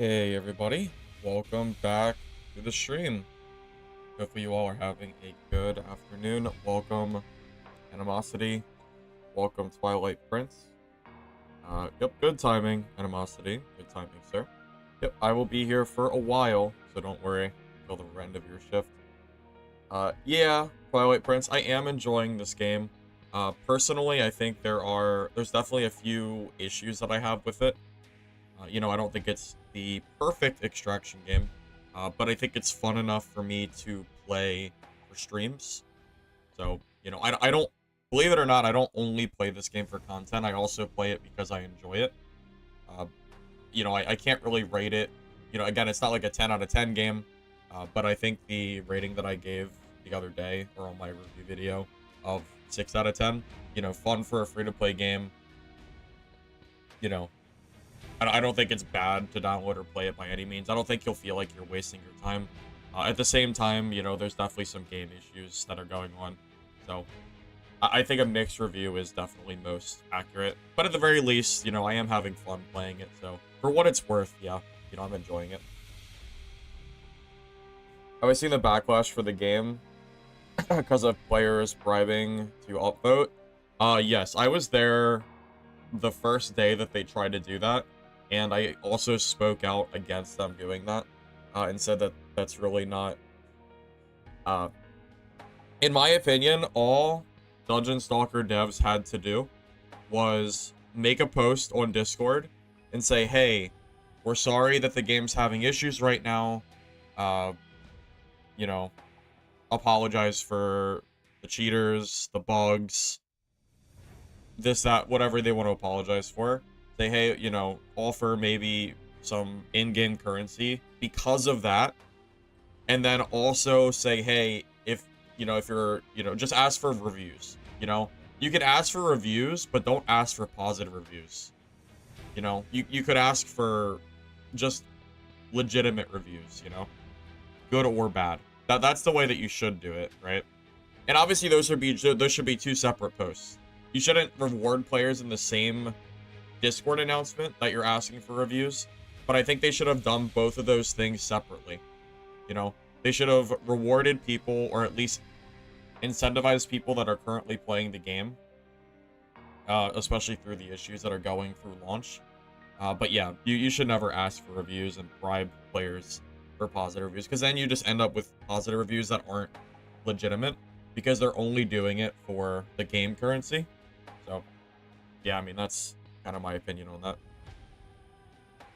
Hey everybody, welcome back to the stream. Hopefully you all are having a good afternoon. Welcome Animosity, welcome Twilight Prince. Yep, good timing, Animosity, good timing, sir. Yep, I will be here for a while, so don't worry until the end of your shift. Yeah, Twilight Prince, I am enjoying this game. Personally, I think there's definitely a few issues that I have with it. I don't think it's the perfect extraction game, but I think it's fun enough for me to play for streams. So, I don't, believe it or not, I don't only play this game for content. I also play it because I enjoy it. Uh, I can't really rate it. Again, it's not like a 10 out of 10 game, but I think the rating that I gave the other day, or on my review video, of 6 out of 10, fun for a free-to-play game, you know, I don't think it's bad to download or play it by any means. I don't think you'll feel like you're wasting your time. At the same time, there's definitely some game issues that are going on. So, I think a mixed review is definitely most accurate. But at the very least, I am having fun playing it. So, for what it's worth, yeah, I'm enjoying it. Have I seen the backlash for the game because of players bribing to upvote? Yes, I was there the first day that they tried to do that. And I also spoke out against them doing that, and said that that's really not, in my opinion, all Dungeon Stalker devs had to do was make a post on Discord and say, hey, we're sorry that the game's having issues right now, apologize for the cheaters, the bugs, this, that, whatever they want to apologize for. Say, hey, offer maybe some in-game currency because of that. And then also say, hey, if you're, just ask for reviews, You could ask for reviews, but don't ask for positive reviews. You could ask for just legitimate reviews, Good or bad. That's the way that you should do it, right? And obviously those should be two separate posts. You shouldn't reward players in the same Discord announcement that you're asking for reviews, but I think they should have done both of those things separately. They should have rewarded people, or at least incentivized people that are currently playing the game, especially through the issues that are going through launch. But yeah, you should never ask for reviews and bribe players for positive reviews, because then you just end up with positive reviews that aren't legitimate, because they're only doing it for the game currency. So, yeah, I mean, that's kind of my opinion on that.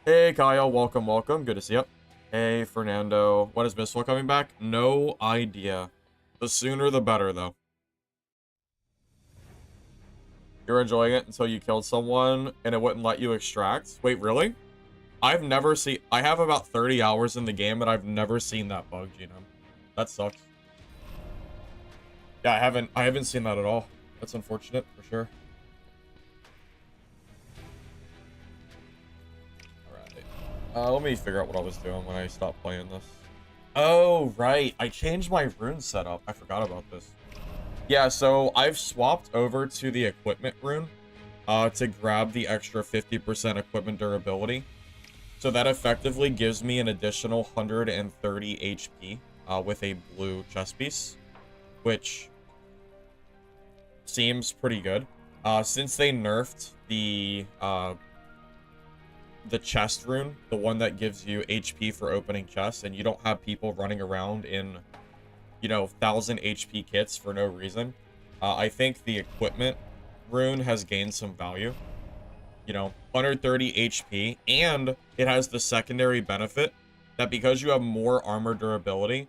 Hey, Kyle, welcome. Good to see you. Hey, Fernando. When is Mistfall coming back? No idea. The sooner the better, though. You're enjoying it until you killed someone and it wouldn't let you extract? Wait, really? I have about 30 hours in the game and I've never seen that bug, Genome. That sucks. Yeah, I haven't seen that at all. That's unfortunate, for sure. Let me figure out what I was doing when I stopped playing this. Oh, right. I changed my rune setup. I forgot about this. Yeah, so I've swapped over to the equipment rune to grab the extra 50% equipment durability. So that effectively gives me an additional 130 HP with a blue chest piece, which seems pretty good. Since they nerfed the chest rune, the one that gives you HP for opening chests, and you don't have people running around in, 1,000 HP kits for no reason. I think the equipment rune has gained some value. 130 HP, and it has the secondary benefit that because you have more armor durability,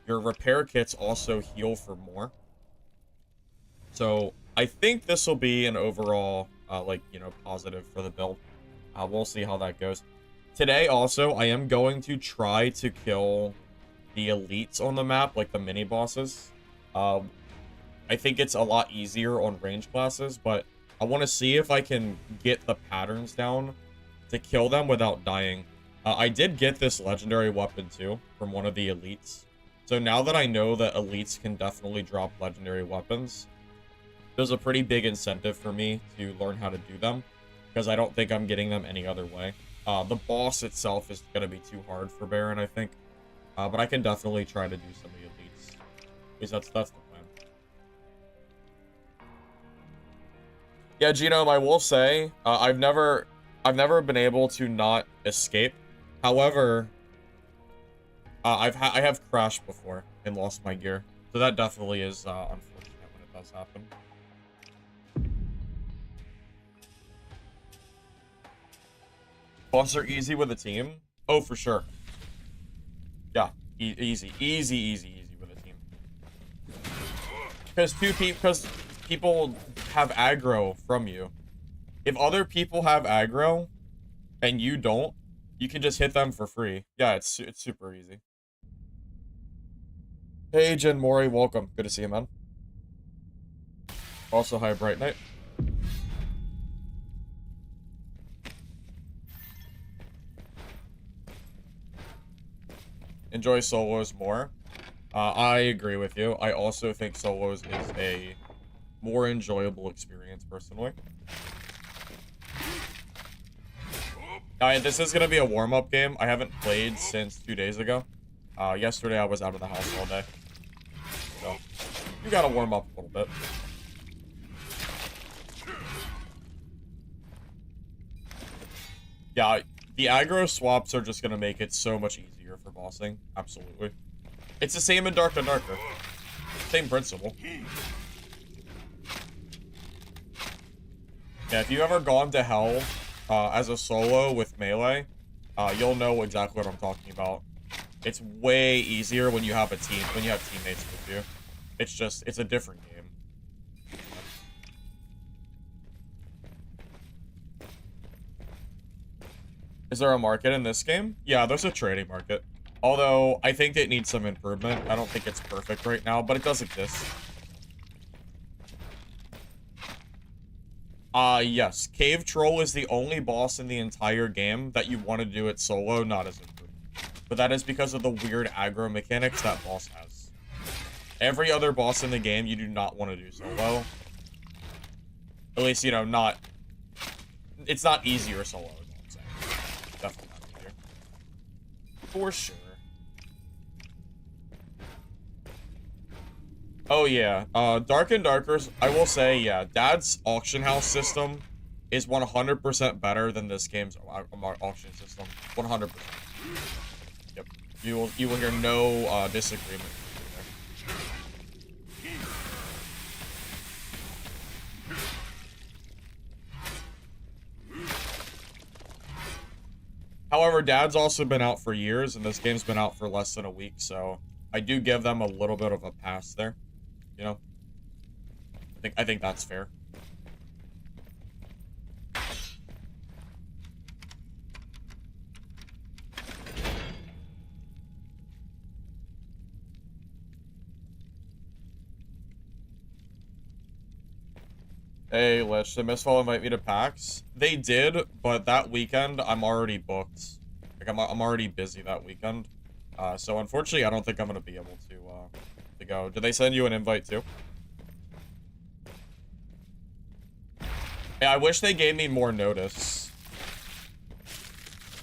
your repair kits also heal for more. So I think this will be an overall, positive for the build. We'll see how that goes. Today, also, I am going to try to kill the elites on the map, like the mini-bosses. I think it's a lot easier on range classes, but I want to see if I can get the patterns down to kill them without dying. I did get this legendary weapon, too, from one of the elites. So now that I know that elites can definitely drop legendary weapons, there's a pretty big incentive for me to learn how to do them, because I don't think I'm getting them any other way. The boss itself is gonna be too hard for Baron, I think. But I can definitely try to do some of the elites. Because that's the plan. Yeah, Genome, I will say, I've never been able to not escape. However, I have crashed before and lost my gear. So that definitely is unfortunate when it does happen. Boss are easy with a team? Oh, for sure. Yeah, easy with a team. Because people have aggro from you. If other people have aggro and you don't, you can just hit them for free. Yeah, it's super easy. Hey, Jen Mori, welcome. Good to see you, man. Also, hi, Bright Knight. Enjoy solos more. I agree with you. I also think solos is a more enjoyable experience, personally. This is going to be a warm-up game. I haven't played since 2 days ago. Yesterday, I was out of the house all day. So, you gotta warm up a little bit. Yeah, the aggro swaps are just gonna make it so much easier for bossing. Absolutely. It's the same in Dark and Darker. Same principle. Yeah, if you've ever gone to hell as a solo with melee, you'll know exactly what I'm talking about. It's way easier when you have a team, when you have teammates with you. It's a different game. Is there a market in this game? Yeah, there's a trading market. Although, I think it needs some improvement. I don't think it's perfect right now, but it does exist. Yes. Cave Troll is the only boss in the entire game that you want to do it solo, not as improved. But that is because of the weird aggro mechanics that boss has. Every other boss in the game you do not want to do solo. At least, you know, not... It's not easier solo, is all I'm saying. Definitely not easier. For sure. Oh, yeah. Dark and Darkers, I will say, yeah, Dad's auction house system is 100% better than this game's auction system. 100%. Yep. You will hear no disagreement. However, Dad's also been out for years, and this game's been out for less than a week, so I do give them a little bit of a pass there. You know? I think that's fair. Hey, Lich, did Mistfall invite me to PAX? They did, but that weekend, I'm already booked. Like, I'm already busy that weekend. So unfortunately, I don't think I'm gonna be able to go. Did they send you an invite too? Yeah, I wish they gave me more notice.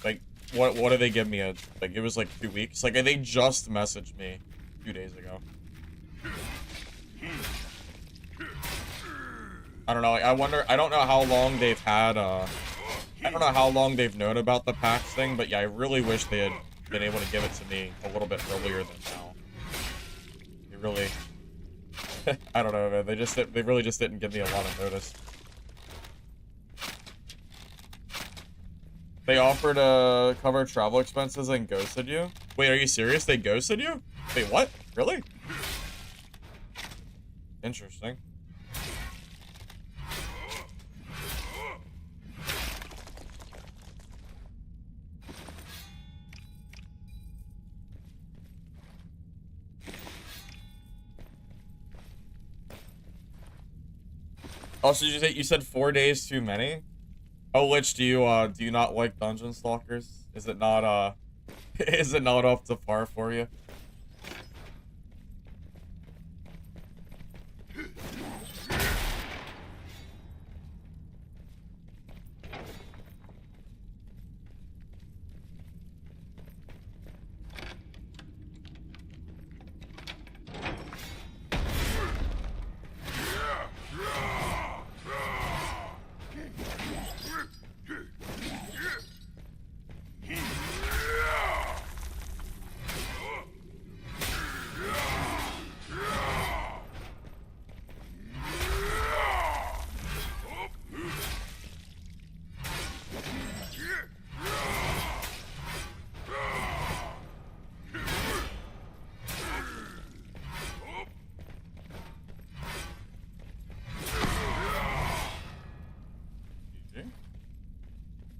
Like, what did they give me? Like, it was like 2 weeks? Like, they just messaged me 2 days ago. I don't know, like, I don't know how long they've had, I don't know how long they've known about the PAX thing, but yeah, I really wish they had been able to give it to me a little bit earlier than now. They really, I don't know, man, they really just didn't give me a lot of notice. They offered to cover travel expenses and ghosted you? Wait, are you serious? They ghosted you? Wait, what? Really? Interesting. Also, you said 4 days too many? Oh, Lich, do you not like Dungeon Stalkers? Is it not, is it not up to par for you?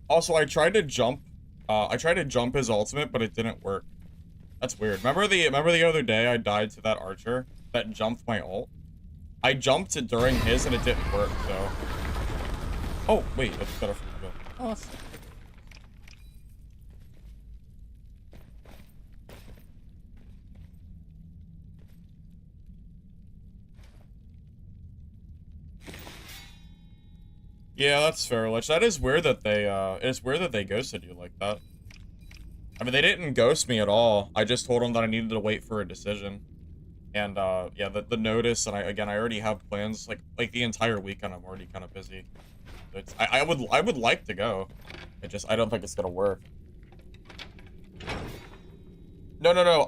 Also, I tried to jump his ultimate, but it didn't work. That's weird. Remember the other day I died to that archer that jumped my ult? I jumped it during his and it didn't work, so. Oh, wait, I just got a free kill. Oh, that's... Yeah, that's fair, Lich. That is weird that it's weird that they ghosted you like that. I mean, they didn't ghost me at all. I just told them that I needed to wait for a decision. And, yeah, the notice, and I already have plans, like the entire weekend I'm already kind of busy. It's, I would like to go. I don't think it's gonna work. No, no,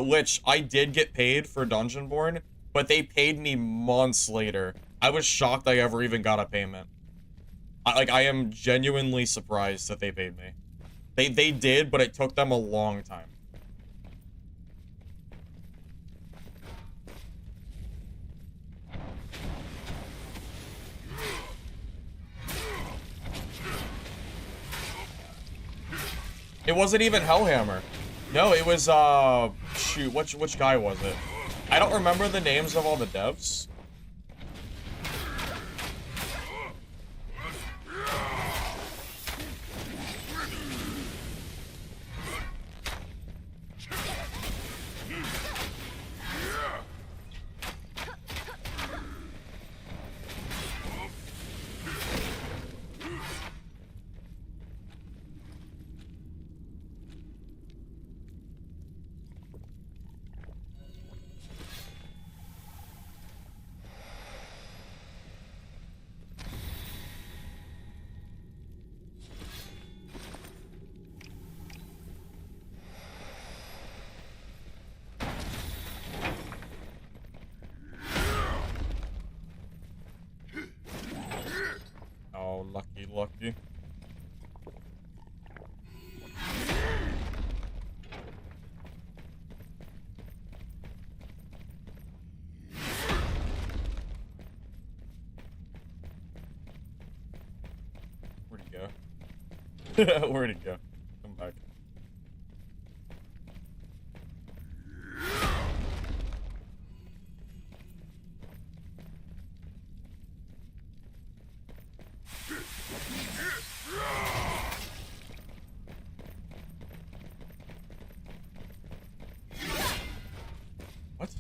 Lich, I did get paid for Dungeonborn, but they paid me months later. I was shocked I ever even got a payment. I am genuinely surprised that they paid me. They did, but it took them a long time. It wasn't even Hellhammer. No, it was, shoot, which guy was it? I don't remember the names of all the devs. Oh, lucky. Where'd he go? Where'd he go? Come back. What?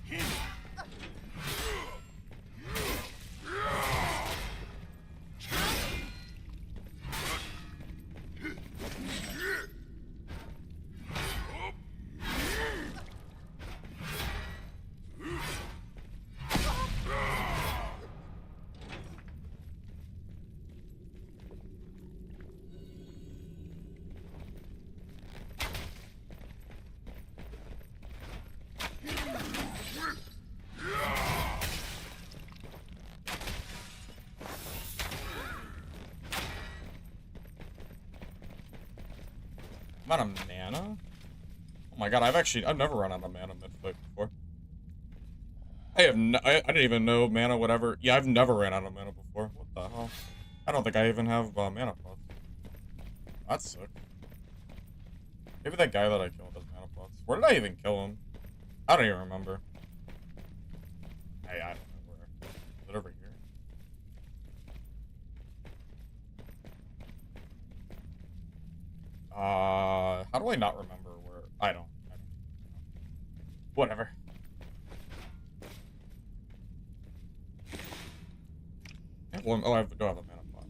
I'm out of mana? Oh my god, I've never run out of mana mid-fight before. I didn't even know mana whatever. Yeah, I've never ran out of mana before. What the hell? I don't think I even have mana pots. That sucks. Maybe that guy that I killed has mana pots. Where did I even kill him? I don't even remember. Hey, I don't know where. Is it over here? How do I not remember where? I don't. Whatever. Well, oh, I don't have a mana pot.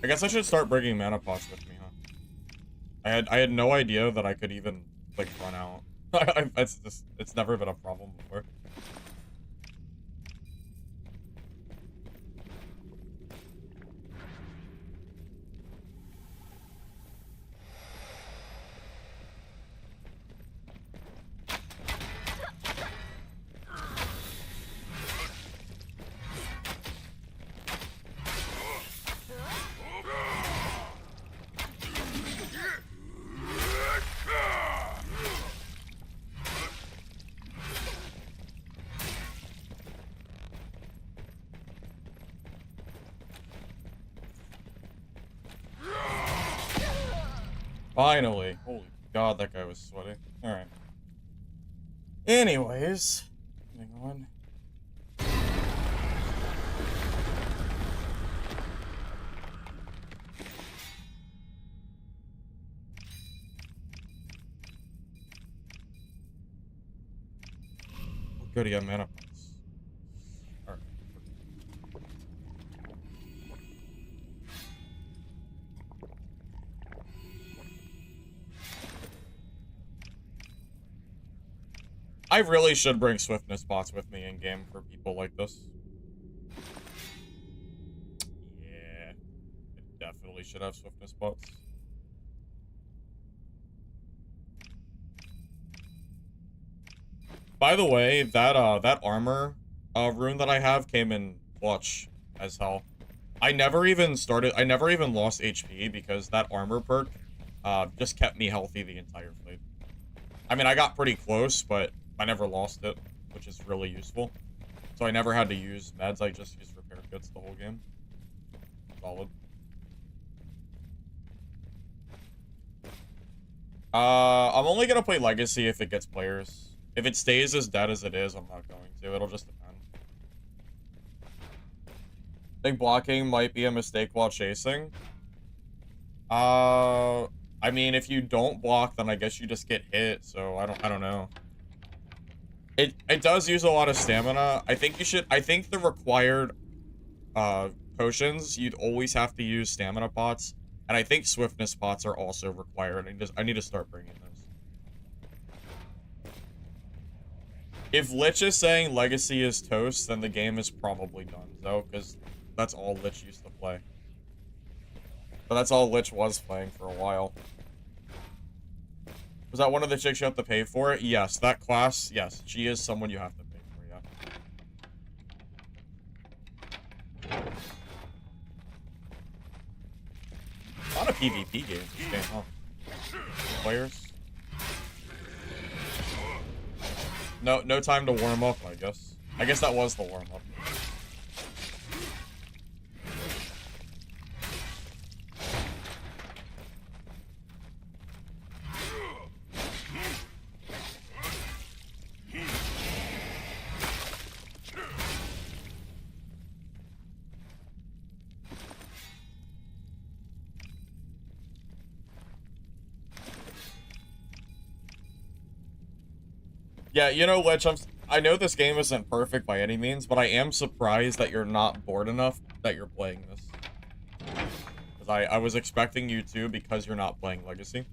I guess I should start bringing mana pots with me, huh? I had no idea that I could even, like, run out. It's never been a problem before. Finally. Holy God, that guy was sweaty. Alright. Anyways. Moving on. Oh, good, he had mana points. Alright. I really should bring swiftness bots with me in game for people like this. Yeah. I definitely should have swiftness bots. By the way, that armor rune that I have came in clutch as hell. I never even lost HP because that armor perk just kept me healthy the entire fight. I mean, I got pretty close, but I never lost it, which is really useful. So I never had to use meds, I just used repair kits the whole game. Solid. I'm only gonna play Legacy if it gets players. If it stays as dead as it is, I'm not going to. It'll just depend. I think blocking might be a mistake while chasing. I mean, if you don't block, then I guess you just get hit, so I don't know. It does use a lot of stamina. I think the required potions, you'd always have to use stamina pots, and I think swiftness pots are also required. I need to start bringing those. If Lich is saying Legacy is toast, then the game is probably done, though, because that's all Lich used to play. But that's all Lich was playing for a while. Was that one of the chicks you have to pay for? Yes, that class, yes, she is someone you have to pay for, yeah. A lot of PvP games this game, huh? Players. No time to warm up, I guess. I guess that was the warm up. Yeah, you know, Lich, I know this game isn't perfect by any means, but I am surprised that you're not bored enough that you're playing this. Because I was expecting you to, because you're not playing Legacy.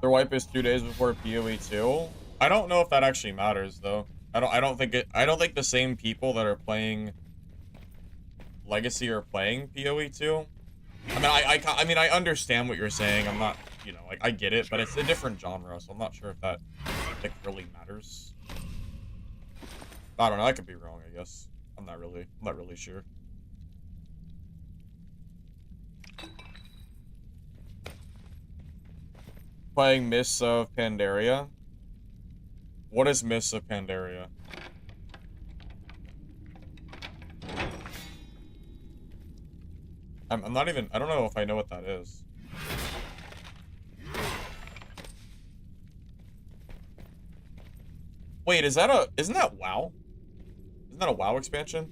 Their wipe is 2 days before PoE 2. I don't know if that actually matters though. I don't think the same people that are playing Legacy are playing PoE 2. I mean I understand what you're saying. I'm not, you know, like I get it, but it's a different genre, so I'm not sure if that like really matters. I don't know, I could be wrong, I guess. I'm not really sure. Playing Mists of Pandaria. What is Mists of Pandaria? I'm not even, I don't know if I know what that is. Wait, isn't that WoW? Isn't that a WoW expansion?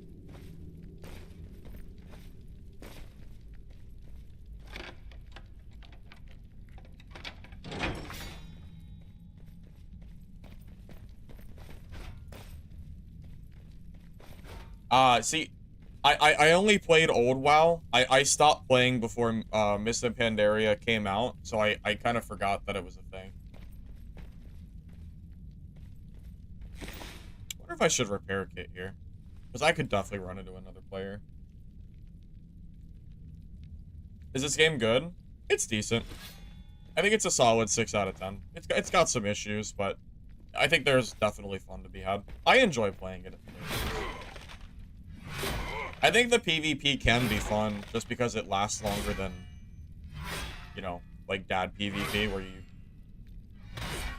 See, I only played old WoW. I stopped playing before Mist of Pandaria came out, so I kind of forgot that it was a thing. I wonder if I should repair kit here, because I could definitely run into another player. Is this game good? It's decent. I think it's a solid 6 out of 10. It's got some issues, but I think there's definitely fun to be had. I enjoy playing it. I think the PvP can be fun just because it lasts longer than, you know, like dad PvP where you...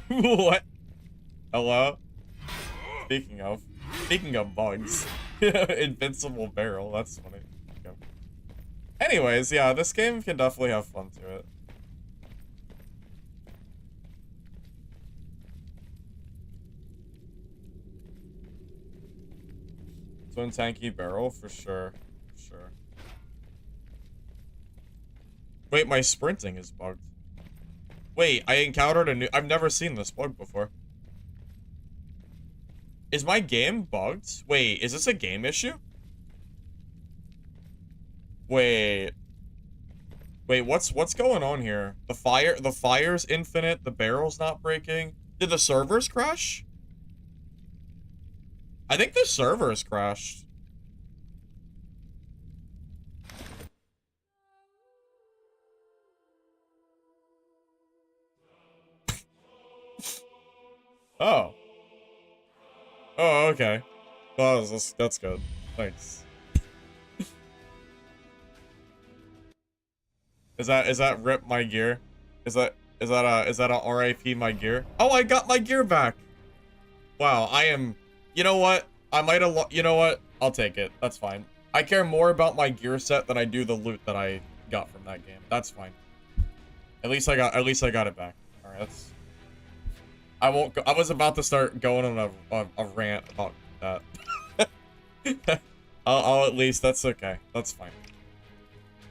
What? Hello? Speaking of bugs. Invincible barrel, that's funny. Okay. Anyways, yeah, this game can definitely have fun to it. Twin tanky barrel for sure. For sure. Wait, my sprinting is bugged. Wait, I encountered a new... I've never seen this bug before. Is my game bugged? Wait, is this a game issue? Wait. Wait, what's going on here? The fire's infinite, the barrel's not breaking. Did the servers crash? I think the servers crashed. Oh. Oh, okay. Well, that's good. Thanks. Is that rip my gear? Is that a RIP my gear? Oh, I got my gear back. Wow, I am... You know what? I might have... You know what? I'll take it. That's fine. I care more about my gear set than I do the loot that I got from that game. That's fine. At least I got it back. All right, that's... I won't go... I was about to start going on a rant about that. I'll at least... That's okay. That's fine.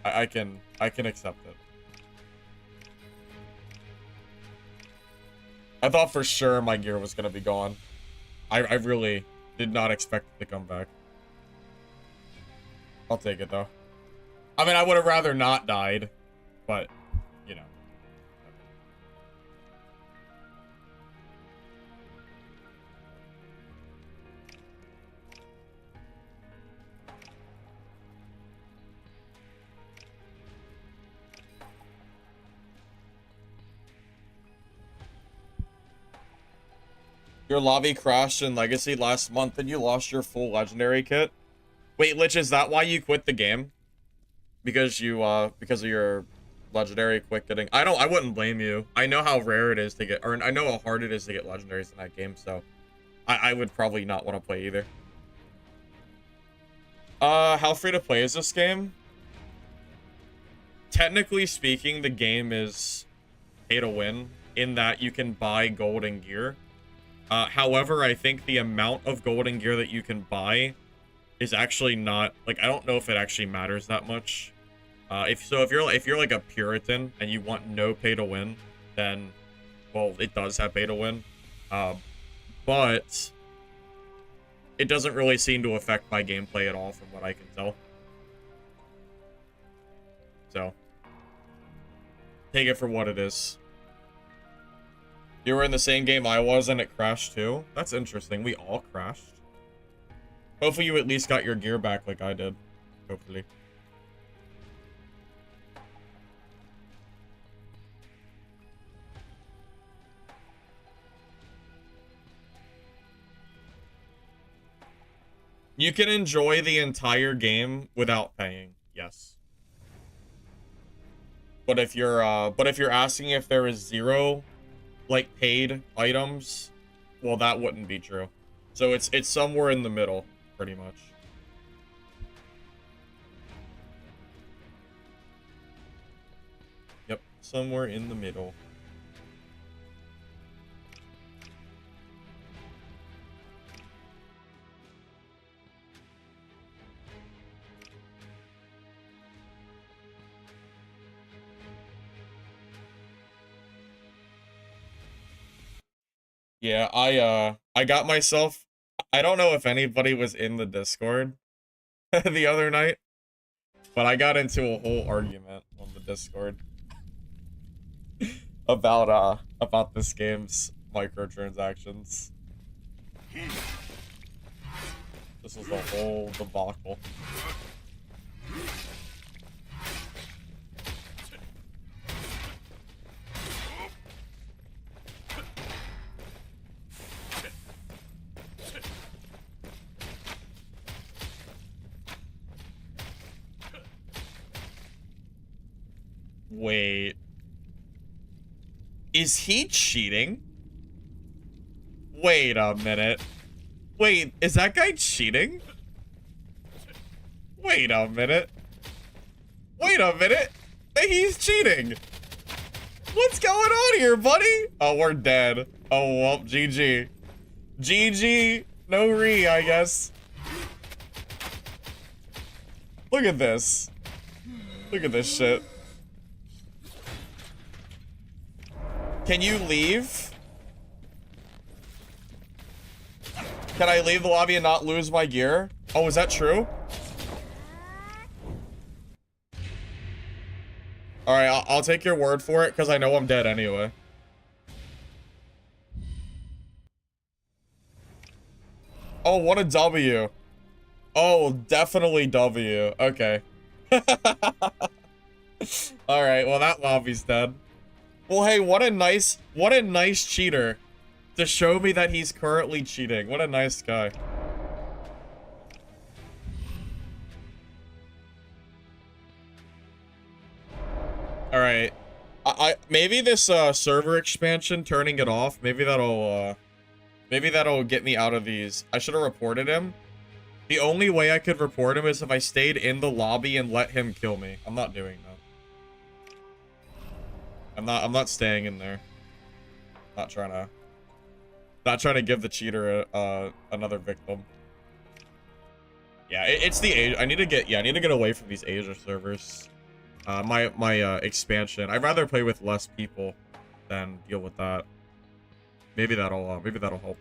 I can accept it. I thought for sure my gear was gonna be gone. I really did not expect it to come back. I'll take it though. I mean, I would have rather not died, but you know. Your lobby crashed in Legacy last month and you lost your full legendary kit. Wait, Lich, is that why you quit the game? Because of your legendary quick getting... I wouldn't blame you. I know how rare it is to get, or I know how hard it is to get legendaries in that game, so I would probably not want to play either. How free to play is this game? Technically speaking, the game is pay to win in that you can buy gold and gear. However, I think the amount of gold and gear that you can buy is actually not, like, I don't know if it actually matters that much. If you're like a Puritan and you want no pay to win, then, well, it does have pay to win. But it doesn't really seem to affect my gameplay at all from what I can tell. So, take it for what it is. You were in the same game I was and it crashed too? That's interesting. We all crashed. Hopefully you at least got your gear back like I did. Hopefully. You can enjoy the entire game without paying. Yes. But if you're asking if there is zero like paid items, well, that wouldn't be true. So it's somewhere in the middle, pretty much. Yep, somewhere in the middle. Yeah, I got myself... I don't know if anybody was in the Discord the other night, but I got into a whole argument on the Discord about this game's microtransactions. This was a whole debacle. Wait. Is he cheating? Wait a minute. Wait, is that guy cheating? Wait a minute. Wait a minute. He's cheating. What's going on here, buddy? Oh, we're dead. Oh, well, GG. GG. No re, I guess. Look at this. Look at this shit. Can you leave? Can I leave the lobby and not lose my gear? Oh, is that true? Alright, I'll take your word for it, because I know I'm dead anyway. Oh, what a W. Oh, definitely W. Okay. Alright, well that lobby's dead. Well, hey, what a nice cheater to show me that he's currently cheating. What a nice guy. Alright. Maybe this server expansion, turning it off, maybe that'll get me out of these. I should have reported him. The only way I could report him is if I stayed in the lobby and let him kill me. I'm not doing that. I'm not staying in there. Not trying to give the cheater another victim. Yeah, it's the Asia. I need to get away from these Asia servers. My expansion. I'd rather play with less people than deal with that. Maybe that'll help.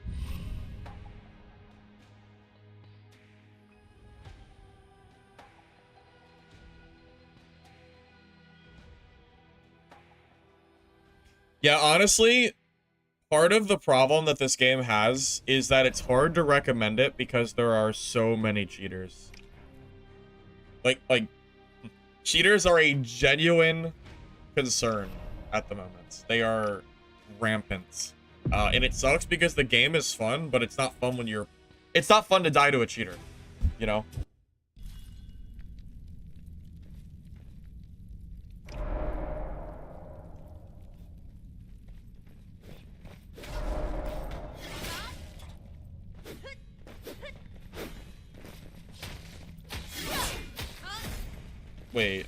Yeah, honestly, part of the problem that this game has is that it's hard to recommend it because there are so many cheaters. Like cheaters are a genuine concern at the moment. They are rampant. And it sucks because the game is fun, but it's not fun when you're... It's not fun to die to a cheater, you know? Wait,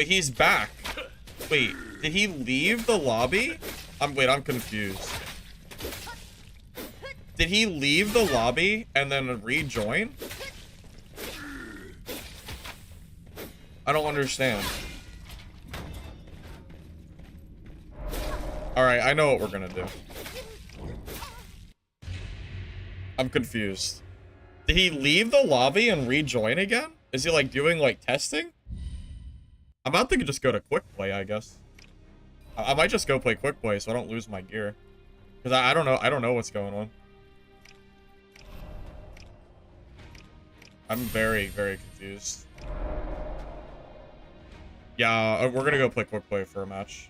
he's back. Wait, did he leave the lobby? I'm confused. Did he leave the lobby and then rejoin? I don't understand. Alright, I know what we're gonna do. I'm confused. Did he leave the lobby and rejoin again? Is he, like, doing, like, testing? I'm about to just go to quick play, I guess. I might just go play quick play so I don't lose my gear. Because I don't know what's going on. I'm very, very confused. Yeah, we're gonna go play quick play for a match.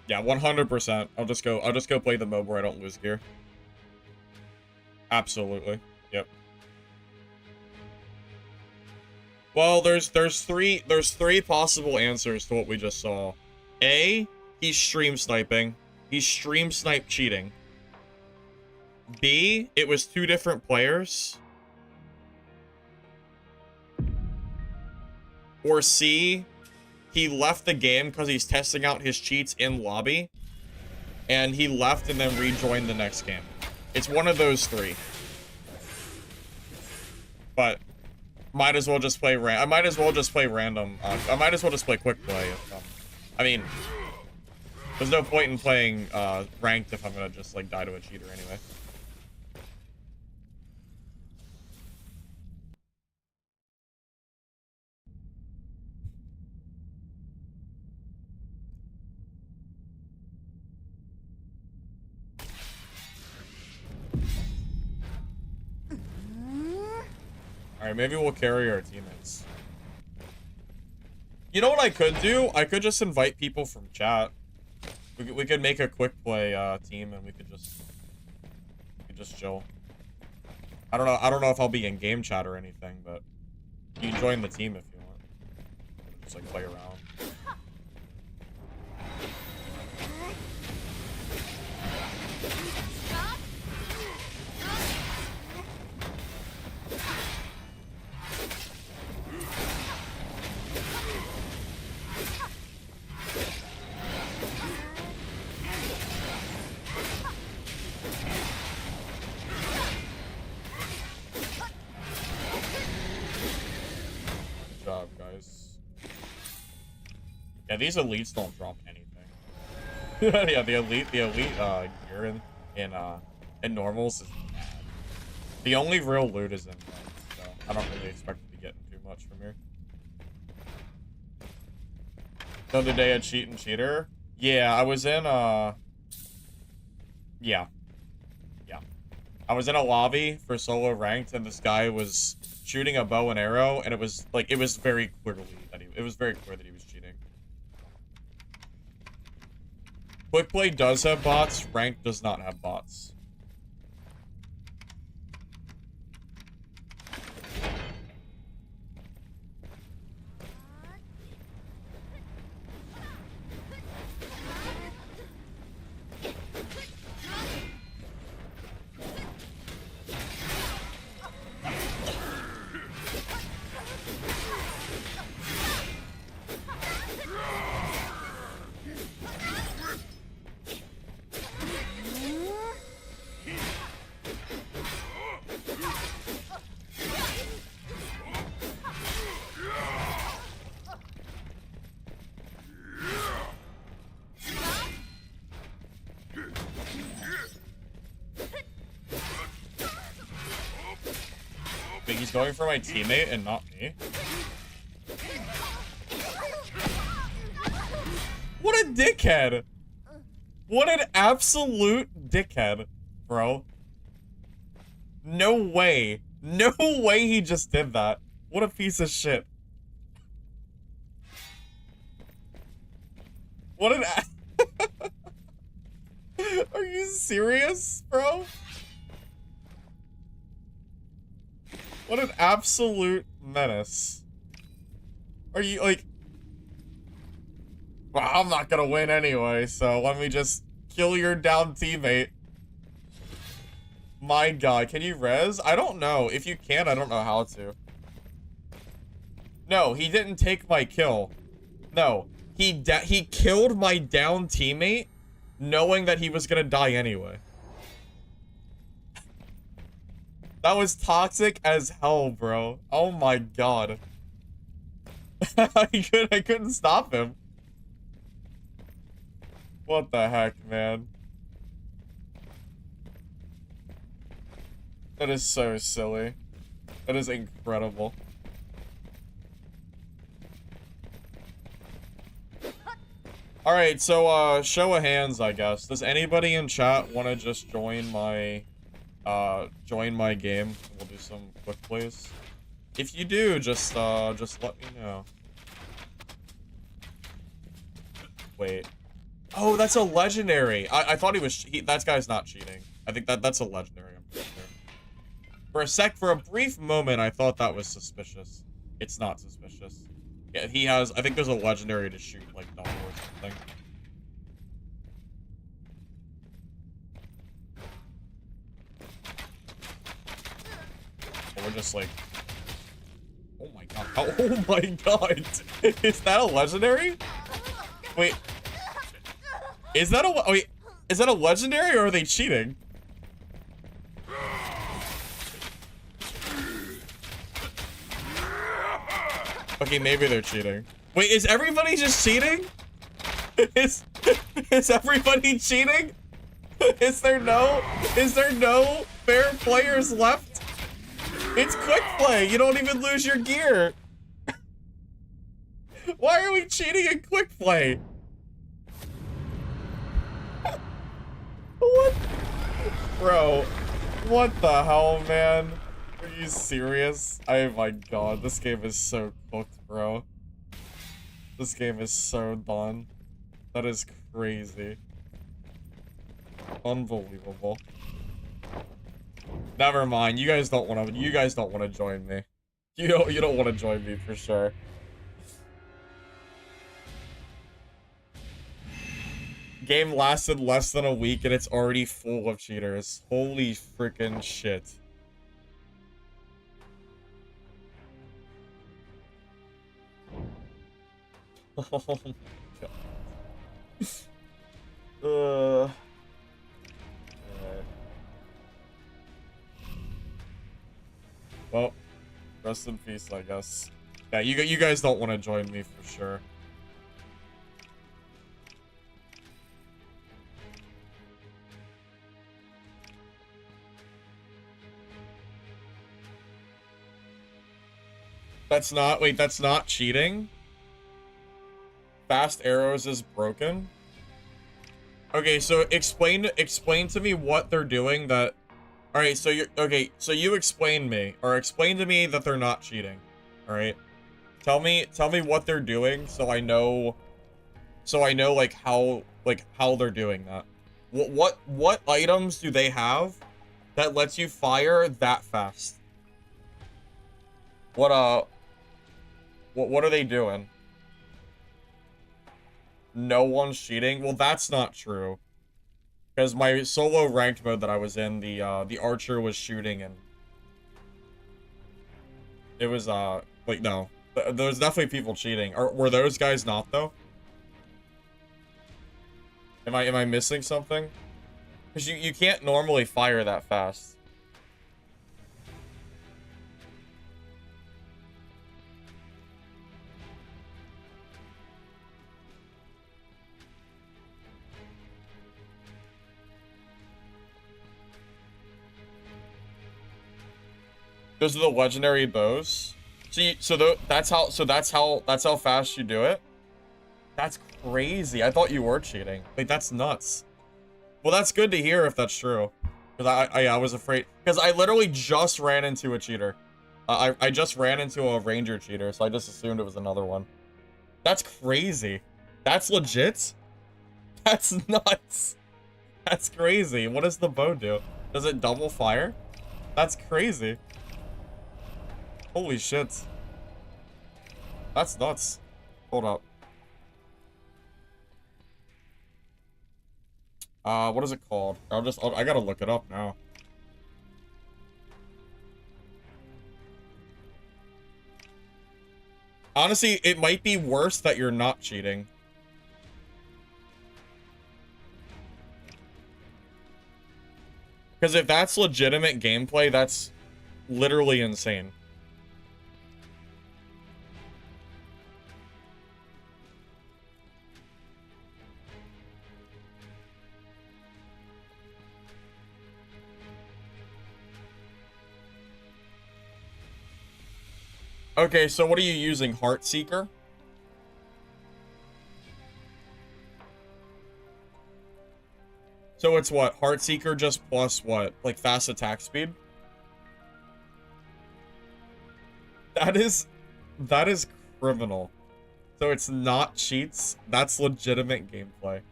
Yeah, 100%. I'll just go play the mode where I don't lose gear. Absolutely. Yep. Well, there's three possible answers to what we just saw. A, he's stream sniping. He's stream snipe cheating. B, it was two different players. Or C, he left the game because he's testing out his cheats in lobby. And he left and then rejoined the next game. It's one of those three. But might as well just play I might as well just play random. I might as well just play quick play. I mean, there's no point in playing ranked if I'm gonna just like die to a cheater anyway. Alright, maybe we'll carry our teammates. You know what I could do? I could just invite people from chat. We could make a quick play team and we could just chill. I don't know if I'll be in game chat or anything, but you can join the team if you want. Just like play around. Good job, guys. Yeah, these elites don't drop anything. Yeah, the elite gear in normals is bad. The only real loot is in red, so I don't really expect to be getting too much from here. The other day a cheat and cheater? Yeah, I was in yeah. I was in a lobby for solo ranked and this guy was shooting a bow and arrow and it was very clearly that it was very clear that he was cheating. Quick play does have bots, ranked does not have bots. He's going for my teammate and not me. What a dickhead! What an absolute dickhead, bro. No way. No way he just did that. What a piece of shit. What an Are you serious, bro? What an absolute menace. Are you, like... Well, I'm not gonna win anyway, so let me just kill your down teammate. My god, can you res? I don't know. If you can, I don't know how to. No, he didn't take my kill. No, he killed my down teammate, knowing that he was gonna die anyway. That was toxic as hell, bro. Oh my god. I couldn't stop him. What the heck, man? That is so silly. That is incredible. Alright, so, show of hands, I guess. Does anybody in chat want to just join my game? We'll do some quick plays. If you do, just let me know. Wait. Oh, that's a legendary. I thought he was, that guy's not cheating. I think that's a legendary, I'm pretty sure. For a brief moment, I thought that was suspicious. It's not suspicious. Yeah, he has, I think there's a legendary to shoot, like, double or something. We're just like, oh my god, oh my god, is that a legendary? Wait, is that a legendary or are they cheating? Okay, maybe they're cheating. Wait, is everybody just cheating? Is everybody cheating? Is there no fair players left? It's quick play. You don't even lose your gear. Why are we cheating in quick play? What? Bro, what the hell, man? Are you serious? Oh my god, this game is so cooked, bro. This game is so done. That is crazy. Unbelievable. Never mind. You guys don't want to. You guys don't want to join me. You don't want to join me for sure. Game lasted less than a week and it's already full of cheaters. Holy freaking shit. Oh my god. Well, rest in peace, I guess. Yeah, you guys don't want to join me for sure. Wait, that's not cheating? Fast arrows is broken? Okay, so explain to me what they're doing that... Alright, so you explain to me that they're not cheating. Alright? Tell me what they're doing so I know like how they're doing that. What items do they have that lets you fire that fast? What are they doing? No one's cheating? Well, that's not true. Because my solo ranked mode that I was in, the archer was shooting and it was like no. There was definitely people cheating. Were those guys not though? Am I missing something? Because you can't normally fire that fast. Those are the legendary bows. That's how fast you do it. That's crazy. I thought you were cheating. Like that's nuts. Well, that's good to hear if that's true. Because I was afraid. Because I literally just ran into a cheater. I just ran into a ranger cheater, so I just assumed it was another one. That's crazy. That's legit. That's nuts. That's crazy. What does the bow do? Does it double fire? That's crazy. Holy shit. That's nuts. Hold up. What is it called? I gotta look it up now. Honestly, it might be worse that you're not cheating. Because if that's legitimate gameplay, that's literally insane. Okay, so what are you using? Heartseeker? So it's what? Heartseeker just plus what? Like fast attack speed? That is criminal. So it's not cheats. That's legitimate gameplay.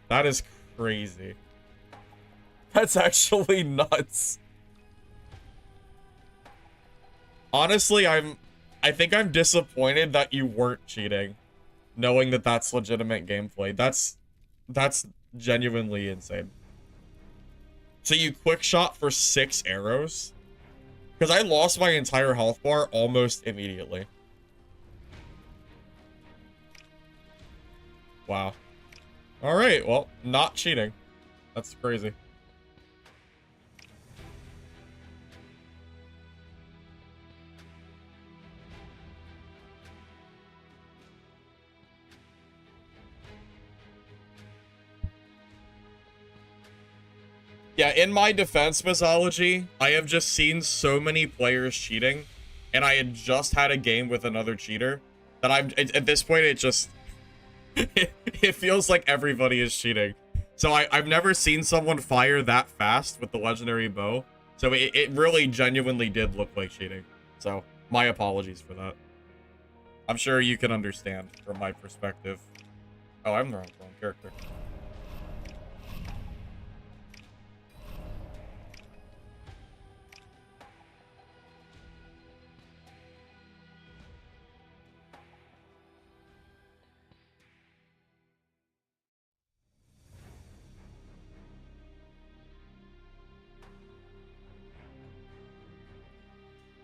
That is crazy. That's actually nuts. Honestly, I think I'm disappointed that you weren't cheating, knowing that that's legitimate gameplay. That's genuinely insane. So you quick shot for 6 arrows? Because I lost my entire health bar almost immediately. Wow. Alright, well, not cheating. That's crazy. Yeah, in my defense mythology, I have just seen so many players cheating, and I had just had a game with another cheater, that at this point, it just, it feels like everybody is cheating. So I've never seen someone fire that fast with the legendary bow, so it really genuinely did look like cheating. So, my apologies for that. I'm sure you can understand from my perspective. Oh, I'm the wrong character.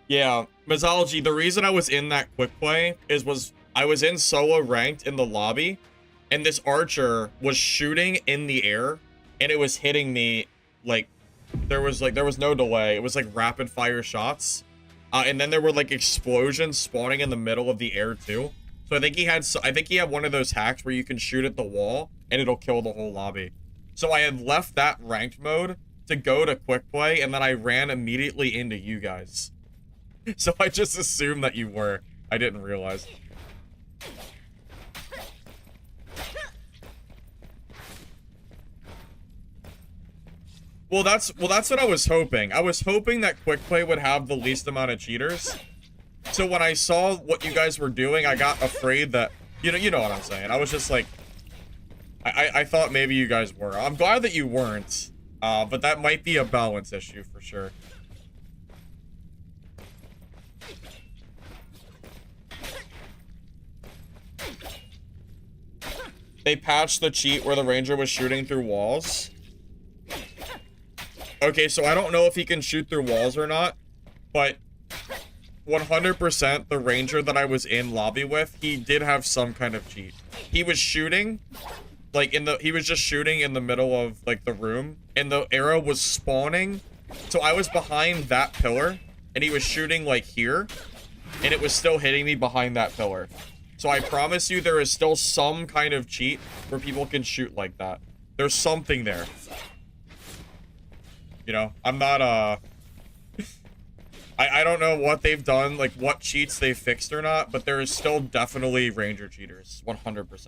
Yeah, Mythology, the reason I was in that quick play was I was in solo ranked in the lobby, and this archer was shooting in the air, and it was hitting me like there was no delay. It was like rapid fire shots. And then there were like explosions spawning in the middle of the air too. So I think he had one of those hacks where you can shoot at the wall and it'll kill the whole lobby. So I had left that ranked mode to go to quick play, and then I ran immediately into you guys. So I just assumed that you were. I didn't realize. Well, that's what I was hoping. I was hoping that quick play would have the least amount of cheaters. So when I saw what you guys were doing, I got afraid that you know what I'm saying. I was just like, I thought maybe you guys were. I'm glad that you weren't. But that might be a balance issue for sure. They patched the cheat where the ranger was shooting through walls. Okay, so I don't know if he can shoot through walls or not, but 100% the ranger that I was in lobby with, he did have some kind of cheat. He was shooting, like he was just shooting in the middle of like the room, and the arrow was spawning. So I was behind that pillar, and he was shooting like here, and it was still hitting me behind that pillar. So I promise you there is still some kind of cheat where people can shoot like that. There's something there. You know, I'm not, I don't know what they've done, like what cheats they fixed or not, but there is still definitely ranger cheaters, 100%.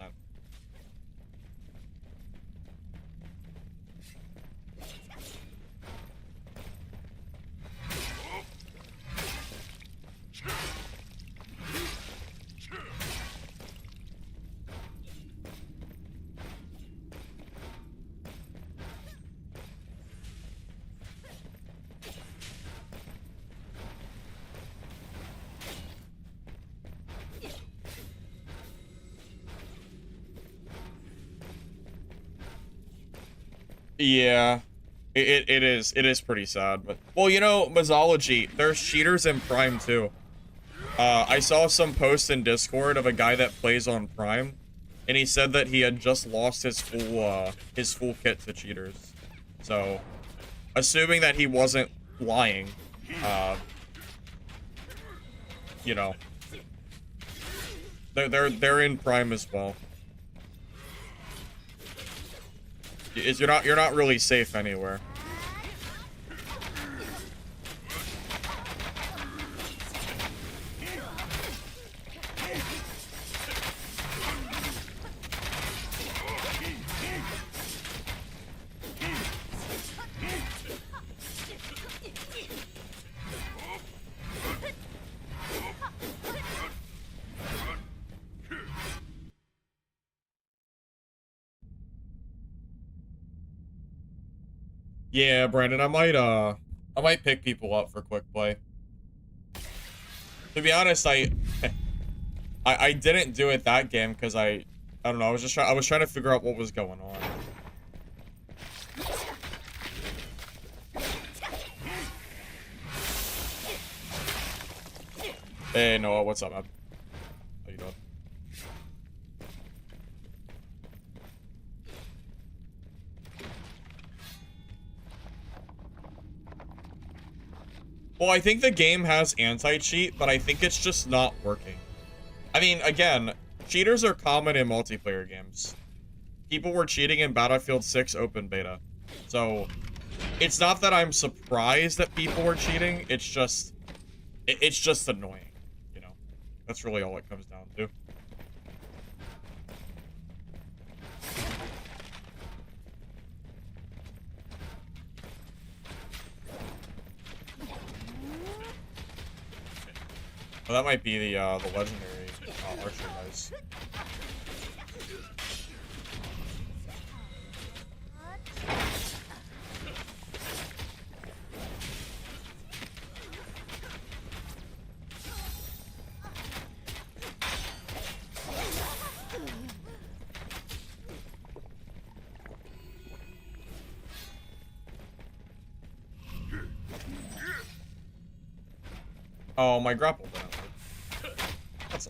Yeah, it is pretty sad, but well, you know, Mythology, there's cheaters in Prime too. I saw some posts in Discord of a guy that plays on Prime, and he said that he had just lost his full kit to cheaters. So, assuming that he wasn't lying, you know, they're in Prime as well. You're not really safe anywhere. Yeah, Brandon, I might pick people up for quick play. To be honest, I didn't do it that game because I don't know, I was trying to figure out what was going on. Hey, Noah, what's up, man? How you doing? Well, I think the game has anti-cheat, but I think it's just not working. I mean, again, cheaters are common in multiplayer games. People were cheating in Battlefield 6 open beta. So, it's not that I'm surprised that people were cheating, it's just annoying, you know? That's really all it comes down to. Well, that might be the legendary archer guys. Oh, my grapple didn't work. That's a...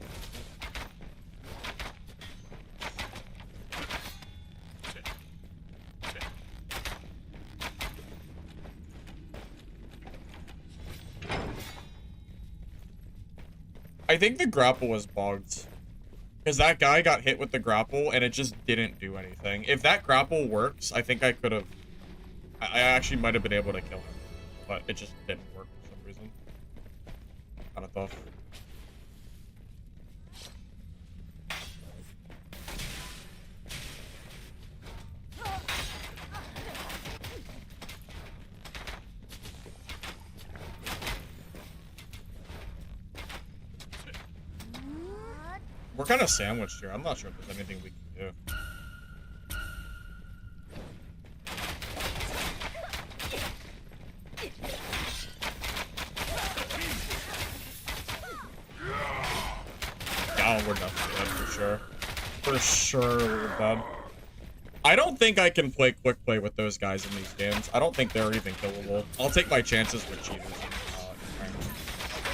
I think the grapple was bugged. Because that guy got hit with the grapple and it just didn't do anything. If that grapple works, I think I could have... I actually might have been able to kill him. But it just didn't work for some reason. Kind of tough. We're kind of sandwiched here. I'm not sure if there's anything we can do. Yeah, we're definitely dead for sure. For sure, we're dead. I don't think I can play quick play with those guys in these games. I don't think they're even killable. I'll take my chances with cheaters.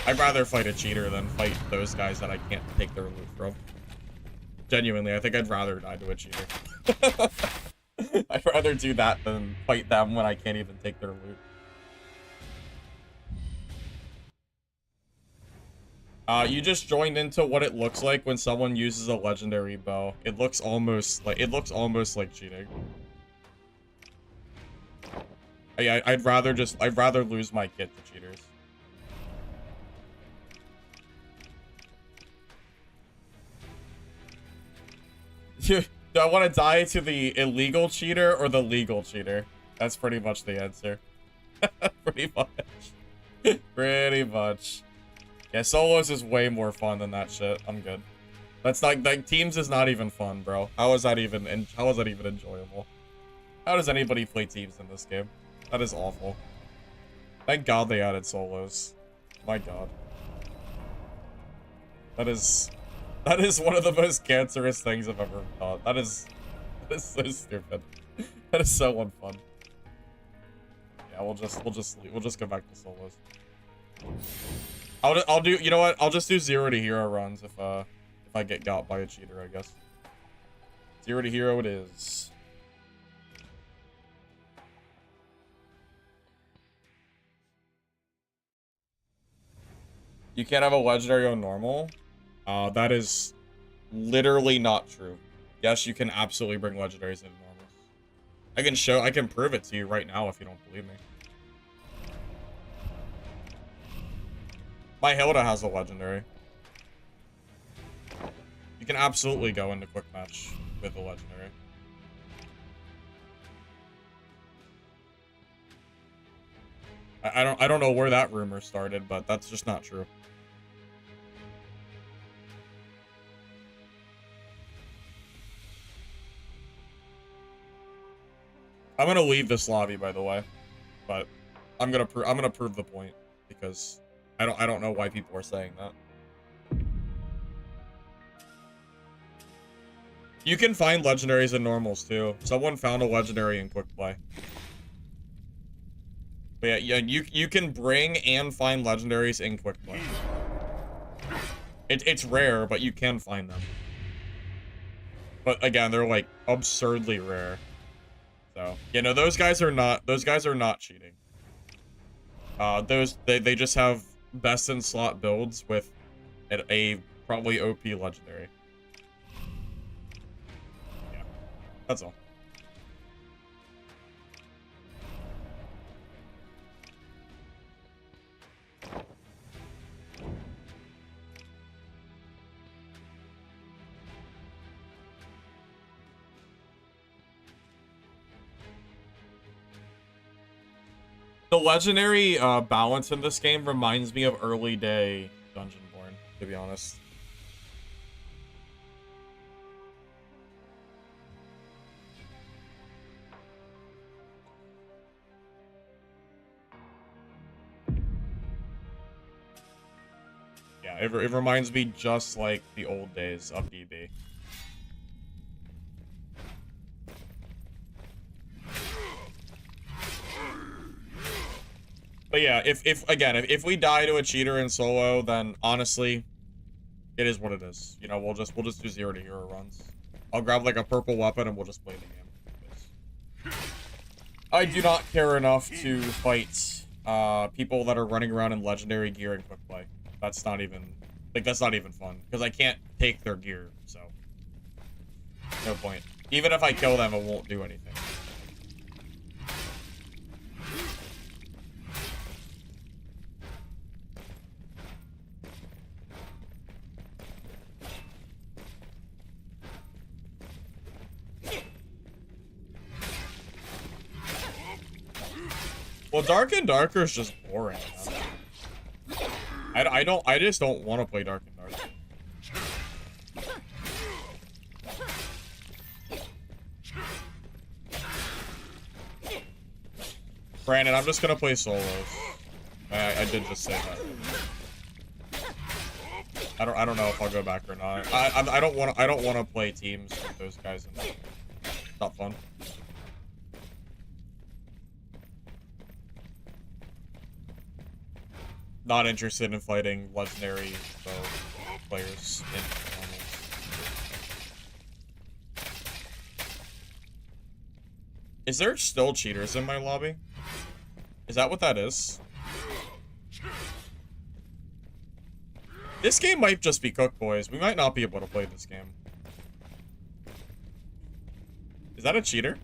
I'd rather fight a cheater than fight those guys that I can't take their loot from. Genuinely, I think I'd rather die to a cheater. I'd rather do that than fight them when I can't even take their loot. You just joined into what it looks like when someone uses a legendary bow. It looks almost like cheating. I'd rather lose my kit to cheaters. Do I want to die to the illegal cheater or the legal cheater? That's pretty much the answer. Pretty much. Pretty much. Yeah, solos is way more fun than that shit. I'm good. That's like teams is not even fun, bro. How is that even enjoyable? How does anybody play teams in this game? That is awful. Thank God they added solos. My God. That is one of the most cancerous things I've ever thought. That is so stupid. That is so unfun. Yeah, we'll just go back to solos. I'll do, you know what? I'll just do 0 to hero runs if I get got by a cheater, I guess. 0 to hero it is. You can't have a legendary on normal? That is literally not true. Yes, you can absolutely bring legendaries in normals. I can prove it to you right now if you don't believe me. My Hilda has a legendary. You can absolutely go into quick match with a legendary. I don't know where that rumor started, but that's just not true. I'm gonna leave this lobby, by the way, but I'm gonna prove the point because I don't know why people are saying that. You can find legendaries in normals too. Someone found a legendary in quick play. But yeah, you can bring and find legendaries in quick play. It's rare, but you can find them. But again, they're like absurdly rare. So, you know, those guys are not cheating. They just have best in slot builds with a probably OP legendary. Yeah. That's all. The legendary balance in this game reminds me of early day Dungeonborn, to be honest. Yeah, it reminds me just like the old days of DB. But yeah, if we die to a cheater in solo, then honestly, it is what it is. You know, we'll just do 0 to hero runs. I'll grab like a purple weapon and we'll just play the game. I do not care enough to fight people that are running around in legendary gear and quick play. That's not even fun because I can't take their gear, so no point. Even if I kill them, it won't do anything. Well, Dark and Darker is just boring. I just don't want to play Dark and Darker. Brandon, I'm just gonna play solos. I did just say that. I don't know if I'll go back or not. I don't want to play teams with those guys. It's not fun. Not interested in fighting legendary players in normals. Is there still cheaters in my lobby? Is that what that is? This game might just be cooked, boys. We might not be able to play this game. Is that a cheater?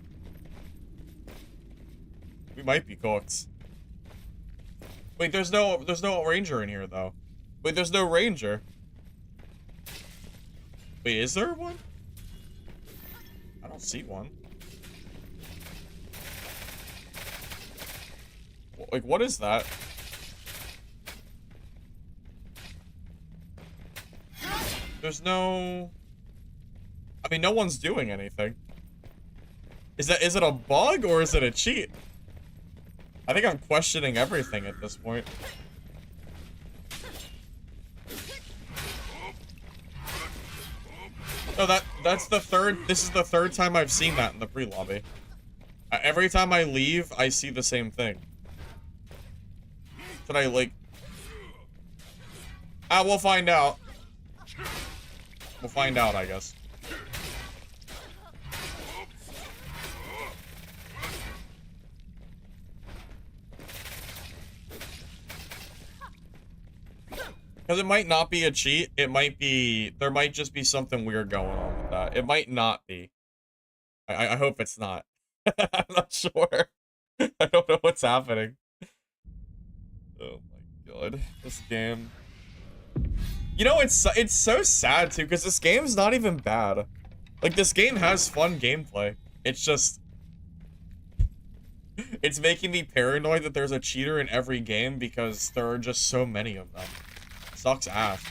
We might be cooked. Wait, there's no ranger in here though. Wait, there's no ranger. Wait, is there one? I don't see one. Like, what is that? There's no... I mean, no one's doing anything. Is it a bug or is it a cheat? I think I'm questioning everything at this point. No, this is the third time I've seen that in the pre-lobby. Every time I leave, I see the same thing. Should I, like... we'll find out. We'll find out, I guess. Because it might not be a cheat. It might be... There might just be something weird going on with that. It might not be. I hope it's not. I'm not sure. I don't know what's happening. Oh my god. This game. You know, it's so sad, too, because this game's not even bad. Like, this game has fun gameplay. It's just... It's making me paranoid that there's a cheater in every game because there are just so many of them. Sucks ass.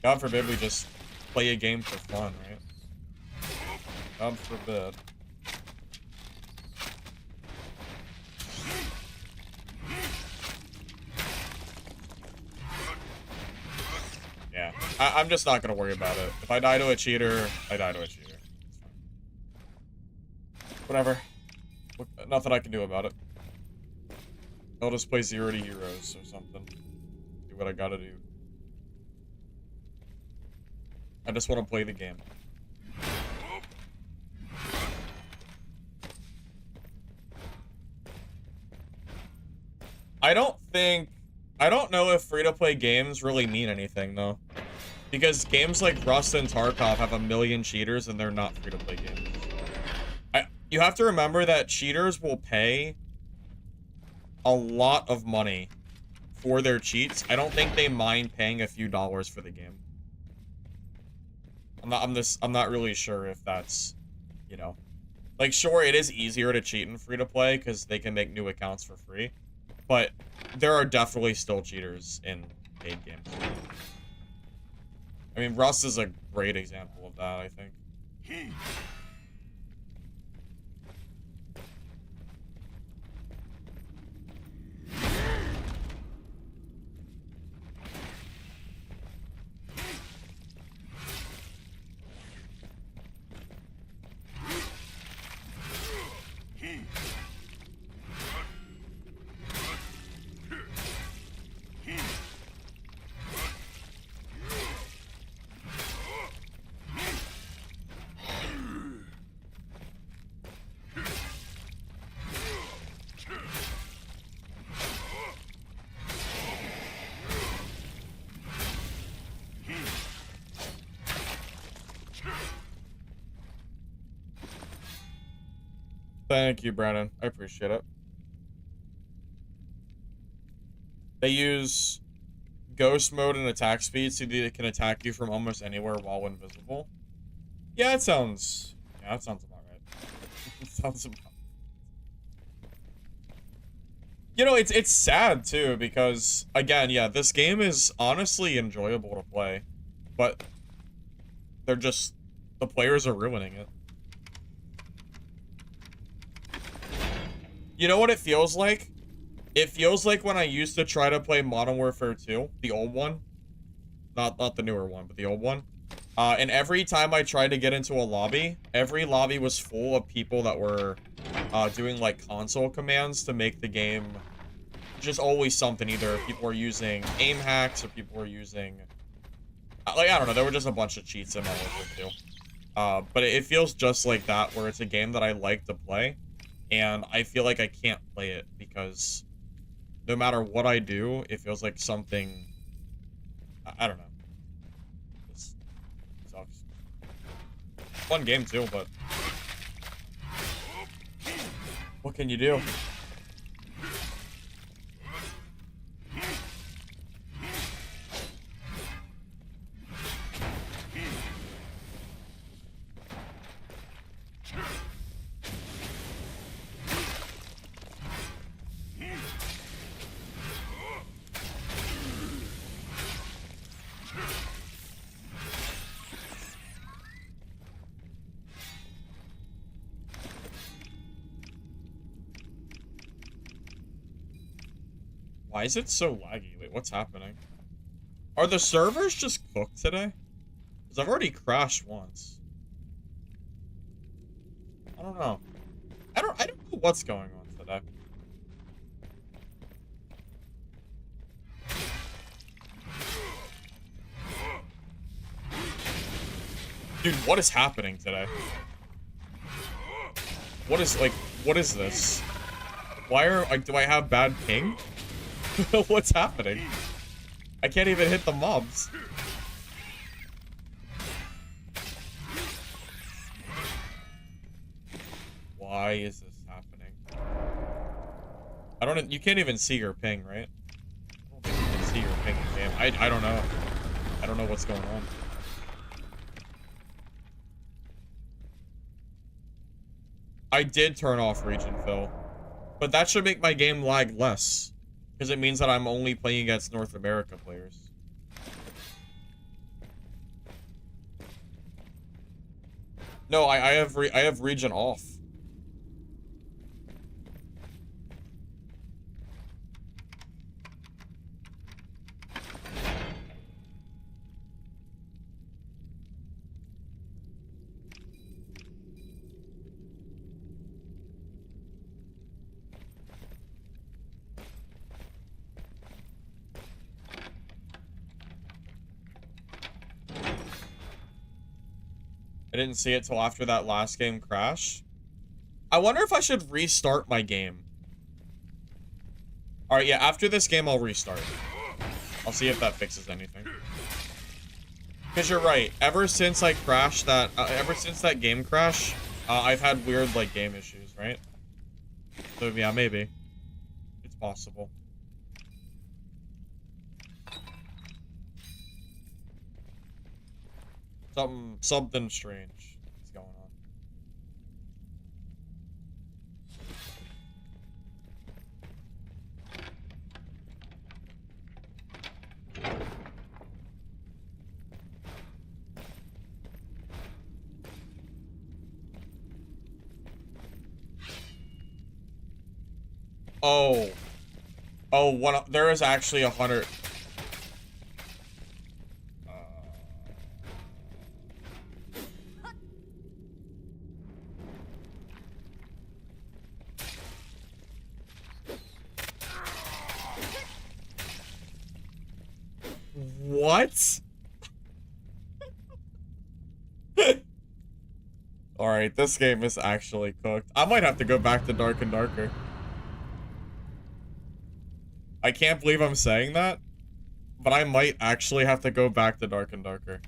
God forbid we just play a game for fun, right? God forbid. Yeah, I'm just not gonna worry about it. If I die to a cheater, I die to a cheater. Whatever. Nothing I can do about it. I'll just play 0 to heroes or something. What I gotta do. I just want to play the game. I don't know if free-to-play games really mean anything, though. Because games like Rust and Tarkov have a million cheaters, and they're not free-to-play games. You have to remember that cheaters will pay a lot of money for their cheats. I don't think they mind paying a few dollars for the game. I'm not really sure if that's, you know, like, sure, it is easier to cheat in free-to-play because they can make new accounts for free, but there are definitely still cheaters in paid games. I mean, Rust is a great example of that, I think. Thank you, Brandon. I appreciate it. They use ghost mode and attack speed so they can attack you from almost anywhere while invisible. Yeah, that sounds about right. It sounds about. You know, it's sad too because again, yeah, this game is honestly enjoyable to play, but the players are ruining it. You know what it feels like? It feels like when I used to try to play Modern Warfare 2, the old one, not the newer one, but the old one. And every time I tried to get into a lobby, every lobby was full of people that were doing like console commands to make the game just always something. Either people were using aim hacks or people were using like, I don't know, there were just a bunch of cheats in Modern Warfare 2. But it feels just like that, where it's a game that I like to play, and I feel like I can't play it because no matter what I do, it feels like something, I don't know. It sucks. Fun game too, but what can you do? Why is it so laggy? Wait, what's happening? Are the servers just cooked today? Because I've already crashed once. I don't know. I don't know what's going on today. Dude, what is happening today? What is this? Why do I have bad ping? What's happening? I can't even hit the mobs. Why is this happening? You can't even see your ping, right? I don't think you can see your ping in game. I don't know. I don't know what's going on. I did turn off region fill, but that should make my game lag less, because it means that I'm only playing against North America players. No, I have region off. I didn't see it till after that last game crash. I wonder if I should restart my game. Alright, yeah, after this game, I'll restart. I'll see if that fixes anything. Because you're right, ever since I crashed that, ever since that game crash, I've had weird, like, game issues, right? So, yeah, maybe. It's possible. Something strange is going on. Oh. Oh, there is actually 100. What? Alright, this game is actually cooked. I might have to go back to Dark and Darker. I can't believe I'm saying that, but I might actually have to go back to Dark and Darker.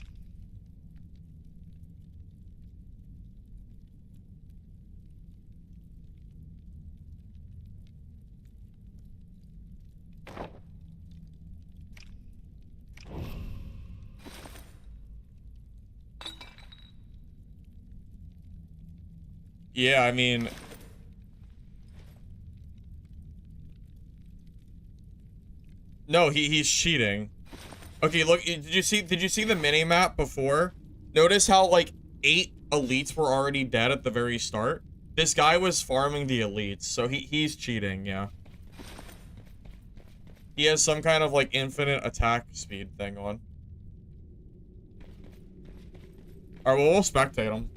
Yeah, I mean... No, he's cheating. Okay, look, did you see the mini-map before? Notice how, like, 8 elites were already dead at the very start? This guy was farming the elites, so he's cheating, yeah. He has some kind of, like, infinite attack speed thing on. Alright, well, we'll spectate him.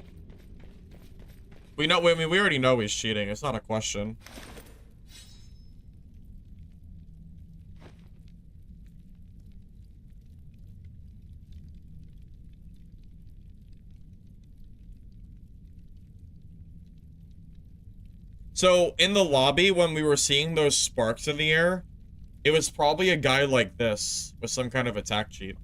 We know, I mean, we already know he's cheating. It's not a question. So, in the lobby, when we were seeing those sparks in the air, it was probably a guy like this, with some kind of attack cheat.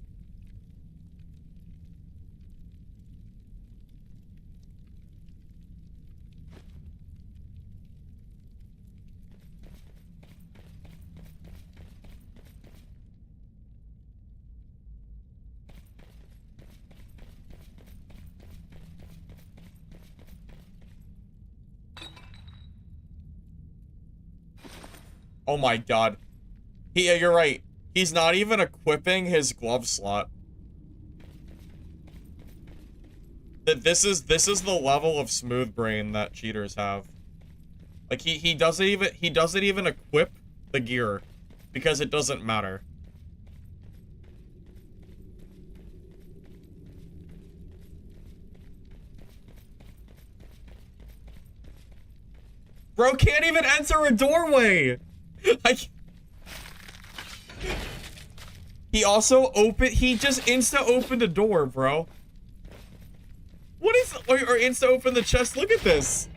Oh my god. Yeah, you're right. He's not even equipping his glove slot. This is the level of smooth brain that cheaters have. Like he doesn't even equip the gear because it doesn't matter. Bro can't even enter a doorway. He just insta opened a door, bro. What is, or insta open the chest? Look at this.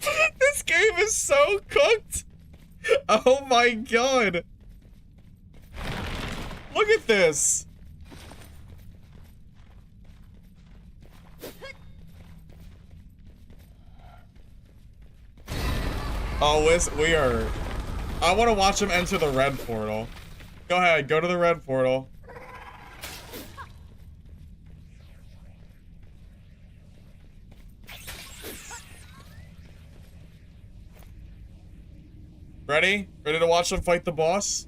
This game is so cooked. Oh my god. Look at this. Oh, we are... I want to watch him enter the red portal. Go ahead, go to the red portal. Ready? Ready to watch him fight the boss?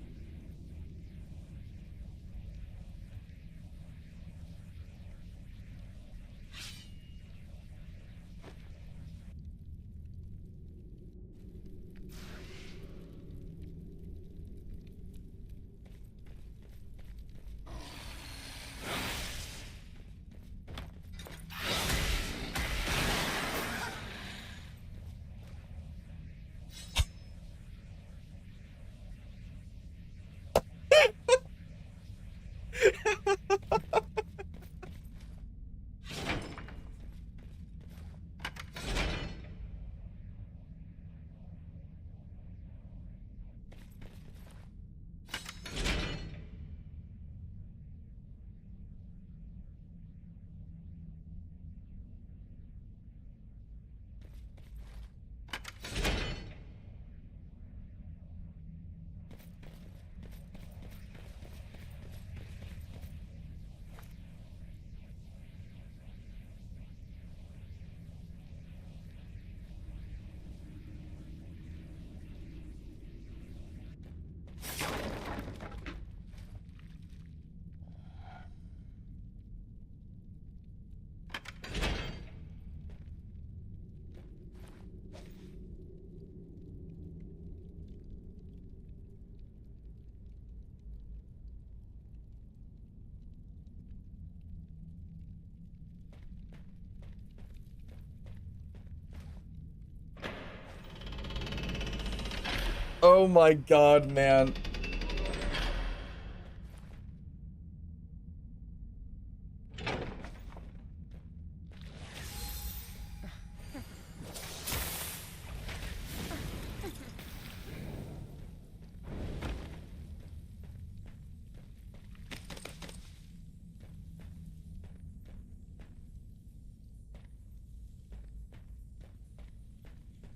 Oh my god, man.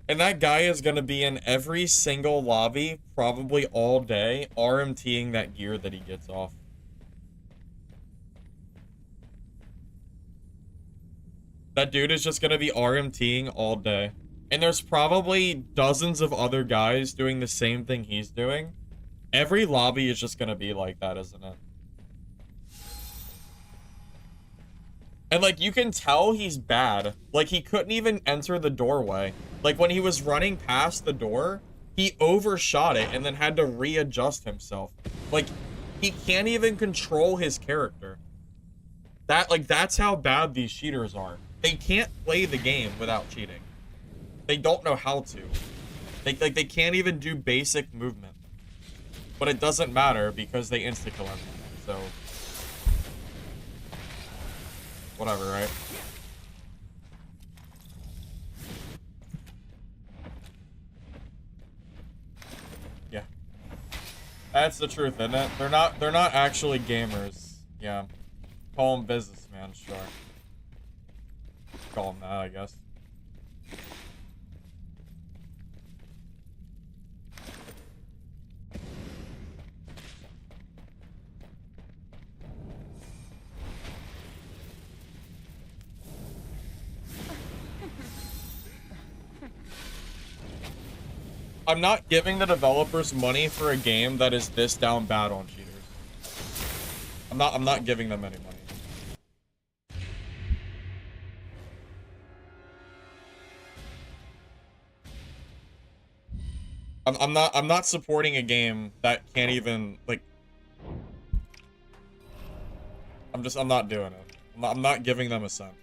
And that guy is gonna be in every single lobby, probably all day, RMTing that gear that he gets off. That dude is just gonna be RMTing all day. And there's probably dozens of other guys doing the same thing he's doing. Every lobby is just gonna be like that, isn't it? And, like, you can tell he's bad. Like, he couldn't even enter the doorway. Like, when he was running past the door, he overshot it and then had to readjust himself. Like, he can't even control his character. That's how bad these cheaters are. They can't play the game without cheating. They don't know how to. They can't even do basic movement. But it doesn't matter because they insta-kill everything, so... Whatever, right? Yeah. That's the truth, isn't it? They're not actually gamers. Yeah. Call them businessmen, sure. Call them that, I guess. I'm not giving the developers money for a game that is this down bad on cheaters. I'm not giving them any money. I'm not supporting a game that can't even, like, I'm not doing it. I'm not giving them a cent.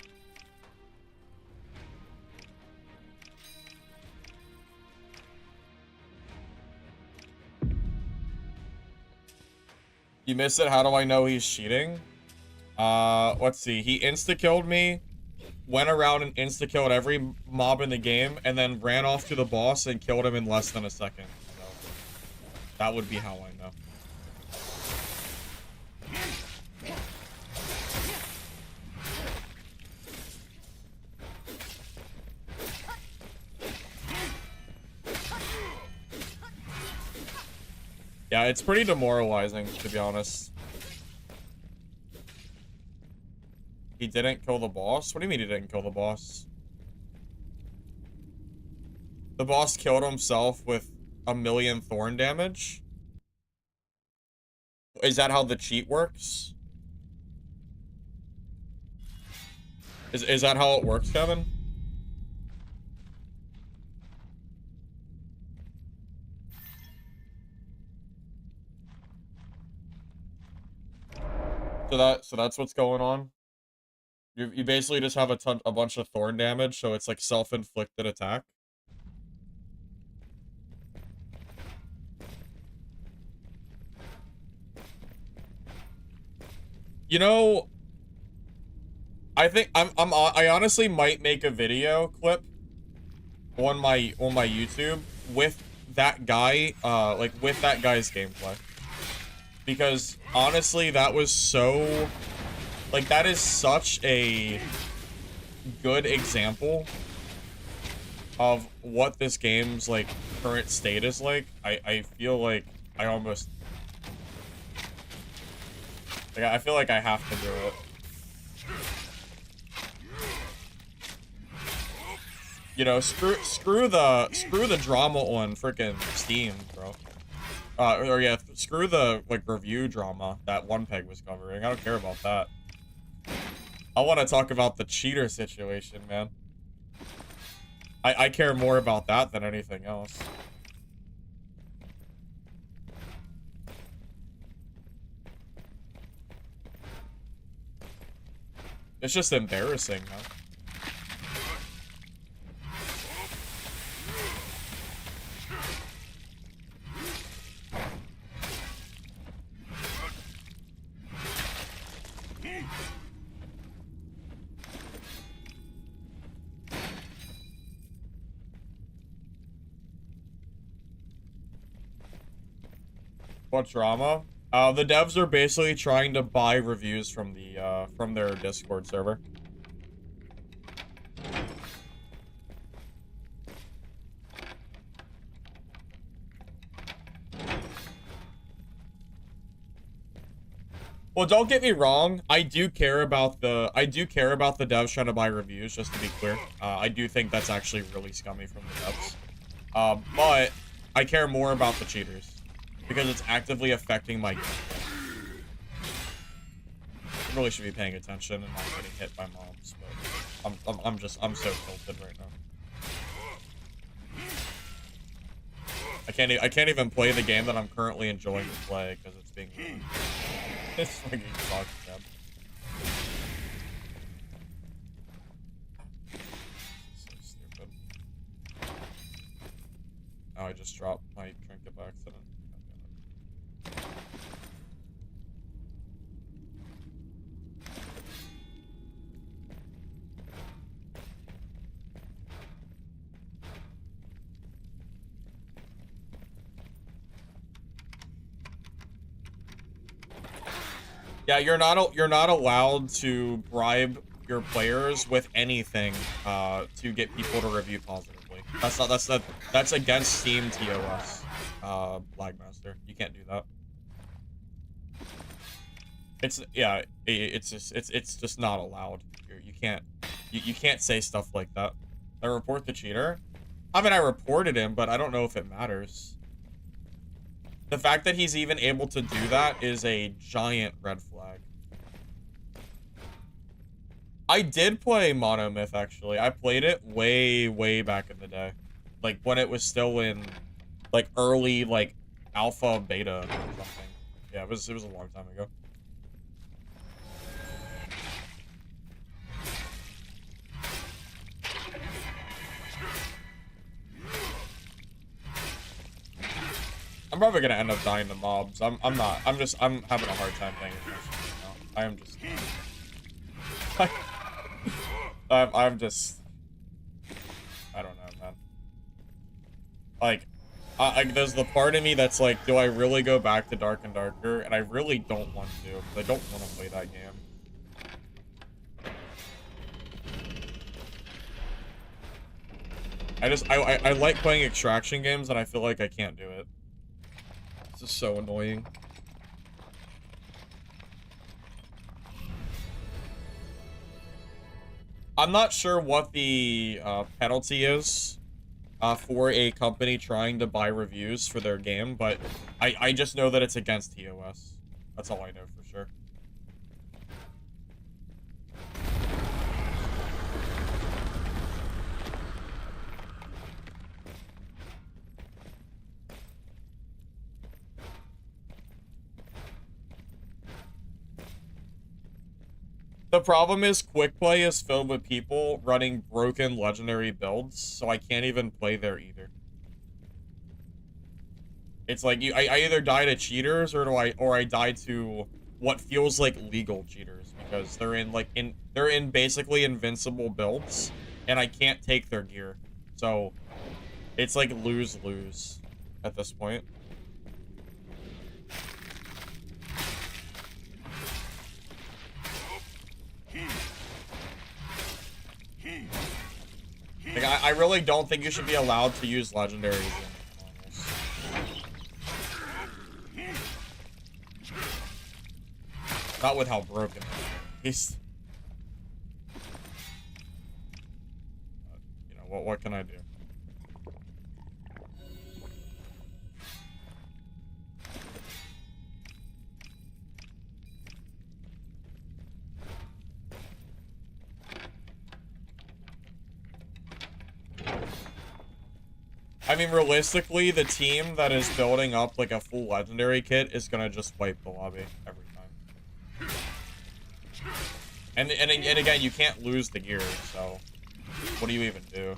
You missed it? How do I know he's cheating? Let's see. He insta-killed me, went around and insta-killed every mob in the game, and then ran off to the boss and killed him in less than a second. So, that would be how I know. Yeah, it's pretty demoralizing, to be honest. He didn't kill the boss? What do you mean he didn't kill the boss? The boss killed himself with 1,000,000 thorn damage? Is that how the cheat works? Is that how it works, Kevin? So that's what's going on. You basically just have a bunch of thorn damage, so it's like self-inflicted attack. You know, I think I honestly might make a video clip on my YouTube with that guy, like with that guy's gameplay. Because honestly, that was so, like, that is such a good example of what this game's, like, current state is like. I feel like I almost, like, I feel like I have to do it. You know, screw the drama on freaking Steam, bro. Or yeah, screw the, like, review drama that One Peg was covering. I don't care about that. I want to talk about the cheater situation, man. I care more about that than anything else. It's just embarrassing, man. What drama? The devs are basically trying to buy reviews from the, from their Discord server. Well, don't get me wrong. I do care about the devs trying to buy reviews, just to be clear. I do think that's actually really scummy from the devs. But I care more about the cheaters because it's actively affecting my gameplay. I really should be paying attention and not getting hit by mobs, but I'm so tilted right now. I can't even play the game that I'm currently enjoying to play because it's being ruined. It's fucking sucks, man. So stupid. Oh, I just dropped my trinket by accident. Yeah, you're not allowed to bribe your players with anything to get people to review positively. That's against Steam TOS. Lagmaster. You can't do that. It's just not allowed. You can't say stuff like that. I report the cheater. I mean, I reported him, but I don't know if it matters. The fact that he's even able to do that is a giant red flag. I did play Monomyth, actually. I played it way back in the day. Like, when it was still in, like, early, like, alpha, beta, or something. Yeah, it was a long time ago. I'm probably gonna end up dying to mobs. I'm having a hard time paying attention right now. I am just I'm just I don't know, man. Like there's the part of me that's like, do I really go back to Dark and Darker? And I really don't want to, because I don't want to play that game. I like playing extraction games, and I feel like I can't do it. This is so annoying. I'm not sure what the penalty is for a company trying to buy reviews for their game, but I just know that it's against TOS. That's all I know for sure. The problem is Quick Play is filled with people running broken legendary builds, so I can't even play there either. It's like I either die to cheaters or I die to what feels like legal cheaters, because they're in basically invincible builds and I can't take their gear. So it's like lose-lose at this point. Like, I really don't think you should be allowed to use legendaries in normals. Not with how broken he's. You know, what can I do? I mean, realistically, the team that is building up, like, a full legendary kit is gonna just wipe the lobby every time. And again, you can't lose the gear, so what do you even do?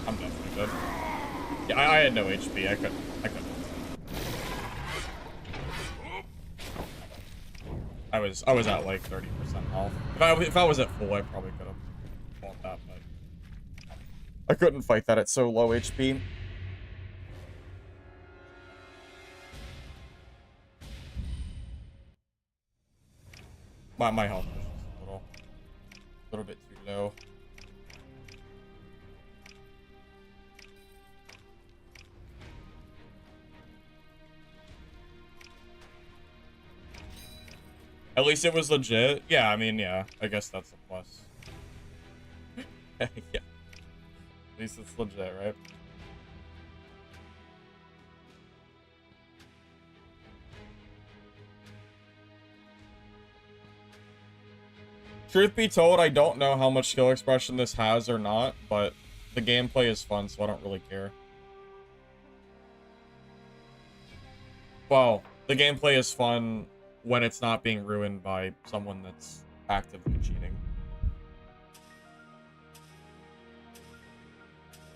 I'm definitely dead. Yeah, I had no HP. I couldn't. I was at like 30% health. If I was at full, I probably could have fought that, but I couldn't fight that at so low HP. My health was just a little bit too low. At least it was legit. Yeah, I mean, yeah. I guess that's a plus. Yeah. At least it's legit, right? Truth be told, I don't know how much skill expression this has or not, but the gameplay is fun, so I don't really care. Well, the gameplay is fun when it's not being ruined by someone that's actively cheating.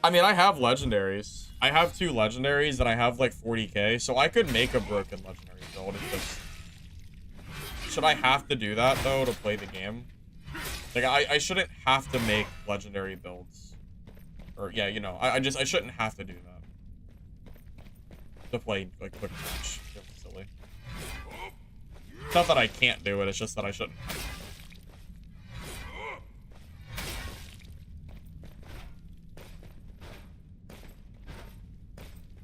I mean, I have legendaries. I have 2 legendaries and I have like 40k, so I could make a broken legendary build. It's just... Should I have to do that, though, to play the game? Like, I shouldn't have to make legendary builds. Or, yeah, you know, I shouldn't have to do that. To play, like, quick match. It's silly. It's not that I can't do it, it's just that I shouldn't.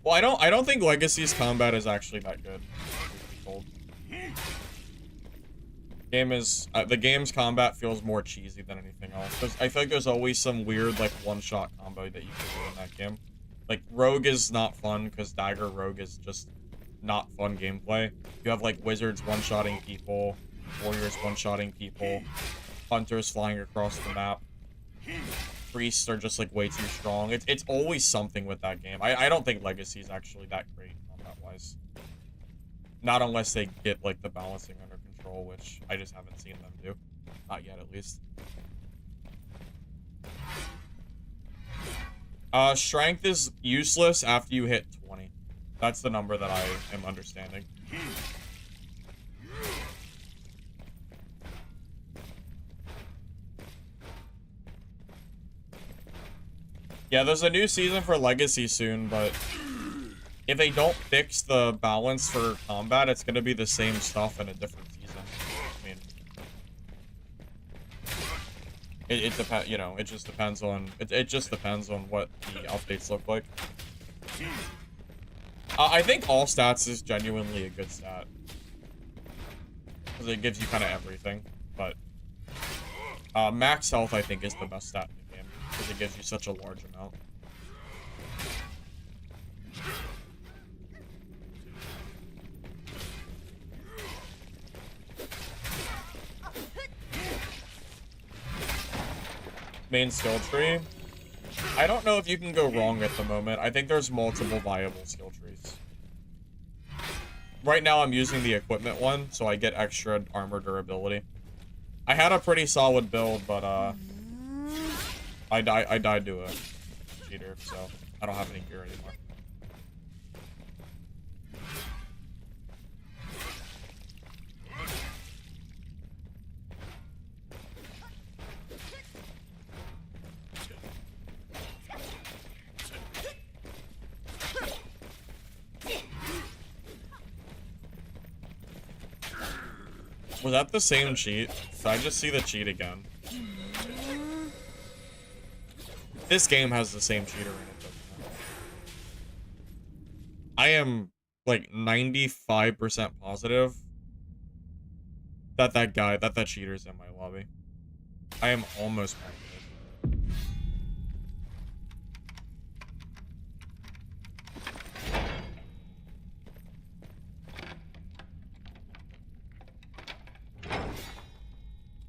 Well, I don't think Legacy's combat is actually that good. The game's combat feels more cheesy than anything else. I feel like there's always some weird, like, one-shot combo that you can do in that game. Like, Rogue is not fun, because Dagger Rogue is just not fun gameplay. You have, like, Wizards one-shotting people, Warriors one-shotting people, Hunters flying across the map. Priests are just, like, way too strong. It's always something with that game. I don't think Legacy is actually that great combat-wise. Not unless they get, like, the balancing under control, which I just haven't seen them do. Not yet, at least. Strength is useless after you hit 20. That's the number that I am understanding. Yeah, there's a new season for Legacy soon, but if they don't fix the balance for combat, it's gonna be the same stuff in a different season. I mean, it depends. You know, it just depends on it just depends on what the updates look like. I think all stats is genuinely a good stat because it gives you kind of everything. But max health, I think, is the best stat in the game because it gives you such a large amount. Main skill tree. I don't know if you can go wrong at the moment. I think there's multiple viable skill trees. Right now I'm using the equipment one, so I get extra armor durability. I had a pretty solid build, but I died to a cheater, so I don't have any gear anymore. Was that the same cheat? Did I just see the cheat again? This game has the same cheater in it, doesn't it? I am like 95% positive that that cheater's in my lobby. I am almost positive.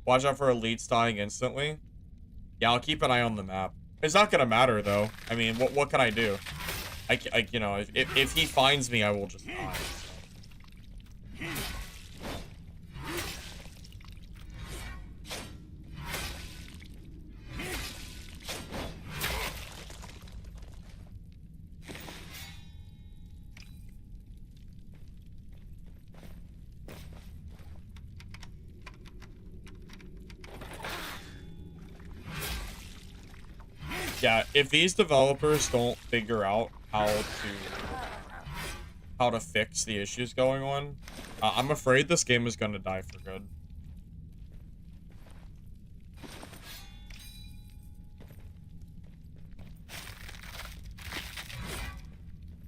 Watch out for elites dying instantly. Yeah, I'll keep an eye on the map. It's not gonna matter though. I mean, what can I do? I you know, if he finds me, I will just die. So. Yeah, if these developers don't figure out how to fix the issues going on, I'm afraid this game is gonna die for good.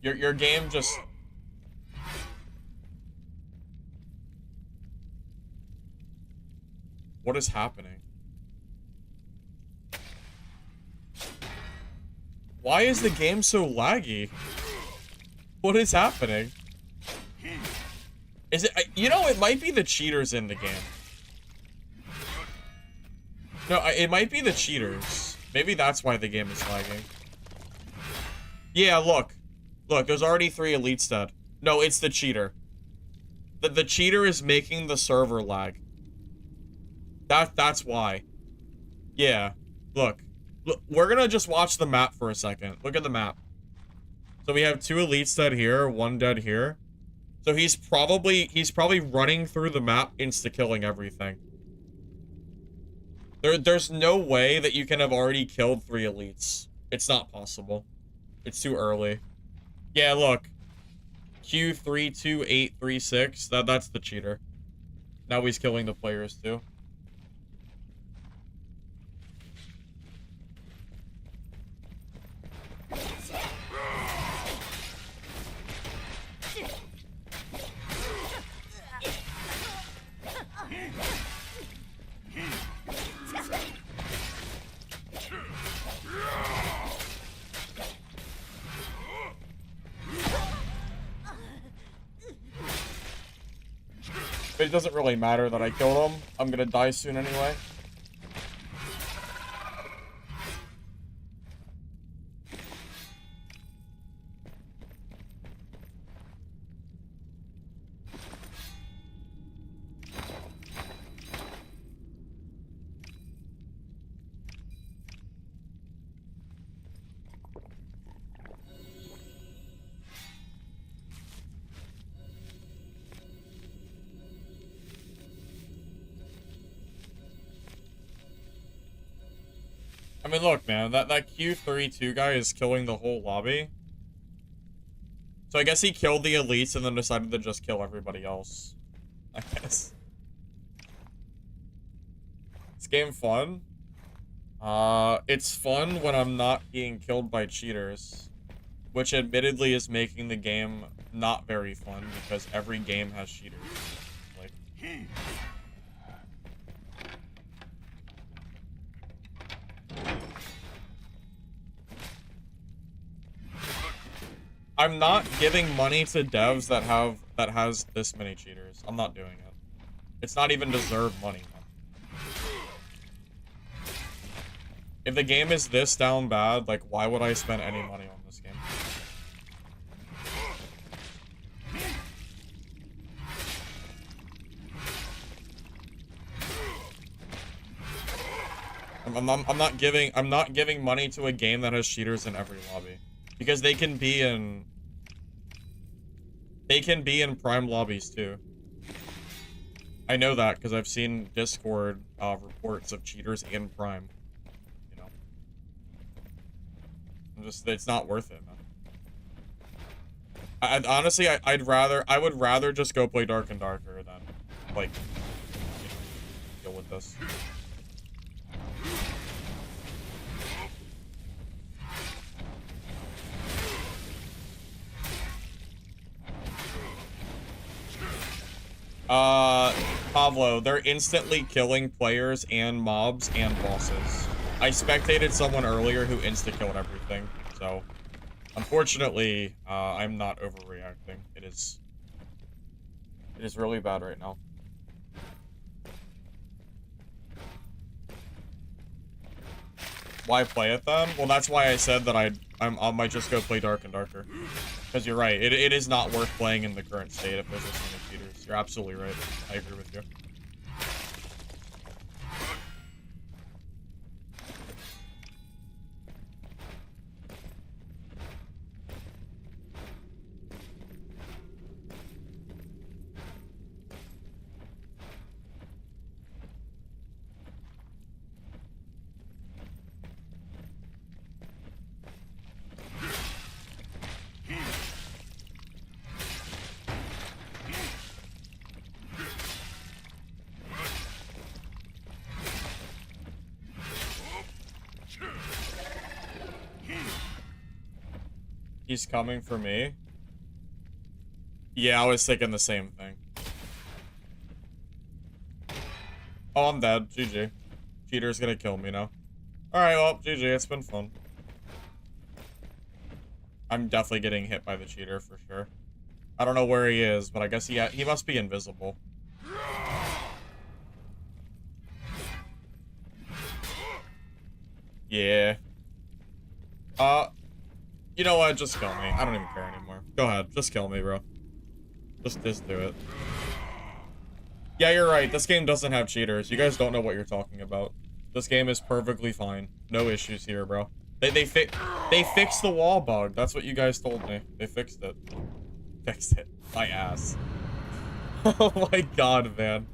Your game just... What is happening? Why is the game so laggy? What is happening? Is it... You know, it might be the cheaters in the game. No, it might be the cheaters. Maybe that's why the game is lagging. Yeah, look. Look, there's already 3 elites dead. No, it's the cheater. The cheater is making the server lag. That's why. Yeah. Look. Look, we're gonna just watch the map for a second. Look at the map. So we have 2 elites dead here, 1 dead here. So he's probably running through the map insta-killing everything. There's no way that you can have already killed 3 elites. It's not possible. It's too early. Yeah, look. Q32836. That's the cheater. Now he's killing the players too. But it doesn't really matter that I killed him. I'm gonna die soon anyway. I mean, look, man, that Q32 guy is killing the whole lobby. So I guess he killed the elites and then decided to just kill everybody else. I guess. This game fun? It's fun when I'm not being killed by cheaters. Which admittedly is making the game not very fun because every game has cheaters. Like... I'm not giving money to devs that has this many cheaters. I'm not doing it. It's not even deserved money, man. If the game is this down bad, like, why would I spend any money on this game? I'm not giving money to a game that has cheaters in every lobby. Because they can be in prime lobbies too. I know that because I've seen Discord reports of cheaters in prime. You know. It's not worth it, man. Honestly, I would rather just go play Dark and Darker than, like, you know, deal with this. Pablo, they're instantly killing players and mobs and bosses. I spectated someone earlier who insta-killed everything, so unfortunately, I'm not overreacting. It is really bad right now. Why play it then? Well, that's why I said that I might just go play Dark and Darker. Because you're right, it is not worth playing in the current state if there's this many cheaters. You're absolutely right. I agree with you. He's coming for me. Yeah, I was thinking the same thing. Oh, I'm dead. GG. Cheater's gonna kill me now. Alright, well, GG. It's been fun. I'm definitely getting hit by the cheater for sure. I don't know where he is, but I guess he must be invisible. Yeah. You know what? Just kill me. I don't even care anymore. Go ahead. Just kill me, bro. Just do it. Yeah, you're right. This game doesn't have cheaters. You guys don't know what you're talking about. This game is perfectly fine. No issues here, bro. They fixed the wall bug. That's what you guys told me. They fixed it. Fixed it. My ass. Oh my god, man.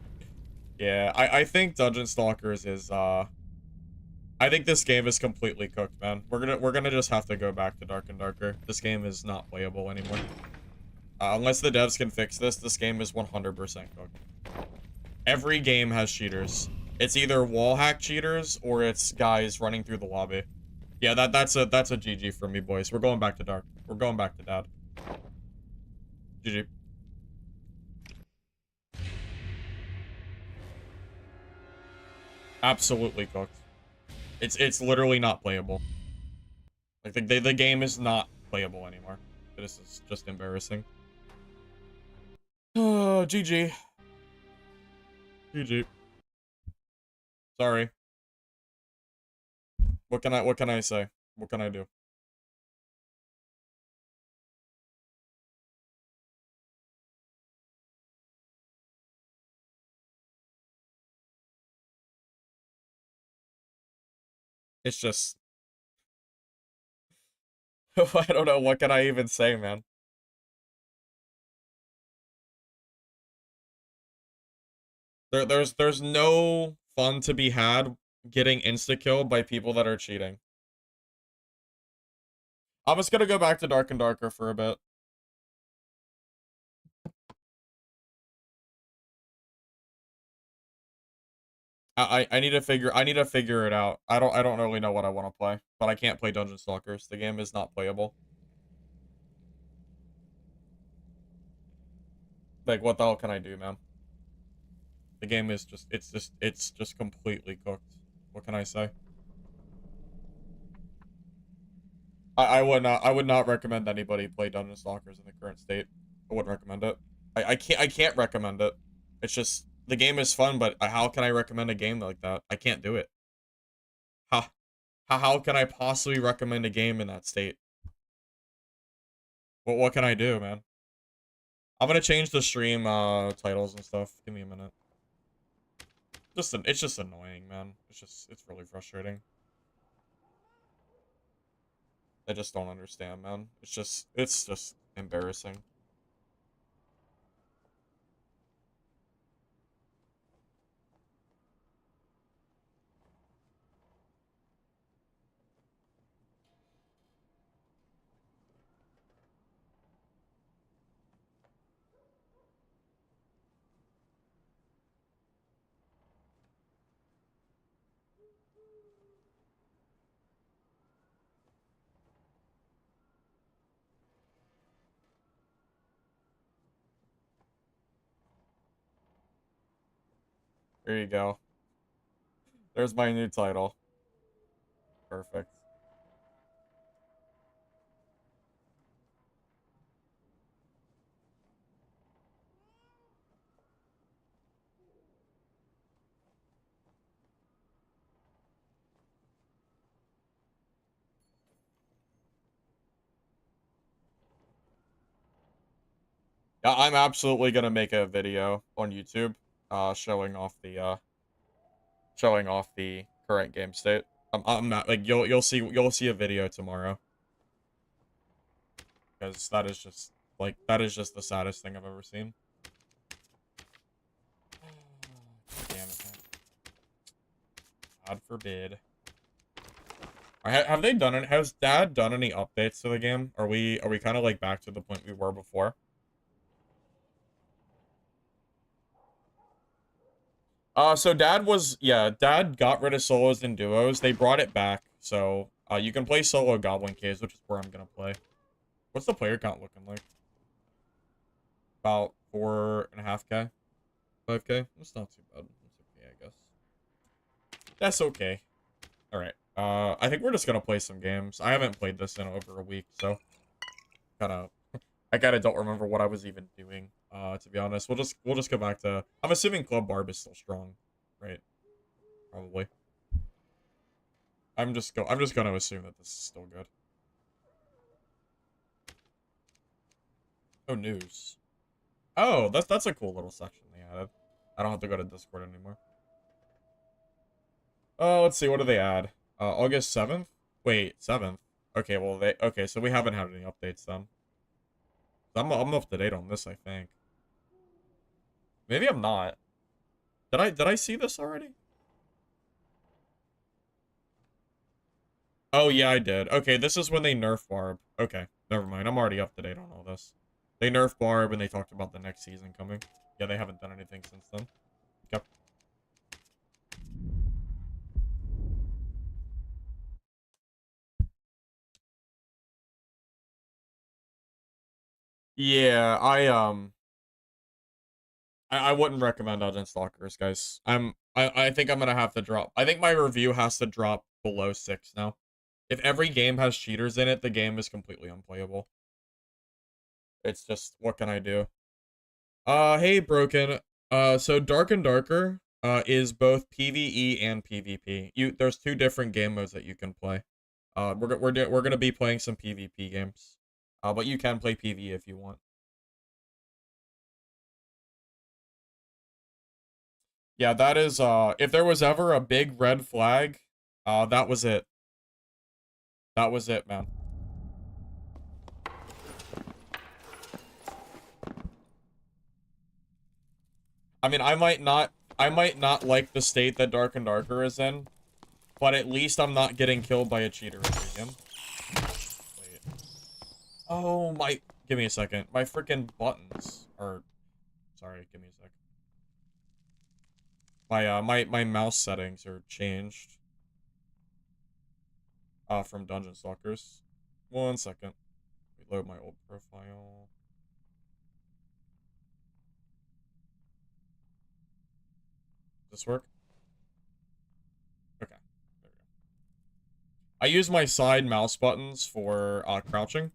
Yeah, I think Dungeon Stalkers is I think this game is completely cooked, man. We're gonna just have to go back to Dark and Darker. This game is not playable anymore. Unless the devs can fix this, this game is 100% cooked. Every game has cheaters. It's either wall hack cheaters or it's guys running through the lobby. Yeah, that's a GG for me, boys. We're going back to Dark. We're going back to Dad. GG. Absolutely cooked. It's literally not playable. Like the game is not playable anymore. This is just embarrassing. Oh, GG. GG. Sorry. What can I say? What can I do? It's just I don't know, what can I even say, man? There's no fun to be had getting insta-killed by people that are cheating. I'm just gonna go back to Dark and Darker for a bit. I need to figure it out. I don't really know what I want to play, but I can't play Dungeon Stalkers. The game is not playable. Like, what the hell can I do, man? The game is just it's just completely cooked. What can I say? I would not recommend anybody play Dungeon Stalkers in the current state. I wouldn't recommend it. I can't recommend it. It's just the game is fun, but how can I recommend a game like that? I can't do it. How how can I possibly recommend a game in that state? What can I do, man? I'm gonna change the stream titles and stuff. Give me a minute. It's just annoying, man. It's really frustrating. I just don't understand, man. It's just embarrassing. There you go. There's my new title. Perfect. Yeah, I'm absolutely gonna make a video on YouTube, showing off the current game state. I'm not like you'll see a video tomorrow because that is just the saddest thing I've ever seen. Damn it, man. God forbid. Have they done it? Has Dad done any updates to the game? Are we kind of like back to the point we were before? So Dad got rid of solos and duos. They brought it back, so you can play solo Goblin Caves, which is where I'm gonna play. What's the player count looking like? About 4.5K? 5K? That's not too bad. That's okay, I guess. That's okay. Alright. I think we're just gonna play some games. I haven't played this in over a week, so I kinda don't remember what I was even doing, to be honest. We'll just go back to, I'm assuming Club Barb is still strong, right? Probably. I'm just gonna assume that this is still good. Oh, news. Oh, that's a cool little section they added. I don't have to go to Discord anymore. Oh, let's see, what do they add? August 7th? Wait, 7th? Okay, well, okay, so we haven't had any updates then. I'm up to date on this, I think. Maybe I'm not. Did I see this already? Oh, yeah, I did. Okay, this is when they nerf Barb. Okay, never mind. I'm already up to date on all this. They nerfed Barb, and they talked about the next season coming. Yeah, they haven't done anything since then. Yep. Yeah, I wouldn't recommend Dungeon Stalkers, guys. I think I'm gonna have to drop. I think my review has to drop below 6 now. If every game has cheaters in it, the game is completely unplayable. It's just, what can I do? Hey, Broken. So Dark and Darker, is both PvE and PvP. There's two different game modes that you can play. We're gonna be playing some PvP games. But you can play PvE if you want. Yeah, that is, if there was ever a big red flag, that was it. That was it, man. I mean, I might not like the state that Dark and Darker is in, but at least I'm not getting killed by a cheater again. Wait. Oh, give me a second. My freaking buttons are, sorry, give me a sec. My mouse settings are changed. From Dungeon Stalkers. 1 second. Reload my old profile. Does this work? Okay. There we go. I use my side mouse buttons for crouching.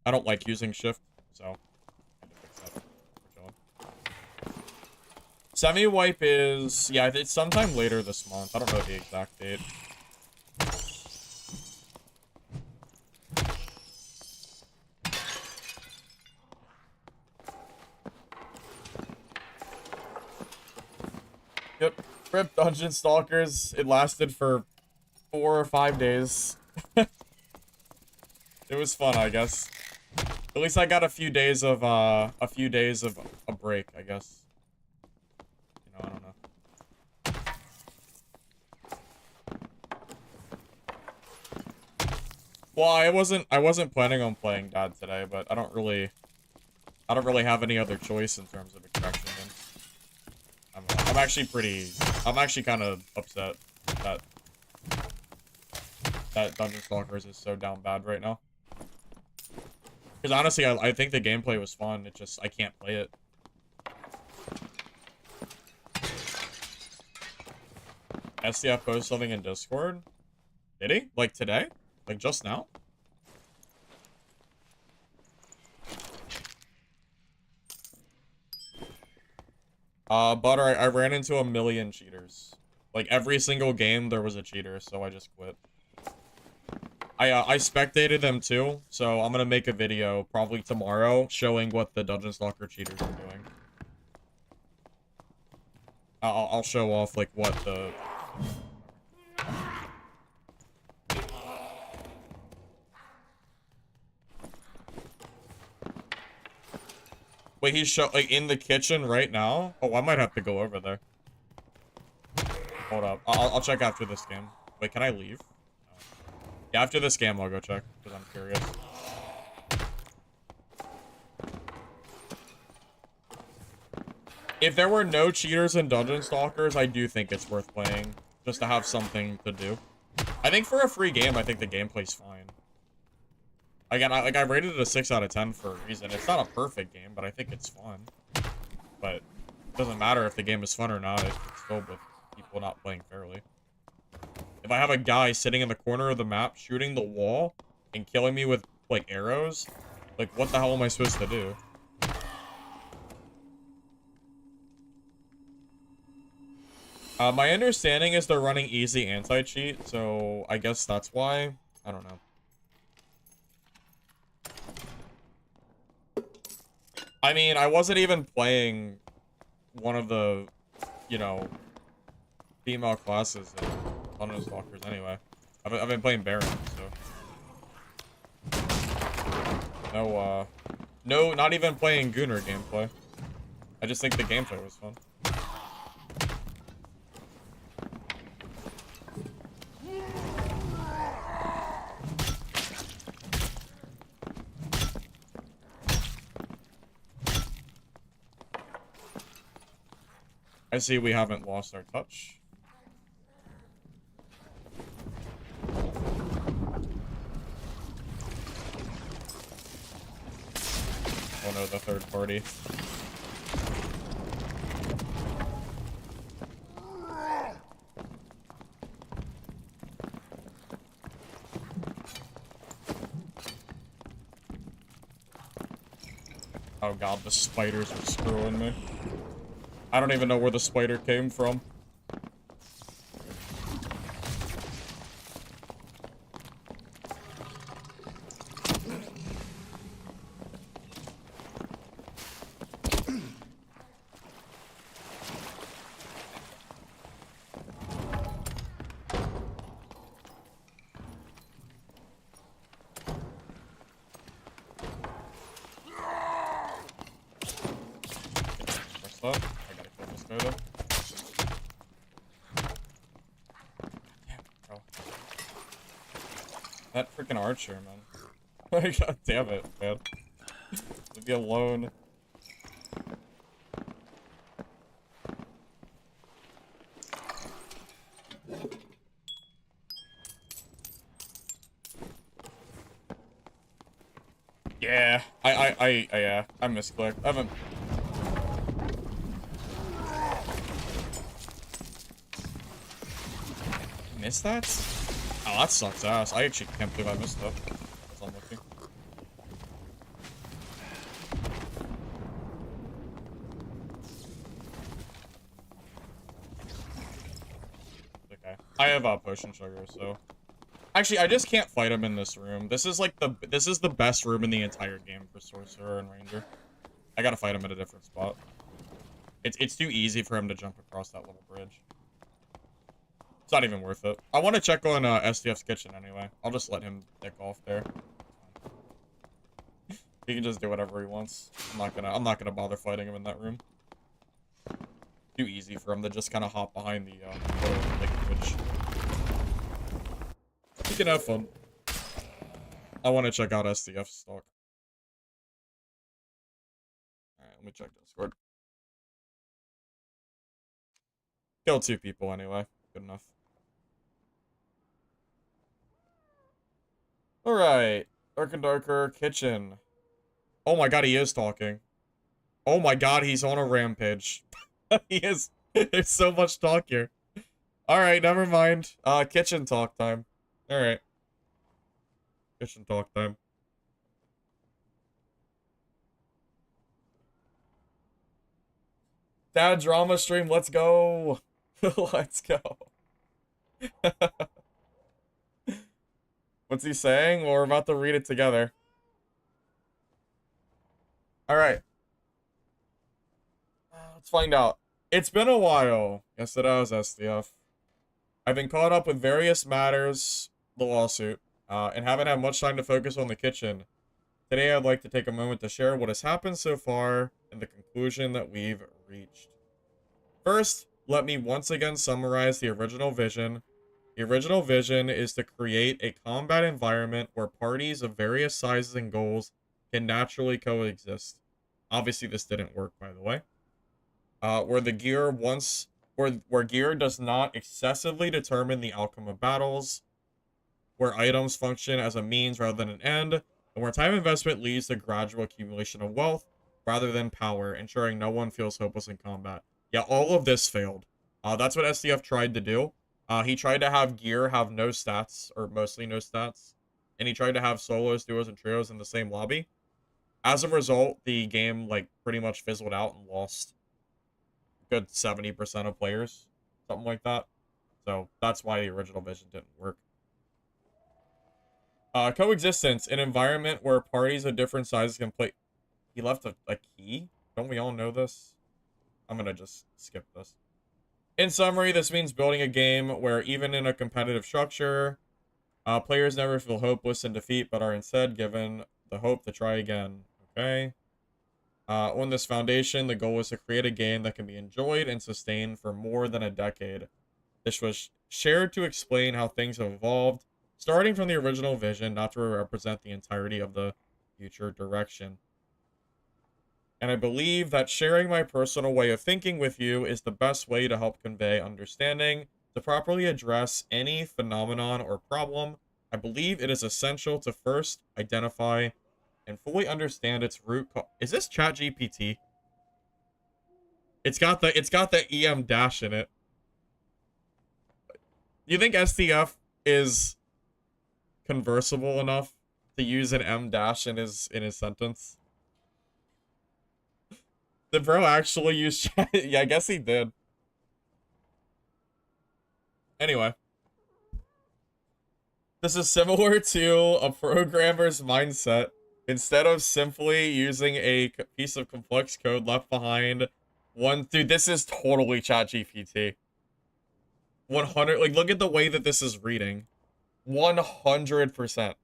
I don't like using shift, so I had to fix that. Semi-wipe is, yeah, it's sometime later this month. I don't know the exact date. Yep. Rip Dungeon Stalkers. It lasted for 4 or 5 days. It was fun, I guess. At least I got a few days of a break, I guess. You know, I don't know. Well, I wasn't planning on playing Dad today, but I don't really have any other choice in terms of extraction games. I'm actually kind of upset that Dungeon Stalkers is so down bad right now. Because honestly, I think the gameplay was fun. It just, I can't play it. SDF posted something in Discord? Did he? Like today? Like just now? Butter, I ran into a million cheaters. Like every single game there was a cheater, so I just quit. I spectated them too, so I'm gonna make a video probably tomorrow showing what the Dungeon Stalker cheaters are doing. I'll show off like what the... Wait, he's like in the kitchen right now? Oh, I might have to go over there. Hold up. I'll check after this game. Wait, can I leave? No. Yeah, after this game I'll go check, because I'm curious. If there were no cheaters in Dungeon Stalkers, I do think it's worth playing. Just to have something to do. I think for a free game, I think the gameplay's fine. Again, I rated it a 6 out of 10 for a reason. It's not a perfect game, but I think it's fun. But it doesn't matter if the game is fun or not. It's filled with people not playing fairly. If I have a guy sitting in the corner of the map shooting the wall and killing me with, like, arrows, like, what the hell am I supposed to do? My understanding is they're running easy anti-cheat, so I guess that's why. I don't know. I mean, I wasn't even playing one of the, you know, female classes in one of those Stalkers anyway. I've been playing Baron, so. No, not even playing Gunner gameplay. I just think the gameplay was fun. I see we haven't lost our touch. Oh no, the third party. Oh god, the spiders are screwing me. I don't even know where the spider came from. What's up? I gotta kill this guy though. Damn, bro. That freaking archer, man. God damn it, man. Leave me alone. Yeah, yeah, I misclicked. I haven't. Missed that? Oh, that sucks ass. I actually can't believe I missed that. That's unlucky. Okay. I have potion sugar, so. Actually, I just can't fight him in this room. This is like this is the best room in the entire game for Sorcerer and Ranger. I gotta fight him at a different spot. It's too easy for him to jump across that little bridge. It's not even worth it. I want to check on SDF's kitchen anyway. I'll just let him dick off there. He can just do whatever he wants. I'm not gonna bother fighting him in that room. Too easy for him to just kind of hop behind the bridge. You can have fun. I want to check out SDF's stock. Alright, let me check Discord. Kill 2 people anyway. Good enough. Alright. Dark and Darker kitchen. Oh my god, he is talking. Oh my god, he's on a rampage. He is. There's so much talk here. Alright, never mind. Kitchen talk time. Alright. Kitchen talk time. Dad drama stream, let's go. Let's go. What's he saying? Well, we're about to read it together. Alright. Let's find out. It's been a while. Yes, it has, SDF. I've been caught up with various matters, the lawsuit, and haven't had much time to focus on the kitchen. Today, I'd like to take a moment to share what has happened so far and the conclusion that we've reached. First, let me once again summarize the original vision. The original vision is to create a combat environment where parties of various sizes and goals can naturally coexist. Obviously, this didn't work, by the way. Where gear does not excessively determine the outcome of battles, where items function as a means rather than an end, and where time investment leads to gradual accumulation of wealth rather than power, ensuring no one feels hopeless in combat. Yeah, all of this failed. That's what SDF tried to do. He tried to have gear have no stats, or mostly no stats, and he tried to have solos, duos, and trios in the same lobby. As a result, the game like pretty much fizzled out and lost a good 70% of players, something like that. So that's why the original vision didn't work. Coexistence, an environment where parties of different sizes can play. He left a key? Don't we all know this? I'm gonna just skip this. In summary, this means building a game where even in a competitive structure, players never feel hopeless in defeat, but are instead given the hope to try again. Okay. On this foundation, the goal is to create a game that can be enjoyed and sustained for more than a decade. This was shared to explain how things have evolved, starting from the original vision, not to represent the entirety of the future direction. And I believe that sharing my personal way of thinking with you is the best way to help convey understanding. To properly address any phenomenon or problem, I believe it is essential to first identify and fully understand its root cause. Is this ChatGPT? It's got the EM dash in it. You think STF is conversable enough to use an M dash in his sentence? Did bro actually use chat? Yeah, I guess he did. Anyway, this is similar to a programmer's mindset. Instead of simply using a piece of complex code left behind, dude, this is totally ChatGPT. 100, like, look at the way that this is reading. 100%.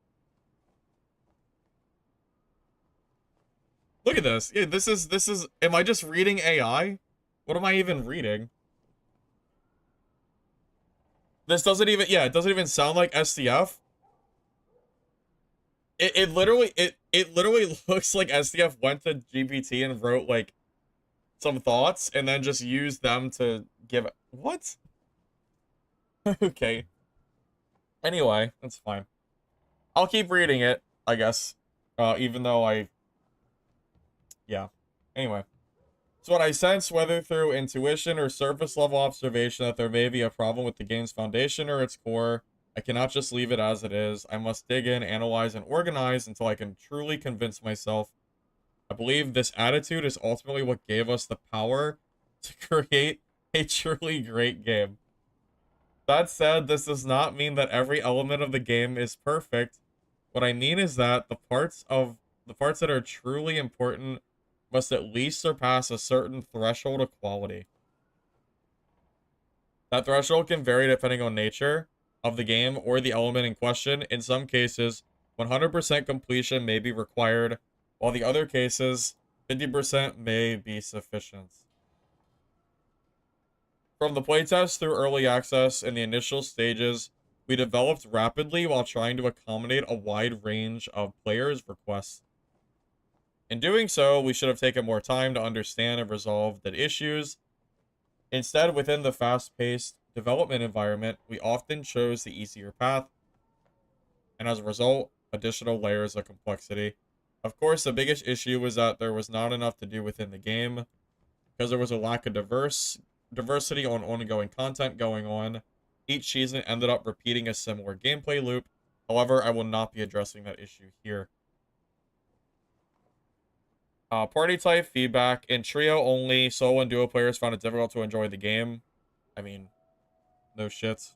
Look at this. Yeah, this is, am I just reading AI? What am I even reading? This doesn't even, yeah, it doesn't even sound like SDF. It literally, it literally looks like SDF went to GPT and wrote, like, some thoughts, and then just used them to give, what? Okay. Anyway, that's fine. I'll keep reading it, I guess. Even though yeah. Anyway. So when I sense, whether through intuition or surface level observation, that there may be a problem with the game's foundation or its core, I cannot just leave it as it is. I must dig in, analyze, and organize until I can truly convince myself. I believe this attitude is ultimately what gave us the power to create a truly great game. That said, this does not mean that every element of the game is perfect. What I mean is that the parts that are truly important must at least surpass a certain threshold of quality. That threshold can vary depending on nature of the game or the element in question. In some cases, 100% completion may be required, while the other cases, 50% may be sufficient. From the playtest through early access and the initial stages, we developed rapidly while trying to accommodate a wide range of players' requests. In doing so, we should have taken more time to understand and resolve the issues. Instead, within the fast-paced development environment, we often chose the easier path, and as a result, additional layers of complexity. Of course, the biggest issue was that there was not enough to do within the game, because there was a lack of diversity on ongoing content going on. Each season ended up repeating a similar gameplay loop. However, I will not be addressing that issue here. Party type feedback. In trio only, solo and duo players found it difficult to enjoy the game. I mean, no shit.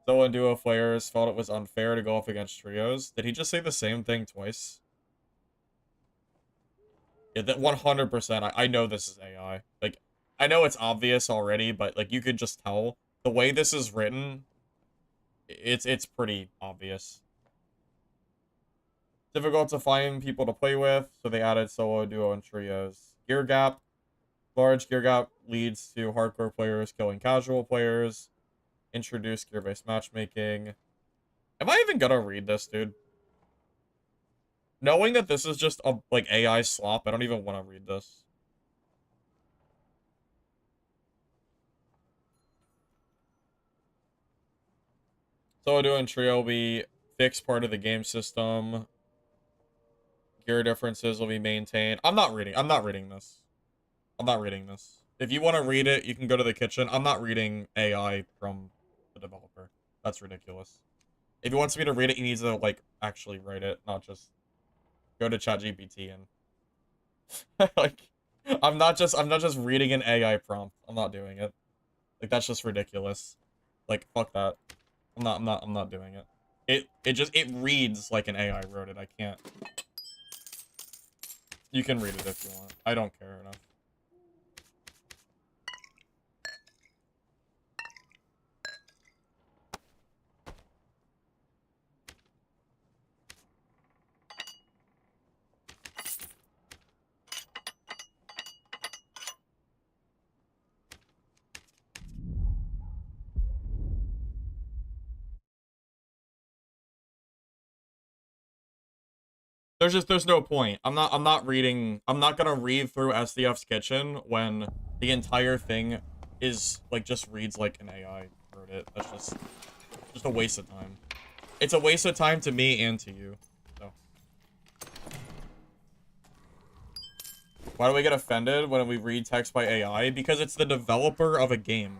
Solo and duo players felt it was unfair to go up against trios. Did he just say the same thing twice? Yeah, that 100%. I know this is AI. Like, I know it's obvious already, but like you could just tell the way this is written. It's pretty obvious. Difficult to find people to play with, so they added solo, duo, and trios. Gear gap. Large gear gap leads to hardcore players killing casual players. Introduce gear-based matchmaking. Am I even gonna read this, dude? Knowing that this is just a like AI slop, I don't even want to read this. So duo and trio will be fixed part of the game system. Gear differences will be maintained. I'm not reading this. I'm not reading this. If you want to read it, you can go to the kitchen. I'm not reading AI from the developer. That's ridiculous. If he wants me to read it, he needs to, like, actually write it, not just go to ChatGPT and like I'm not just reading an AI prompt. I'm not doing it. Like, that's just ridiculous. Like, fuck that. I'm not doing it. It reads like an AI wrote it. I can't. You can read it if you want. I don't care enough. There's no point. I'm not gonna read through SDF's kitchen when the entire thing is like just reads like an AI wrote it. That's just a waste of time. It's a waste of time to me and to you. So why do we get offended when we read text by AI? Because it's the developer of a game.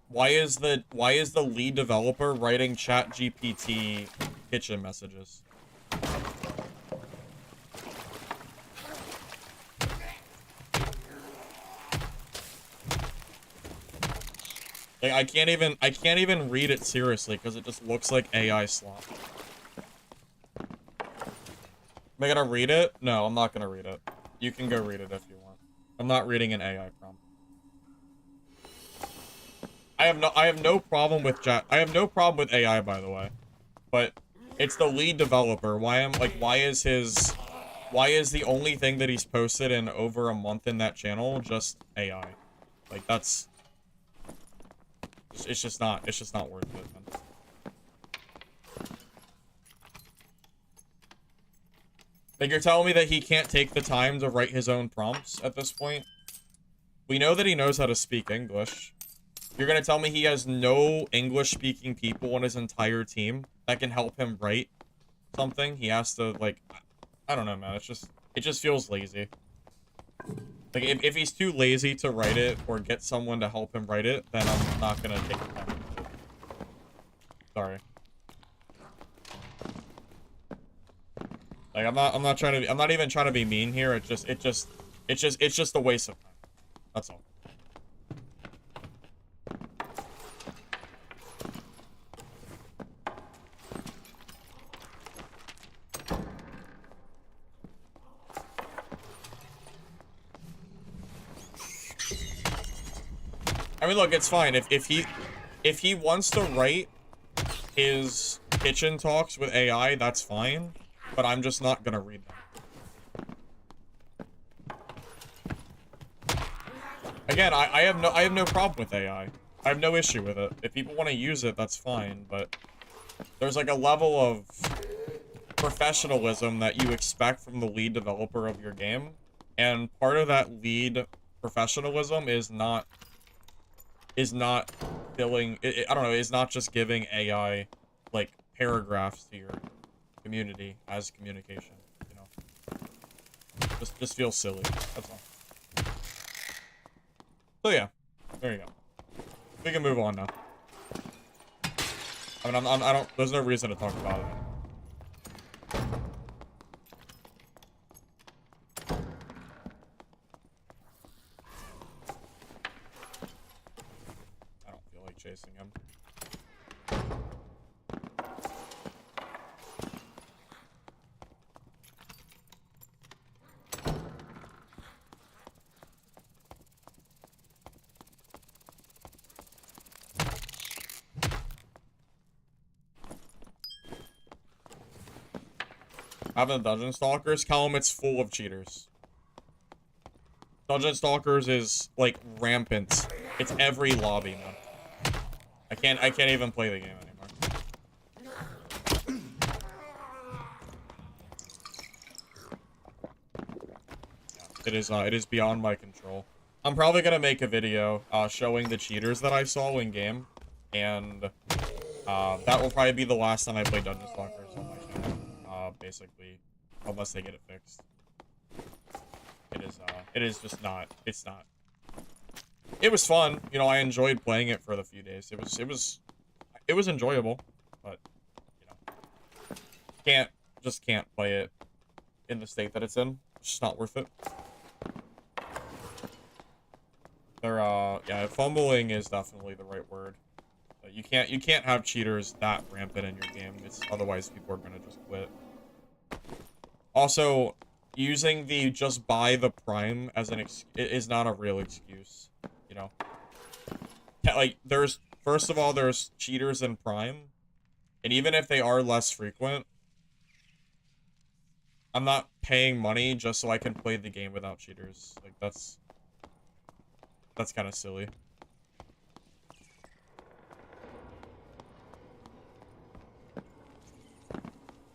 Why is the lead developer writing ChatGPT kitchen messages? Like, I can't even read it seriously because it just looks like AI slop. Am I gonna read it? No, I'm not gonna read it. You can go read it if you want. I'm not reading an AI prompt. I have no problem with I have no problem with AI, by the way. But it's the lead developer. Why is the only thing that he's posted in over a month in that channel just AI? Like, that's it's just not worth it, man. Like, you're telling me that he can't take the time to write his own prompts at this point? We know that he knows how to speak English. You're gonna tell me he has no English-speaking people on his entire team that can help him write something? He has to, like, I don't know, man. It just feels lazy. Like, if he's too lazy to write it or get someone to help him write it, then I'm not gonna take the time. Sorry. Like, I'm not even trying to be mean here. It's just a waste of time. That's all. I mean, look, it's fine. If he wants to write his kitchen talks with AI, that's fine. But I'm just not gonna read them. Again, I have no problem with AI. I have no issue with it. If people want to use it, that's fine. But there's like a level of professionalism that you expect from the lead developer of your game, and part of that lead professionalism is not filling I don't know, is not just giving AI like paragraphs to your community as communication, you know. Just feels silly. That's all. So yeah, there you go. We can move on now. I mean, I don't. There's no reason to talk about it. I don't feel like chasing him. Having the Dungeon Stalkers, Callum, it's full of cheaters. Dungeon Stalkers is like rampant. It's every lobby now. I can't even play the game anymore. Yeah, it is beyond my control. I'm probably gonna make a video showing the cheaters that I saw in game, and that will probably be the last time I play Dungeon Stalkers on my channel. Basically unless they get it fixed. It is just not, it's not. It was fun, you know, I enjoyed playing it for the few days. It was enjoyable, but, you know, can't play it in the state that it's in. It's just not worth it. They're, yeah, fumbling is definitely the right word. You can't have cheaters that rampant in your game. Otherwise people are gonna just quit. Also, using the just buy the prime as an is not a real excuse, you know. Like, first of all, there's cheaters in prime, and even if they are less frequent, I'm not paying money just so I can play the game without cheaters. Like, that's kind of silly.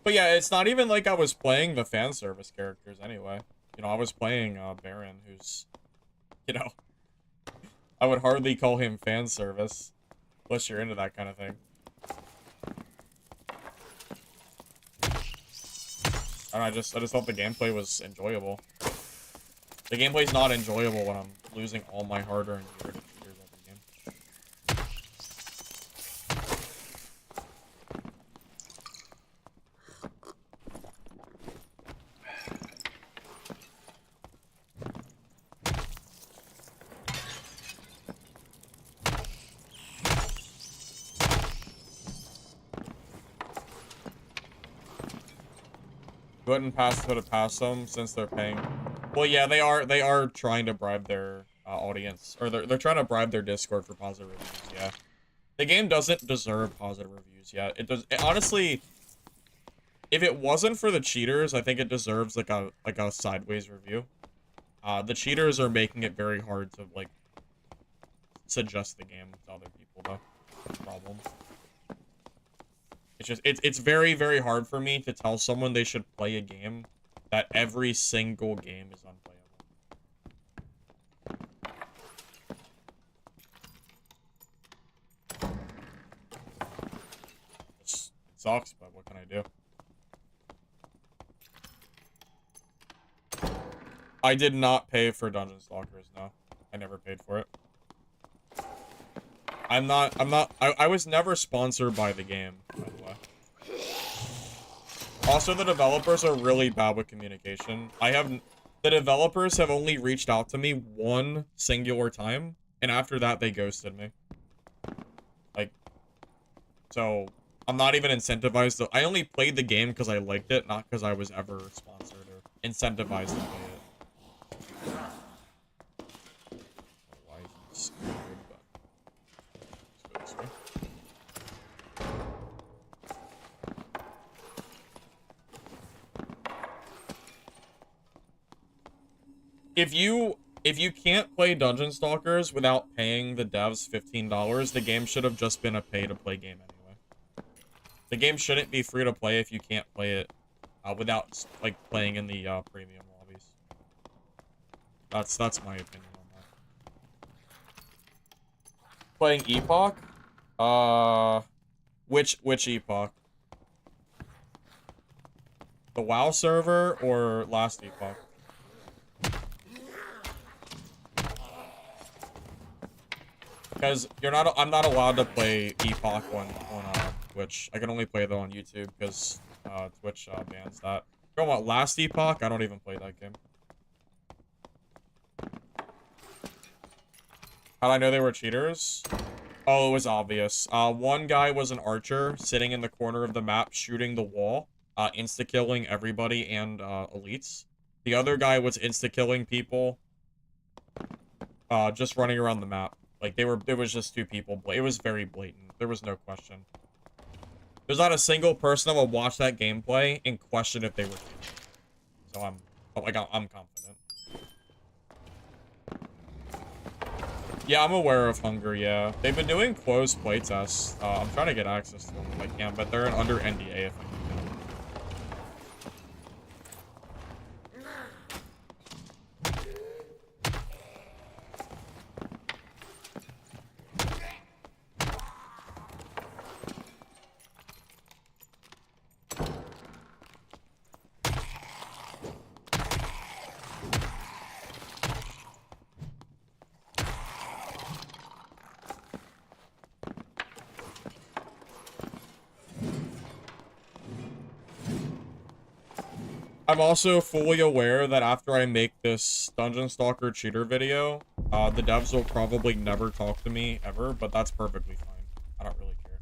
But yeah, it's not even like I was playing the fan service characters anyway. You know, I was playing Baron, who's, you know, I would hardly call him fan service, unless you're into that kind of thing. And I just thought the gameplay was enjoyable. The gameplay's not enjoyable when I'm losing all my hard-earned gear to cheaters every game. Go ahead and pass them since they're paying. Well, yeah, they are trying to bribe their audience, or they're trying to bribe their Discord for positive reviews. Yeah, the game doesn't deserve positive reviews yet. Honestly, if it wasn't for the cheaters, I think it deserves like a sideways review. The cheaters are making it very hard to like suggest the game to other people though. That's the problem. It's very, very hard for me to tell someone they should play a game that every single game is unplayable. It sucks, but what can I do? I did not pay for Dungeon Stalkers, no. I never paid for it. I was never sponsored by the game, by the way. Also, the developers are really bad with communication. The developers have only reached out to me one singular time, and after that, they ghosted me. Like, so, I'm not even incentivized I only played the game because I liked it, not because I was ever sponsored or incentivized to play it. Why is he scared? If you can't play Dungeon Stalkers without paying the devs $15, the game should have just been a pay-to-play game anyway. The game shouldn't be free to play if you can't play it without like playing in the premium lobbies. That's my opinion on that. Playing Epoch? Which Epoch? The WoW server or last Epoch? Because I'm not allowed to play Epoch on Twitch. I can only play that on YouTube because Twitch bans that. You know what? Last Epoch? I don't even play that game. How'd I know they were cheaters? Oh, it was obvious. One guy was an archer sitting in the corner of the map shooting the wall, insta-killing everybody and elites. The other guy was insta-killing people, just running around the map. Like, it was just two people. It was very blatant. There was no question. There's not a single person that will watch that gameplay and question if they were cheating. So I'm confident. Yeah, I'm aware of Hunger, yeah. They've been doing closed playtests. I'm trying to get access to them if I can, but they're under NDA if I can. I'm also fully aware that after I make this Dungeon Stalker cheater video, the devs will probably never talk to me ever, but that's perfectly fine. I don't really care.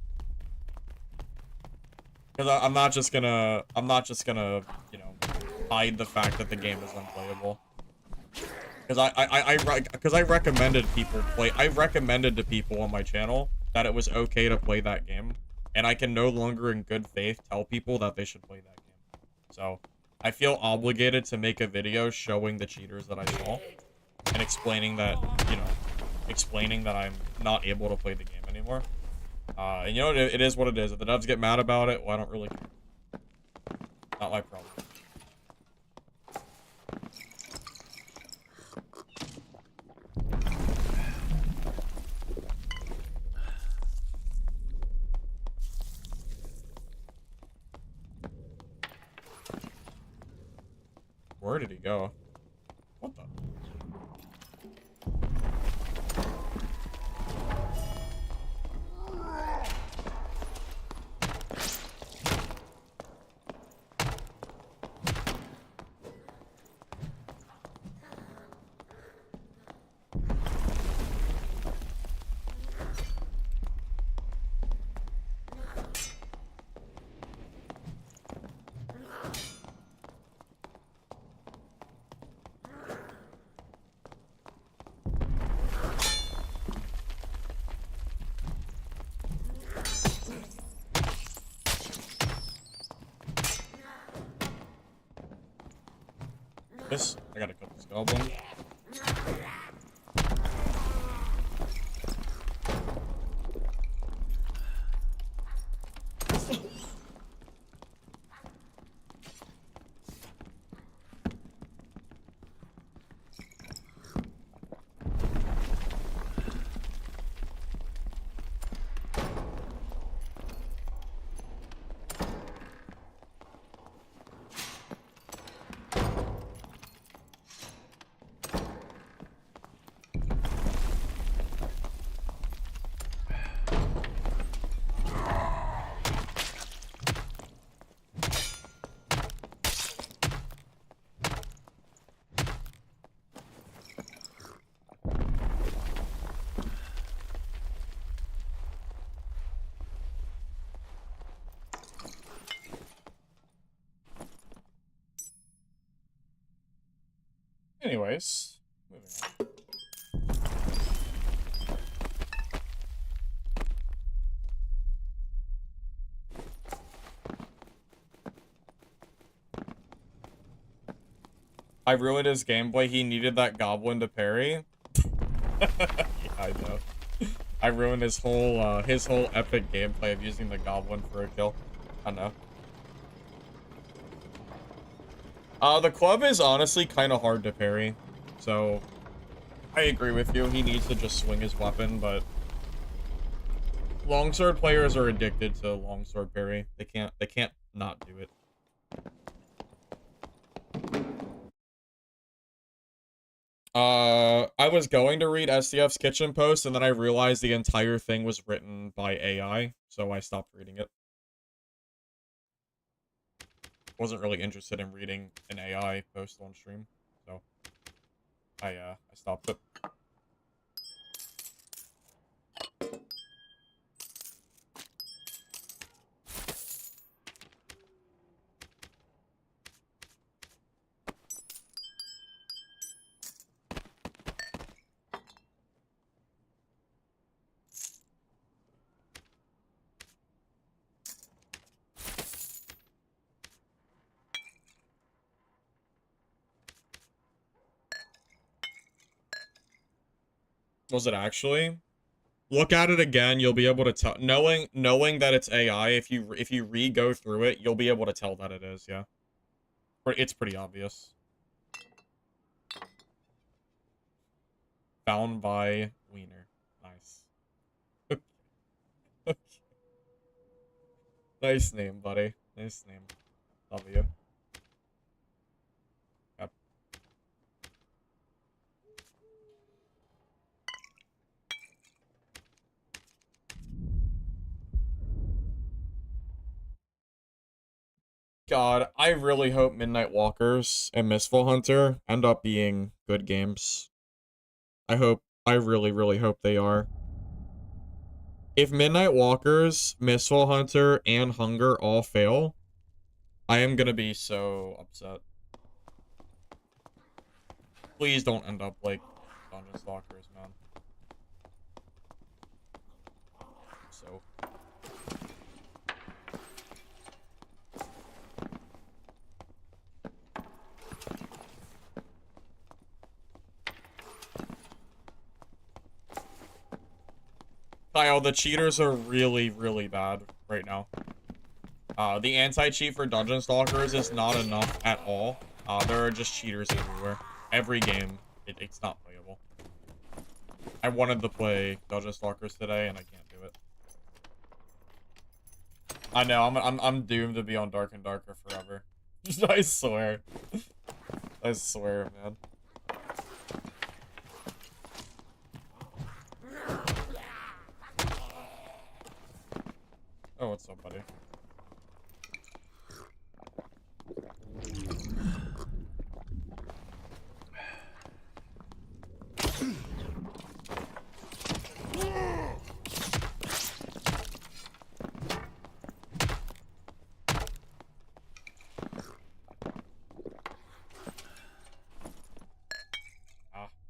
Because I'm not just gonna, you know, hide the fact that the game is unplayable. Because I recommended to people on my channel that it was okay to play that game, and I can no longer in good faith tell people that they should play that game. So, I feel obligated to make a video showing the cheaters that I saw, and explaining that, you know, explaining that I'm not able to play the game anymore. And you know, it is what it is. If the devs get mad about it, well, I don't really care. Not my problem. Where did he go? What the? I gotta kill this goblin. Anyways, moving on. I ruined his gameplay. He needed that goblin to parry. Yeah, I know. I ruined his whole epic gameplay of using the goblin for a kill. I know. The club is honestly kind of hard to parry, so I agree with you. He needs to just swing his weapon, but longsword players are addicted to longsword parry. They can't not do it. I was going to read SDF's kitchen post, and then I realized the entire thing was written by AI, so I stopped reading it. Wasn't really interested in reading an AI post on stream, so I stopped it. Was it actually? Look at it again, you'll be able to tell. Knowing that it's AI, if you re-go through it, you'll be able to tell that it is, yeah. It's pretty obvious. Found by Wiener. Nice. Nice name, buddy. Nice name. W. Yep. God, I really hope Midnight Walkers and Mistful Hunter end up being good games. I really, really hope they are. If Midnight Walkers, Mistful Hunter, and Hunger all fail, I am gonna be so upset. Please don't end up like Dungeon Stalkers, man. So. Kyle, the cheaters are really, really bad right now. The anti-cheat for Dungeon Stalkers is not enough at all. There are just cheaters everywhere. Every game, it's not playable. I wanted to play Dungeon Stalkers today, and I can't do it. I know, I'm doomed to be on Dark and Darker forever. I swear. I swear, man. Oh, what's up, buddy?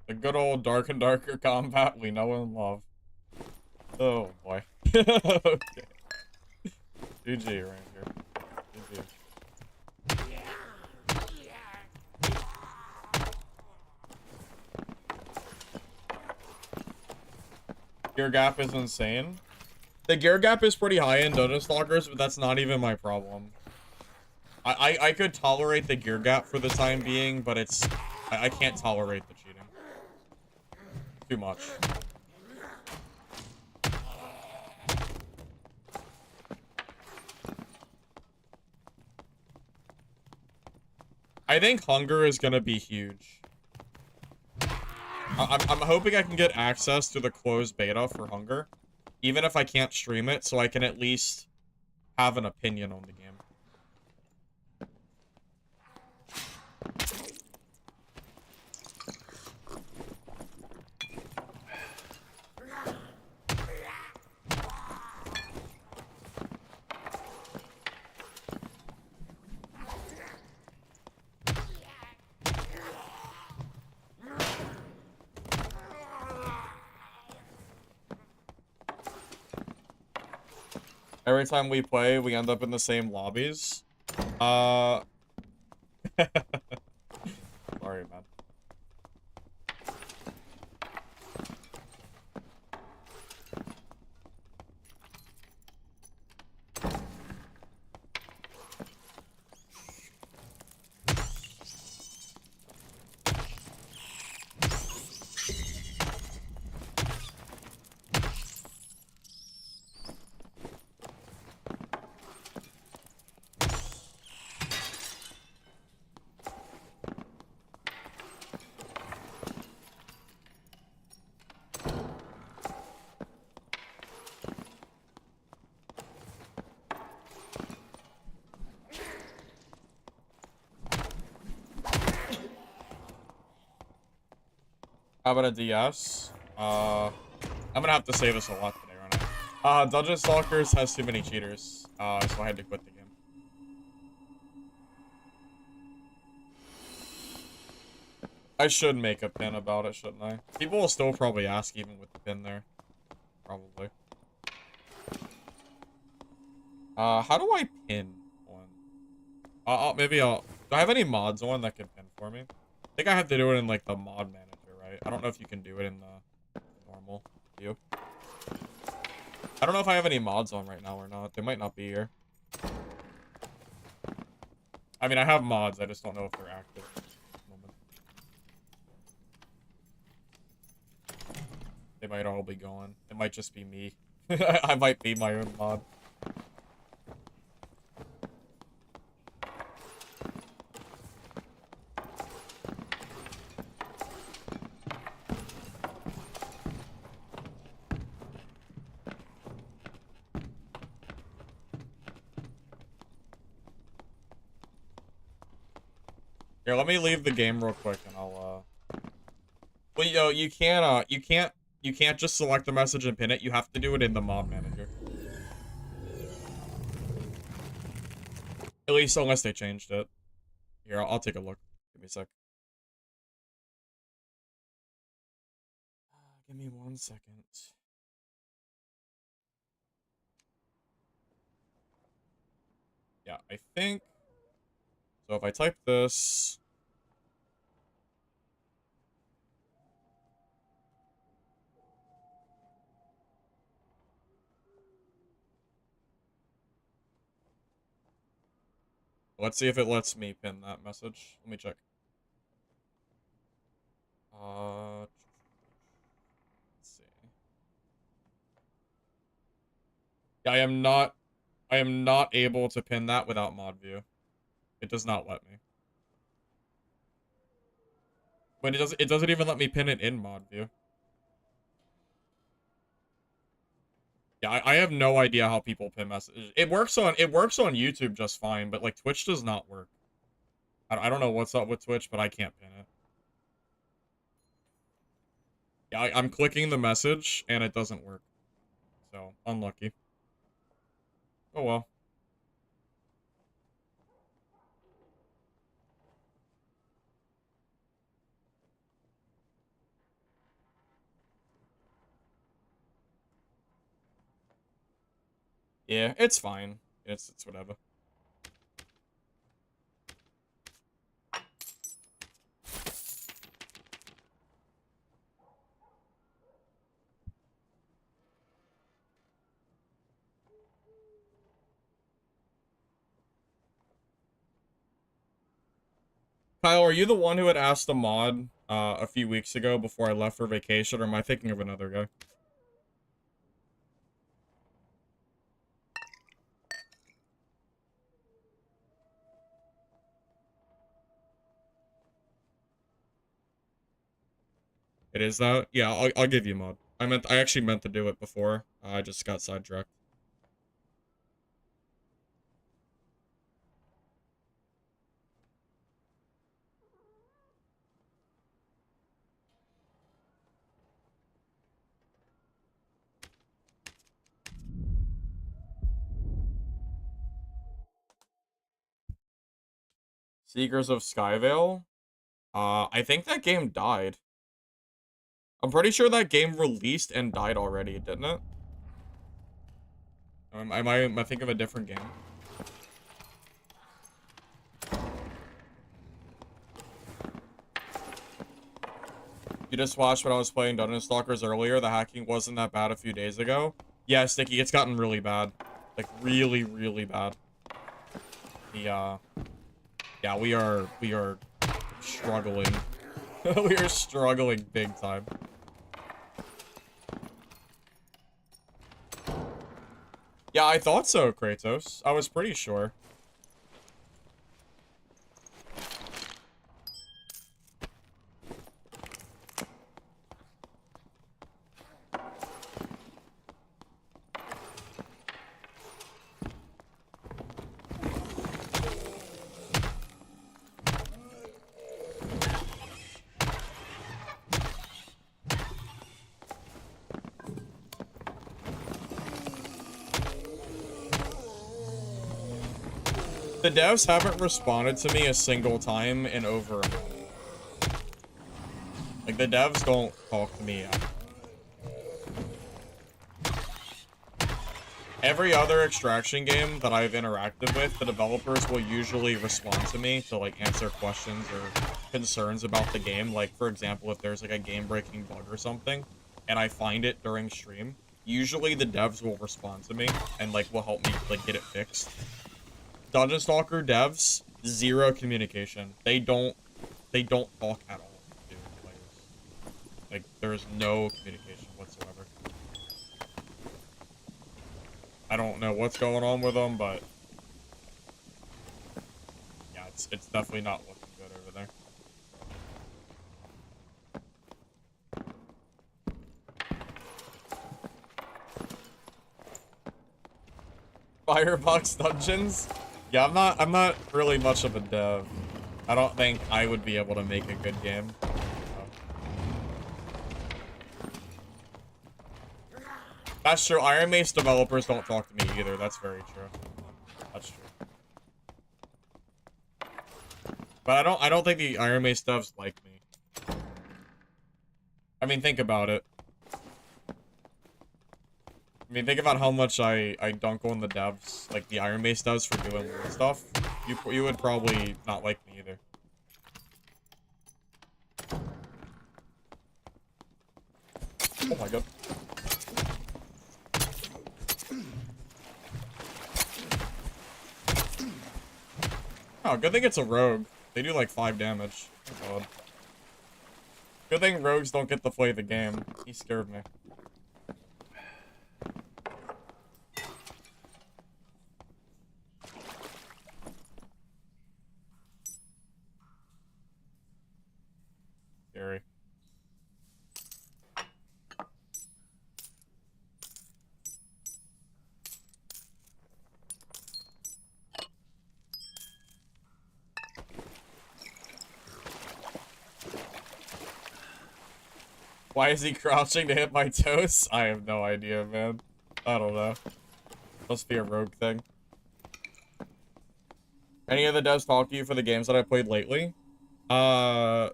The good old Dark and Darker combat we know and love. Oh boy. Okay. GG right here. GG. Gear gap is insane. The gear gap is pretty high in Dungeon Stalkers, but that's not even my problem. I could tolerate the gear gap for the time being, but it's... I can't tolerate the cheating. Too much. I think Hunger is gonna be huge. I'm hoping I can get access to the closed beta for Hunger, even if I can't stream it, so I can at least have an opinion on the game. Every time we play, we end up in the same lobbies. Sorry, man. How about a DS? I'm gonna have to save us a lot today, aren't I? Dungeon Stalkers has too many cheaters, so I had to quit the game. I should make a pin about it, shouldn't I? People will still probably ask even with the pin there. Probably. How do I pin one? Maybe I'll... Do I have any mods on that can pin for me? I think I have to do it in, like, the mod manager, right? I don't know if you can do it in the normal view. I don't know if I have any mods on right now or not. They might not be here. I mean, I have mods. I just don't know if they're active at the moment. They might all be gone. It might just be me. I might be my own mod. Here, let me leave the game real quick and I'll well, yo, you can't just select the message and pin it. You have to do it in the mob manager. At least unless they changed it. Here, I'll take a look. Give me a sec. Give me 1 second. Yeah, I think. So if I type this. Let's see if it lets me pin that message. Let me check. Let's see. Yeah, I am not able to pin that without mod view. It does not let me. But it doesn't even let me pin it in mod view. Yeah, I have no idea how people pin messages. It works on YouTube just fine, but like Twitch does not work. I don't know what's up with Twitch, but I can't pin it. Yeah, I'm clicking the message and it doesn't work. So, unlucky. Oh well. Yeah, it's fine. It's whatever. Kyle, are you the one who had asked the mod a few weeks ago before I left for vacation, or am I thinking of another guy? It is that? Yeah, I'll give you mod. I actually meant to do it before. I just got sidetracked. Seekers of Skyvale? I think that game died. I'm pretty sure that game released and died already, didn't it? Am I thinking of a different game? You just watched when I was playing Dungeon Stalkers earlier. The hacking wasn't that bad a few days ago. Yeah, Sticky, it's gotten really bad. Like, really, really bad. The, yeah, we are struggling. We are struggling big time. Yeah, I thought so, Kratos. I was pretty sure. The devs haven't responded to me a single time in over a month. Like, the devs don't talk to me yet. Every other extraction game that I've interacted with, the developers will usually respond to me to, like, answer questions or concerns about the game. Like, for example, if there's, like, a game-breaking bug or something, and I find it during stream, usually the devs will respond to me and, like, will help me, like, get it fixed. Dungeon Stalker devs, zero communication. They don't talk at all to players. Like, there's no communication whatsoever. I don't know what's going on with them, but yeah, it's definitely not looking good over there. Firebox Dungeons? Yeah, I'm not really much of a dev. I don't think I would be able to make a good game. That's true. Iron Mace developers don't talk to me either. That's very true. That's true. But I don't think the Iron Mace devs like me. I mean, think about it. I mean, think about how much I dunk on the devs, like the Iron Mace devs for doing weird stuff. You would probably not like me either. Oh my god. Oh, good thing it's a rogue. They do like 5 damage. Oh god. Good thing rogues don't get to play the game. He scared me. Scary. Why is he crouching to hit my toes? I have no idea, man. I don't know. Must be a rogue thing. Any of the devs talk to you for the games that I played lately? Oh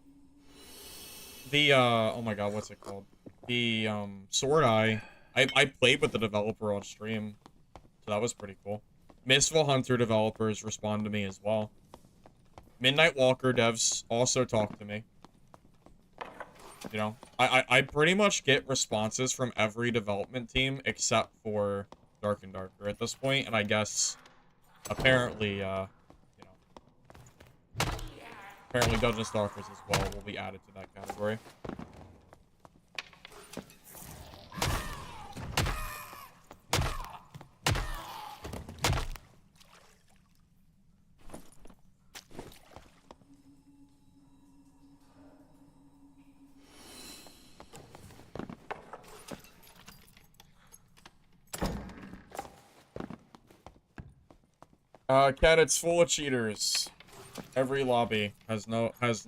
my god, what's it called? The, Sword Eye. I played with the developer on stream, so that was pretty cool. Mistful Hunter developers respond to me as well. Midnight Walker devs also talk to me. You know, I pretty much get responses from every development team except for Dark and Darker at this point, and I guess apparently, you know, apparently Dungeon Stalkers as well will be added to that category. Cat, it's full of cheaters. Every lobby has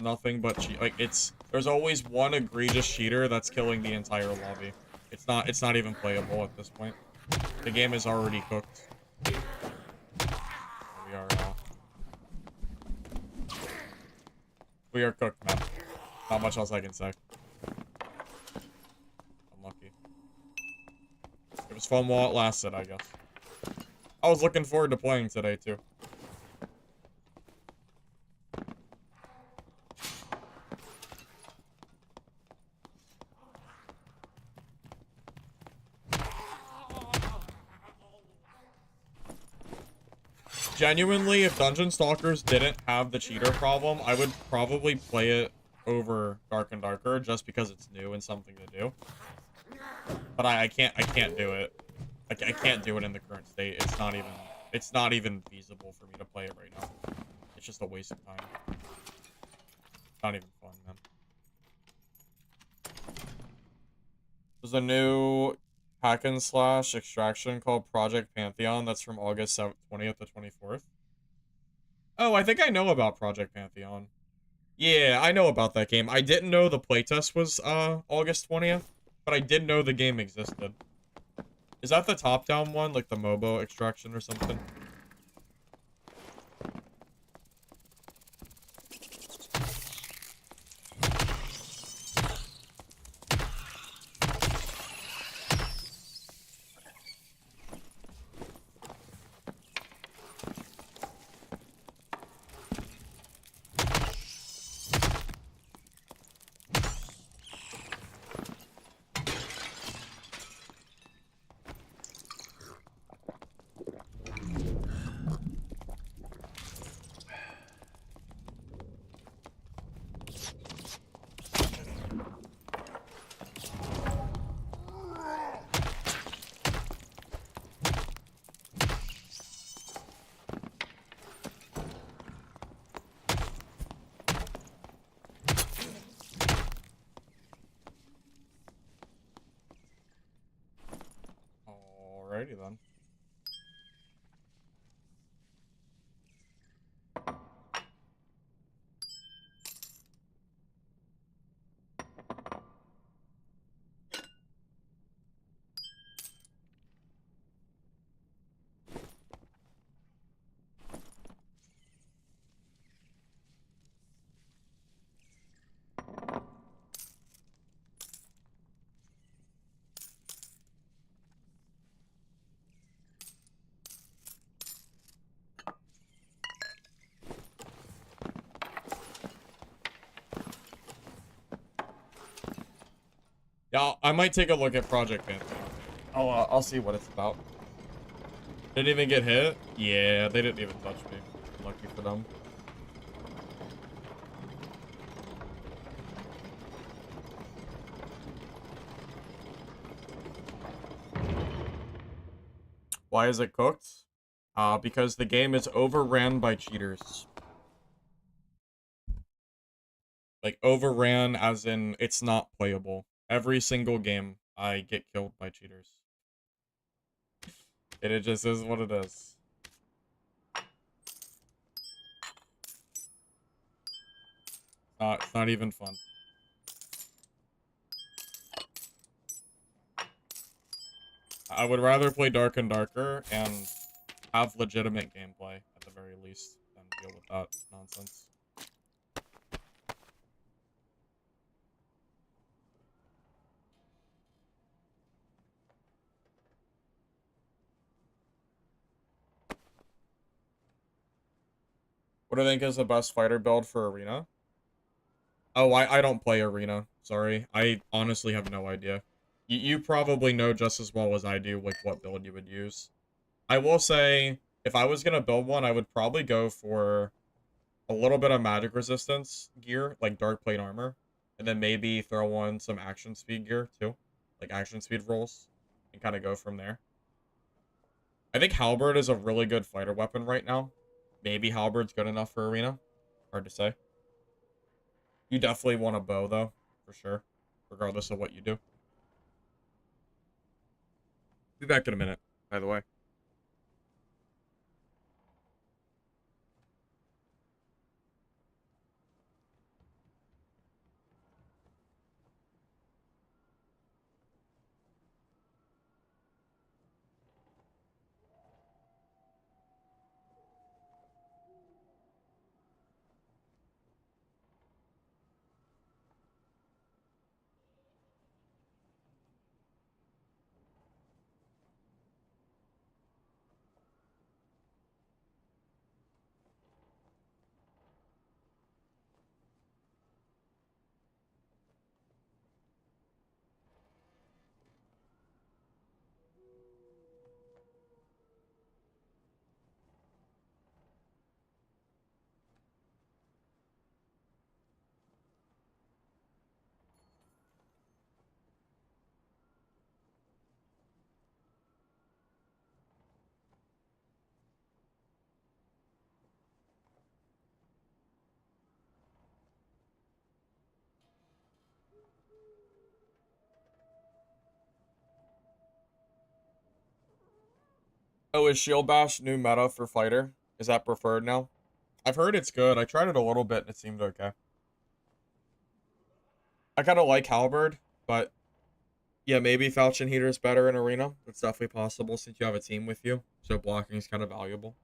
nothing but cheat. Like, there's always one egregious cheater that's killing the entire lobby. It's not even playable at this point. The game is already cooked. We are cooked, man. Not much else I can say. Unlucky. It was fun while it lasted, I guess. I was looking forward to playing today, too. Genuinely, if Dungeon Stalkers didn't have the cheater problem, I would probably play it over Dark and Darker just because it's new and something to do. But I can't do it. I can't do it in the current state. It's not even feasible for me to play it right now. It's just a waste of time. Not even fun, man. There's a new hack and slash extraction called Project Pantheon that's from August 20th to 24th. Oh, I think I know about Project Pantheon. Yeah, I know about that game. I didn't know the playtest was August 20th, but I did know the game existed. Is that the top-down one, like the MOBA extraction or something? Yeah, I might take a look at Project Panther. I'll see what it's about. Didn't even get hit? Yeah, they didn't even touch me. Lucky for them. Why is it cooked? Because the game is overran by cheaters. Like, overran as in it's not playable. Every single game, I get killed by cheaters. And it just is what it is. It's not even fun. I would rather play Dark and Darker and have legitimate gameplay, at the very least, than deal with that nonsense. What do you think is the best fighter build for Arena? Oh, I don't play Arena. Sorry. I honestly have no idea. You probably know just as well as I do, like, what build you would use. I will say, if I was gonna build one, I would probably go for a little bit of magic resistance gear, like dark plate armor, and then maybe throw on some action speed gear, too. Like, action speed rolls, and kind of go from there. I think Halberd is a really good fighter weapon right now. Maybe Halberd's good enough for Arena. Hard to say. You definitely want a bow, though, for sure, regardless of what you do. Be back in a minute, by the way. Oh, is Shield Bash new meta for fighter? Is that preferred now? I've heard it's good. I tried it a little bit and it seemed okay. I kind of like Halberd, but yeah, maybe Falchion Heater is better in Arena. It's definitely possible since you have a team with you, so blocking is kind of valuable.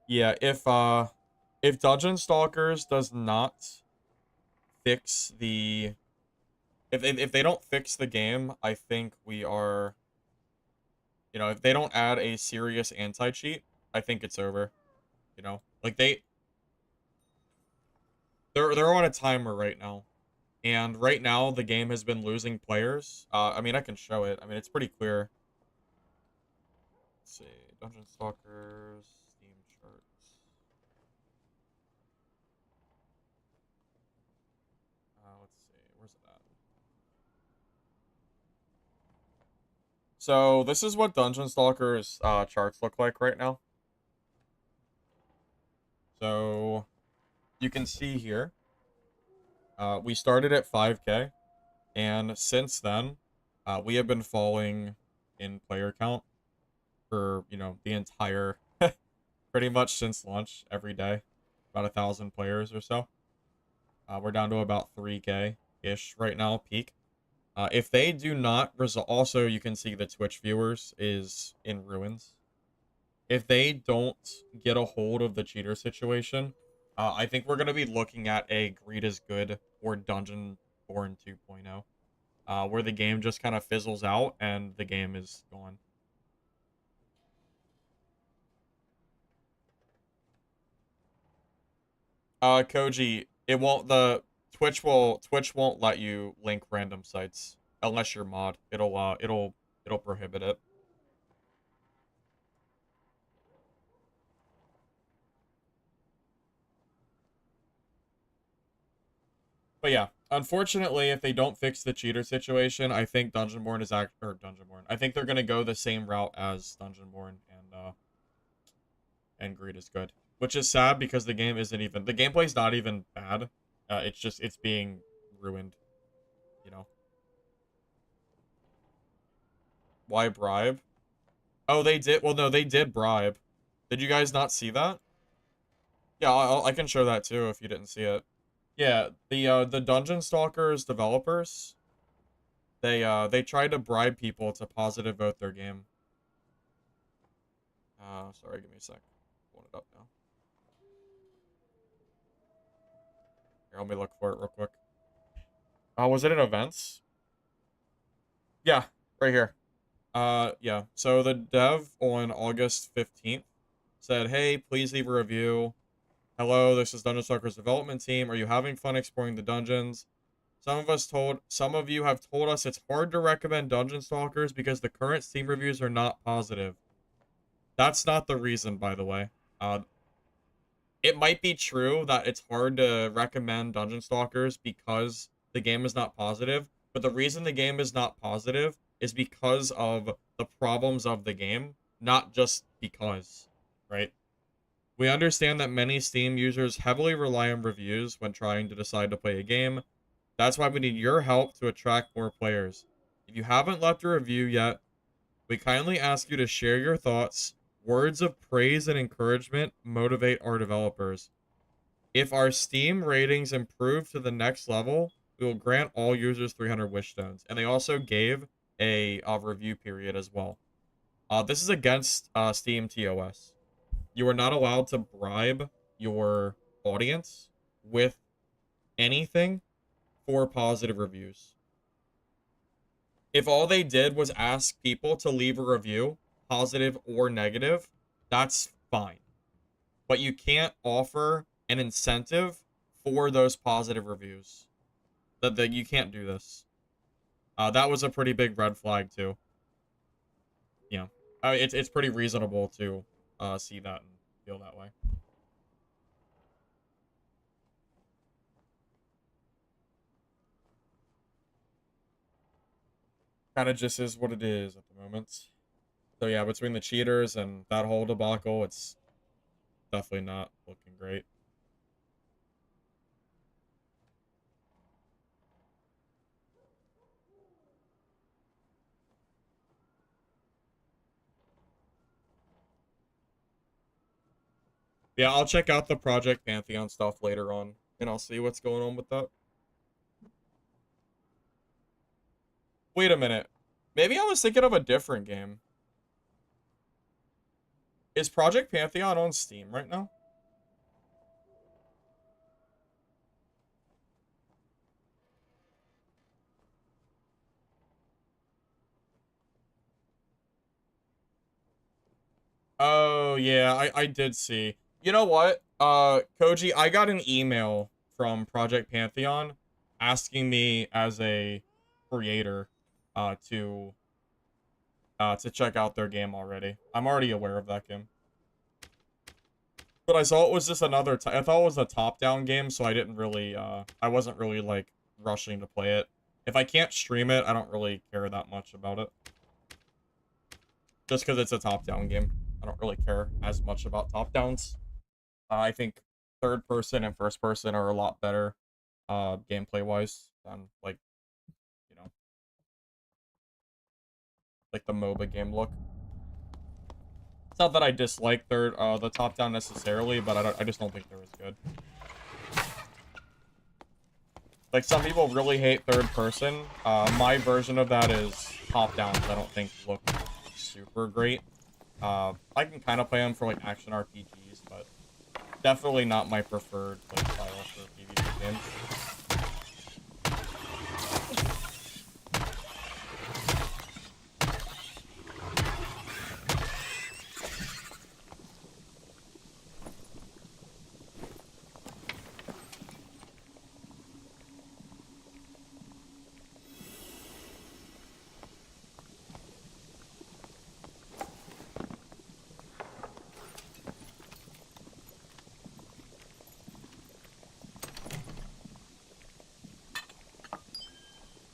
Yeah, if Dungeon Stalkers does not fix the if they don't fix the game, I think we are, if they don't add a serious anti-cheat, I think it's over. Like they're on a timer right now. And right now the game has been losing players. I mean, I can show it. I mean, it's pretty clear. Let's see. Dungeon Stalkers, Steam charts. Let's see. Where's it at? So this is what Dungeon Stalkers charts look like right now. So you can see here, we started at 5K, and since then, we have been falling in player count for, the entire, pretty much since launch every day, about 1,000 players or so. We're down to about 3K-ish right now, peak. If they do not resolve, also you can see the Twitch viewers is in ruins. If they don't get a hold of the cheater situation, I think we're going to be looking at a Greed is Good or Dungeon Born 2.0, where the game just kind of fizzles out and the game is gone. Koji, It won't, Twitch won't let you link random sites unless you're mod. It'll prohibit it. But yeah, unfortunately, if they don't fix the cheater situation, I think Dungeonborn is Dungeonborn. I think they're gonna go the same route as Dungeonborn, and Greed is good, which is sad because the gameplay's not even bad. It's being ruined, you know. Why bribe? Oh, they did. Well, no, they did bribe. Did you guys not see that? Yeah, I can show that too if you didn't see it. Yeah, the Dungeon Stalkers developers, they tried to bribe people to positive vote their game. Sorry, give me a sec. Pulling it up now. Here, let me look for it real quick. Was it in events? Yeah, right here. Yeah. So the dev on August 15th said, "Hey, please leave a review. Hello, this is Dungeon Stalkers development team. Are you having fun exploring the dungeons? Some of you have told us it's hard to recommend Dungeon Stalkers because the current Steam reviews are not positive. That's not the reason, by the way. Uh, it might be true that it's hard to recommend Dungeon Stalkers because the game is not positive, but the reason the game is not positive is because of the problems of the game, not just because, right? We understand that many Steam users heavily rely on reviews when trying to decide to play a game. That's why we need your help to attract more players. If you haven't left a review yet, we kindly ask you to share your thoughts. Words of praise and encouragement motivate our developers. If our Steam ratings improve to the next level, we will grant all users 300 wish stones." And they also gave a review period as well. This is against Steam TOS. You are not allowed to bribe your audience with anything for positive reviews. If all they did was ask people to leave a review, positive or negative, that's fine. But you can't offer an incentive for those positive reviews. That you can't do this. That was a pretty big red flag too. Yeah, it's pretty reasonable to see that and feel that way. Kind of just is what it is at the moment. So yeah, between the cheaters and that whole debacle, it's definitely not looking great. Yeah, I'll check out the Project Pantheon stuff later on, and I'll see what's going on with that. Wait a minute. Maybe I was thinking of a different game. Is Project Pantheon on Steam right now? Oh, yeah, I did see. You know what? Koji, I got an email from Project Pantheon asking me as a creator uh to to check out their game already. I'm already aware of that game. But I saw it was just I thought it was a top-down game, so I didn't really I wasn't really like rushing to play it. If I can't stream it, I don't really care that much about it. Just because it's a top-down game. I don't really care as much about top-downs. I think third person and first person are a lot better gameplay wise than like, you know, like the MOBA game look. It's not that I dislike the top down necessarily, but I just don't think they're as good. Like some people really hate third person. My version of that is top downs. I don't think look super great. I can kind of play them for like action RPGs, but definitely not my preferred like style for PvP games.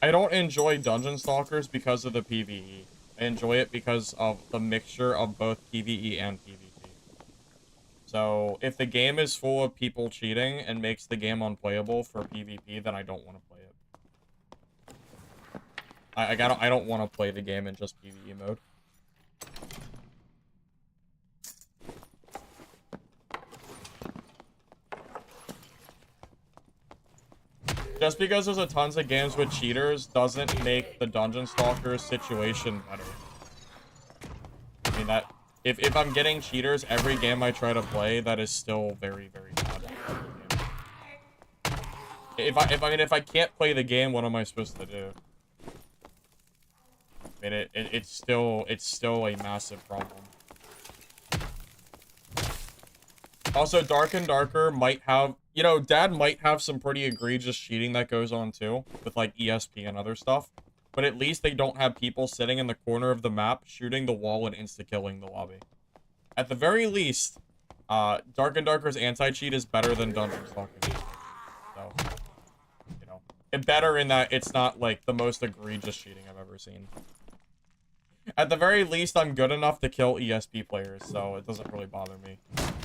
I don't enjoy Dungeon Stalkers because of the PvE. I enjoy it because of the mixture of both PvE and PvP. So, if the game is full of people cheating and makes the game unplayable for PvP, then I don't want to play it. I don't want to play the game in just PvE mode. Just because there's a tons of games with cheaters doesn't make the Dungeon Stalkers situation better. I mean, that if I'm getting cheaters every game I try to play, that is still very, very bad. If I can't play the game, what am I supposed to do? I mean, it's still a massive problem. Also, Dark and Darker might have, you know, Dad might have some pretty egregious cheating that goes on too, with like ESP and other stuff. But at least they don't have people sitting in the corner of the map, shooting the wall and insta-killing the lobby. At the very least, Dark and Darker's anti-cheat is better than Dungeon Stalkers. So, you know, better in that it's not like the most egregious cheating I've ever seen. At the very least, I'm good enough to kill ESP players, so it doesn't really bother me,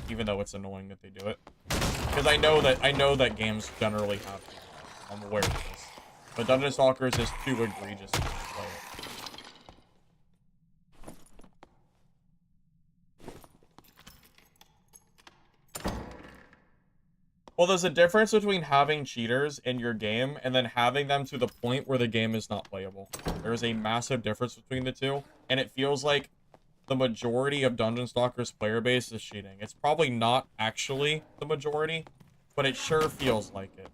even though it's annoying that they do it. Because I know that games generally have people. I'm aware of this. But Dungeon Stalkers is too egregious to play it. Well, there's a difference between having cheaters in your game and then having them to the point where the game is not playable. There is a massive difference between the two, and it feels like the majority of Dungeon Stalkers player base is cheating. It's probably not actually the majority, but it sure feels like it.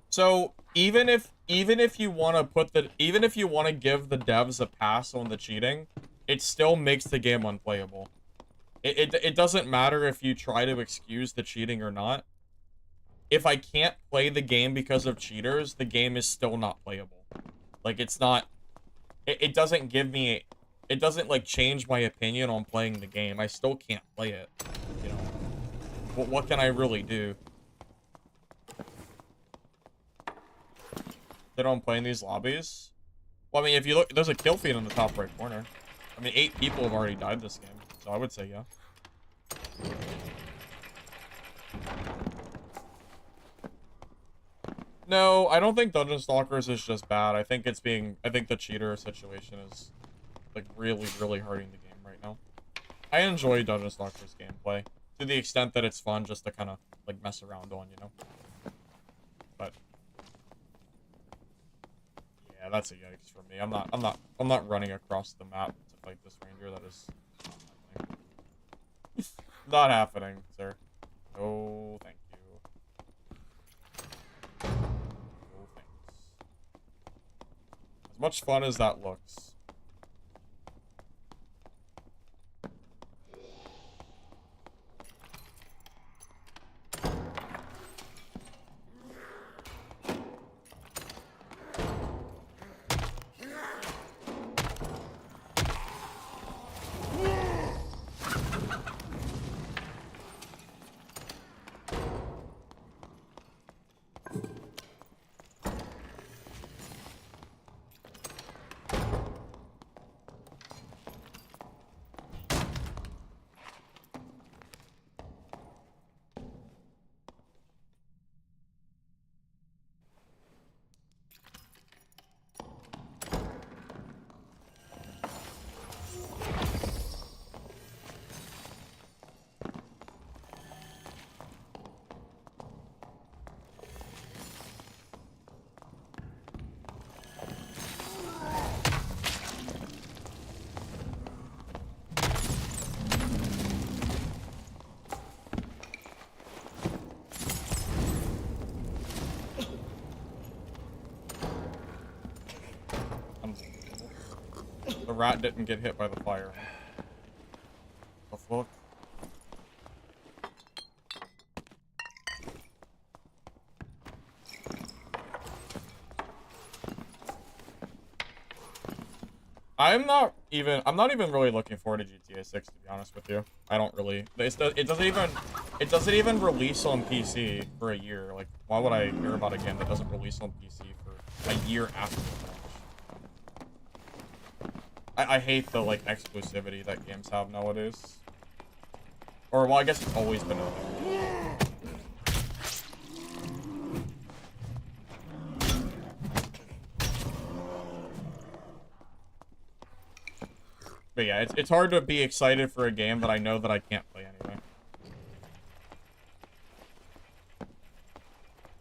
So even if you want to give the devs a pass on the cheating, it still makes the game unplayable. It doesn't matter if you try to excuse the cheating or not. If I can't play the game because of cheaters, the game is still not playable. Like, it's not, it doesn't give me, it doesn't like change my opinion on playing the game. I still can't play it, you know. What can I really do? They don't play in these lobbies? Well, I mean, if you look, there's a kill feed in the top right corner. I mean, 8 people have already died this game, so I would say yeah. No, I don't think Dungeon Stalkers is just bad. I think the cheater situation is, like, really, really hurting the game right now. I enjoy Dungeon Stalkers gameplay, to the extent that it's fun just to kind of, like, mess around on, you know? But yeah, that's a yikes for me. I'm not running across the map to fight this ranger. That is not happening. Not happening, sir. Oh, thank you. Oh, thanks. As much fun as that looks. The rat didn't get hit by the fire. The fuck? I'm not even really looking forward to GTA 6, to be honest with you. I don't really. It doesn't even release on PC for a year. Like, why would I hear about a game that doesn't release on PC for a year after the launch? I hate the like exclusivity that games have nowadays. Or well, I guess it's always been a thing. But yeah, it's hard to be excited for a game that I know that I can't play anyway.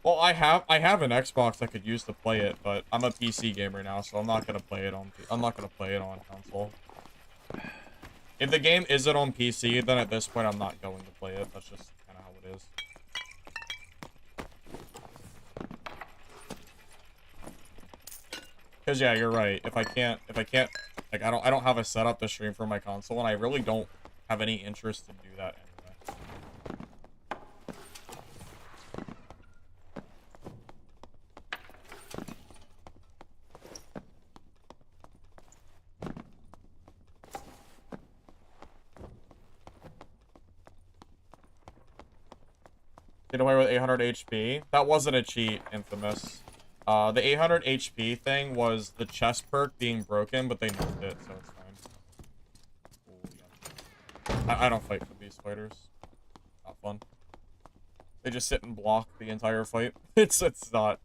Well, I have an Xbox I could use to play it, but I'm a PC gamer now, so I'm not gonna play it on console. If the game isn't on PC, then at this point I'm not going to play it. That's just kind of how it is. Cause yeah, you're right. If I can't, like, I don't have a setup to stream for my console, and I really don't have any interest to do that anyway. Get away with 800 HP. That wasn't a cheat, Infamous. The 800 HP thing was the chest perk being broken, but they nerfed it, so it's fine. Ooh, yeah. I don't fight for these fighters. Not fun. They just sit and block the entire fight. It's not.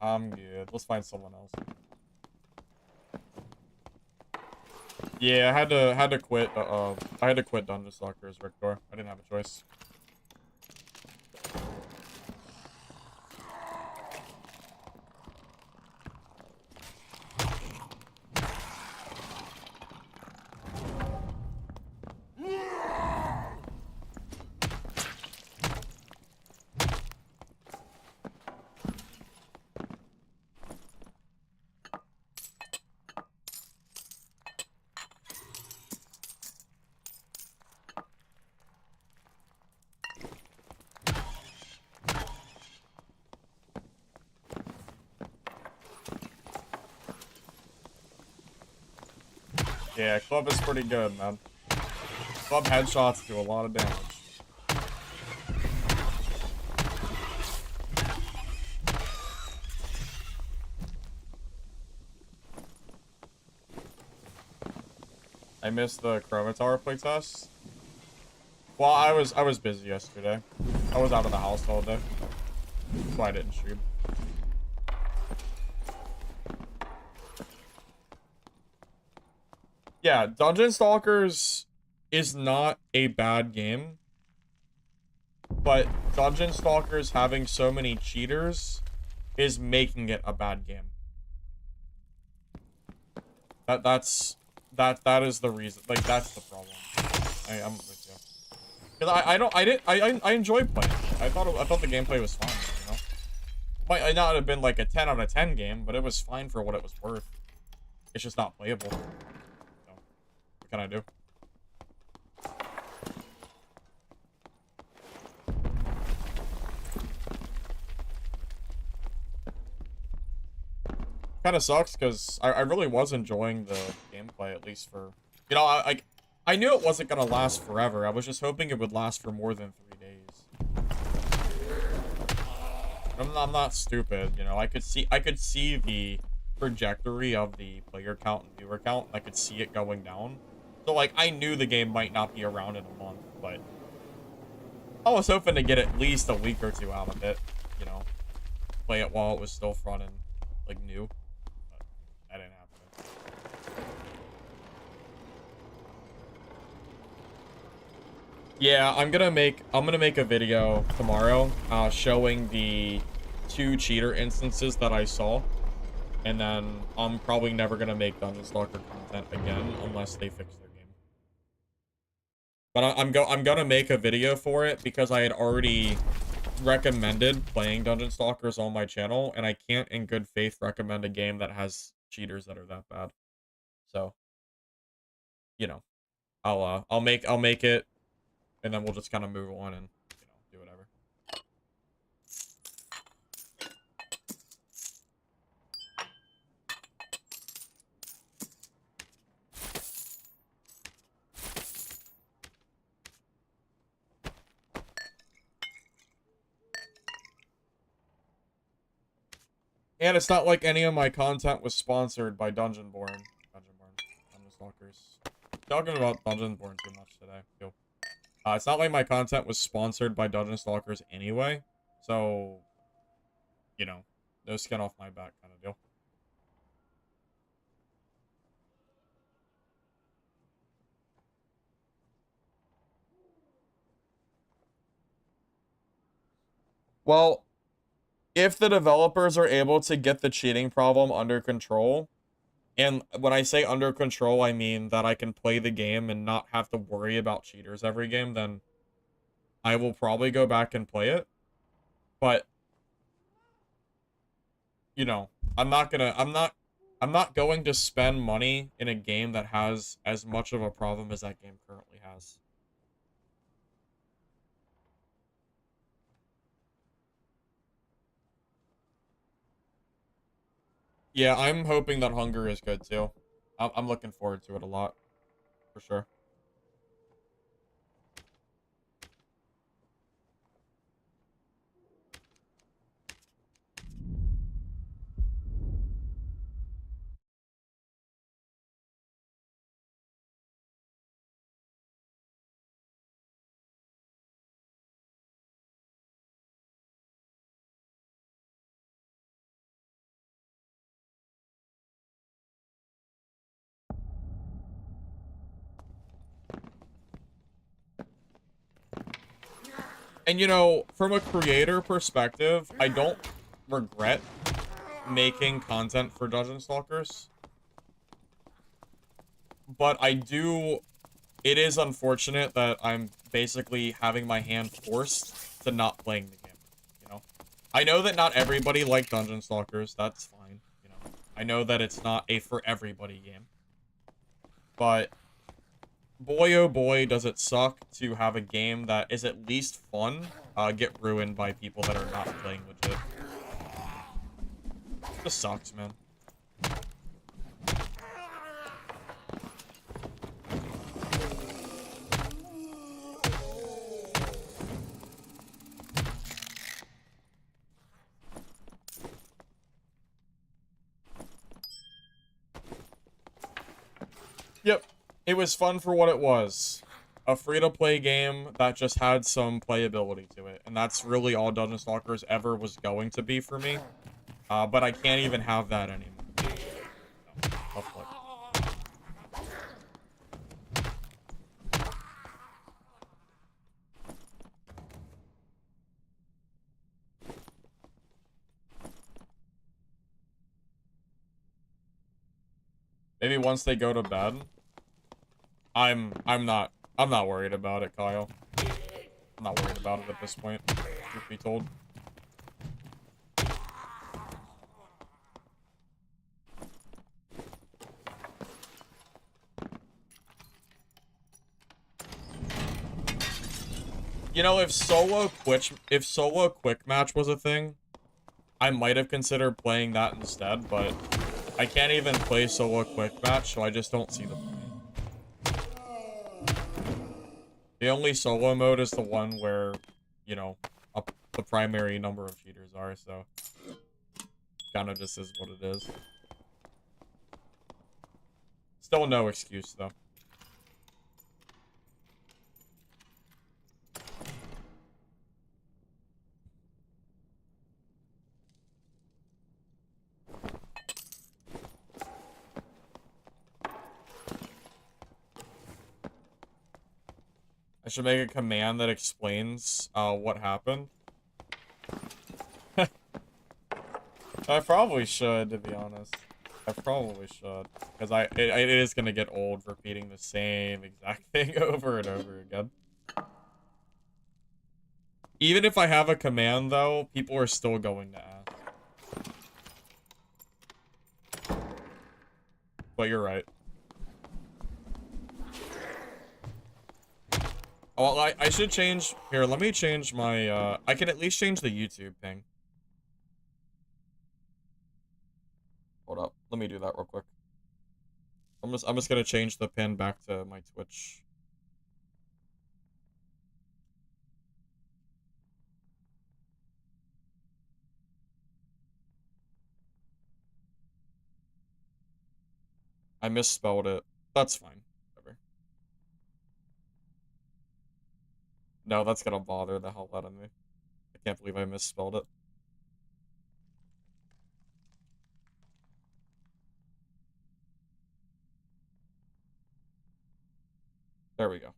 I'm good. Let's find someone else. Yeah, I had to quit. I had to quit Dungeon Stalkers, Victor. I didn't have a choice. Yeah, club is pretty good, man. Club headshots do a lot of damage. I missed the Chroma Tower playtest. Well, I was busy yesterday. I was out of the house all day. That's why I didn't stream. Yeah, Dungeon Stalkers is not a bad game. But Dungeon Stalkers having so many cheaters is making it a bad game. That is the reason. Like, that's the problem. I'm with you. Because I enjoyed playing. I thought the gameplay was fine, you know? Might not have been like a 10 out of 10 game, but it was fine for what it was worth. It's just not playable. So, what can I do? Kind of sucks because I really was enjoying the gameplay, at least for, you know, I knew it wasn't gonna last forever. I was just hoping it would last for more than 3 days. I'm not stupid, you know. I could see the trajectory of the player count and viewer count. I could see it going down. So like I knew the game might not be around in a month, but I was hoping to get at least a week or two out of it, you know. Play it while it was still fun and like new. That didn't happen. Yeah, I'm gonna make a video tomorrow, showing the 2 cheater instances that I saw, and then I'm probably never gonna make Dungeon Stalker content again unless they fix their game. But I'm gonna make a video for it because I had already recommended playing Dungeon Stalkers on my channel, and I can't in good faith recommend a game that has cheaters that are that bad. So, you know, I'll make it, and then we'll just kind of move on and, you know, do whatever. And it's not like any of my content was sponsored by Dungeon Stalkers. Talking about Dungeonborn too much today. Yo. It's not like my content was sponsored by Dungeon Stalkers anyway. So, you know, no skin off my back kind of deal. Well, if the developers are able to get the cheating problem under control, and when I say under control, I mean that I can play the game and not have to worry about cheaters every game, then I will probably go back and play it. But, you know, I'm not going to spend money in a game that has as much of a problem as that game currently has. Yeah, I'm hoping that Hunger is good too. I'm looking forward to it a lot, for sure. And you know, from a creator perspective, I don't regret making content for Dungeon Stalkers. But I do, it is unfortunate that I'm basically having my hand forced to not playing the game, you know? I know that not everybody liked Dungeon Stalkers, that's fine, you know? I know that it's not a for everybody game. But boy oh boy does it suck to have a game that is at least fun get ruined by people that are not playing legit. Just sucks, man. Yep. It was fun for what it was. A free-to-play game that just had some playability to it. And that's really all Dungeon Stalkers ever was going to be for me. But I can't even have that anymore. So, tough luck. Maybe once they go to bed. I'm not worried about it, Kyle. I'm not worried about it at this point, truth be told. You know, if solo quick match was a thing, I might have considered playing that instead, but I can't even play solo quick match, so I just don't see the point. The only solo mode is the one where, you know, the primary number of cheaters are, so kind of just is what it is. Still no excuse, though. I should make a command that explains what happened. I probably should, to be honest. I probably should. Because it is going to get old repeating the same exact thing over and over again. Even if I have a command, though, people are still going to ask. But you're right. Oh, well, I should change... Here, let me change my... I can at least change the YouTube ping. Hold up. Let me do that real quick. I'm just gonna change the pin back to my Twitch. I misspelled it. That's fine. Whatever. No, that's gonna bother the hell out of me. I can't believe I misspelled it. There we go.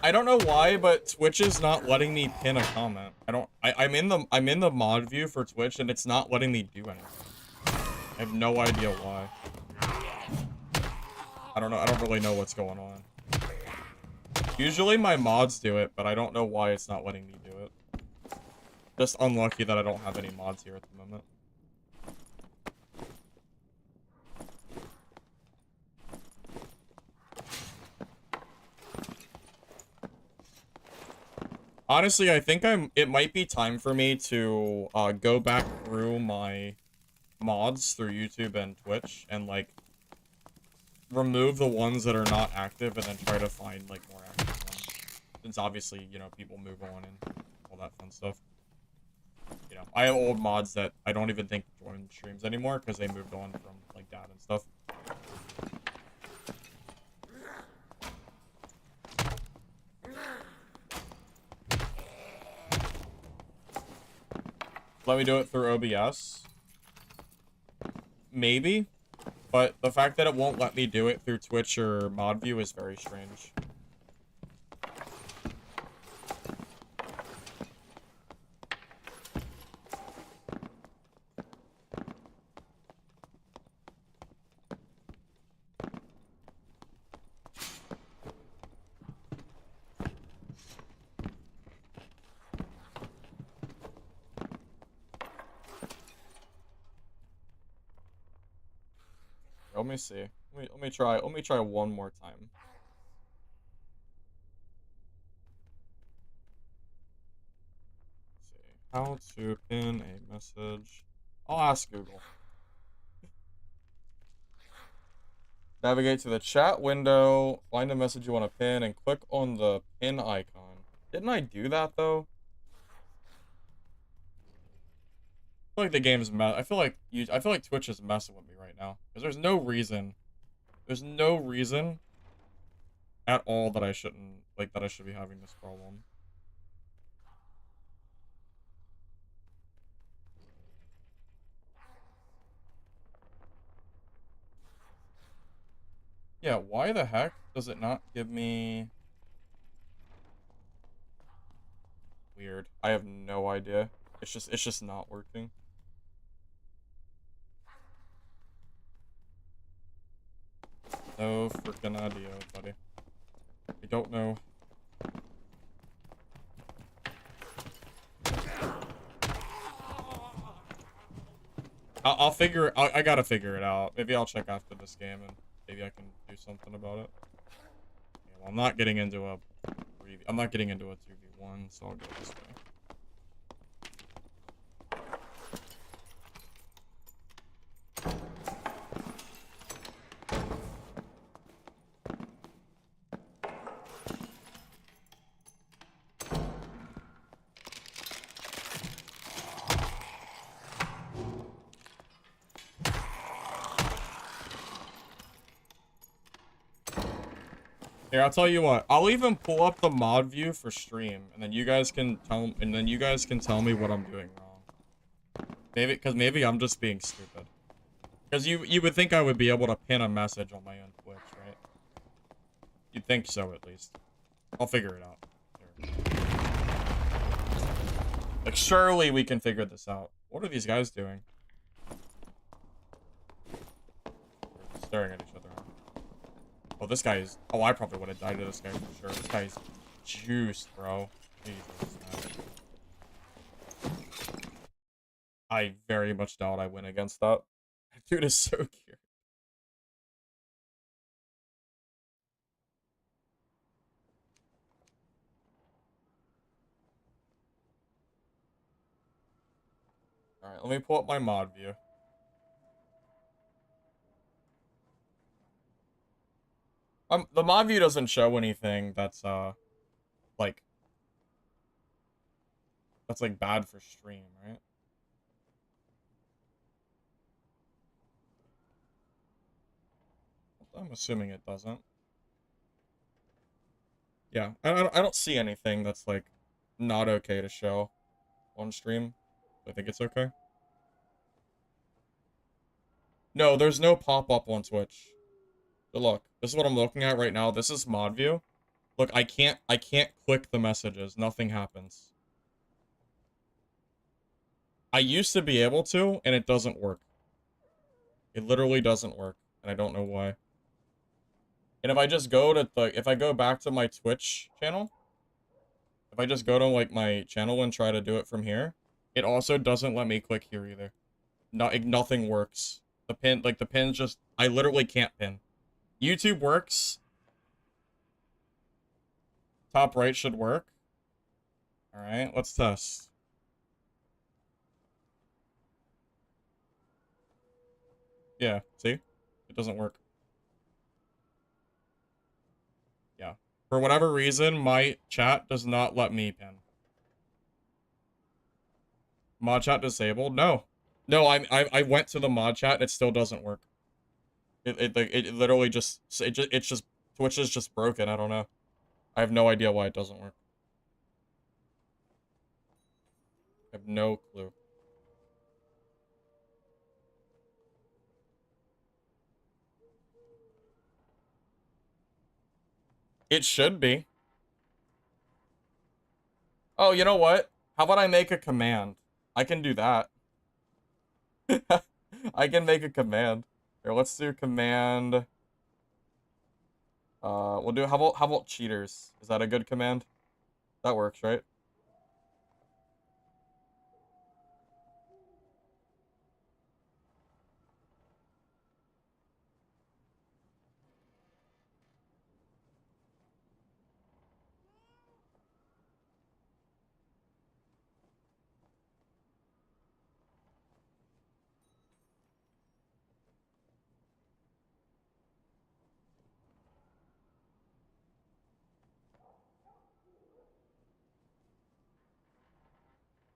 I don't know why, but Twitch is not letting me pin a comment. I'm in the mod view for Twitch and it's not letting me do anything. I have no idea why. I don't know. I don't really know what's going on. Usually my mods do it, but I don't know why it's not letting me do it. Just unlucky that I don't have any mods here at the moment. Honestly, I think it might be time for me to go back through my mods through YouTube and Twitch and like remove the ones that are not active and then try to find like more active ones. Since obviously, you know, people move on and all that fun stuff. You know, I have old mods that I don't even think join streams anymore because they moved on from like dad and stuff. Let me do it through OBS. Maybe. But the fact that it won't let me do it through Twitch or mod view is very strange. Let me see. Let me try one more time. Let's see. How to pin a message. I'll ask Google. Navigate to the chat window, find a message you want to pin, and click on the pin icon. Didn't I do that though? I feel like the game's I feel like Twitch is messing with me right now. Because there's no reason at all that I shouldn't, like, that I should be having this problem. Yeah, why the heck does it not give me... Weird. I have no idea. It's just not working. No freaking idea, buddy. I don't know. I gotta figure it out. Maybe I'll check after this game and maybe I can do something about it. Yeah, well, I'm not getting into a 2v1, so I'll go this way. Here, I'll tell you what. I'll even pull up the mod view for stream, and then you guys can tell me what I'm doing wrong. Maybe I'm just being stupid. Because you would think I would be able to pin a message on my own Twitch, right? You'd think so, at least. I'll figure it out. Here. Like, surely we can figure this out. What are these guys doing? They're staring at each other. Oh, this guy is... Oh, I probably would have died to this guy for sure. This guy's juiced, bro. Jesus, man. I very much doubt I win against that. Dude is so cute. Alright, let me pull up my mod view. The mod view doesn't show anything that's like bad for stream, right? I'm assuming it doesn't. Yeah, I don't see anything that's like not okay to show on stream. I think it's okay. No, there's no pop-up on Twitch. But look, this is what I'm looking at right now. This is mod view. Look, I can't click the messages. Nothing happens. I used to be able to, and it doesn't work. It literally doesn't work, and I don't know why. And if I just go to if I go back to my Twitch channel, if I just go to like my channel and try to do it from here, it also doesn't let me click here either. Nothing works. The pin's just, I literally can't pin. YouTube works. Top right should work. All right, let's test. Yeah, see? It doesn't work. Yeah. For whatever reason, my chat does not let me pin. Mod chat disabled? No. No, I went to the mod chat, it still doesn't work. It literally just, it's just, Twitch is just broken, I don't know. I have no idea why it doesn't work. I have no clue. It should be. Oh, you know what? How about I make a command? I can do that. I can make a command. Here, let's do command. We'll do, how about cheaters? Is that a good command? That works, right?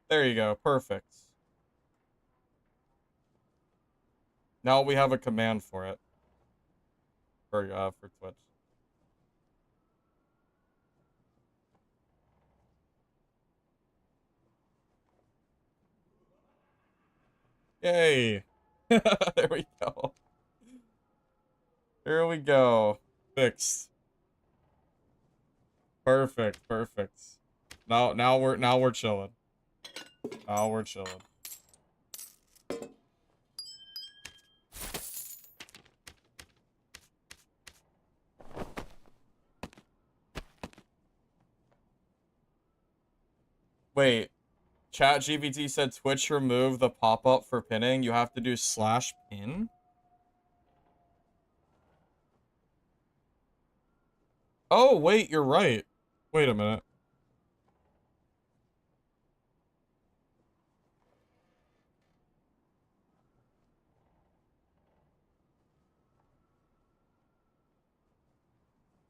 There you go. Perfect. Now we have a command for it. For Twitch. Yay. There we go. Here we go. Fixed. Perfect. Perfect. Now we're chilling. Now we're chilling. Wait. ChatGPT said Twitch remove the pop-up for pinning. You have to do /pin? Oh, wait, you're right. Wait a minute.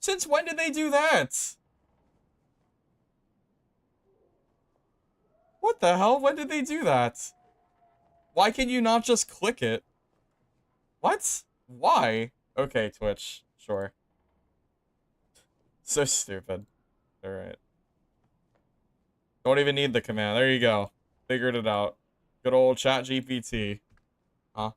Since when did they do that? What the hell? When did they do that? Why can you not just click it? What? Why? Okay, Twitch. Sure. So stupid. Alright. Don't even need the command. There you go. Figured it out. Good old ChatGPT. Huh?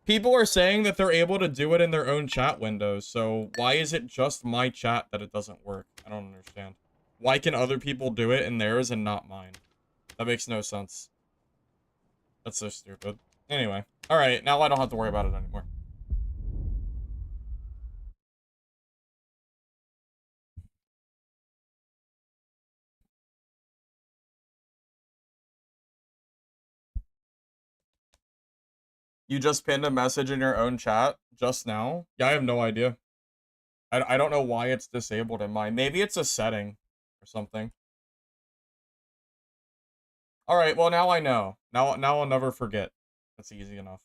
People are saying that they're able to do it in their own chat windows, so why is it just my chat that it doesn't work? I don't understand. Why can other people do it in theirs and not mine? That makes no sense. That's so stupid. Anyway. Alright, now I don't have to worry about it anymore. You just pinned a message in your own chat just now? Yeah, I have no idea. I don't know why it's disabled in mine. Maybe it's a setting or something. Alright, well, now I know. Now I'll never forget. That's easy enough.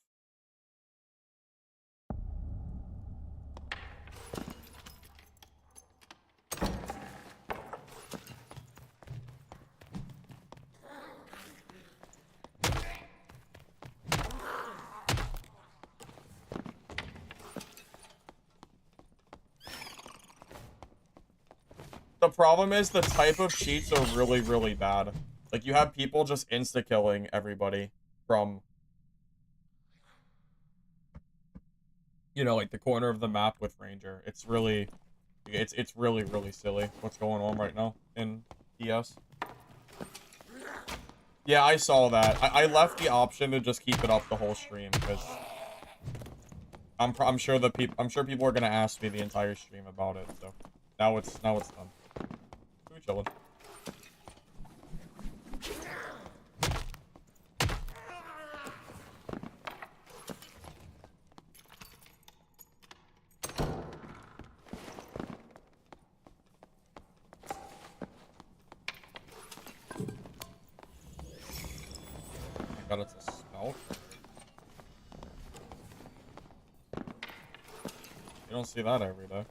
The problem is the type of cheats are really, really bad. Like, you have people just insta-killing everybody from, you know, like, the corner of the map with Ranger. It's really, it's really, really silly what's going on right now in DS. Yeah, I saw that. I left the option to just keep it up the whole stream, because I'm sure people are gonna ask me the entire stream about it, so now it's done. We chilling. I got it's a Stalker. You don't see that every day.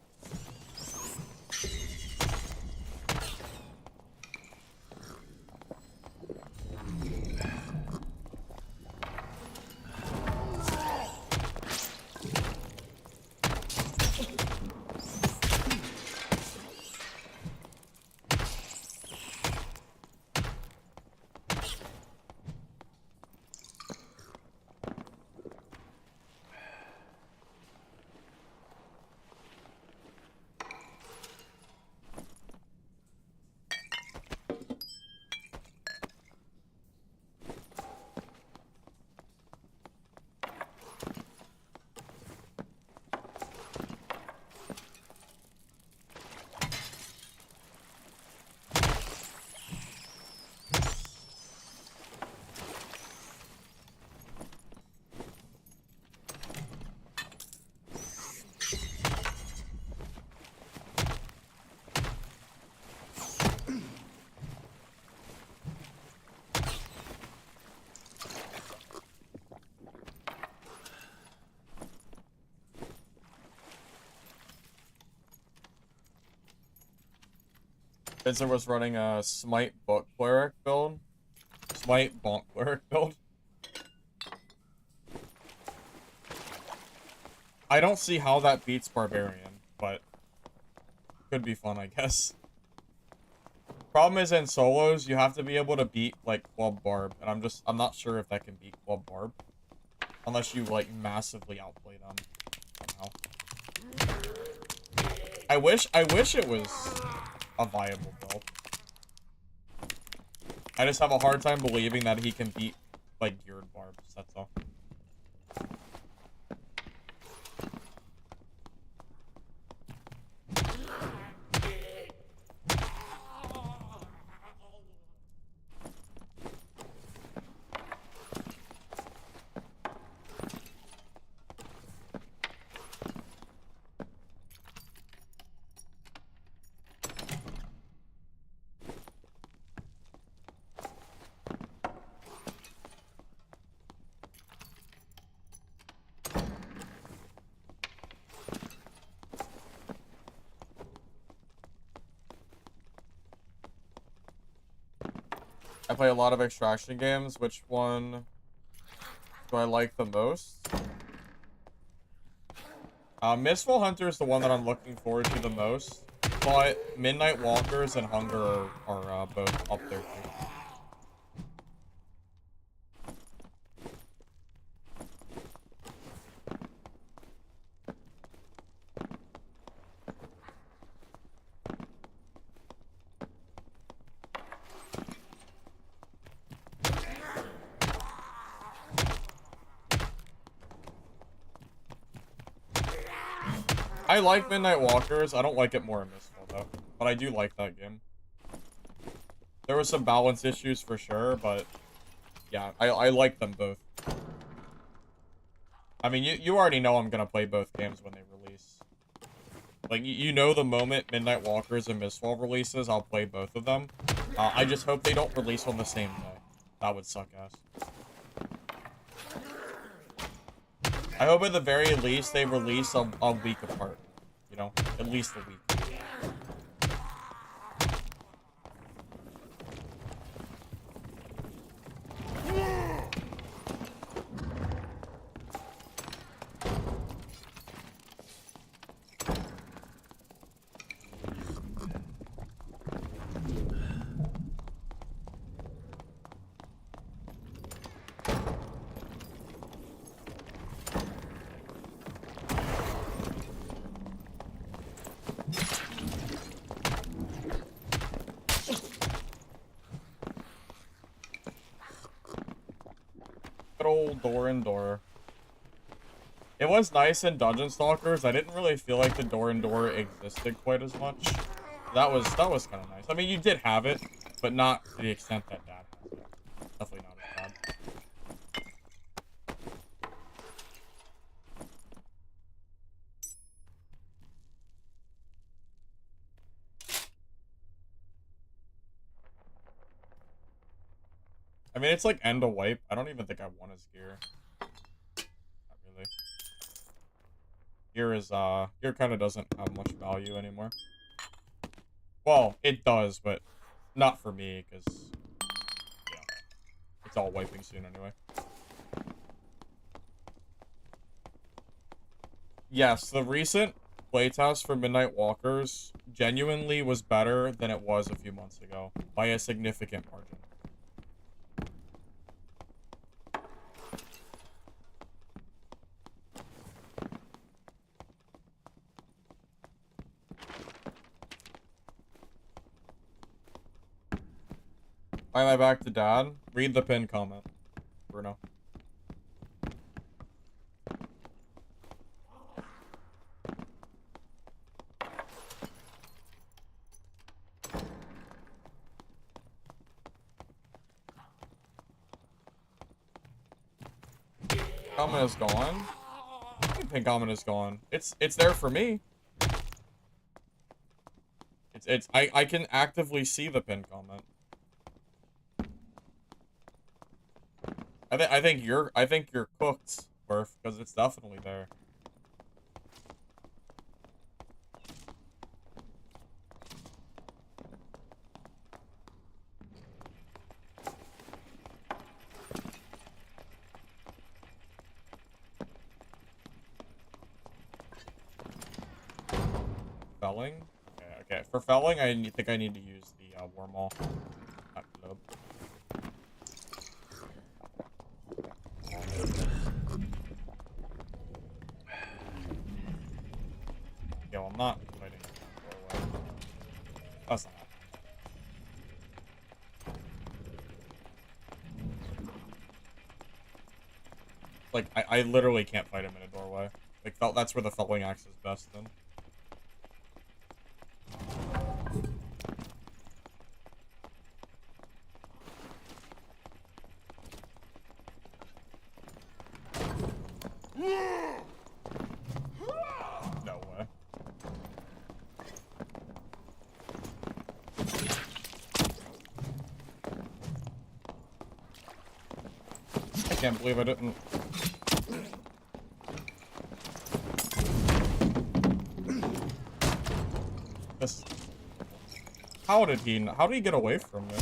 Vincent was running a Smite Book Cleric build. Smite Bonk Cleric build. I don't see how that beats Barbarian, but could be fun, I guess. Problem is, in solos, you have to be able to beat, like, Club Barb, and I'm not sure if that can beat Club Barb. Unless you, like, massively outplay them somehow. I wish it was a viable build. I just have a hard time believing that he can beat, like, geared barbs, that's all. I play a lot of extraction games. Which one do I like the most? Mistfall Hunter is the one that I'm looking forward to the most, but Midnight Walkers and Hunger are both up there too. I like Midnight Walkers. I don't like it more in Mistfall, though. But I do like that game. There were some balance issues for sure, but yeah, I like them both. I mean, you already know I'm gonna play both games when they release. Like, you know the moment Midnight Walkers and Mistfall releases, I'll play both of them. I just hope they don't release on the same day. That would suck ass. I hope at the very least they release a week apart. You know, at least a week. Good old door and door. It was nice in Dungeon Stalkers. I didn't really feel like the door and door existed quite as much. That was kind of nice. I mean, you did have it, but not to the extent that Dad has it. Definitely not as bad. I mean, it's like end of wipe. I don't even think I want his gear. Not really. Gear kind of doesn't have much value anymore. Well, it does, but not for me, because, yeah, it's all wiping soon anyway. Yes, the recent playtest for Midnight Walkers genuinely was better than it was a few months ago, by a significant margin. Am I back to Dad? Read the pinned comment, Bruno. Comment is gone. Pin comment is gone. It's there for me. I can actively see the pin comment. I think you're cooked, Burf, because it's definitely there. Felling? Okay. For felling, I think I need to use the wormhole. Yeah, well, I'm not fighting. That's not happening. Like, I literally can't fight him in a doorway. Like, that's where the felling axe is best then. No way. I can't believe I didn't. This. How did he get away from me?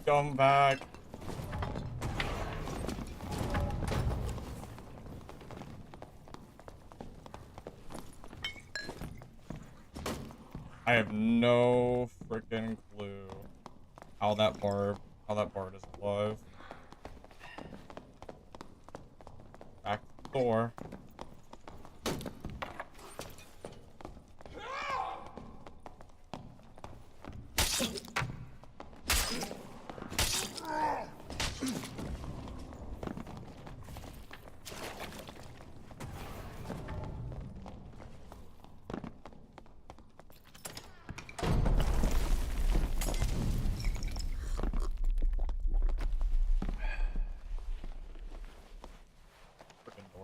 Come back. I have no freaking clue how that bard is alive. Back to the door.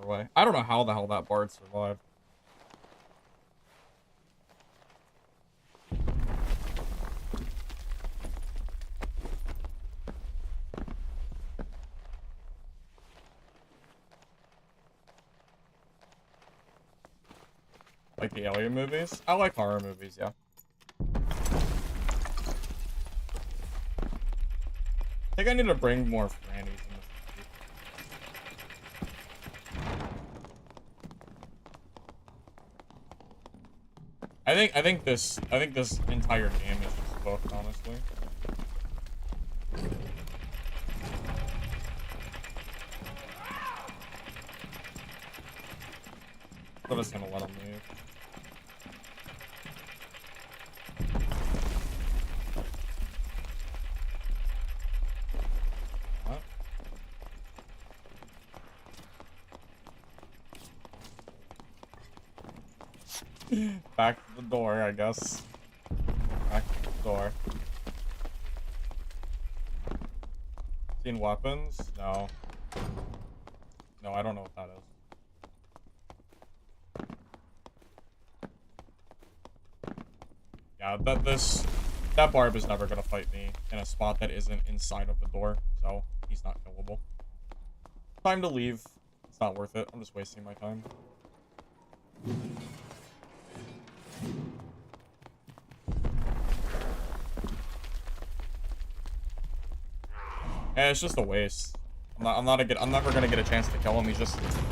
way. I don't know how the hell that bard survived. Like the alien movies? I like horror movies, yeah. I think I need to bring more Frannies in this movie. I think this entire game is just booked, honestly. I'm just gonna let him leave. Back to the door, I guess. Back to the door. Seen weapons? No. No, I don't know what that is. Yeah, that barb is never gonna fight me in a spot that isn't inside of the door, so he's not killable. Time to leave. It's not worth it. I'm just wasting my time. Yeah, it's just a waste. I'm never gonna get a chance to kill him.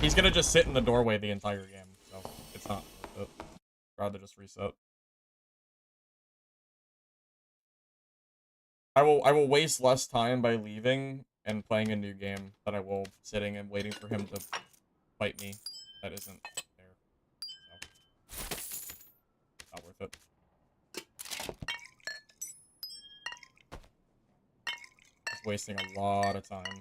He's gonna just sit in the doorway the entire game. So it's not worth it. Rather just reset. I will waste less time by leaving and playing a new game than I will sitting and waiting for him to fight me. That isn't there. So not worth it. Wasting a lot of time.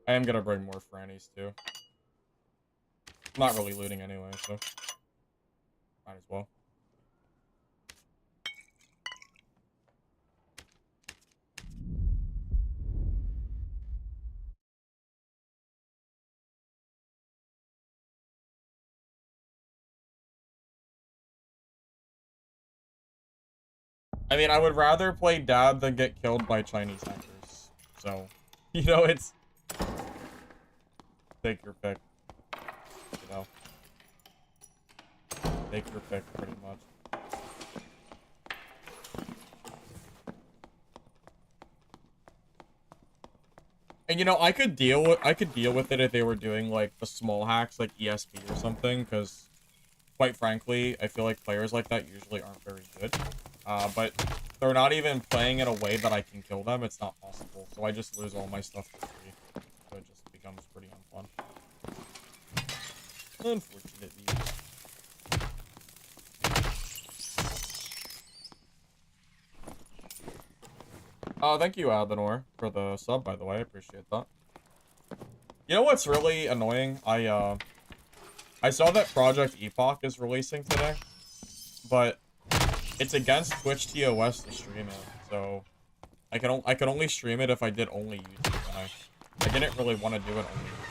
I am gonna bring more Frannies too. I'm not really looting anyway, so might as well. I mean, I would rather play Dad than get killed by Chinese hackers. So, you know, it's take your pick. You know, take your pick, pretty much. And you know, I could deal with it if they were doing like the small hacks, like ESP or something, because quite frankly, I feel like players like that usually aren't very good. But they're not even playing in a way that I can kill them. It's not possible. So I just lose all my stuff for free. So it just becomes pretty unfun. Unfortunately. Thank you, Adenor, for the sub, by the way. I appreciate that. You know what's really annoying? I saw that Project Epoch is releasing today, but it's against Twitch TOS to stream it, so I can only stream it if I did only YouTube, and I didn't really want to do it only YouTube.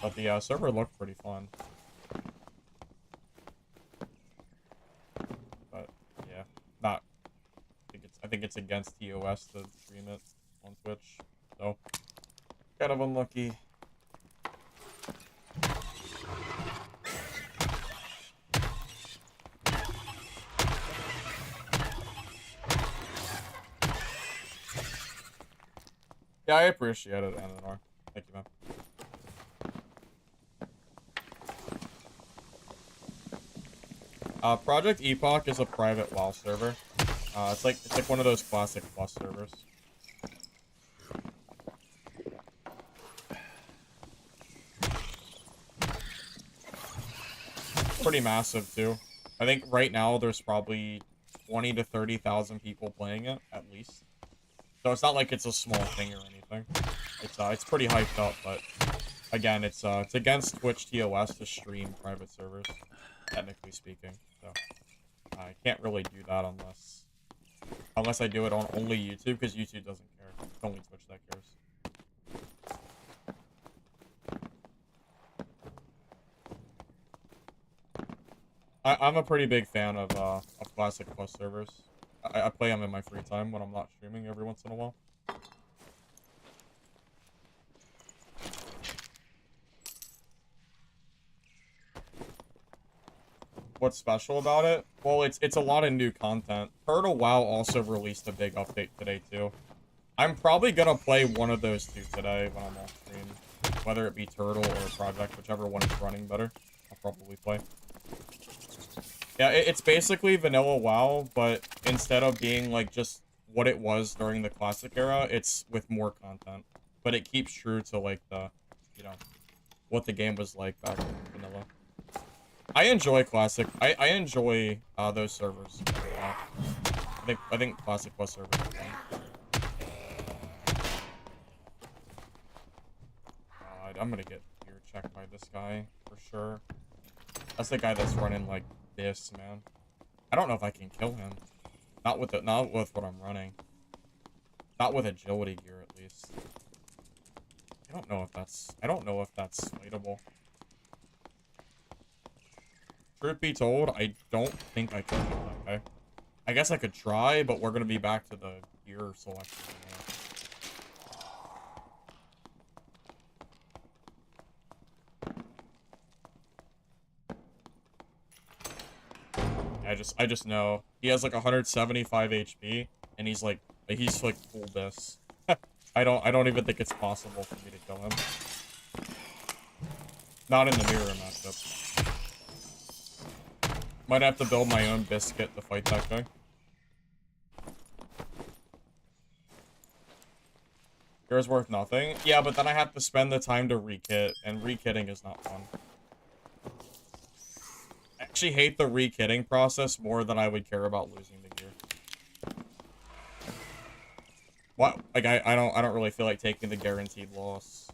But the server looked pretty fun. But yeah, not. I think it's against TOS to stream it on Twitch, so kind of unlucky. Yeah, I appreciate it, Ananor. Thank you, man. Project Epoch is a private WoW server. It's like one of those classic plus servers. Pretty massive too. I think right now there's probably 20 to 30,000 people playing it at least. So it's not like it's a small thing or anything. It's pretty hyped up, but again, it's against Twitch TOS to stream private servers, technically speaking. So I can't really do that unless Unless I do it on only YouTube, because YouTube doesn't care. It's only Twitch that cares. I'm a pretty big fan of Classic Plus servers. I play them in my free time when I'm not streaming every once in a while. What's special about it? Well, it's a lot of new content. Turtle WoW also released a big update today too. I'm probably gonna play one of those two today when I'm off stream. Whether it be Turtle or Project, whichever one is running better, I'll probably play. Yeah, it's basically vanilla WoW, but instead of being like just what it was during the classic era, it's with more content. But it keeps true to like the, you know, what the game was like back in vanilla. I enjoy classic. I enjoy those servers. I think classic plus servers are fun. God, I'm gonna get ear checked by this guy for sure. That's the guy that's running like this, man. I don't know if I can kill him. Not with what I'm running. Not with agility gear, at least. I don't know if that's fightable. Truth be told, I don't think I can kill that guy. I guess I could try, but we're gonna be back to the gear selection. I just know he has like 175 HP, and he's like full this. I don't even think it's possible for me to kill him. Not in the mirror matchup. Might have to build my own biscuit to fight that guy. Gear's worth nothing. Yeah, but then I have to spend the time to re-kit, and re-kitting is not fun. I actually hate the re-kitting process more than I would care about losing the gear. What? Like I don't really feel like taking the guaranteed loss.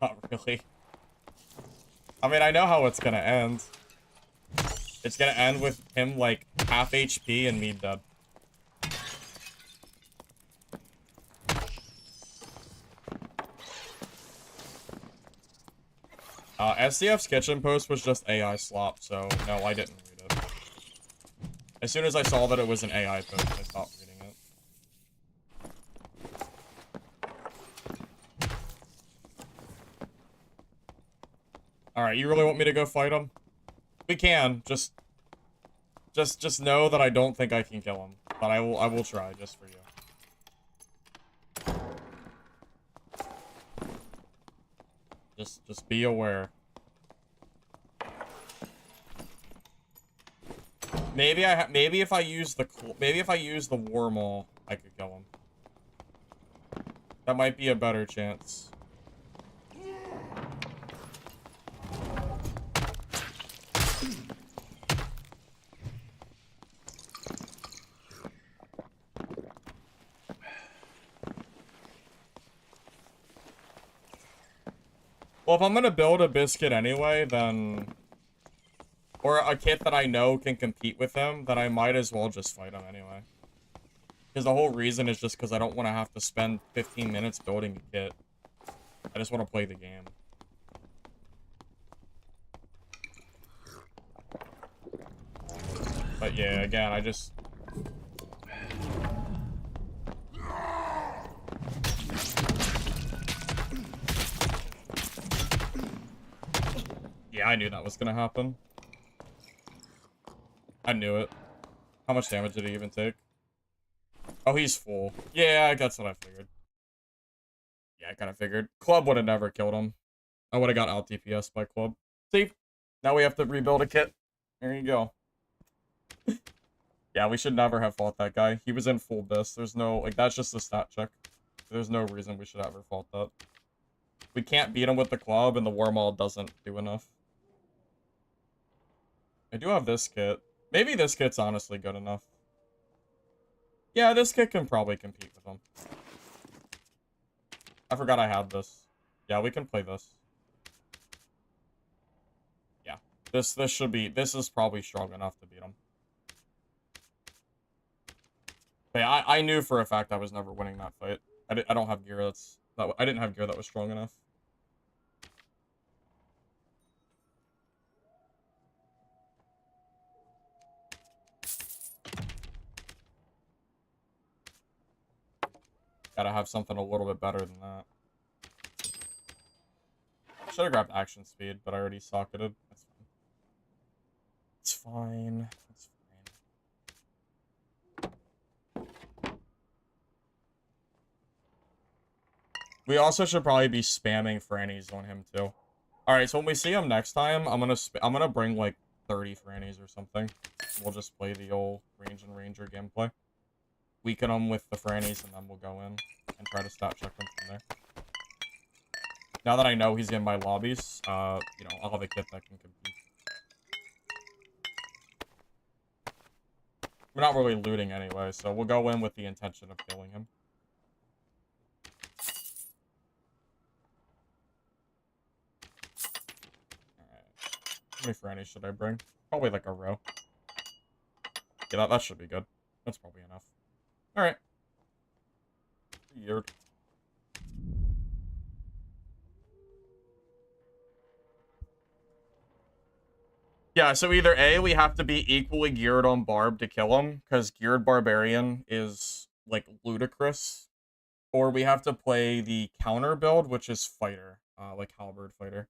Not really. I mean, I know how it's gonna end. It's gonna end with him like half HP and me dead. SDF's kitchen post was just AI slop, so no, I didn't read it. As soon as I saw that it was an AI post, I stopped reading it. Alright, you really want me to go fight him? We can, just know that I don't think I can kill him. But I will try, just for you. Just be aware. Maybe if I use the Warmaul, I could kill him. That might be a better chance. Well, if I'm gonna build a biscuit anyway, then... Or a kit that I know can compete with him, then I might as well just fight him anyway. Because the whole reason is just because I don't want to have to spend 15 minutes building a kit. I just want to play the game. But yeah, again, I just... Yeah, I knew that was gonna happen. I knew it. How much damage did he even take? Oh, he's full. Yeah, that's what I figured. Yeah, I kind of figured. Club would have never killed him. I would have got out DPS by Club. See? Now we have to rebuild a kit. There you go. Yeah, we should never have fought that guy. He was in full bis. There's no... Like, that's just a stat check. There's no reason we should ever fought that. We can't beat him with the Club, and the Wormhole doesn't do enough. I do have this kit. Maybe this kit's honestly good enough. Yeah, this kit can probably compete with him. I forgot I had this. Yeah, we can play this. Yeah. This should be... This is probably strong enough to beat him. But But yeah, I knew for a fact I was never winning that fight. I don't have gear I didn't have gear that was strong enough. Gotta have something a little bit better than that. Should have grabbed action speed, but I already socketed. That's fine. It's fine. It's fine. We also should probably be spamming Frannies on him too. All right, so when we see him next time, I'm gonna bring like 30 Frannies or something. We'll just play the old range and ranger gameplay. Weaken him with the Frannies, and then we'll go in and try to stop check him from there. Now that I know he's in my lobbies, you know, I'll have a kit that can compete. We're not really looting anyway, so we'll go in with the intention of killing him. How many Frannies should I bring? Probably like a row. Yeah, that should be good. That's probably enough. Alright. Weird. Yeah, so either A, we have to be equally geared on Barb to kill him, because geared Barbarian is, like, ludicrous. Or we have to play the counter build, which is Fighter. Like Halberd Fighter.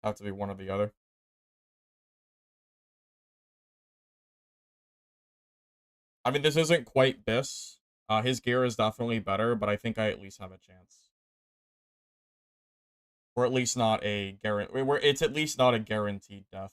Have to be one or the other. I mean, this isn't quite Biss. His gear is definitely better, but I think I at least have a chance. Or at least not a guarantee. It's at least not a guaranteed death.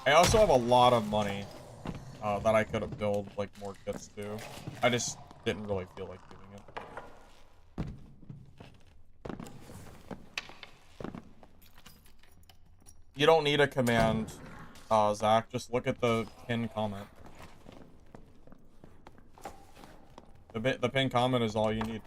I also have a lot of money that I could have built like more kits too. I just didn't really feel like doing it. You don't need a command, Zach. Just look at the pinned comment. The pinned comment is all you need.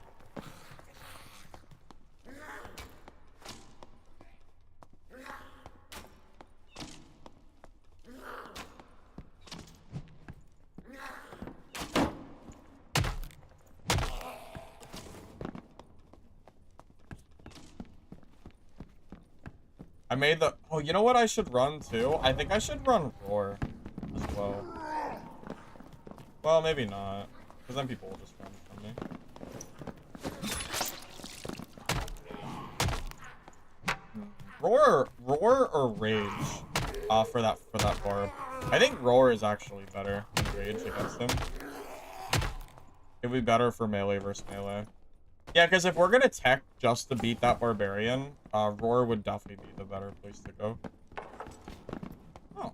I made the... Oh, you know what I should run, too? I think I should run Roar as well. Well, maybe not. Because then people will just run from me. Roar or Rage for that Barb. I think Roar is actually better than Rage against him. It would be better for melee versus melee. Yeah, because if we're gonna tech just to beat that Barbarian, Roar would definitely be the better place to go. Oh.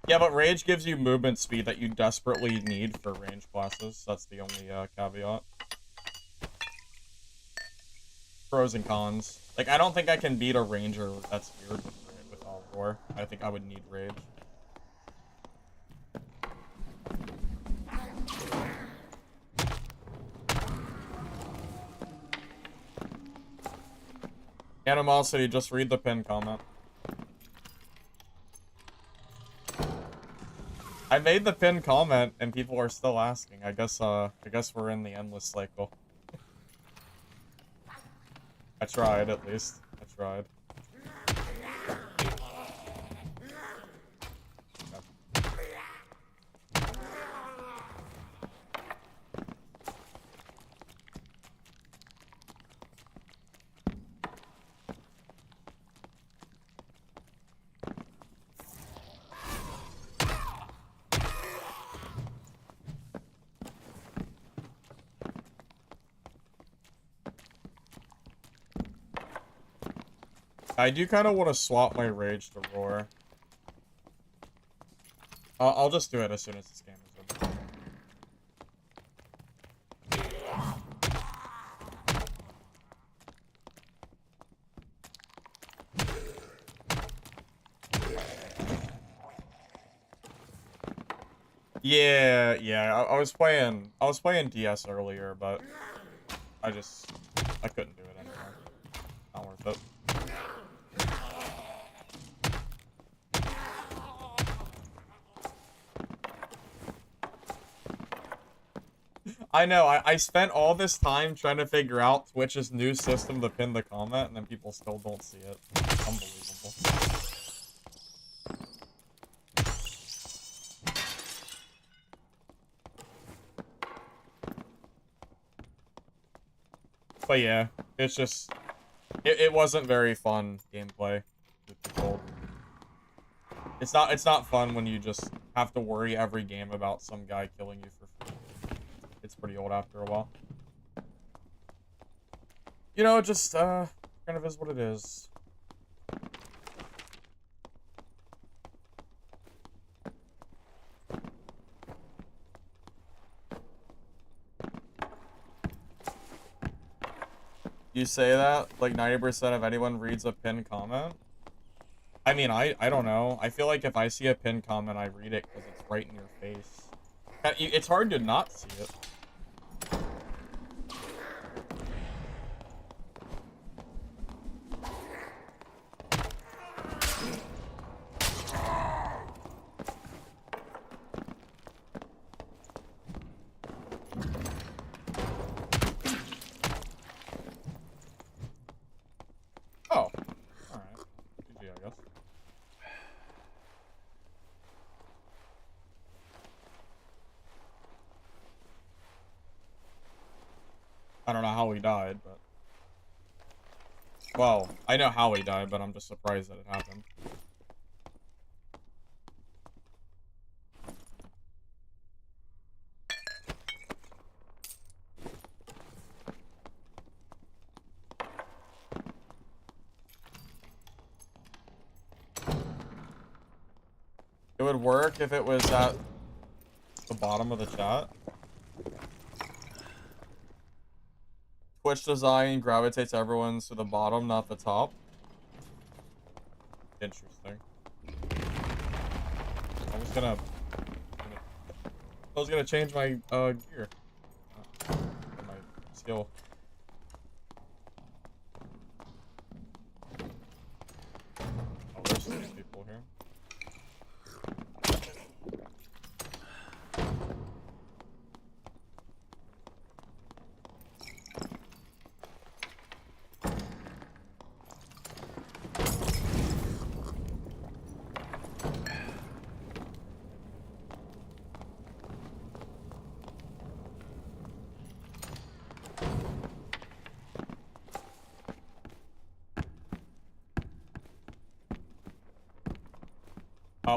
Yeah, but Rage gives you movement speed that you desperately need for range classes. That's the only caveat. Pros and cons. Like, I don't think I can beat a Ranger that's geared with Roar. I think I would need Rage. Animosity, just read the pin comment. I made the pinned comment and people are still asking. I guess we're in the endless cycle. I tried, at least. I tried. I do kind of want to swap my rage to roar. I'll just do it as soon as this game is over. Yeah, I was playing DS earlier, but I couldn't do it anymore. Not worth it. I know, I spent all this time trying to figure out Twitch's new system to pin the comment, and then people still don't see it. Unbelievable. But yeah, it's just... It wasn't very fun gameplay, truth be told. It's not fun when you just have to worry every game about some guy killing you for free. It's pretty old after a while. You know, just, kind of is what it is. You say that, like 90% of anyone reads a pinned comment? I mean, I don't know. I feel like if I see a pinned comment, I read it because it's right in your face. It's hard to not see it. Oh. Alright. GG, I guess. I don't know how he died, but... Well, I know how he died, but I'm just surprised that it happened. It would work if it was at the bottom of the chat. Twitch design gravitates everyone to the bottom, not the top. Interesting. I was gonna change my gear. My skill. Oh, there's some people here.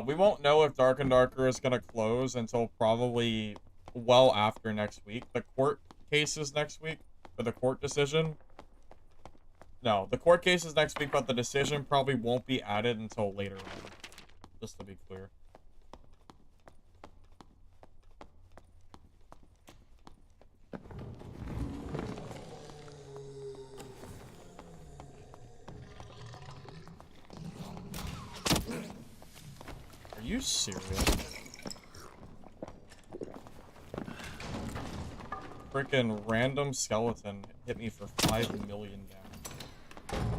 We won't know if Dark and Darker is going to close until probably well after next week. The court case is next week, for the court decision. No, the court case is next week, but the decision probably won't be added until later on. Just to be clear. Are you serious? Freaking random skeleton hit me for 5 million damage.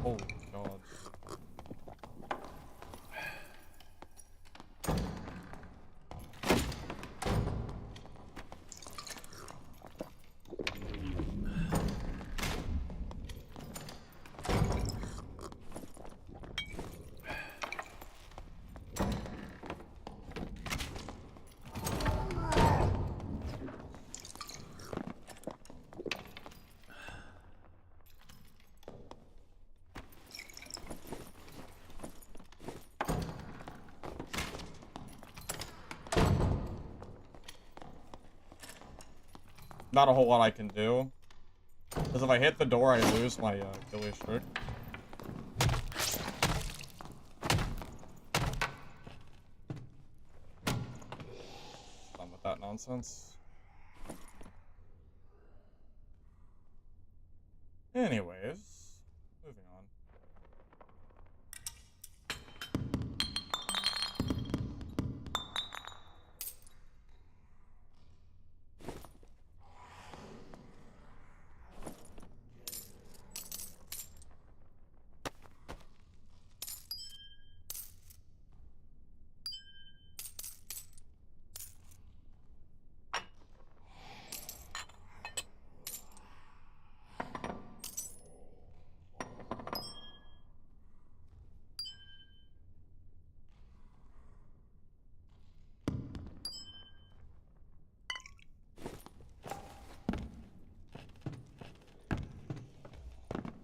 Holy god. Not a whole lot I can do. Because if I hit the door, I lose my ghillie streak. nonsense. Anyways, moving on.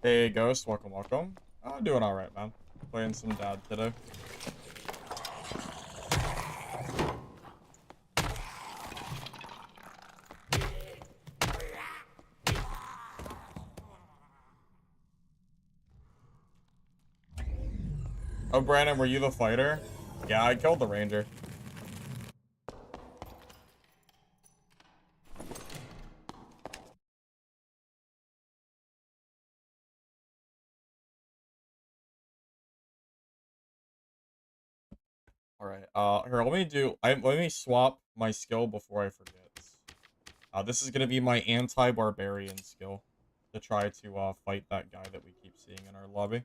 Hey, Ghost, welcome, welcome. I'm doing alright, man. Playing some dad today. Oh, Brandon, were you the fighter? Yeah, I killed the ranger. Alright, here, let me swap my skill before I forget. This is gonna be my anti-barbarian skill to try to, fight that guy that we keep seeing in our lobby.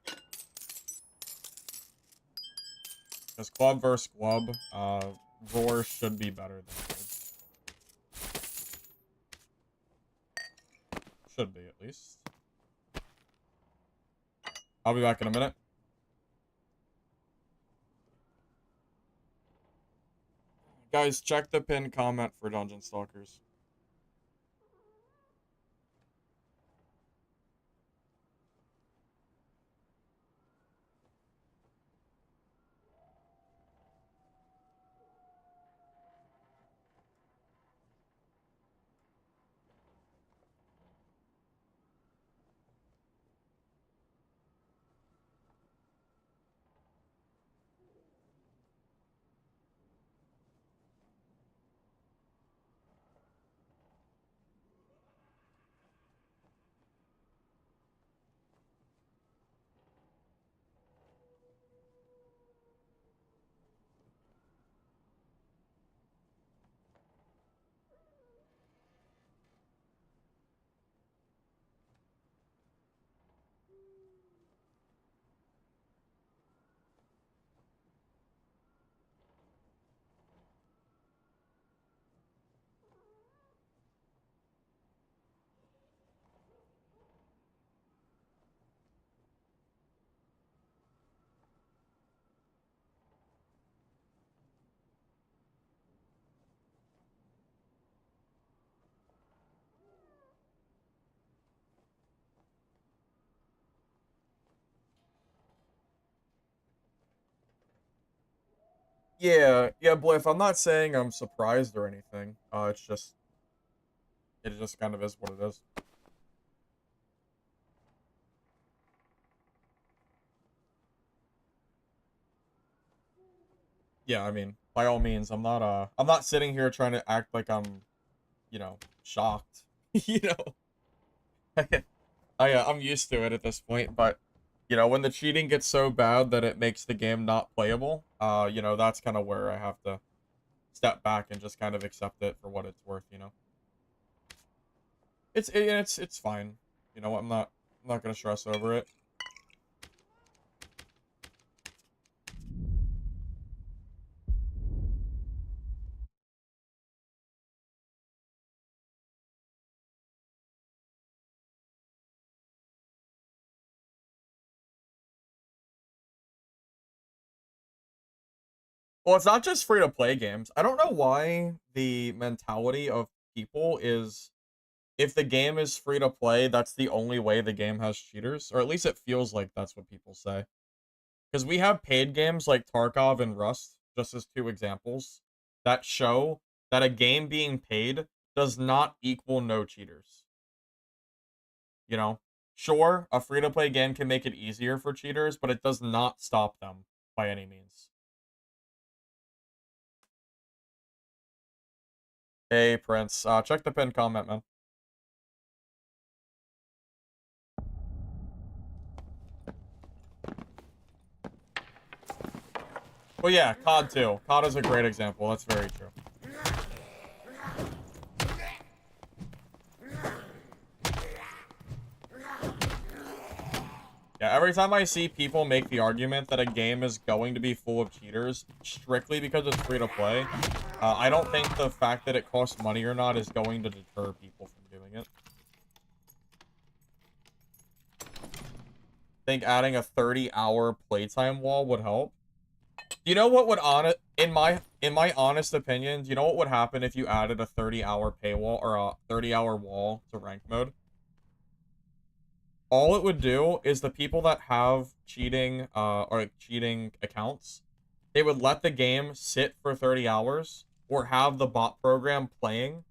Because club versus club, roar should be better than gold. Should be, at least. I'll be back in a minute. Guys, check the pinned comment for Dungeon Stalkers. Yeah, Bliff, I'm not saying I'm surprised or anything. It just kind of is what it is. Yeah, I mean, by all means, I'm not sitting here trying to act like I'm, shocked. you know, I'm used to it at this point, but, when the cheating gets so bad that it makes the game not playable, that's kind of where I have to step back and just kind of accept it for what it's worth. It's fine. I'm not gonna stress over it. Well, it's not just free to play games. I don't know why the mentality of people is if the game is free to play, that's the only way the game has cheaters, or at least it feels like that's what people say. Because we have paid games like Tarkov and Rust, just as two examples, that show that a game being paid does not equal no cheaters. You know, sure, a free to play game can make it easier for cheaters, but it does not stop them by any means. Hey, Prince. Check the pinned comment, man. Well, yeah, COD too. COD is a great example. That's very true. Yeah, every time I see people make the argument that a game is going to be full of cheaters strictly because it's free to play, I don't think the fact that it costs money or not is going to deter people from doing it. I think adding a 30-hour playtime wall would help. You know what would in my honest opinion, you know what would happen if you added a 30-hour paywall or a 30-hour wall to rank mode? All it would do is the people that have cheating or cheating accounts, they would let the game sit for 30 hours or have the bot program playing.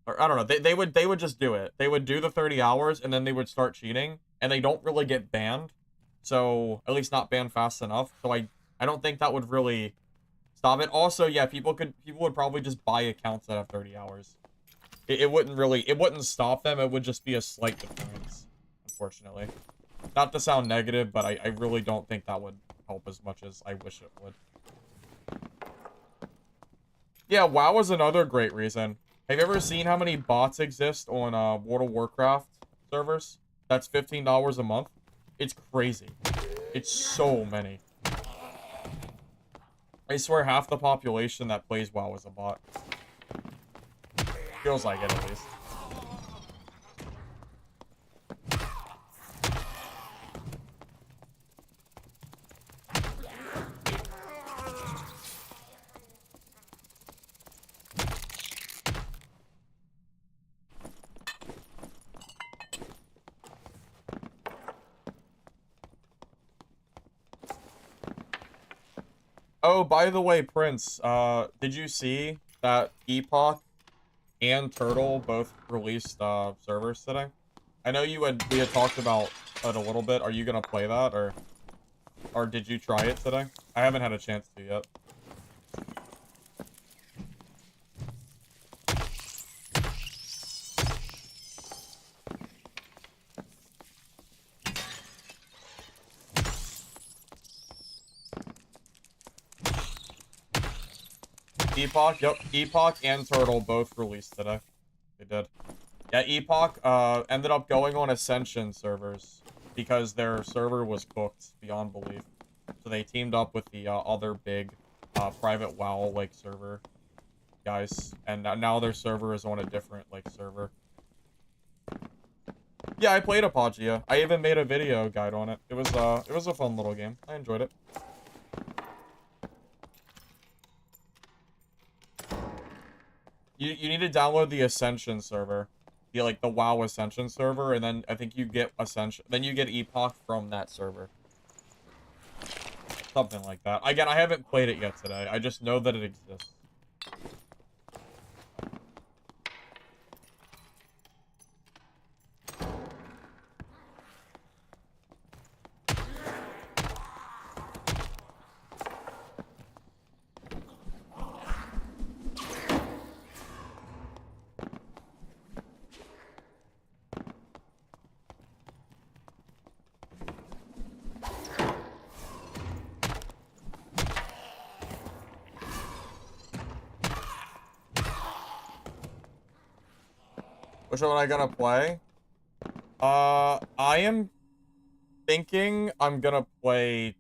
Or I don't know, they would just do it. They would do the 30 hours and then they would start cheating and they don't really get banned. So, at least not banned fast enough. So I don't think that would really stop it. Also, yeah, people would probably just buy accounts that have 30 hours. It wouldn't stop them, it would just be a slight deterrence, unfortunately. Not to sound negative, but I really don't think that would help as much as I wish it would. Yeah, WoW is another great reason. Have you ever seen how many bots exist on World of Warcraft servers? That's $15 a month. It's crazy. It's so many. I swear half the population that plays WoW is a bot. Feels like it, at least. Oh, by the way, Prince, did you see that Epoch and Turtle both released servers today? I know we had talked about it a little bit. Are you gonna play that, or did you try it today? I haven't had a chance to yet. Epoch, yep, Epoch and Turtle both released today. They did. Yeah, Epoch ended up going on Ascension servers because their server was cooked beyond belief. So they teamed up with the other big private WoW like server guys, and now their server is on a different like server. Yeah, I played Apoggia. I even made a video guide on it. It was a fun little game. I enjoyed it. You need to download the Ascension server. The WoW Ascension server, and then I think you get Ascension, then you get Epoch from that server. Something like that. Again, I haven't played it yet today. I just know that it exists. Which one am I gonna play? I am thinking I'm gonna play...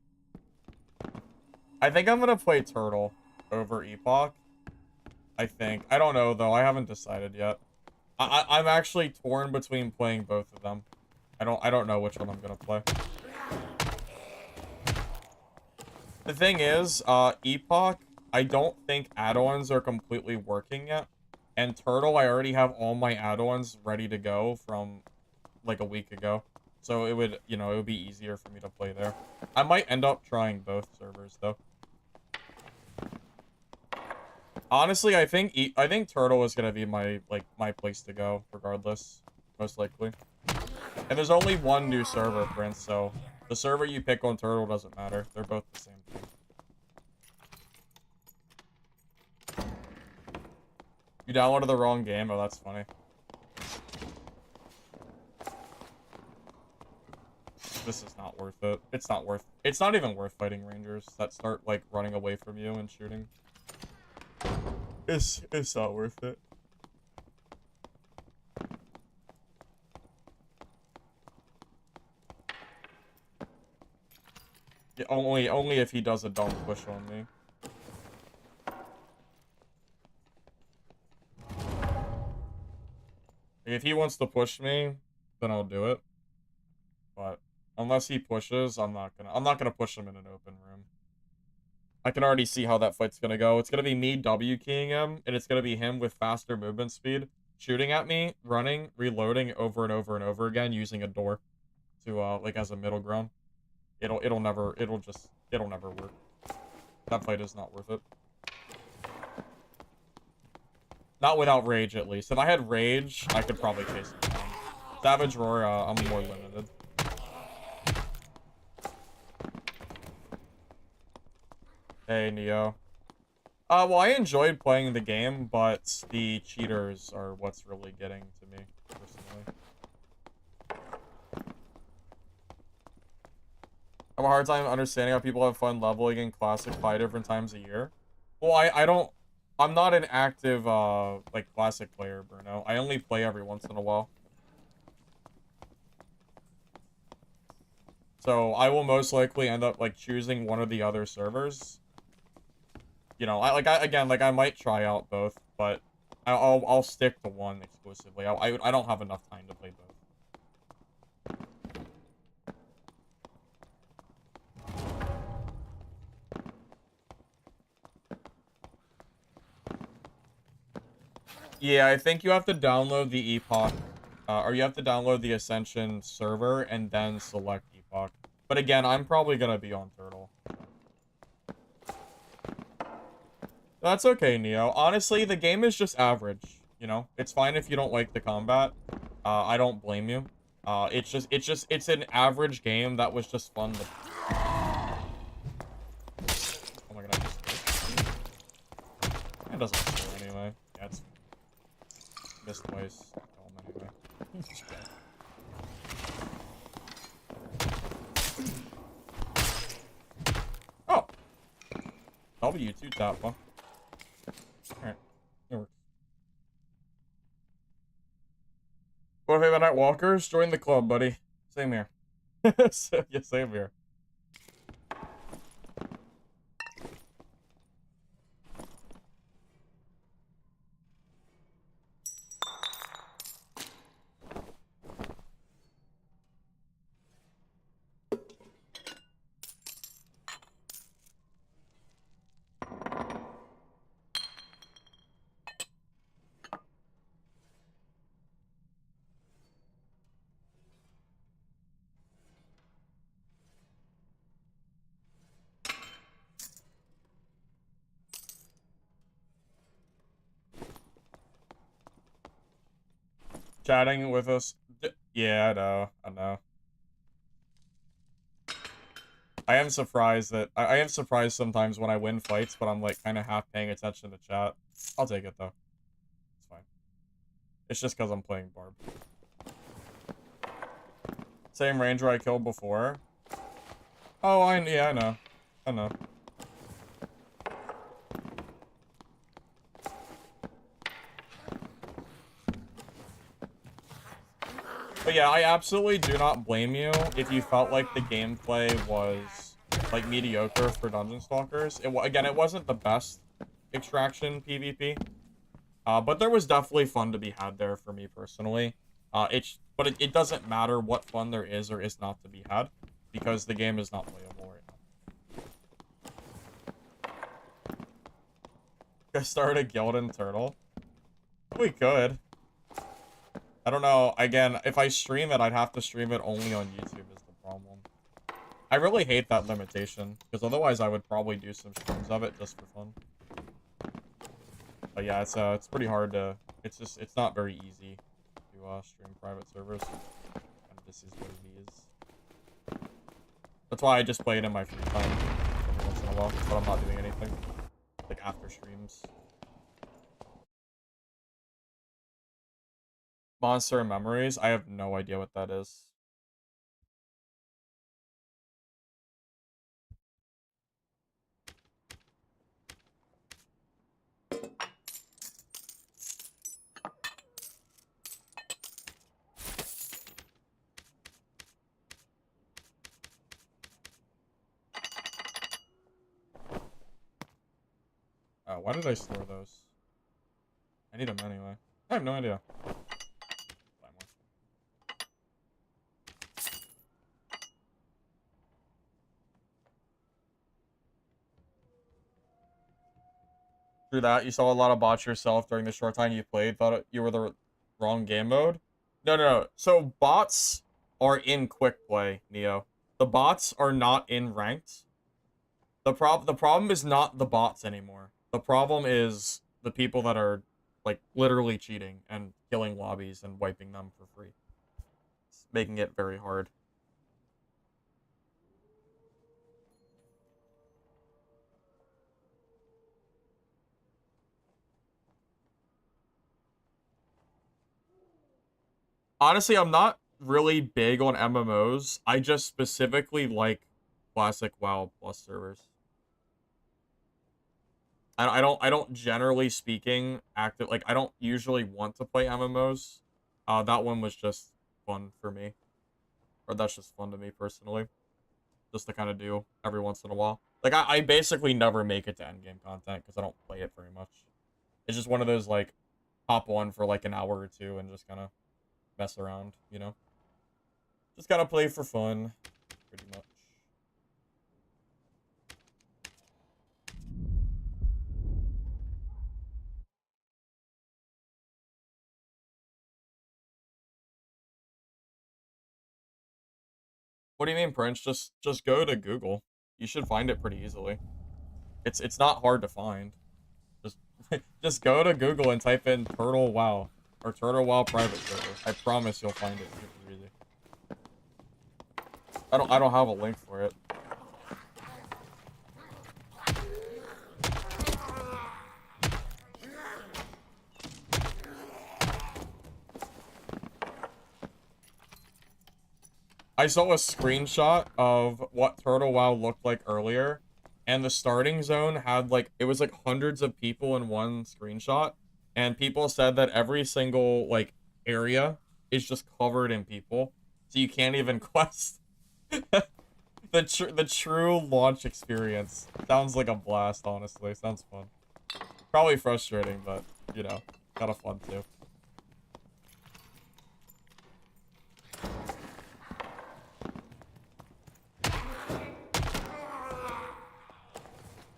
I think I'm gonna play Turtle over Epoch. I think. I don't know, though. I haven't decided yet. I'm actually torn between playing both of them. I don't know which one I'm gonna play. The thing is, Epoch, I don't think add-ons are completely working yet. And Turtle, I already have all my add-ons ready to go from, like, a week ago. So it would, it would be easier for me to play there. I might end up trying both servers, though. Honestly, I think Turtle is gonna be my place to go, regardless. Most likely. And there's only one new server, Prince, so the server you pick on Turtle doesn't matter. They're both the same thing. You downloaded the wrong game? Oh, that's funny. This is not worth it. It's not worth... It's not even worth fighting rangers that start, like, running away from you and shooting. It's not worth it. Yeah, only if he does a dumb push on me. If he wants to push me, then I'll do it. But unless he pushes, I'm not gonna push him in an open room. I can already see how that fight's gonna go. It's gonna be me W keying him, and it's gonna be him with faster movement speed, shooting at me, running, reloading over and over and over again, using a door to like as a middle ground. It'll never work. That fight is not worth it. Not without rage, at least. If I had rage, I could probably chase him down. Savage Roar, I'm more limited. Hey, Neo. Well, I enjoyed playing the game, but the cheaters are what's really getting to me, personally. I have a hard time understanding how people have fun leveling in Classic 5 different times a year. Well, I'm not an active, like, Classic player, Bruno. I only play every once in a while. So, I will most likely end up, like, choosing one of the other servers. You know, I might try out both, but I'll stick to one exclusively. I don't have enough time to play both. Yeah, I think you have to download the Epoch, or you have to download the Ascension server and then select Epoch. But again, I'm probably gonna be on Turtle. That's okay, Neo. Honestly, the game is just average. You know, it's fine if you don't like the combat. I don't blame you. It's an average game that was just fun to... Oh my god, it doesn't matter anyway. Yeah, it's... Missed twice. Anyway. Oh! W2 tap, huh? Alright. It works. What if I Night Walkers? Join the club, buddy. Same here. Yeah, same here. Chatting with us. Yeah, I know. I know. I am surprised that I am surprised sometimes when I win fights, but I'm like kind of half paying attention to chat. I'll take it though. It's fine. It's just because I'm playing Barb. Same ranger I killed before. Oh, yeah, I know. I know. But yeah, I absolutely do not blame you if you felt like the gameplay was, like, mediocre for Dungeon Stalkers. Again, it wasn't the best extraction PvP. But there was definitely fun to be had there for me personally. But it doesn't matter what fun there is or is not to be had, because the game is not playable right now. Go start a guild in Turtle? We could. I don't know. Again, if I stream it, I'd have to stream it only on YouTube is the problem. I really hate that limitation, because otherwise I would probably do some streams of it just for fun. But yeah, it's pretty hard to... It's not very easy to stream private servers. And this is what it is. That's why I just play it in my free time every once in a while, but I'm not doing anything. Like after streams. Monster and Memories? I have no idea what that is. Why did I store those? I need them anyway. I have no idea. Through that, you saw a lot of bots yourself during the short time you played. Thought you were the wrong game mode. No, no, no. So bots are in quick play, Neo. The bots are not in ranked. The problem is not the bots anymore. The problem is the people that are like literally cheating and killing lobbies and wiping them for free. It's making it very hard. Honestly, I'm not really big on MMOs. I just specifically like classic WoW plus servers. I don't generally speaking active like I don't usually want to play MMOs. That one was just fun for me, or that's just fun to me personally, just to kind of do every once in a while. Like I basically never make it to endgame content because I don't play it very much. It's just one of those like hop on for like an hour or two and just kind of mess around, you know. Just gotta play for fun, pretty much. What do you mean, Prince? Just go to Google. You should find it pretty easily. It's not hard to find. Just just go to Google and type in Turtle WoW or Turtle WoW private server. I promise you'll find it super easy. I don't have a link for it. I saw a screenshot of what Turtle WoW looked like earlier, and the starting zone had like it was like hundreds of people in one screenshot, and people said that every single like area is just covered in people, so you can't even quest. The true launch experience sounds like a blast. Honestly, sounds fun. Probably frustrating, but you know, kind of fun too.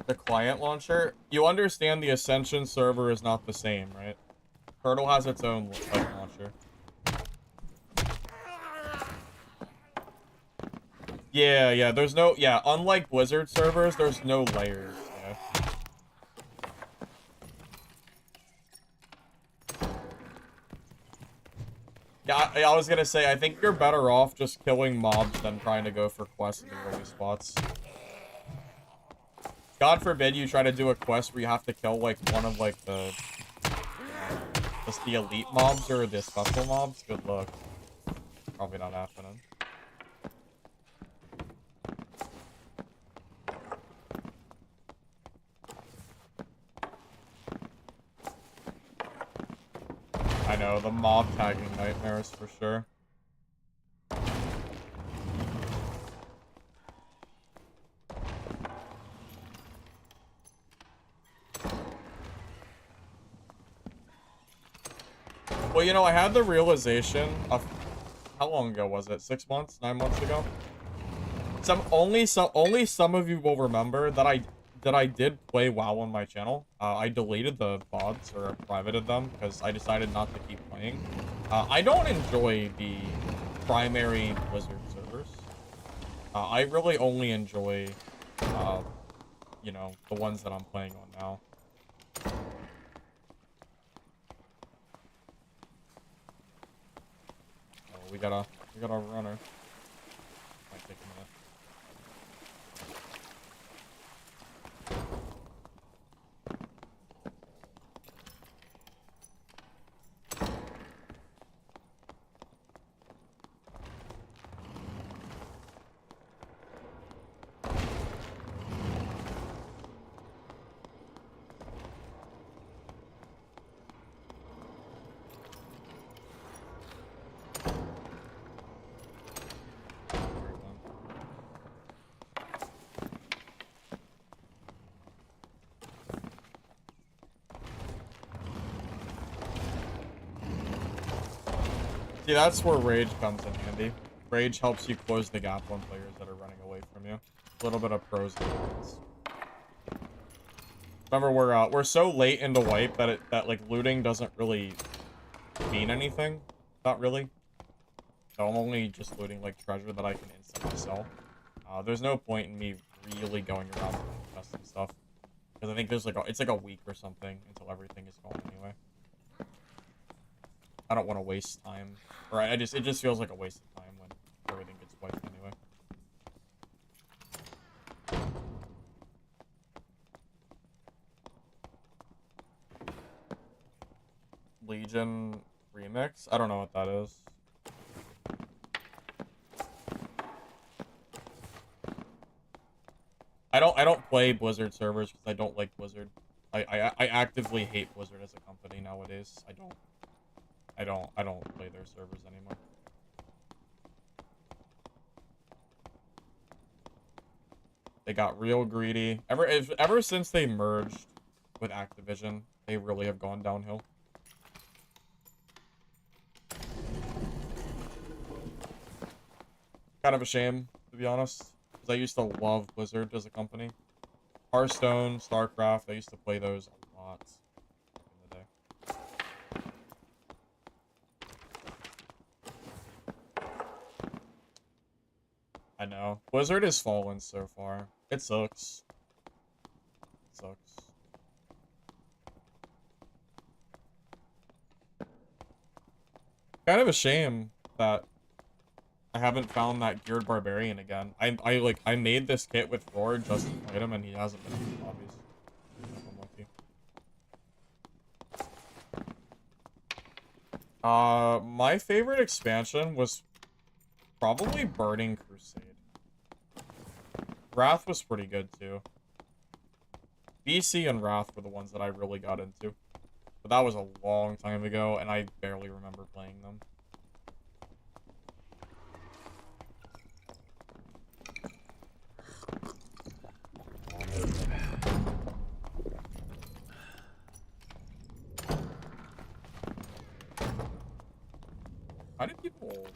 The client launcher, you understand the Ascension server is not the same, right? Turtle has its own like launcher. Yeah, yeah, there's no, yeah, unlike Blizzard servers, there's no layers, yeah. Yeah, I was gonna say, I think you're better off just killing mobs than trying to go for quests in the early spots. God forbid you try to do a quest where you have to kill, like, one of, like, just the elite mobs or the special mobs. Good luck. Probably not happening. I know, the mob tagging nightmares for sure. Well, you know, I had the realization of how long ago was it? 6 months? 9 months ago? Only some of you will remember that I did play WoW on my channel. I deleted the VODs or privated them because I decided not to keep playing. I don't enjoy the primary Blizzard servers. I really only enjoy, you know, the ones that I'm playing on now. Oh, we got a runner. Might take a minute. See, that's where Rage comes in handy. Rage helps you close the gap on players that are running away from you. A little bit of pros and cons. Remember, we're so late into wipe that like looting doesn't really mean anything. Not really. So I'm only just looting like treasure that I can instantly sell. There's no point in me really going around looting chests and stuff, because I think there's like it's like a week or something until everything is gone anyway. I don't want to waste time, or it just feels like a waste of time when everything gets wiped anyway. Legion remix? I don't know what that is. I don't play Blizzard servers because I don't like Blizzard. I actively hate Blizzard as a company nowadays. I don't play their servers anymore. They got real greedy. Ever since they merged with Activision, they really have gone downhill. Kind of a shame, to be honest, because I used to love Blizzard as a company. Hearthstone, StarCraft, I used to play those a lot back in the day. I know. Blizzard has fallen so far. It sucks. It sucks. Kind of a shame that I haven't found that Geared Barbarian again. I made this kit with Roar just to fight him, and he hasn't been in the lobbies. I'm lucky. My favorite expansion was probably Burning Crusade. Wrath was pretty good too. BC and Wrath were the ones that I really got into. But that was a long time ago, and I barely remember playing them. How do people...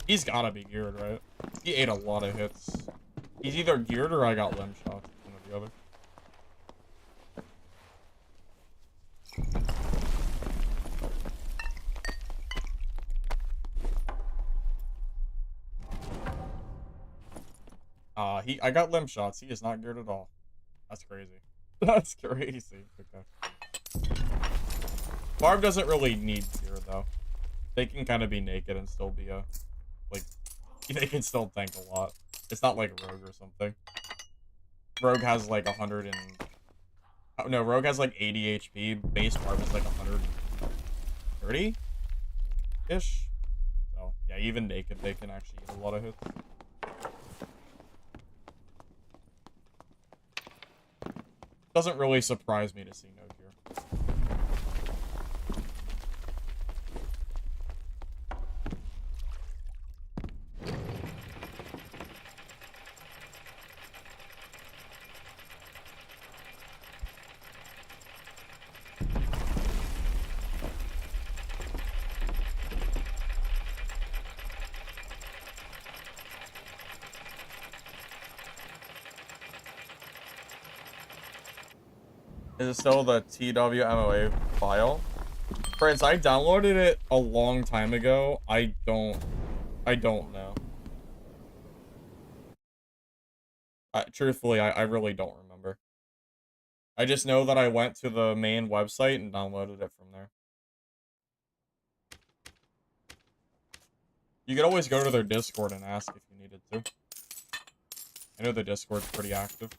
He's gotta be geared, right? He ate a lot of hits. He's either geared or I got limb shots. One or the other. I got limb shots. He is not geared at all. That's crazy. That's crazy. Okay. Barb doesn't really need gear though. They can kind of be naked and still be like, they can still tank a lot. It's not like Rogue or something. Rogue has like 100 and... Oh, no, Rogue has like 80 HP. Base Barb is like 130-ish. So, yeah, even naked, they can actually eat a lot of hits. Doesn't really surprise me to see no gear. Is it still the TWMOA file? Friends, I downloaded it a long time ago. I don't know. Truthfully, I really don't remember. I just know that I went to the main website and downloaded it from there. You could always go to their Discord and ask if you needed to. I know the Discord's pretty active.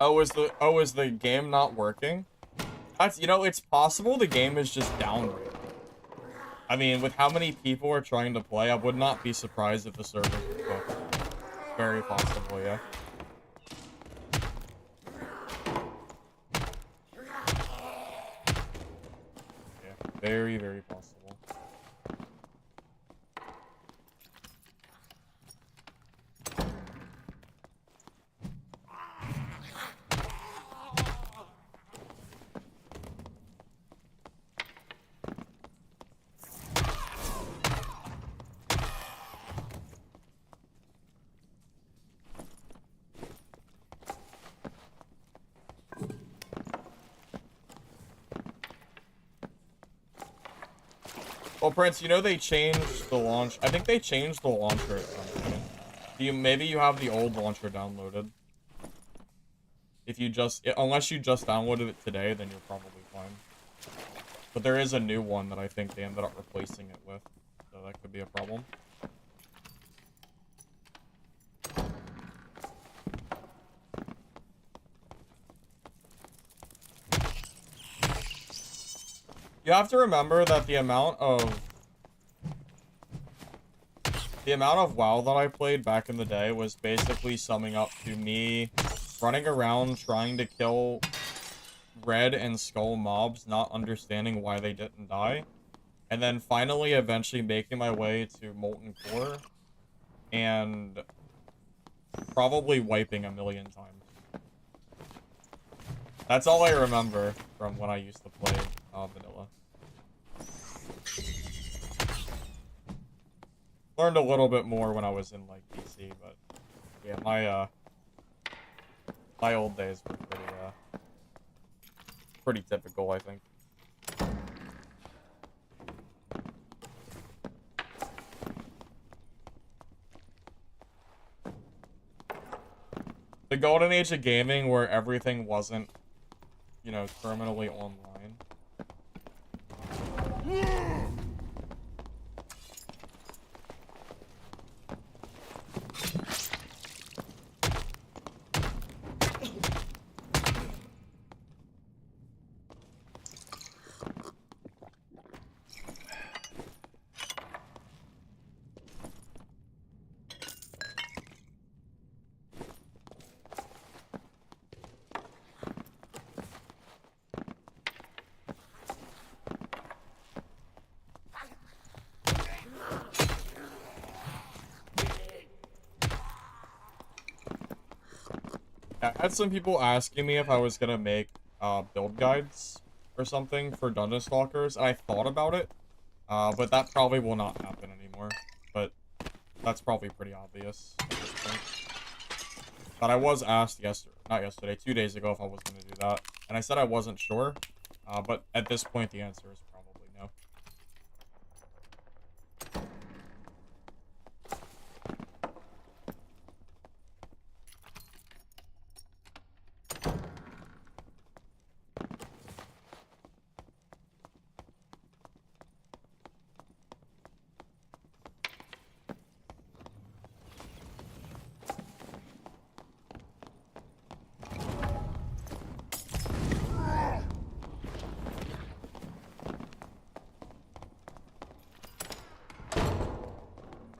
is the game not working? That's, you know, it's possible the game is just down right now. I mean, with how many people are trying to play, I would not be surprised if the servers were cooked. Very possible, yeah. Yeah, very, very possible. Well, Prince, you know they changed the launch. I think they changed the launcher at some point. Maybe you have the old launcher downloaded. If you just, unless you just downloaded it today, then you're probably fine. But there is a new one that I think they ended up replacing it with, so that could be a problem. You have to remember that the amount of WoW that I played back in the day was basically summing up to me running around trying to kill red and skull mobs, not understanding why they didn't die, and then finally eventually making my way to Molten Core and probably wiping a million times. That's all I remember from when I used to play vanilla. Learned a little bit more when I was in like PC, but yeah, my old days were pretty typical, I think. The golden age of gaming where everything wasn't, you know, terminally online. I had some people asking me if I was gonna make build guides or something for Dungeon Stalkers, and I thought about it, but that probably will not happen anymore. But that's probably pretty obvious at this point. But I was asked not yesterday, 2 days ago if I was gonna do that, and I said I wasn't sure, but at this point the answer is probably no.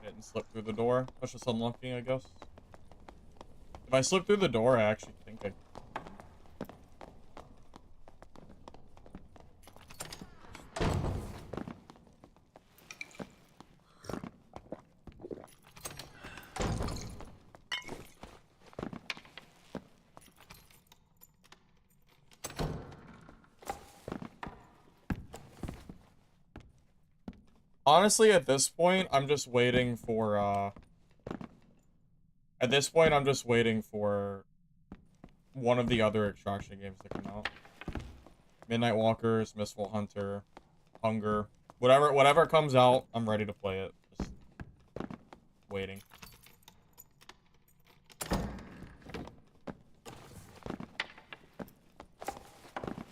Didn't slip through the door. That's just unlocking, I guess. If I slip through the door, I actually think I... Honestly, at this point, I'm just waiting for, At this point, I'm just waiting for one of the other extraction games to come out. Midnight Walkers, Mistful Hunter, Hunger. Whatever comes out, I'm ready to play it. Just waiting.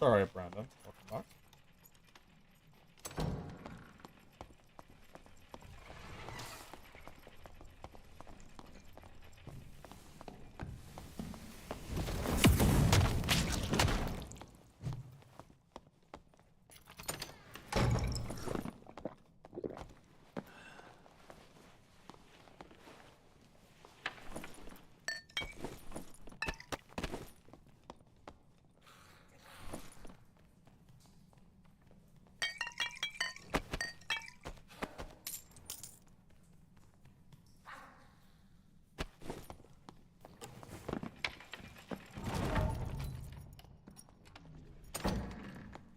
Alright, Brandon. Welcome back.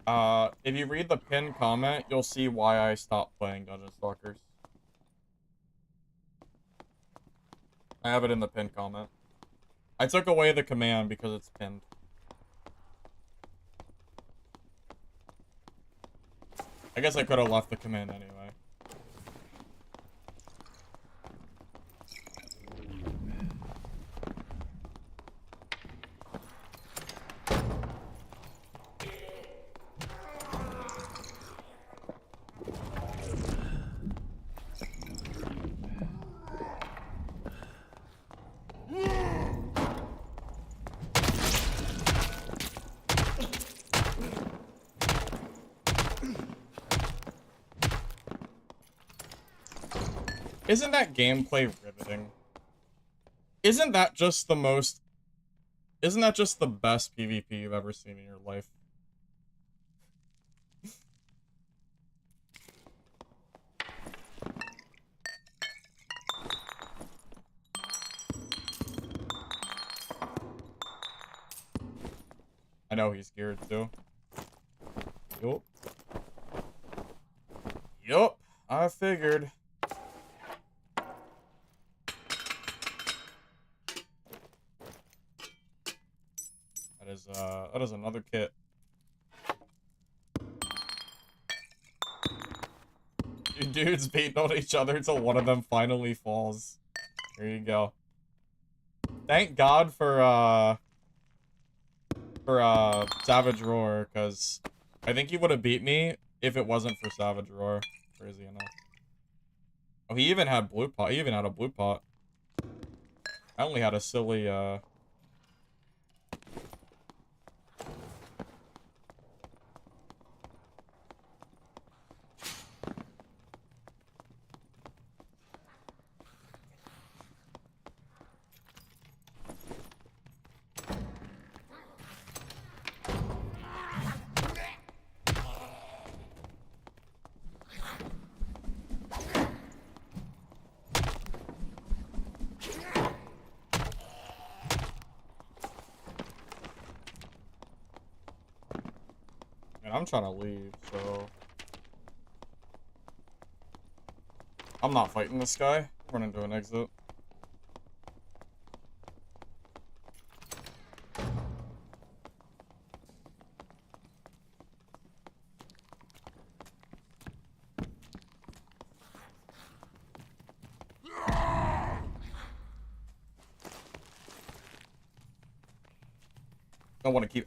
If you read the pinned comment, you'll see why I stopped playing Dungeon Stalkers. I have it in the pinned comment. I took away the command because it's pinned. I guess I could have left the command anyway. Isn't that gameplay riveting? Isn't that just the most... Isn't that just the best PvP you've ever seen in your life? I know he's geared too. Yup. Yup. I figured. That is another kit. You dudes beating on each other until one of them finally falls. There you go. Thank God for Savage Roar, because I think he would have beat me if it wasn't for Savage Roar. Crazy enough. Oh, he even had blue pot. He even had a blue pot. I only had a silly, and I'm trying to leave, so... I'm not fighting this guy. Run into an exit.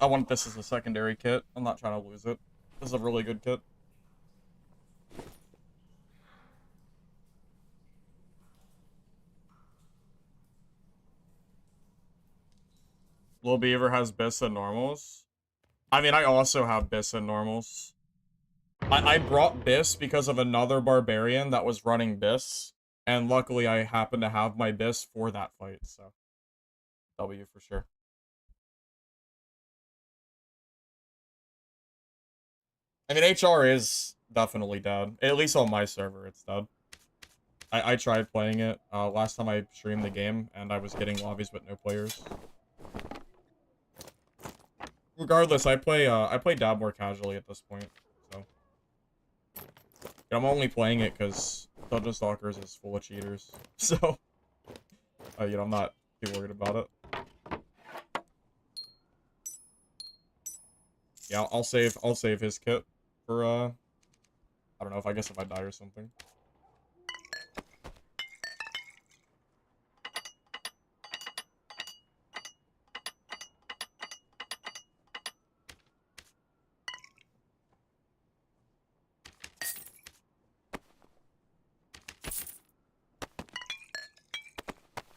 I want this as a secondary kit. I'm not trying to lose it. This is a really good kit. Lil Beaver has Biss and normals. I mean, I also have Biss and normals. I brought Biss because of another barbarian that was running Biss. And luckily, I happened to have my Biss for that fight, so... W for sure. I mean, HR is definitely dead. At least on my server, it's dead. I tried playing it last time I streamed the game, and I was getting lobbies with no players. Regardless, I play Dab more casually at this point, so... And I'm only playing it because Dungeon Stalkers is full of cheaters, so... you know, I'm not too worried about it. Yeah, I'll save his kit for, I don't know, I guess if I die or something.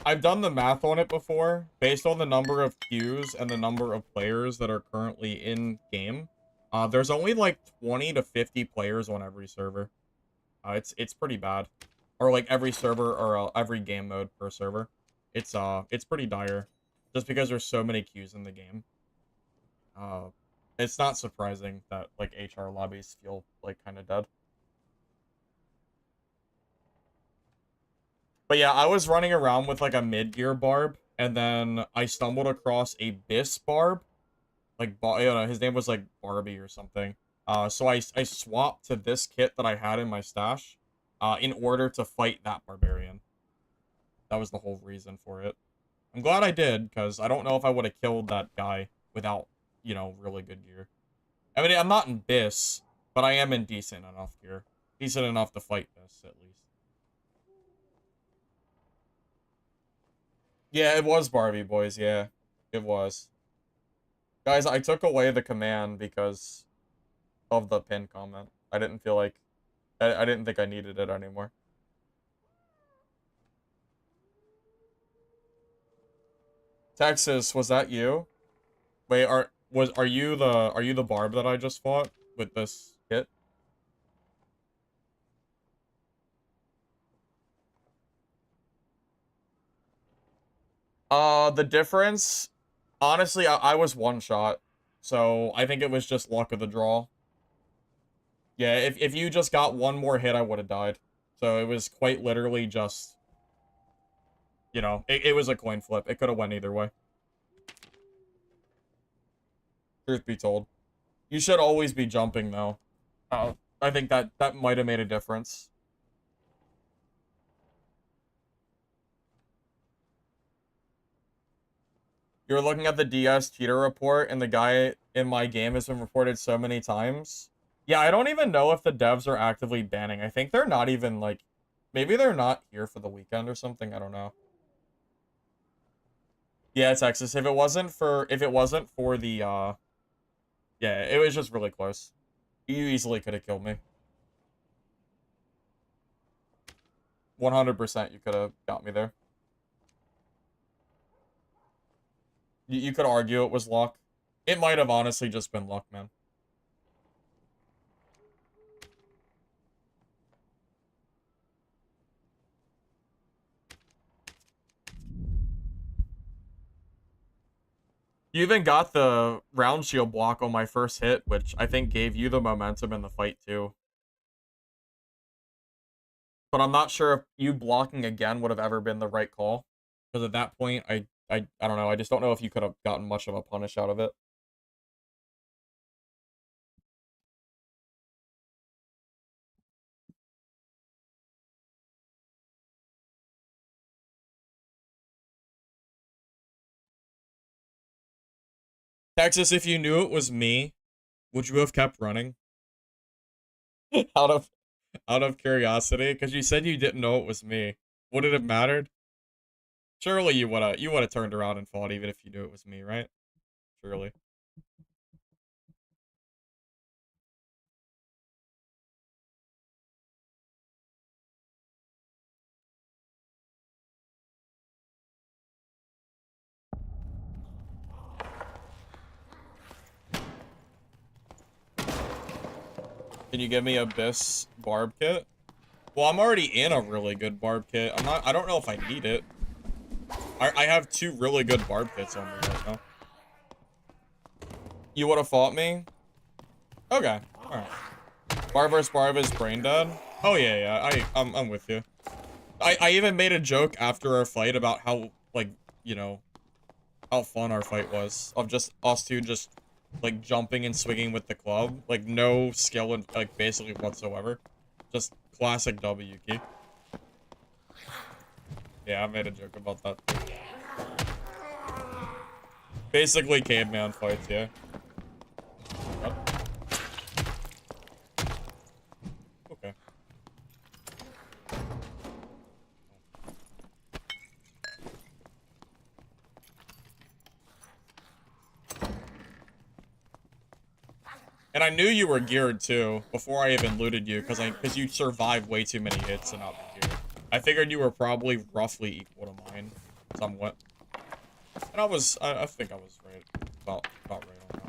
I've done the math on it before, based on the number of queues and the number of players that are currently in game. There's only like 20 to 50 players on every server. It's pretty bad, or like every server or every game mode per server. It's pretty dire, just because there's so many queues in the game. It's not surprising that like HR lobbies feel like kind of dead. But yeah, I was running around with like a mid-gear barb, and then I stumbled across a Biss barb. Like, you know, his name was like Barbie or something. So I swapped to this kit that I had in my stash, in order to fight that barbarian. That was the whole reason for it. I'm glad I did, because I don't know if I would have killed that guy without, you know, really good gear. I mean, I'm not in BIS, but I am in decent enough gear. Decent enough to fight this, at least. Yeah, it was Barbie Boys, yeah. It was. Guys, I took away the command because of the pin comment. I didn't feel like... I didn't think I needed it anymore. Texas, was that you? Wait, are you the barb that I just fought with this kit? The difference, honestly, I was one shot, so I think it was just luck of the draw. Yeah, if you just got one more hit, I would have died. So it was quite literally just, you know, it was a coin flip. It could have went either way. Truth be told. You should always be jumping, though. I think that might have made a difference. You're looking at the DS cheater report, and the guy in my game has been reported so many times. Yeah, I don't even know if the devs are actively banning. I think they're not even, like... Maybe they're not here for the weekend or something. I don't know. Yeah, Texas. If it wasn't for the, yeah, it was just really close. You easily could have killed me. 100% you could have got me there. You could argue it was luck. It might have honestly just been luck, man. You even got the round shield block on my first hit, which I think gave you the momentum in the fight, too. But I'm not sure if you blocking again would have ever been the right call. Because at that point, I don't know. I just don't know if you could have gotten much of a punish out of it. Texas, if you knew it was me, would you have kept running? out of out of curiosity, because you said you didn't know it was me. Would it have mattered? Surely you would have turned around and fought even if you knew it was me, right? Surely. Can you give me a Biss barb kit? Well, I'm already in a really good barb kit. I don't know if I need it. I have two really good barb kits on me right now. You would have fought me? Okay. Alright. Barb vs. Barb is brain dead? Oh yeah, yeah. I'm with you. I even made a joke after our fight about how, like, you know, how fun our fight was. Of just us two just, like, jumping and swinging with the club. Like, no skill, in, like, basically whatsoever. Just classic W key. Yeah, I made a joke about that. Basically caveman fights, yeah. What? Okay. And I knew you were geared too before I even looted you, because you survived way too many hits and not be geared. I figured you were probably roughly equal to mine, somewhat. And I think I was right, about right on that.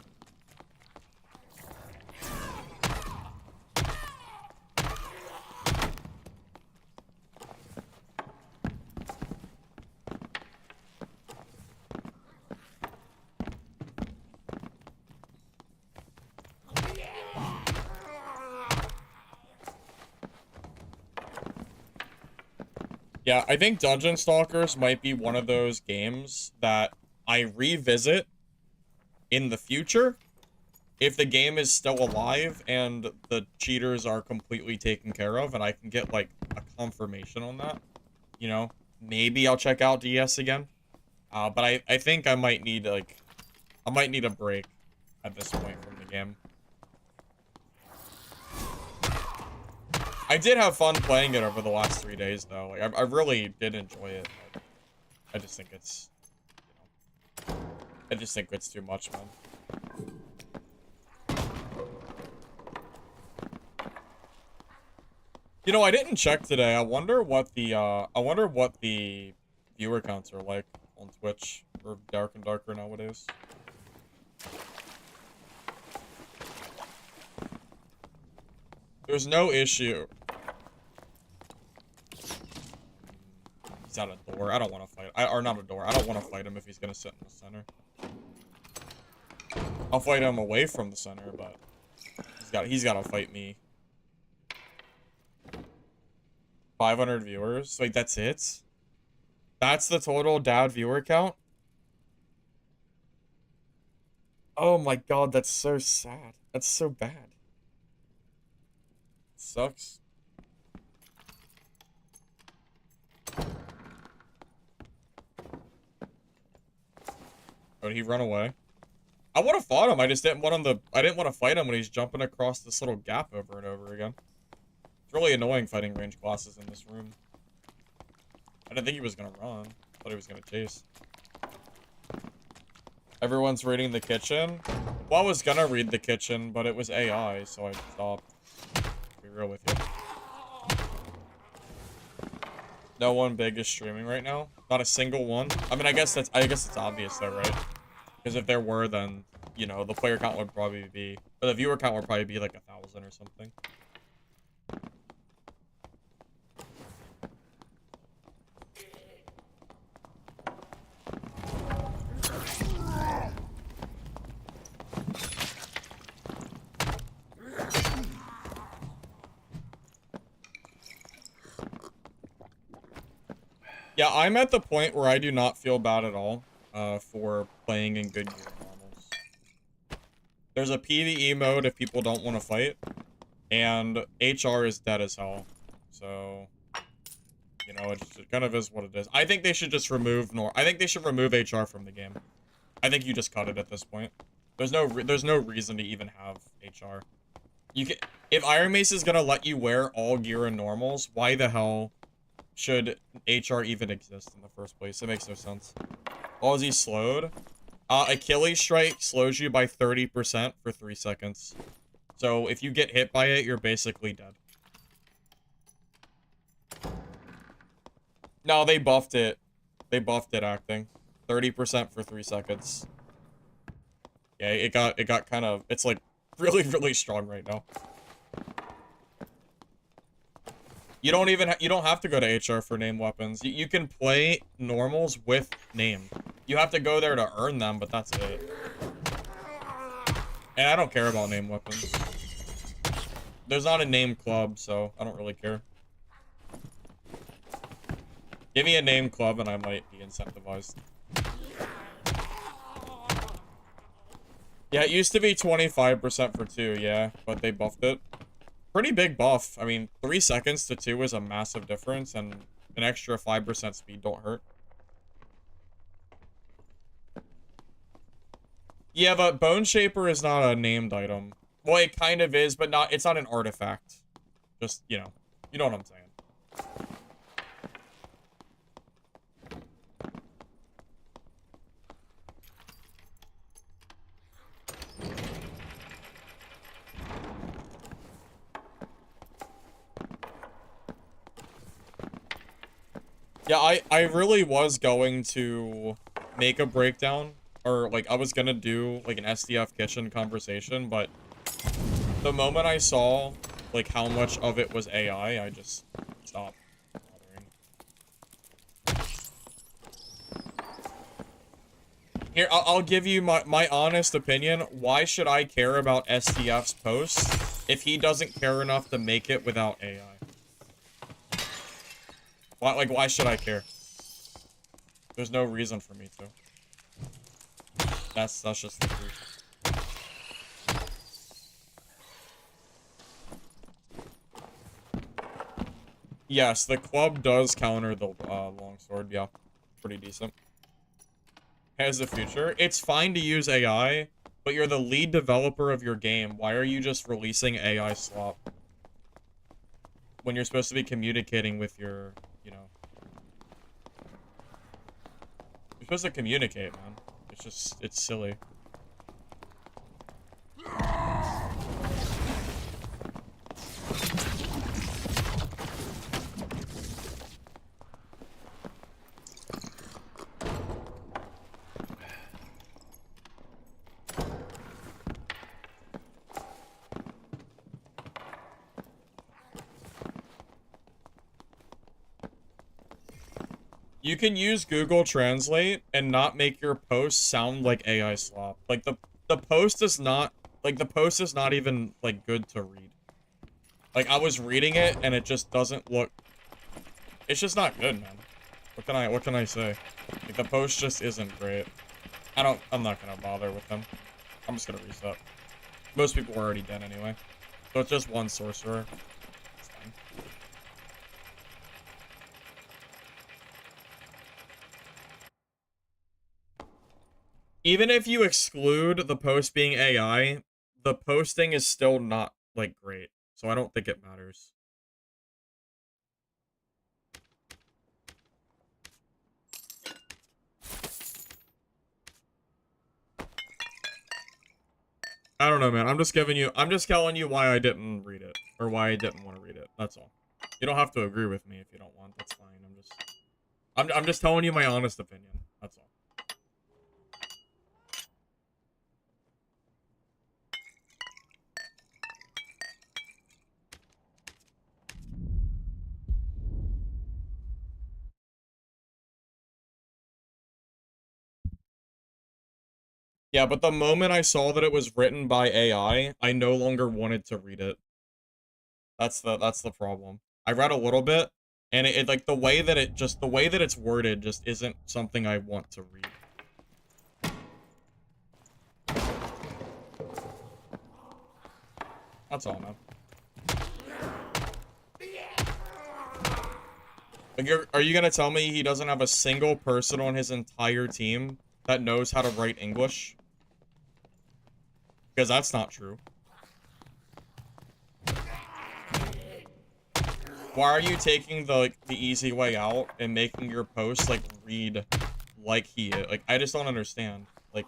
Yeah, I think Dungeon Stalkers might be one of those games that I revisit in the future if the game is still alive and the cheaters are completely taken care of and I can get, like, a confirmation on that, you know, maybe I'll check out DS again. But I think I might need, like, I might need a break at this point from the game. I did have fun playing it over the last 3 days, though. Like, I really did enjoy it. But I just think it's, you know, I just think it's too much, man. You know, I didn't check today. I wonder what the viewer counts are like on Twitch for Dark and Darker nowadays. There's no issue. He's at a door. I don't want to fight. Or not a door. I don't want to fight him if he's gonna sit in the center. I'll fight him away from the center, but he's got to fight me. 500 viewers. Like, that's it? That's the total dad viewer count? Oh my god, that's so sad. That's so bad. Sucks. Oh, did he run away? I would have fought him. I just didn't want him to. I didn't want to fight him when he's jumping across this little gap over and over again. It's really annoying fighting range classes in this room. I didn't think he was gonna run. I thought he was gonna chase. Everyone's reading the kitchen. Well, I was gonna read the kitchen, but it was AI, so I stopped. To be real with you. No one big is streaming right now. Not a single one. I mean, I guess it's obvious though, right? Because if there were, then, you know, the player count would probably be, or the viewer count would probably be like 1,000 or something. Yeah, I'm at the point where I do not feel bad at all for playing in good gear normals. There's a PvE mode if people don't want to fight, and HR is dead as hell. So, you know, it kind of is what it is. I think they should just remove I think they should remove HR from the game. I think you just cut it at this point. There's no reason to even have HR. You can, if Iron Mace is gonna let you wear all gear and normals, why the hell should HR even exist in the first place? It makes no sense. Oh, is he slowed? Achilles strike slows you by 30% for 3 seconds. So if you get hit by it, you're basically dead. No, they buffed it. They buffed it acting. 30% for 3 seconds. Yeah, it got kind of, it's like really, really strong right now. You don't have to go to HR for name weapons. You can play normals with name. You have to go there to earn them, but that's it. And I don't care about name weapons. There's not a name club, so I don't really care. Give me a name club and I might be incentivized. Yeah, it used to be 25% for 2, yeah, but they buffed it. Pretty big buff. I mean, 3 seconds to 2 is a massive difference, and an extra 5% speed don't hurt. Yeah, but Bone Shaper is not a named item. Well, it kind of is, but it's not an artifact. Just, you know what I'm saying. Yeah, I really was going to make a breakdown, or, like, I was gonna do, like, an SDF kitchen conversation, but the moment I saw, like, how much of it was AI, I just stopped bothering. Here, I'll give you my honest opinion. Why should I care about SDF's posts if he doesn't care enough to make it without AI? Why should I care? There's no reason for me to. That's just the truth. Yes, the club does counter the longsword. Yeah, pretty decent. Has the future. It's fine to use AI, but you're the lead developer of your game. Why are you just releasing AI slop when you're supposed to be communicating with your, you know, you're supposed to communicate, man. It's just, it's silly. You can use Google Translate and not make your post sound like AI slop. Like the post is not like the post is not even like good to read. Like I was reading it and it just doesn't look, it's just not good, man. What can I say? Like the post just isn't great. I'm not gonna bother with them. I'm just gonna reset. Most people are already dead anyway. So it's just one sorcerer. It's fine. Even if you exclude the post being AI, the posting is still not, like, great. So I don't think it matters. I don't know, man. I'm just telling you why I didn't read it. Or why I didn't want to read it. That's all. You don't have to agree with me if you don't want. That's fine. I'm just telling you my honest opinion. That's all. Yeah, but the moment I saw that it was written by AI, I no longer wanted to read it. That's the problem. I read a little bit, and it like the way that it's worded just isn't something I want to read. That's all, man. Like, are you gonna tell me he doesn't have a single person on his entire team that knows how to write English? Because that's not true. Why are you taking the easy way out and making your post like read like he is? Like I just don't understand. Like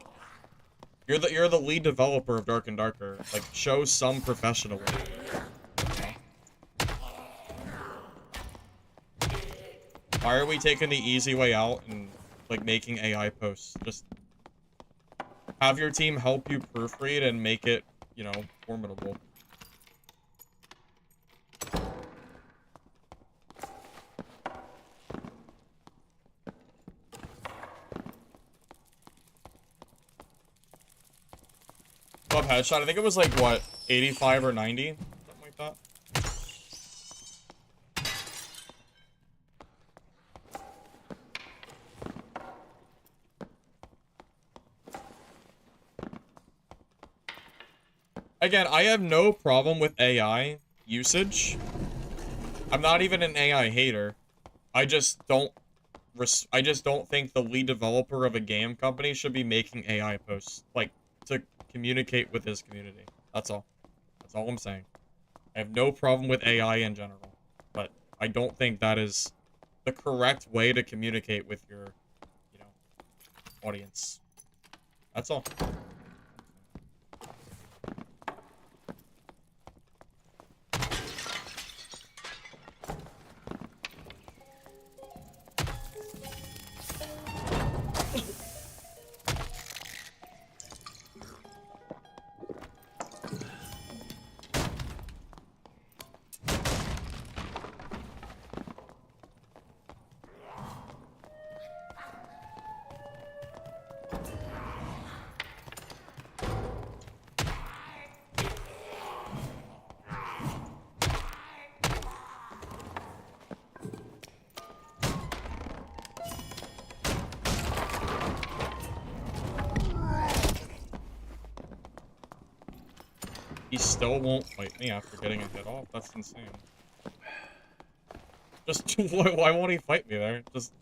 you're the lead developer of Dark and Darker. Like show some professionalism. Why are we taking the easy way out and like making AI posts? Just have your team help you proofread and make it, you know, formidable. Club headshot. I think it was like what, 85 or 90, something like that. Again, I have no problem with AI usage. I'm not even an AI hater. I just don't think the lead developer of a game company should be making AI posts like to communicate with his community. That's all. That's all I'm saying. I have no problem with AI in general, but I don't think that is the correct way to communicate with your, you know, audience. That's all. He still won't fight me after getting a hit off. That's insane. Just why won't he fight me there? Just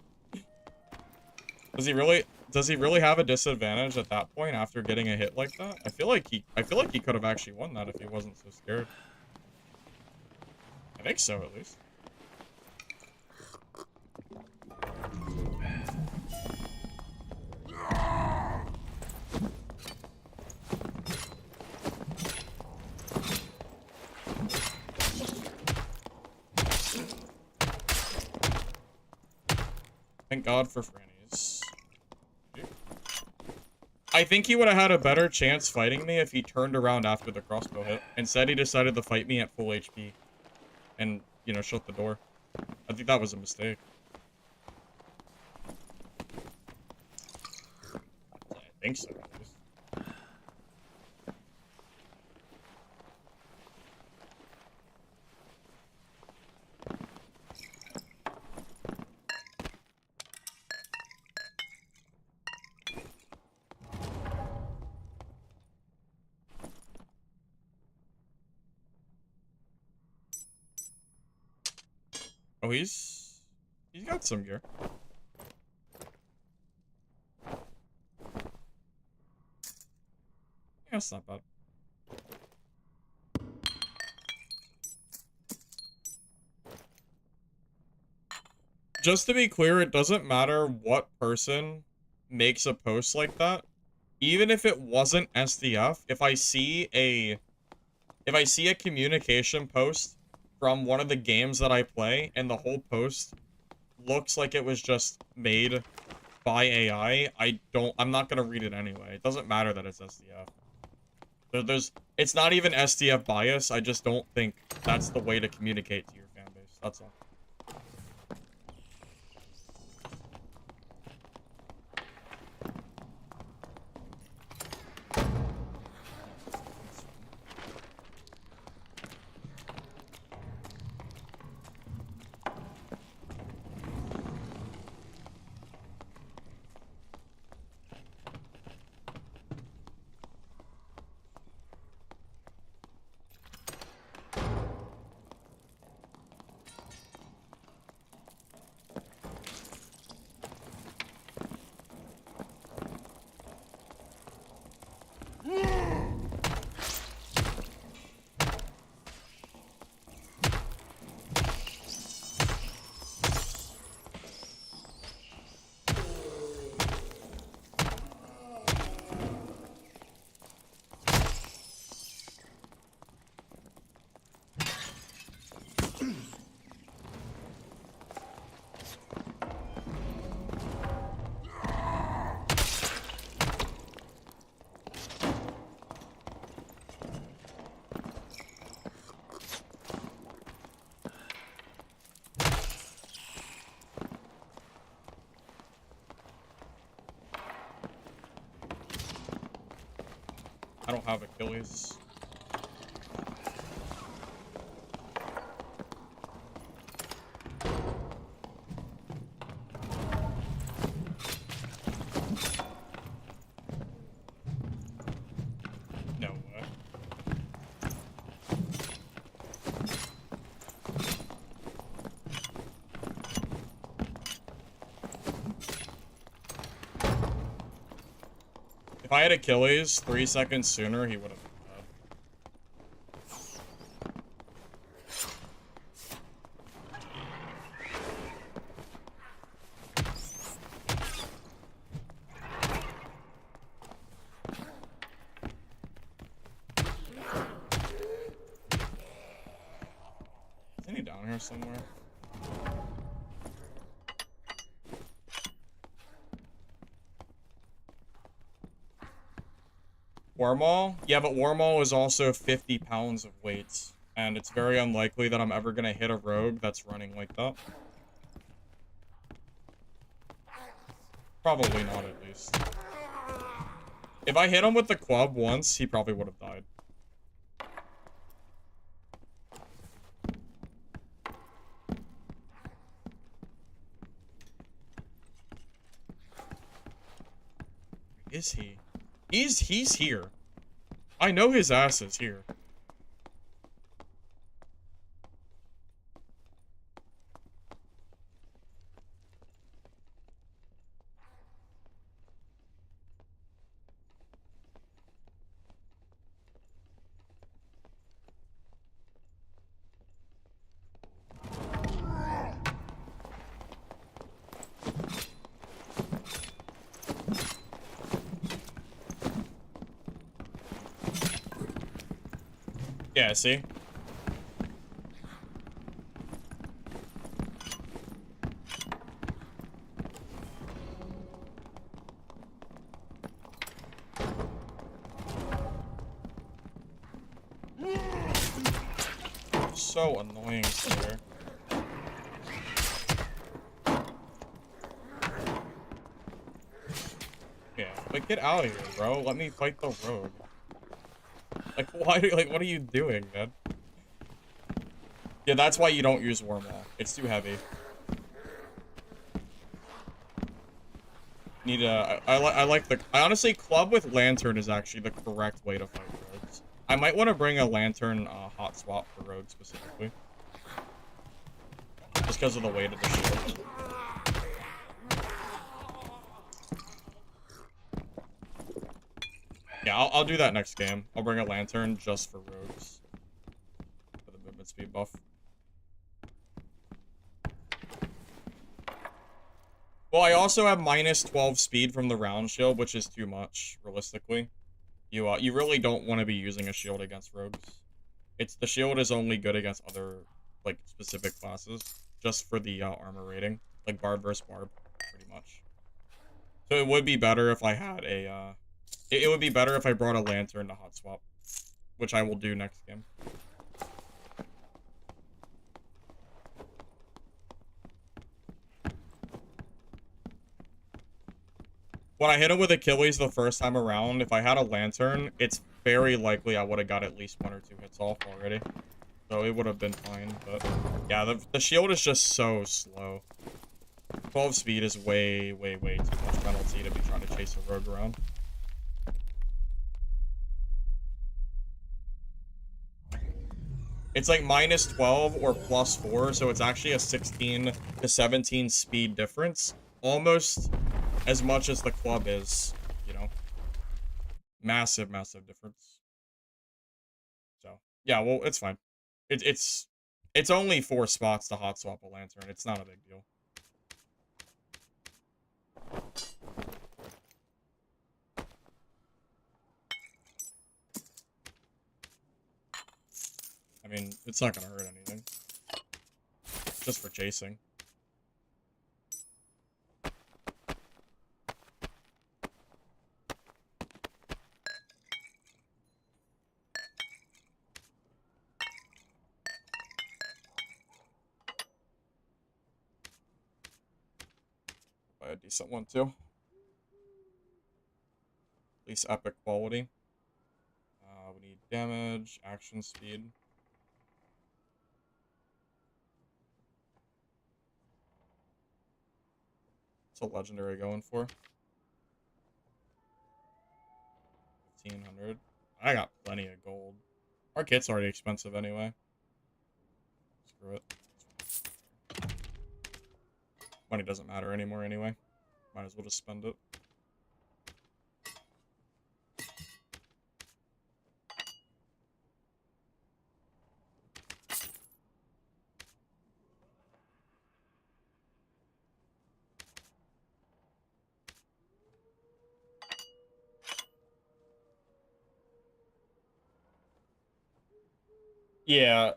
does he really have a disadvantage at that point after getting a hit like that? I feel like he could have actually won that if he wasn't so scared. I think so, at least. Thank God for Franny's. I think he would have had a better chance fighting me if he turned around after the crossbow hit. Instead, he decided to fight me at full HP. And, you know, shut the door. I think that was a mistake. I think so, at least. Oh, he's got some gear. Yeah, it's not bad. Just to be clear, it doesn't matter what person makes a post like that. Even if it wasn't SDF, if I see a communication post from one of the games that I play and the whole post looks like it was just made by AI, I'm not gonna read it anyway. It doesn't matter that it's SDF. It's not even SDF bias. I just don't think that's the way to communicate to your fan base. That's all. I don't have Achilles. No way. If I had Achilles 3 seconds sooner, he would have been dead. Isn't he down here somewhere? Warmaul? Yeah, but Warmaul is also 50 pounds of weight. And it's very unlikely that I'm ever gonna hit a rogue that's running like that. Probably not, at least. If I hit him with the club once, he probably would have died. Is he? He's here. I know his ass is here. Yeah, see? So annoying here. Yeah, like, get out of here, bro. Let me fight the rogue. Like, why do, like, what are you doing, man? Yeah, that's why you don't use Wormwall. It's too heavy. Need a, I like the, I honestly, club with lantern is actually the correct way to fight rogues. I might want to bring a lantern hot swap for rogues specifically. Just because of the weight of the shield. Yeah, I'll do that next game. I'll bring a lantern just for rogues. For the movement speed buff. Well, I also have minus 12 speed from the round shield, which is too much, realistically. You really don't want to be using a shield against rogues. The shield is only good against other, like, specific classes. Just for the armor rating. Like, barb versus barb, pretty much. So it would be better if I had a, it would be better if I brought a lantern to hot swap. Which I will do next game. When I hit him with Achilles the first time around, if I had a lantern, it's very likely I would have got at least 1 or 2 hits off already. So it would have been fine, but yeah, the shield is just so slow. 12 speed is way, way, way too much penalty to be trying to chase a rogue around. It's like minus 12 or plus 4, so it's actually a 16 to 17 speed difference. Almost as much as the club is, you know. Massive, massive difference. So, yeah, well, it's fine. It's only 4 spots to hot swap a lantern. It's not a big deal. I mean, it's not gonna hurt anything. Just for chasing. Buy a decent one, too. At least epic quality. We need damage, action speed. What's a legendary going for? 1,500. I got plenty of gold. Our kit's already expensive anyway. Screw it. Money doesn't matter anymore anyway. Might as well just spend it. Yeah.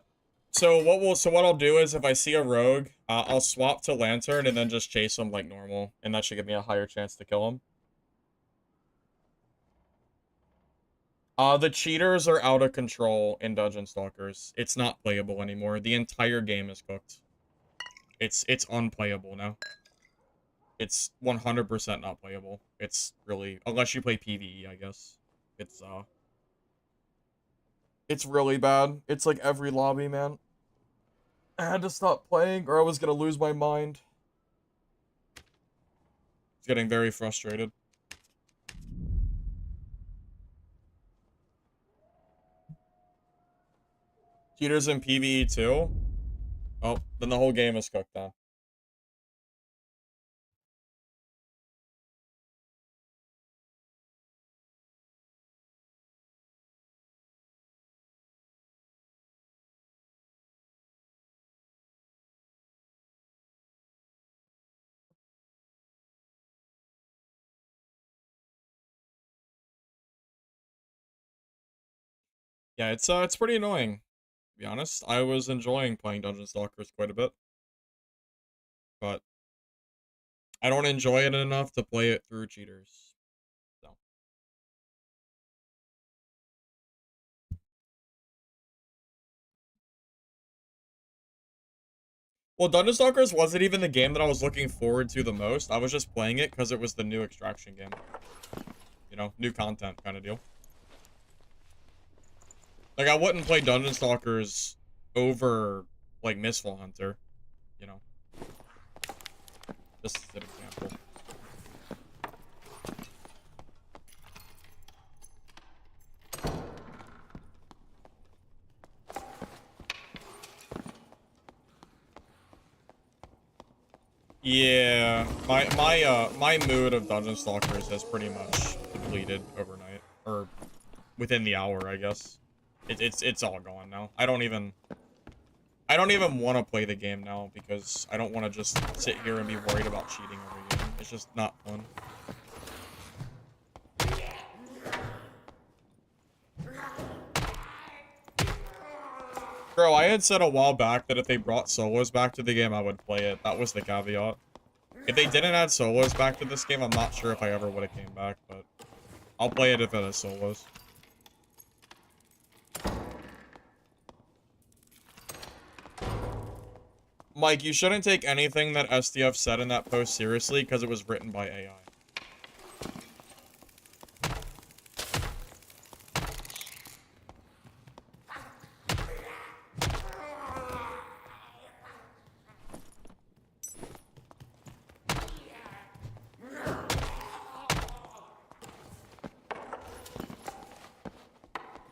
So what I'll do is if I see a rogue, I'll swap to lantern and then just chase him like normal, and that should give me a higher chance to kill him. The cheaters are out of control in Dungeon Stalkers. It's not playable anymore. The entire game is cooked. It's unplayable now. It's 100% not playable. It's really, unless you play PvE, I guess. It's really bad. It's like every lobby, man. I had to stop playing or I was gonna lose my mind. It's getting very frustrated. Cheaters in PvE too? Oh, then the whole game is cooked now. Yeah, it's pretty annoying, to be honest. I was enjoying playing Dungeon Stalkers quite a bit, but I don't enjoy it enough to play it through cheaters. So, well, Dungeon Stalkers wasn't even the game that I was looking forward to the most. I was just playing it because it was the new extraction game. You know, new content kind of deal. Like, I wouldn't play Dungeon Stalkers over, like, Mistfall Hunter, you know. Just as an example. Yeah, my mood of Dungeon Stalkers has pretty much depleted overnight, or within the hour, I guess. It's all gone now. I don't even want to play the game now because I don't want to just sit here and be worried about cheating every game. It's just not fun. Bro, I had said a while back that if they brought solos back to the game, I would play it. That was the caveat. If they didn't add solos back to this game, I'm not sure if I ever would have came back, but I'll play it if it has solos. Mike, you shouldn't take anything that SDF said in that post seriously because it was written by AI.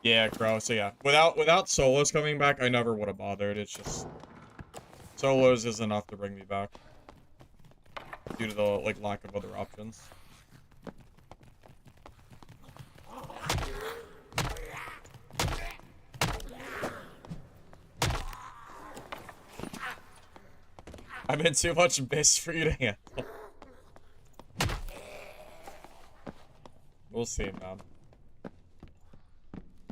Yeah, Crow. So yeah, without solos coming back, I never would have bothered. It's just solos is enough to bring me back due to the like lack of other options. I'm in too much mist for you to handle. We'll see, man.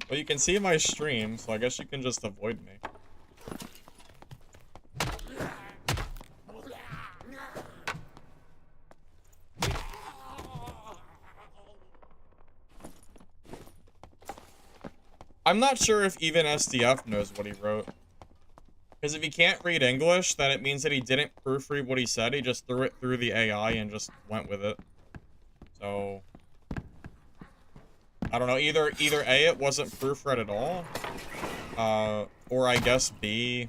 Well, you can see my stream, so I guess you can just avoid me. I'm not sure if even SDF knows what he wrote. Because if he can't read English, then it means that he didn't proofread what he said. He just threw it through the AI and just went with it. So, I don't know. Either A, it wasn't proofread at all. Or I guess B.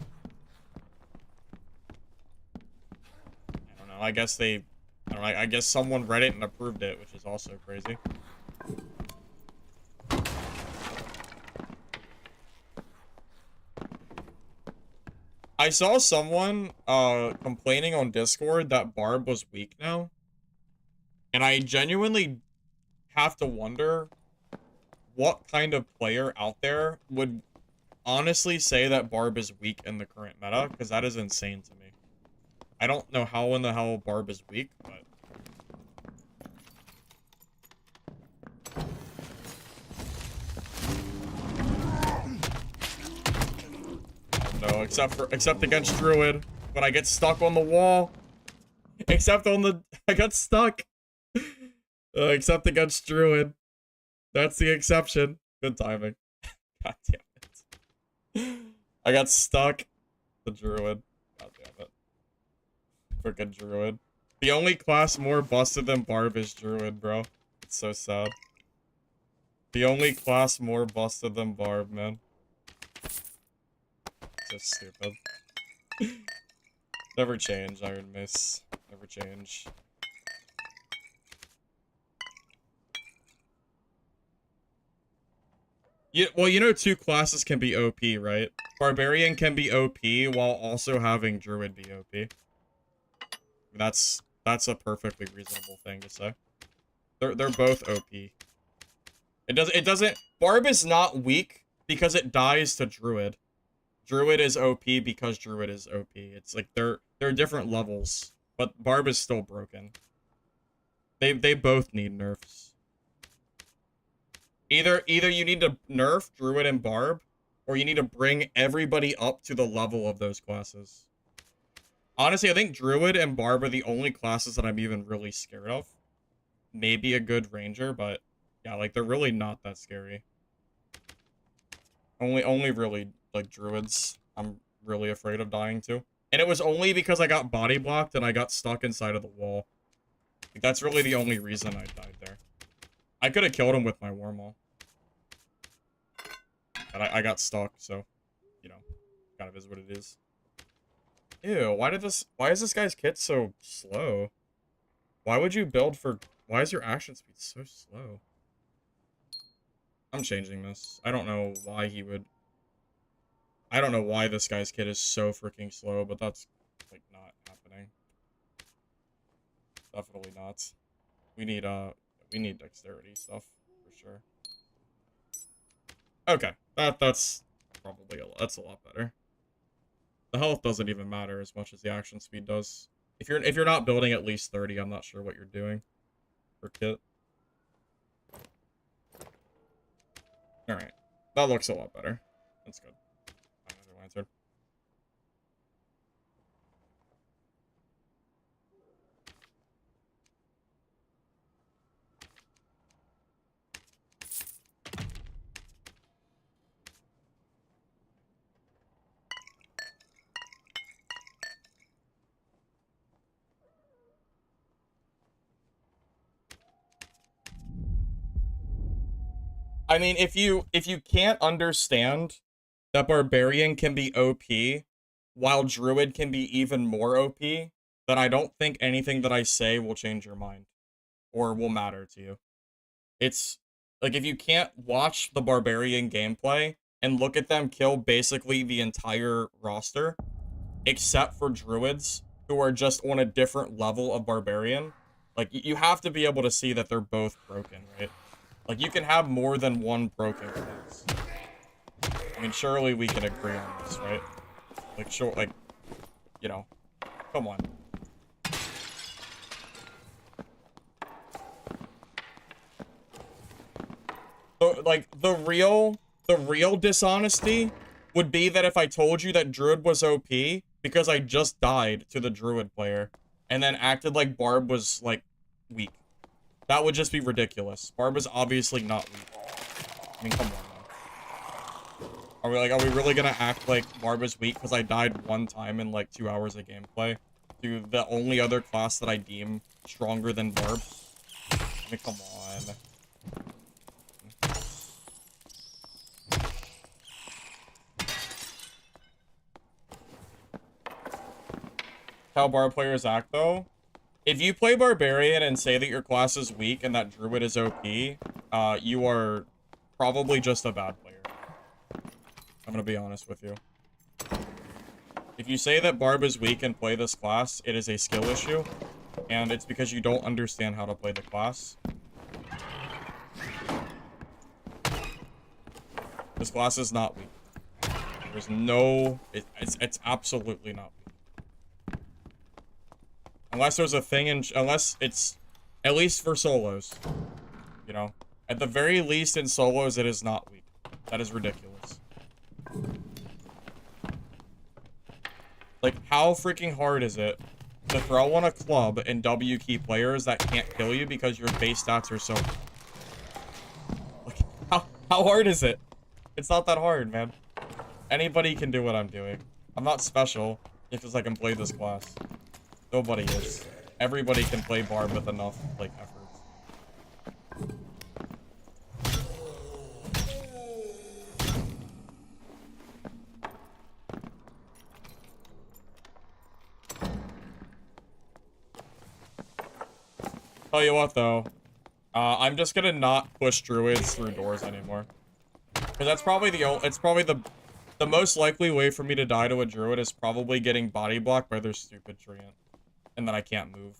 I don't know. I guess they... I don't know. I guess someone read it and approved it, which is also crazy. I saw someone complaining on Discord that Barb was weak now. And I genuinely have to wonder what kind of player out there would honestly say that Barb is weak in the current meta, because that is insane to me. I don't know how in the hell Barb is weak, but... No, except against Druid. When I get stuck on the wall. Except on the... I got stuck. Except against Druid. That's the exception. Good timing. God damn it. I got stuck. The Druid. God damn it. Freaking Druid. The only class more busted than Barb is Druid, bro. It's so sad. The only class more busted than Barb, man. So stupid. Never change, Iron Mace. Never change. Yeah, well, you know two classes can be OP, right? Barbarian can be OP while also having Druid be OP. That's a perfectly reasonable thing to say. They're both OP. It doesn't Barb is not weak because it dies to Druid. Druid is OP because Druid is OP. It's like they're different levels, but Barb is still broken. They both need nerfs. Either you need to nerf Druid and Barb, or you need to bring everybody up to the level of those classes. Honestly, I think Druid and Barb are the only classes that I'm even really scared of. Maybe a good Ranger, but yeah, like, they're really not that scary. Only really, like, Druids I'm really afraid of dying to. And it was only because I got body blocked and I got stuck inside of the wall. Like, that's really the only reason I died there. I could have killed him with my Warmaul. But I got stuck, so, you know, kind of is what it is. Ew, why is this guy's kit so slow? Why would you build for, why is your action speed so slow? I'm changing this. I don't know why he would, I don't know why this guy's kit is so freaking slow, but that's, like, not happening. Definitely not. We need dexterity stuff, for sure. Okay, that's probably that's a lot better. The health doesn't even matter as much as the action speed does. If you're not building at least 30, I'm not sure what you're doing for kit. Alright. That looks a lot better. That's good. Another lantern. I mean, if you can't understand that Barbarian can be OP, while Druid can be even more OP, then I don't think anything that I say will change your mind. Or will matter to you. It's, like, if you can't watch the Barbarian gameplay and look at them kill basically the entire roster, except for Druids, who are just on a different level of Barbarian, like, you have to be able to see that they're both broken, right? Like, you can have more than one broken class. I mean, surely we can agree on this, right? Like, sure, like, you know, come on. So, like, the real dishonesty would be that if I told you that Druid was OP because I just died to the Druid player and then acted like Barb was, like, weak. That would just be ridiculous. Barb is obviously not weak. I mean, come on, man. Are we really gonna act like Barb is weak because I died one time in, like, 2 hours of gameplay to the only other class that I deem stronger than Barb? I mean, come on. How Barb players act, though? If you play Barbarian and say that your class is weak and that Druid is OP, you are probably just a bad player. I'm gonna be honest with you. If you say that Barb is weak and play this class, it is a skill issue, and it's because you don't understand how to play the class. This class is not weak. There's no... It's absolutely not weak. Unless there's a thing in... Unless it's... At least for solos. You know? At the very least in solos, it is not weak. That is ridiculous. Like, how freaking hard is it to throw on a club and W key players that can't kill you because your base stats are so... Like, how hard is it? It's not that hard, man. Anybody can do what I'm doing. I'm not special because I can play this class. Nobody is. Everybody can play Barb with enough, like, effort. Tell you what, though. I'm just gonna not push druids through doors anymore. Because that's probably the most likely way for me to die to a druid is probably getting body blocked by their stupid treant. And then I can't move.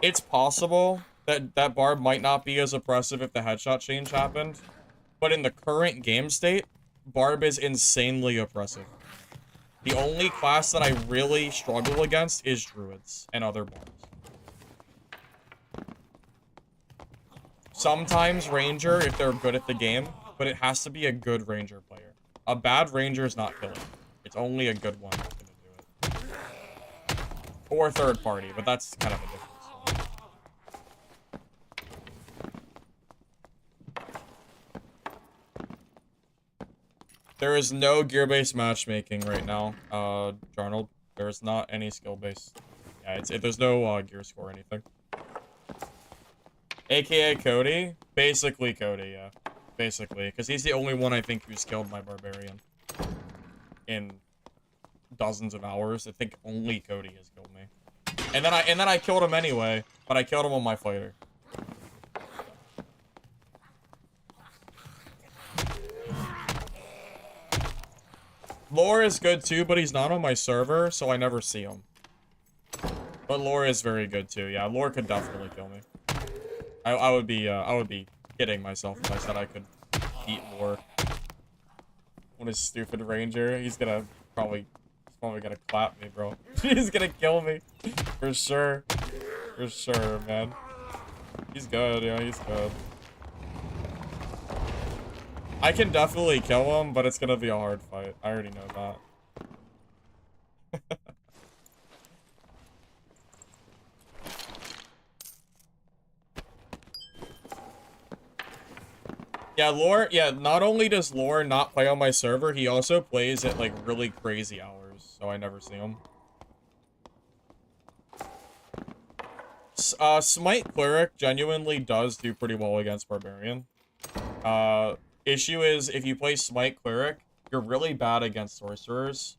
It's possible that Barb might not be as oppressive if the headshot change happened. But in the current game state, Barb is insanely oppressive. The only class that I really struggle against is druids and other bards. Sometimes ranger if they're good at the game, but it has to be a good ranger player. A bad ranger is not killing. It's only a good one that's gonna do it. Or third party, but that's kind of a different story. There is no gear-based matchmaking right now, Jarnold. There's not any skill-based. Yeah, there's no gear score or anything. AKA Cody? Basically Cody, yeah. Basically, because he's the only one I think who's killed my barbarian. In dozens of hours. I think only Cody has killed me. And then I killed him anyway, but I killed him on my fighter. Lore is good too, but he's not on my server, so I never see him. But Lore is very good too. Yeah, Lore could definitely kill me. I would be kidding myself if I said I could beat Lore. What a stupid ranger. He's probably gonna clap me, bro. He's gonna kill me. For sure. For sure, man. He's good, yeah, he's good. I can definitely kill him, but it's gonna be a hard fight. I already know that. Yeah, Lore, yeah, not only does Lore not play on my server, he also plays at, like, really crazy hours, so I never see him. Smite Cleric genuinely does do pretty well against Barbarian. Issue is, if you play Smite Cleric, you're really bad against Sorcerers,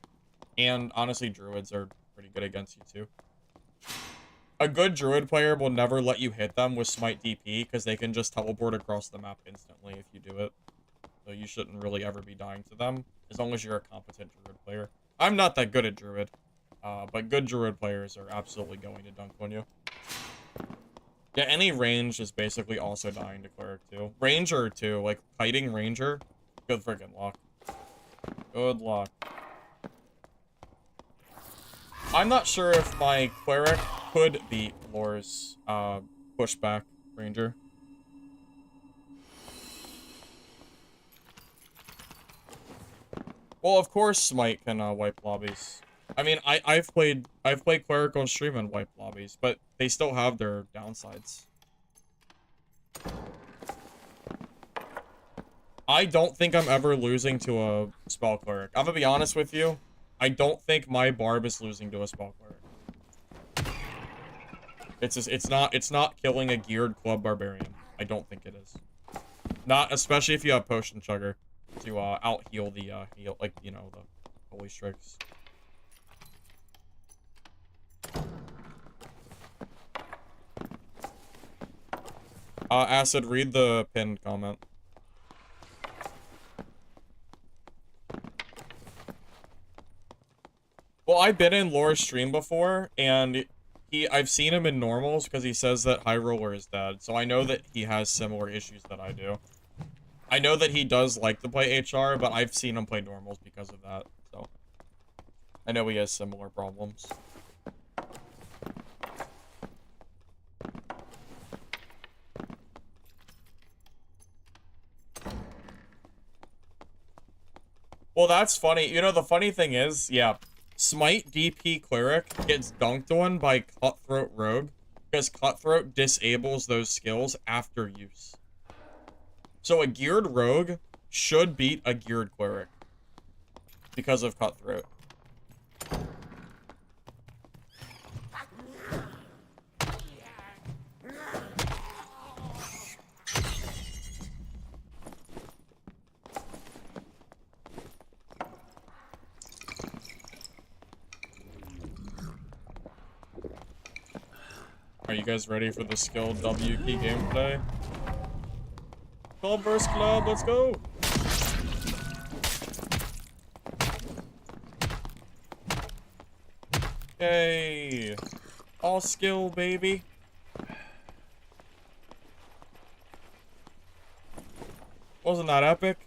and honestly, Druids are pretty good against you, too. A good Druid player will never let you hit them with Smite DP, because they can just teleport across the map instantly if you do it. So you shouldn't really ever be dying to them, as long as you're a competent Druid player. I'm not that good at Druid, but good Druid players are absolutely going to dunk on you. Yeah, any range is basically also dying to Cleric, too. Ranger, too. Like, fighting Ranger, good freaking luck. Good luck. I'm not sure if my Cleric could beat Lore's pushback Ranger. Well, of course Smite can wipe lobbies. I mean, I've played Cleric on stream and wiped lobbies, but they still have their downsides. I don't think I'm ever losing to a Spell Cleric. I'm gonna be honest with you. I don't think my Barb is losing to a Spell Cleric. It's not killing a geared club barbarian. I don't think it is. Not especially if you have potion chugger to out heal the heal, like, you know, the holy strikes. Acid, read the pinned comment. Well, I've been in Lore's stream before, and I've seen him in normals because he says that High Roller is dead, so I know that he has similar issues that I do. I know that he does like to play HR, but I've seen him play normals because of that, so I know he has similar problems. Well, that's funny. You know, the funny thing is, yeah, Smite DP Cleric gets dunked on by Cutthroat Rogue because Cutthroat disables those skills after use. So a geared Rogue should beat a geared Cleric because of Cutthroat. Are you guys ready for the skill W key gameplay? Club vs. Club, let's go! Yay! All skill, baby! Wasn't that epic?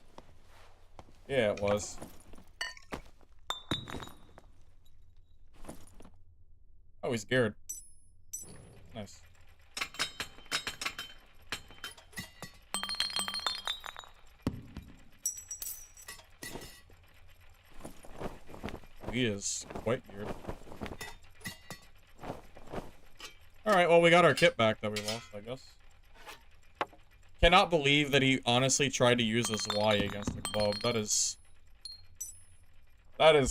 Yeah, it was. Oh, he's geared. Nice. He is quite geared. Alright, well, we got our kit back that we lost, I guess. Cannot believe that he honestly tried to use his Y against the club. That is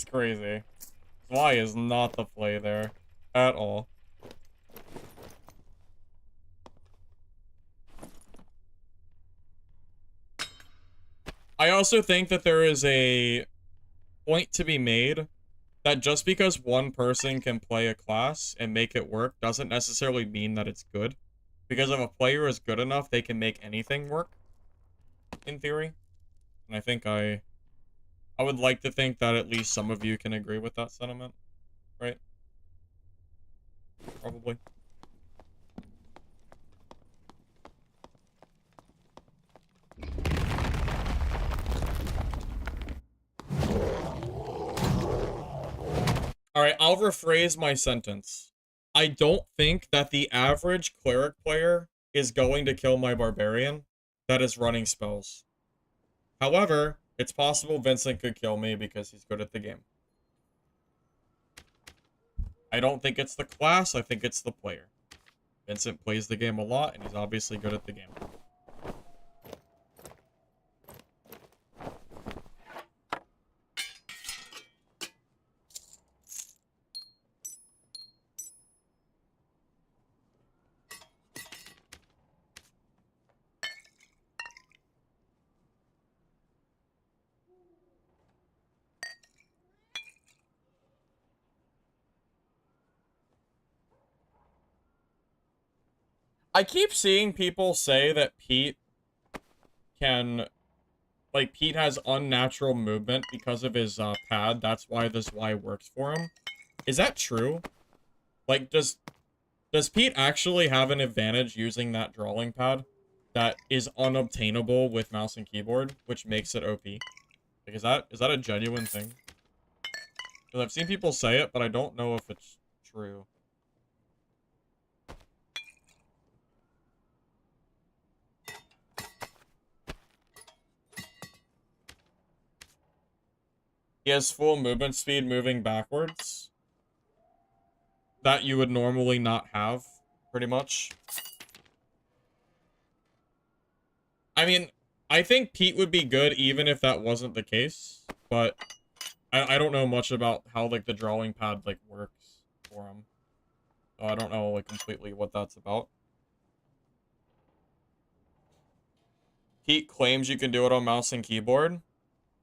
crazy. Y is not the play there. At all. I also think that there is a point to be made that just because one person can play a class and make it work doesn't necessarily mean that it's good. Because if a player is good enough, they can make anything work, in theory. And I think I would like to think that at least some of you can agree with that sentiment, right? Probably. Alright, I'll rephrase my sentence. I don't think that the average cleric player is going to kill my barbarian that is running spells. However, it's possible Vincent could kill me because he's good at the game. I don't think it's the class, I think it's the player. Vincent plays the game a lot, and he's obviously good at the game. I keep seeing people say that Pete can... Like, Pete has unnatural movement because of his pad. That's why this Y works for him. Is that true? Like, does Pete actually have an advantage using that drawing pad that is unobtainable with mouse and keyboard, which makes it OP? Like, is that a genuine thing? Because I've seen people say it, but I don't know if it's true. He has full movement speed moving backwards. That you would normally not have, pretty much. I mean, I think Pete would be good even if that wasn't the case, but I don't know much about how, like, the drawing pad, like, works for him. So I don't know, like, completely what that's about. Pete claims you can do it on mouse and keyboard.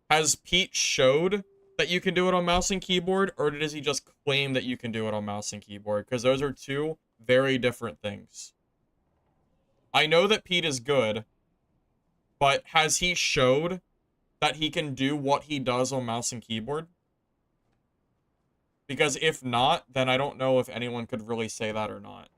Has Pete showed that you can do it on mouse and keyboard, or does he just claim that you can do it on mouse and keyboard? Because those are two very different things. I know that Pete is good, but has he showed that he can do what he does on mouse and keyboard? Because if not, then I don't know if anyone could really say that or not.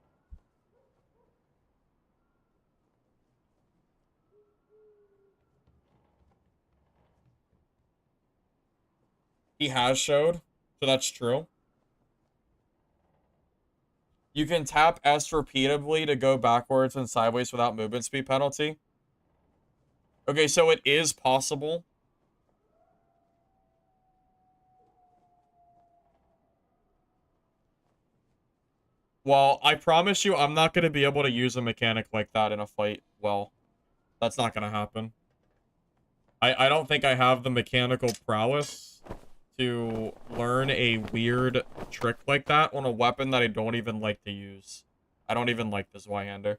He has showed, so that's true. You can tap S repeatedly to go backwards and sideways without movement speed penalty. Okay, so it is possible. Well, I promise you I'm not going to be able to use a mechanic like that in a fight. Well, that's not going to happen. I don't think I have the mechanical prowess to learn a weird trick like that on a weapon that I don't even like to use. I don't even like this Y-hander.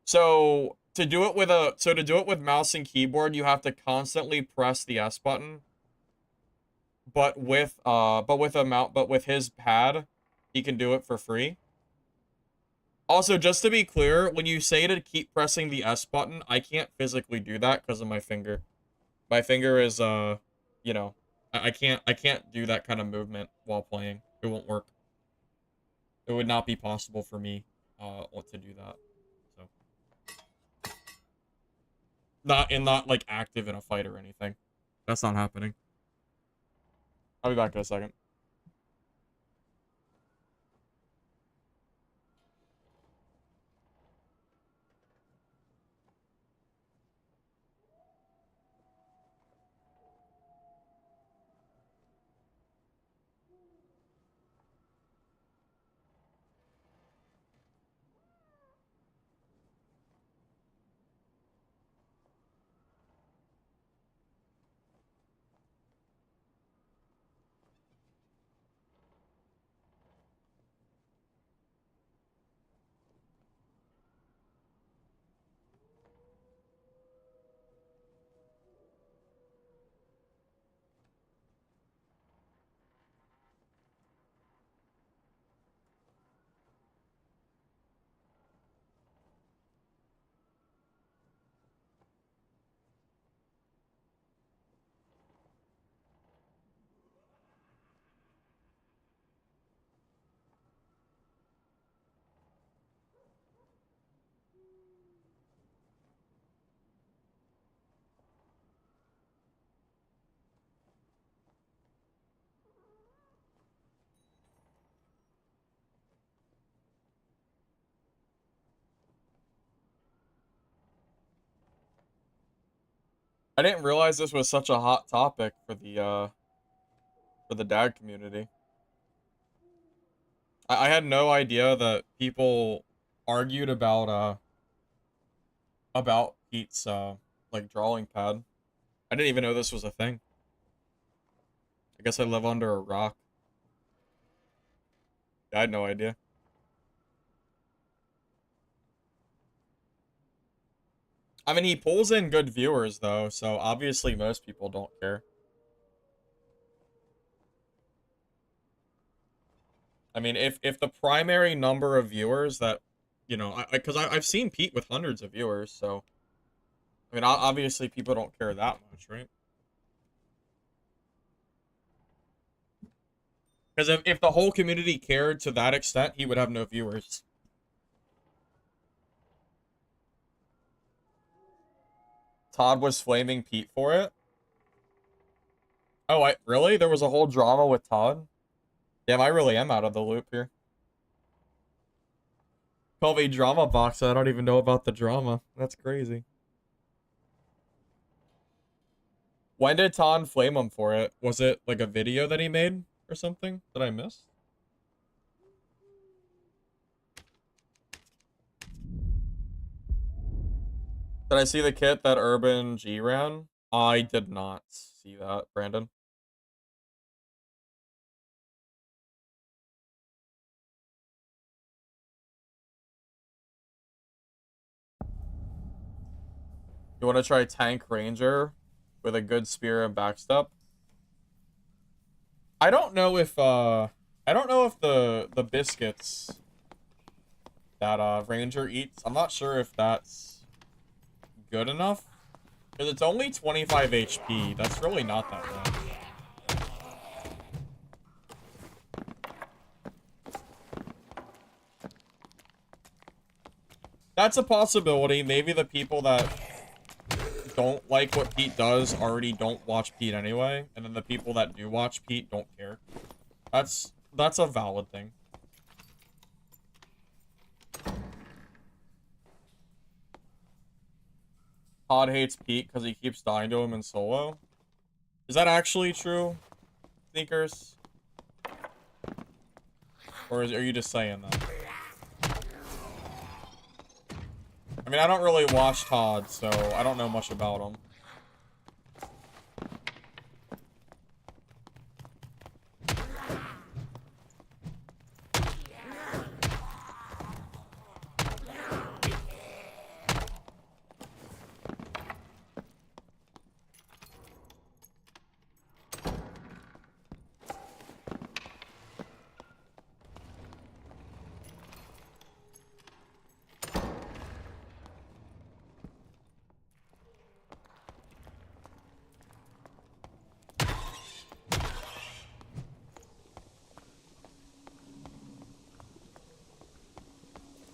So to do it with mouse and keyboard, you have to constantly press the S button. But with his pad, he can do it for free. Also, just to be clear, when you say to keep pressing the S button, I can't physically do that because of my finger. My finger is you know, I can't do that kind of movement while playing. It won't work. It would not be possible for me to do that. So not like active in a fight or anything. That's not happening. I'll be back in a second. I didn't realize this was such a hot topic for the dad community. I had no idea that people argued about Pete's like drawing pad. I didn't even know this was a thing. I guess I live under a rock. I had no idea. I mean, he pulls in good viewers though, so obviously most people don't care. I mean, if the primary number of viewers that, you know, because I've seen Pete with hundreds of viewers, so I mean, obviously people don't care that much, right? Because if the whole community cared to that extent, he would have no viewers. Todd was flaming Pete for it. Oh, really? There was a whole drama with Todd? Damn, I really am out of the loop here. Call me drama box. I don't even know about the drama. That's crazy. When did Todd flame him for it? Was it like a video that he made or something that I missed? Did I see the kit that Urban G ran? I did not see that, Brandon. You want to try Tank Ranger with a good spear and backstep? I don't know if the biscuits that Ranger eats, I'm not sure if that's good enough. Because it's only 25 HP. That's really not that bad. That's a possibility. Maybe the people that don't like what Pete does already don't watch Pete anyway, and then the people that do watch Pete don't care. That's a valid thing. Todd hates Pete because he keeps dying to him in solo. Is that actually true, Sneakers? Or are you just saying that? I mean, I don't really watch Todd, so I don't know much about him.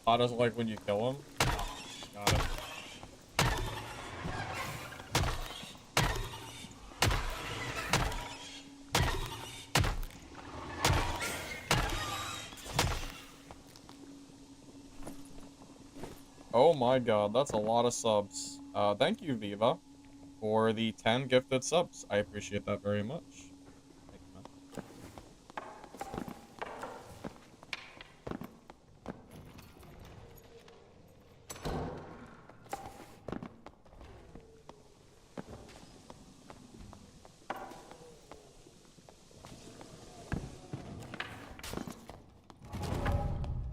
Todd doesn't like when you kill him. Got it. Oh my god, that's a lot of subs. Thank you, Viva, for the 10 gifted subs. I appreciate that very much. Thank you, man.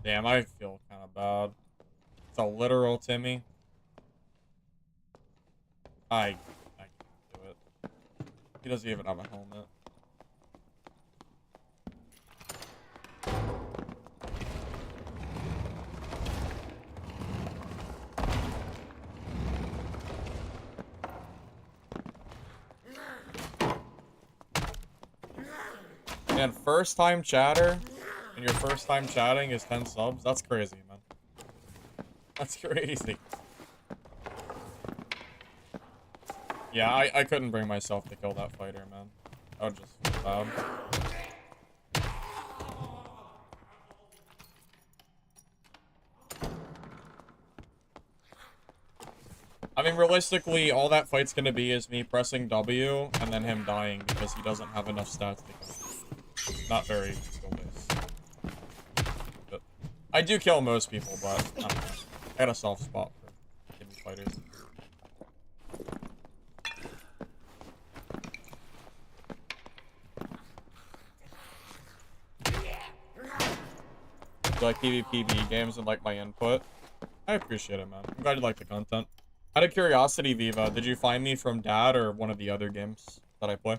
Damn, I feel kind of bad. It's a literal Timmy. I can't do it. He doesn't even have a helmet. And first time chatter, and your first time chatting is 10 subs? That's crazy, man. That's crazy. Yeah, I couldn't bring myself to kill that fighter, man. I would just feel bad. I mean, realistically, all that fight's gonna be is me pressing W and then him dying because he doesn't have enough stats to kill. Not very skill-based. But I do kill most people, but I don't know. I got a soft spot for kidney fighters. You like PvPB games and like my input? I appreciate it, man. I'm glad you like the content. Out of curiosity, Viva, did you find me from Dad or one of the other games that I play?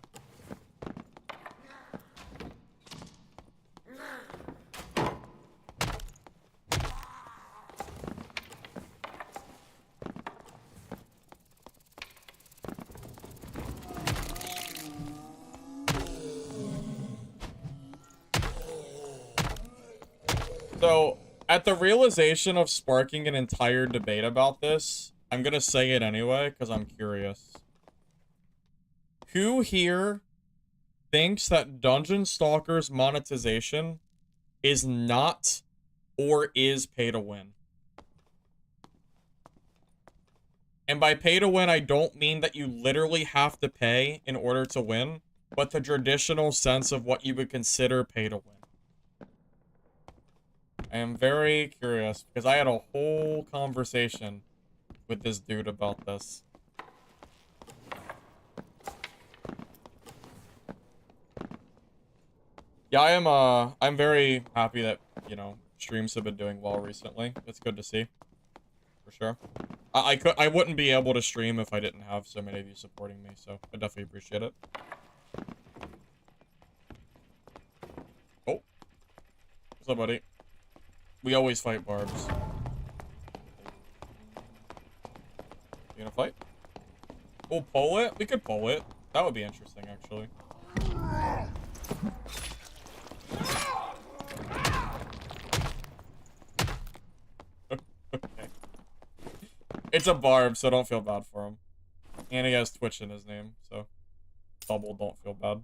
So, at the realization of sparking an entire debate about this, I'm gonna say it anyway, because I'm curious. Who here thinks that Dungeon Stalkers monetization is not or is pay to win? And by pay to win, I don't mean that you literally have to pay in order to win, but the traditional sense of what you would consider pay to win. I am very curious, because I had a whole conversation with this dude about this. Yeah, I'm very happy that, you know, streams have been doing well recently. It's good to see. For sure. I wouldn't be able to stream if I didn't have so many of you supporting me, so I definitely appreciate it. Oh. What's up, buddy? We always fight barbs. You gonna fight? Oh, pull it? We could pull it. That would be interesting, actually. Okay. It's a barb, so don't feel bad for him. And he has Twitch in his name, so double don't feel bad.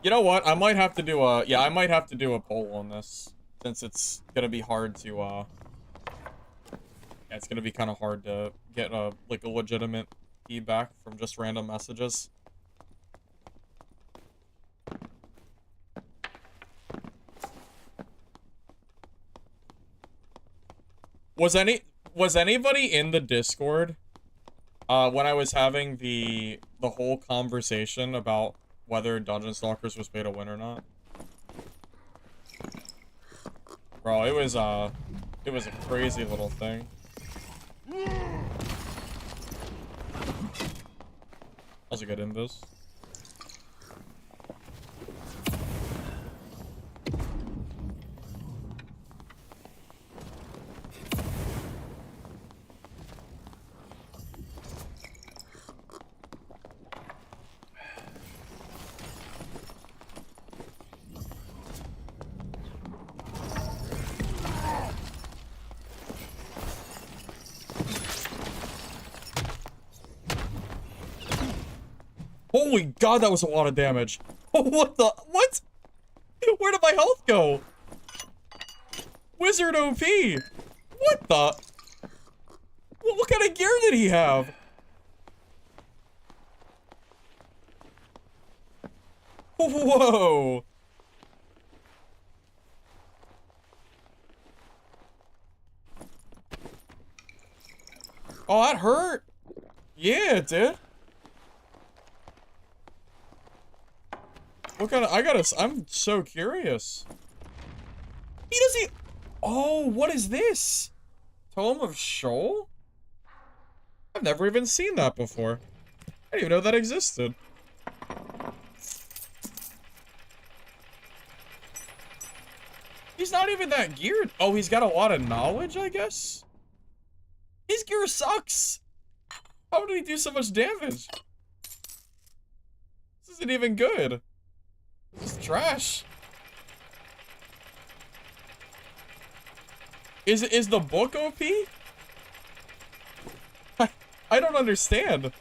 You know what? I might have to do a... Yeah, I might have to do a poll on this. Since it's gonna be hard to, Yeah, it's gonna be kind of hard to get, like, a legitimate feedback from just random messages. Was anybody in the Discord when I was having the whole conversation about whether Dungeon Stalkers was pay to win or not? Bro, it was a crazy little thing. That's a good invis. Holy god, that was a lot of damage. What the? What? Where did my health go? Wizard OP. What the? What kind of gear did he have? Whoa. Oh, that hurt. Yeah, it did. What kind of, I'm so curious. He doesn't, oh, what is this? Tome of Shoal? I've never even seen that before. I didn't even know that existed. He's not even that geared. Oh, he's got a lot of knowledge, I guess? His gear sucks. How did he do so much damage? This isn't even good. This is trash. Is the book OP? I don't understand.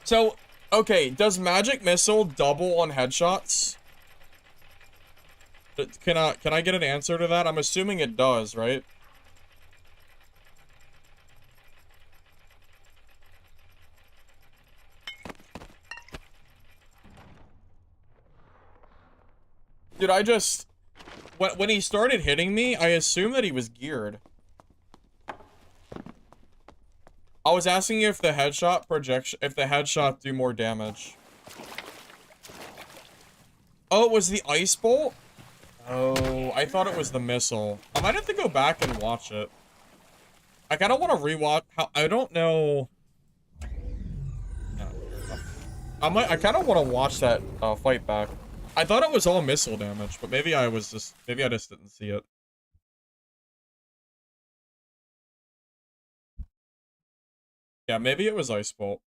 So, okay, does Magic Missile double on headshots? Can I get an answer to that? I'm assuming it does, right? Dude, I just... When he started hitting me, I assumed that he was geared. I was asking if the headshot projection... If the headshot do more damage. Oh, it was the ice bolt? Oh, I thought it was the missile. I might have to go back and watch it. I kind of want to rewatch how... I don't know... I kind of want to watch that fight back. I thought it was all missile damage, but maybe I just didn't see it. Yeah, maybe it was Ice Bolt.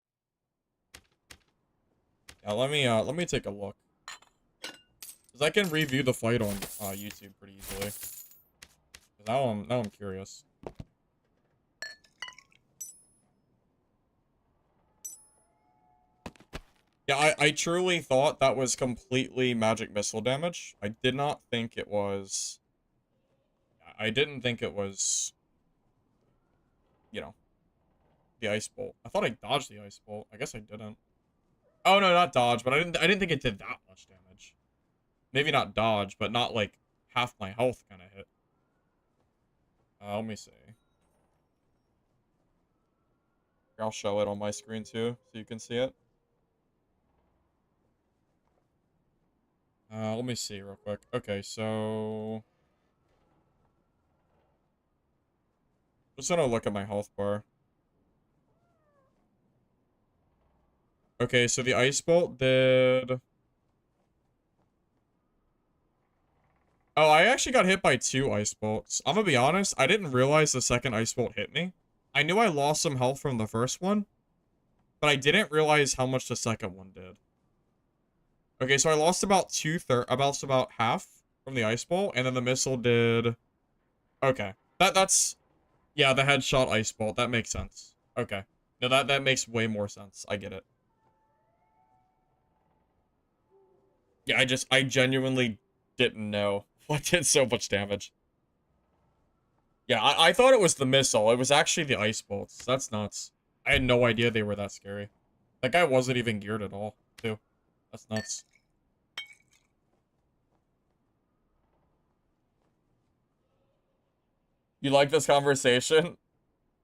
Yeah, let me take a look. Cause I can review the fight on YouTube pretty easily. Now I'm curious. Yeah, I truly thought that was completely magic missile damage. I did not think it was... I didn't think it was... You know, the Ice Bolt. I thought I dodged the Ice Bolt. I guess I didn't. Oh, no, not dodge, but I didn't think it did that much damage. Maybe not dodge, but not, like, half my health kind of hit. Let me see. I'll show it on my screen, too, so you can see it. Let me see real quick. Okay, so... Just gonna look at my health bar. Okay, so the Ice Bolt did... Oh, I actually got hit by 2 Ice Bolts. I'm gonna be honest, I didn't realize the second Ice Bolt hit me. I knew I lost some health from the first one, but I didn't realize how much the second one did. Okay, so I lost about about half from the Ice Bolt, and then the missile did... Okay. That's... Yeah, the headshot Ice Bolt. That makes sense. Okay. No, that makes way more sense. I get it. Yeah, I genuinely didn't know what did so much damage. Yeah, I thought it was the missile. It was actually the Ice Bolts. That's nuts. I had no idea they were that scary. That guy wasn't even geared at all, too. That's nuts. You like this conversation?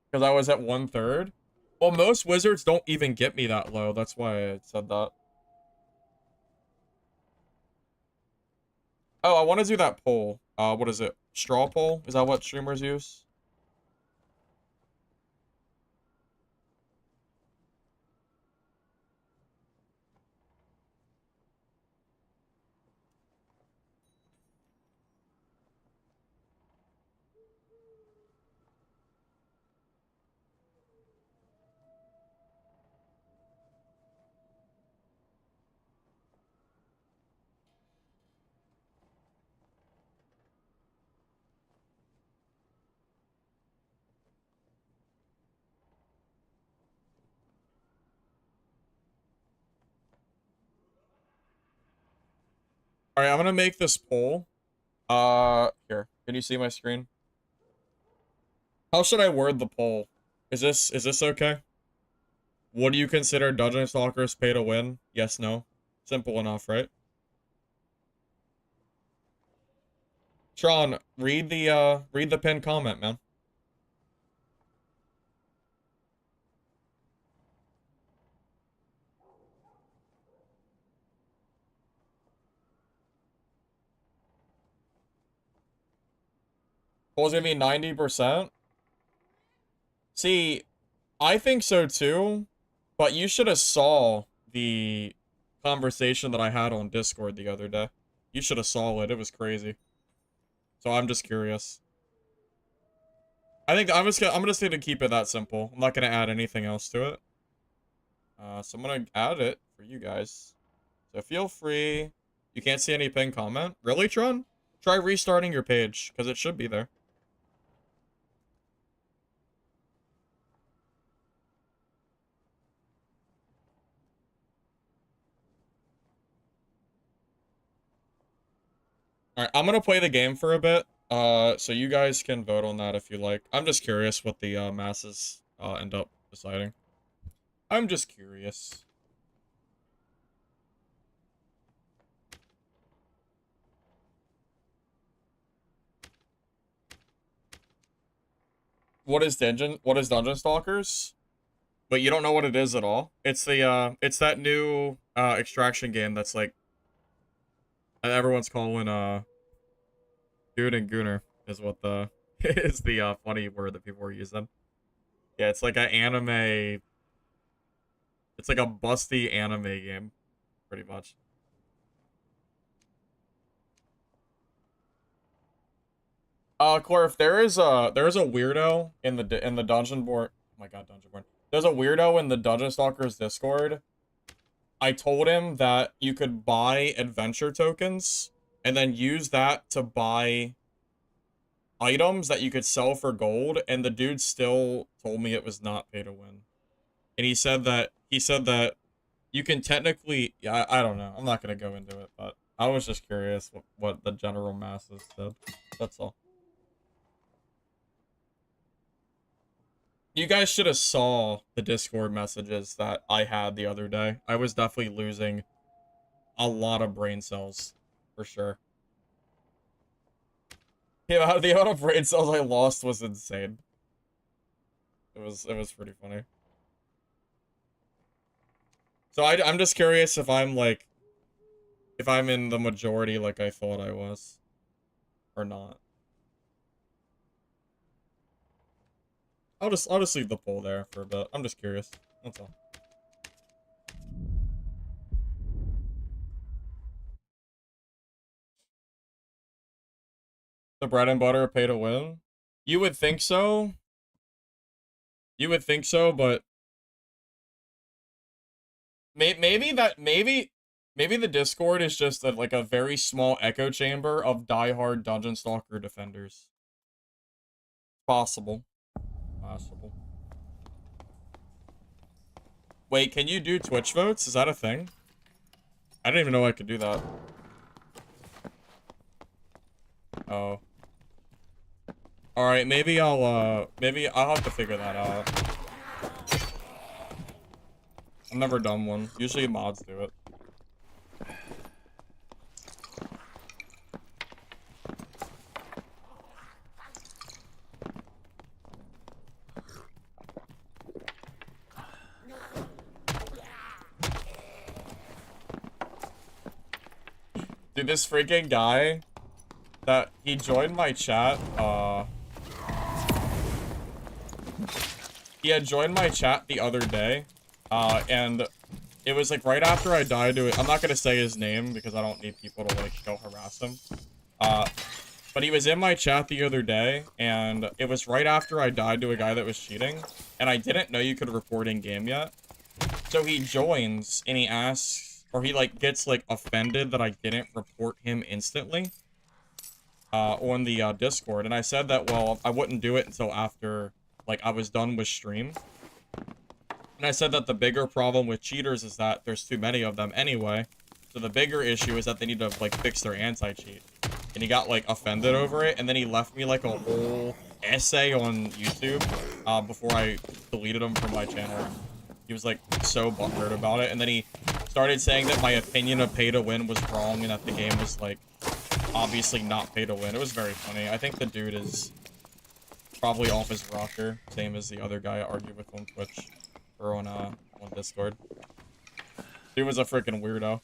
Because I was at 1/3? Well, most wizards don't even get me that low. That's why I said that. Oh, I want to do that poll. What is it? Straw poll? Is that what streamers use? All right, I'm gonna make this poll. Here. Can you see my screen? How should I word the poll? Is this okay? Would you consider Dungeon Stalkers pay to win? Yes, no. Simple enough, right? Tron, read the pinned comment, man. Poll's gonna be 90%. See, I think so too, but you should have saw the conversation that I had on Discord the other day. You should have saw it. It was crazy. So I'm just curious. I think I'm just gonna keep it that simple. I'm not gonna add anything else to it. So I'm gonna add it for you guys. So feel free. You can't see any pinned comment. Really, Tron? Try restarting your page, because it should be there. Alright, I'm gonna play the game for a bit. So you guys can vote on that if you like. I'm just curious what the masses end up deciding. I'm just curious. What is Dungeon Stalkers? But you don't know what it is at all. It's that new extraction game that's like everyone's calling Goon and Gooner is what the is the funny word that people are using. Yeah, it's like an anime. It's like a busty anime game, pretty much. Corf, there is a weirdo in the dungeon board. Oh my god, dungeon board. There's a weirdo in the Dungeon Stalkers Discord. I told him that you could buy adventure tokens and then use that to buy items that you could sell for gold, and the dude still told me it was not pay to win. And he said that you can technically, yeah, I don't know. I'm not gonna go into it, but I was just curious what the general masses said. That's all. You guys should have saw the Discord messages that I had the other day. I was definitely losing a lot of brain cells, for sure. The amount of brain cells I lost was insane. It was pretty funny. So I'm just curious if I'm like, if I'm in the majority like I thought I was, or not. I'll just leave the poll there for a bit. I'm just curious. That's all. The bread and butter pay to win? You would think so. You would think so, but maybe the Discord is just like a very small echo chamber of diehard Dungeon Stalker defenders. Possible. Possible. Wait, can you do Twitch votes? Is that a thing? I didn't even know I could do that. Oh. Alright, maybe I'll have to figure that out. I've never done one. Usually mods do it. Dude, this freaking guy that he joined my chat, he had joined my chat the other day, and it was like right after I died to it. I'm not gonna say his name because I don't need people to like go harass him. But he was in my chat the other day, and it was right after I died to a guy that was cheating, and I didn't know you could report in game yet. So he joins and he asks, or he like gets like offended that I didn't report him instantly on the Discord, and I said that, well, I wouldn't do it until after like I was done with stream. And I said that the bigger problem with cheaters is that there's too many of them anyway. So the bigger issue is that they need to, like, fix their anti-cheat. And he got, like, offended over it, and then he left me, like, a whole essay on YouTube before I deleted him from my channel. He was, like, so butthurt about it, and then he started saying that my opinion of pay-to-win was wrong and that the game was, like, obviously not pay-to-win. It was very funny. I think the dude is probably off his rocker, same as the other guy I argued with on Twitch, or on Discord. Dude was a freaking weirdo.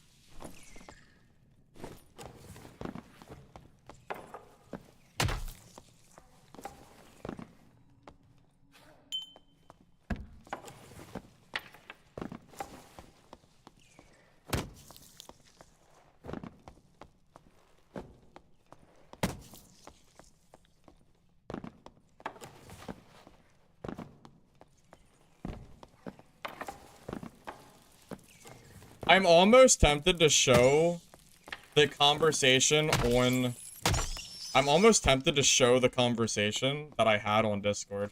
I'm almost tempted to show the conversation on... I'm almost tempted to show the conversation that I had on Discord.